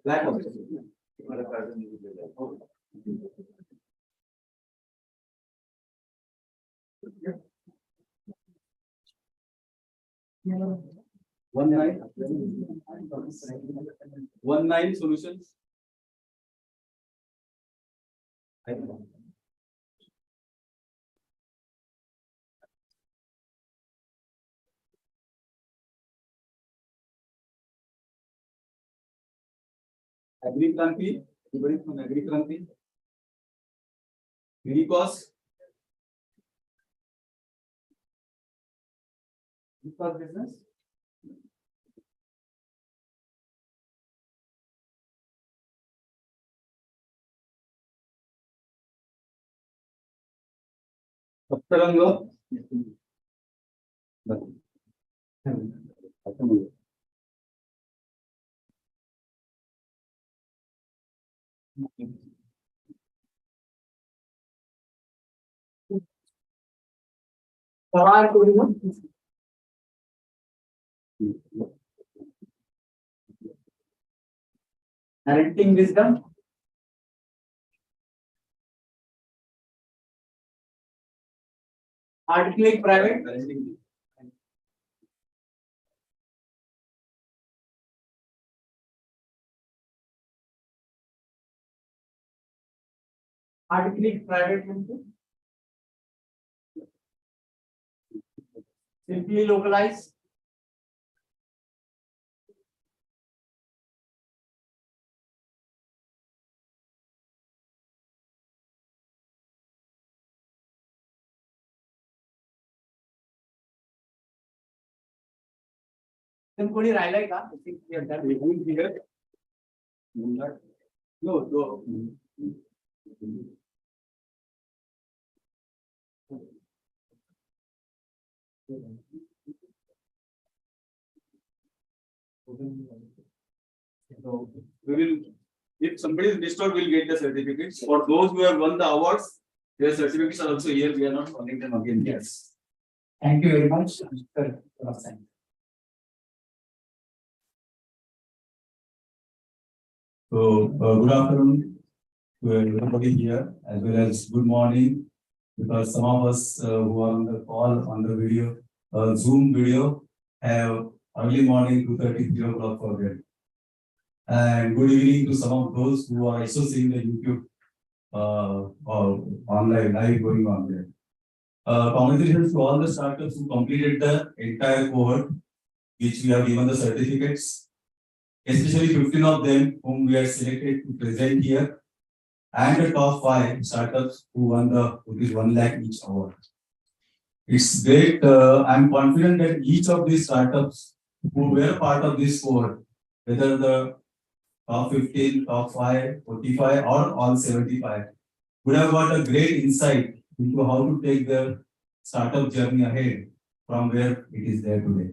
[SPEAKER 2] Black House. One nine solutions. Agri Kranti, everybody from Agri Kranti. Because business. Saptaranga.
[SPEAKER 22] Parenting wisdom. Art clinic private. Art clinic private limited. Simply localize. Then कोणी राहिलाय का? I think we have done reviewing here. No.
[SPEAKER 2] So we will, if somebody is missed out, we'll get the certificates. For those who have won the awards, their certificates are also here. We are not calling them again.
[SPEAKER 22] Yes. Thank you very much, Mr. Rasan.
[SPEAKER 2] So good afternoon to everybody here, as well as good morning, because some of us who are on the call on the video, Zoom video, have early morning 2:30, 3 o'clock for them. And good evening to some of those who are also seeing the YouTube or online live going on there. Congratulations to all the startups who completed the entire cohort, which we have given the certificates, especially 15 of them whom we are selected to present here, and the top 5 startups who won the rupees 1 lakh each award. It's great. I'm confident that each of these startups who were part of this cohort, whether the top 15, top 5, 45, or all 75, would have got a great insight into how to take their startup journey ahead from where it is there today.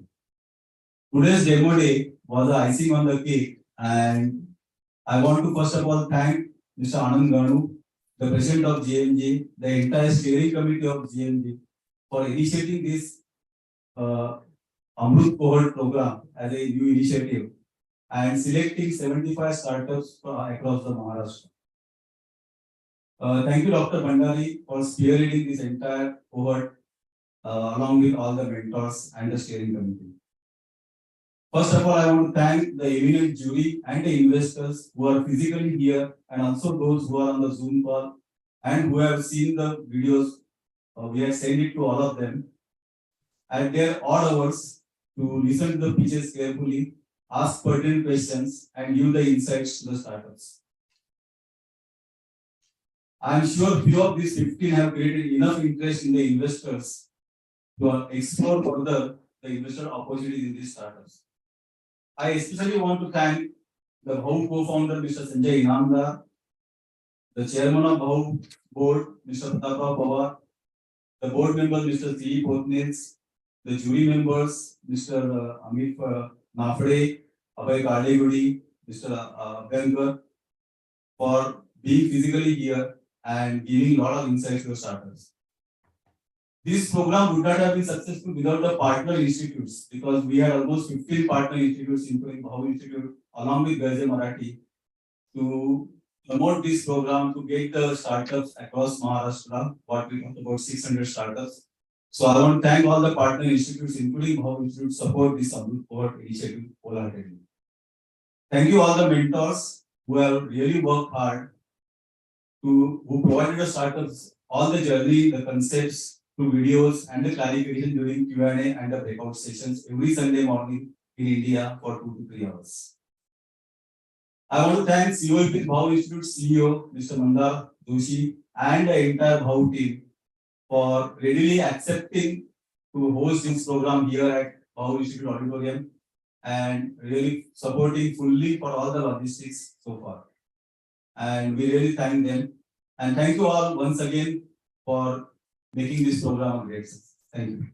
[SPEAKER 2] Today's demo day was the icing on the cake, and I want to first of all thank Mr. Anand Ganu, the president of GMG, the entire steering committee of GMG, for initiating this Amrut Cohort program as a new initiative and selecting 75 startups across the Maharashtra. Thank you, Dr. Bhandari, for spearheading this entire cohort along with all the mentors and the steering committee. First of all, I want to thank the eminent jury and the investors who are physically here, and also those who are on the Zoom call and who have seen the videos. We have sent it to all of them at their odd hours to listen to the pitches carefully, ask pertinent questions, and give the insights to the startups. I am sure few of these 15 have created enough interest in the investors to explore further the investor opportunities in these startups. I especially want to thank the BHAU co-founder, Mr. Sanjay Inamdar, the chairman of BHAU board, Mr. Pratap Pawar, the board members, Mr. C. Potnils, the jury members, Mr. Amit Nafde, Abhay Kadegudi, Mr. Abhankar, for being physically here and giving a lot of insights to the startups. This program would not have been successful without the partner institutes, because we had almost 15 partner institutes, including BHAU Institute, along with GMG Marathi, to promote this program to get the startups across Maharashtra, what we talked about 600 startups. So I want to thank all the partner institutes, including BHAU Institute, support this Amrut Cohort initiative wholeheartedly. Thank you all the mentors who have really worked hard who provided the startups all the journey, the concepts, through videos and the clarification during Q&A and the breakout sessions every Sunday morning in India for 2 to 3 hours. I want to thank COEP BHAU Institute CEO, Mr. Mandar Doshi, and the entire BHAU team for readily accepting to host this program here at BHAU Institute Auditorium and really supporting fully for all the logistics so far. And we really thank them. And thank you all once again for making this program a great success. Thank you.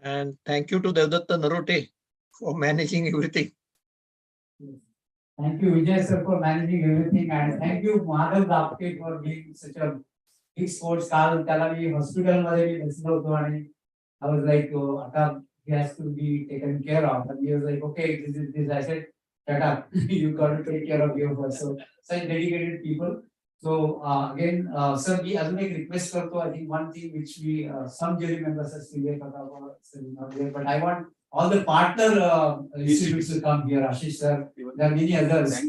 [SPEAKER 1] And thank you to Devdatta Narote for managing everything.
[SPEAKER 22] Thank you, Vijay sir, for managing everything, and thank you, Madhav Dapke, for being such a big sports car. त्याला मी hospital मध्ये मी बसलो होतो आणि I was like, आता he has to be taken care of. And he was like, okay, this is this. I said, shut up. You got to take care of your work. So such dedicated people. So again, sir, we अजून एक request करतो. I think one thing which we some jury members are still there, not there, but I want all the partner institutes to come here. Ashish sir, there are many others.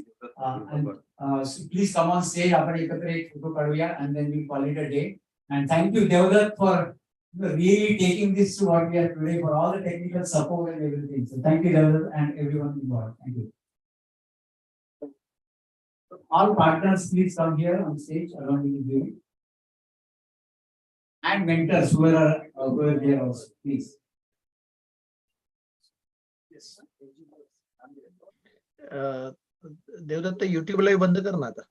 [SPEAKER 22] So please come on stage. आपण एकत्र एक photo काढूया and then we call it a day. And thank you Devdutt for really taking this to what we are today, for all the technical support and everything. So thank you Devdutt and everyone involved. Thank you. All partners, please come here on stage along with the jury. And mentors who are there also, please.
[SPEAKER 1] Devdatta YouTube live बंद कर ना आता.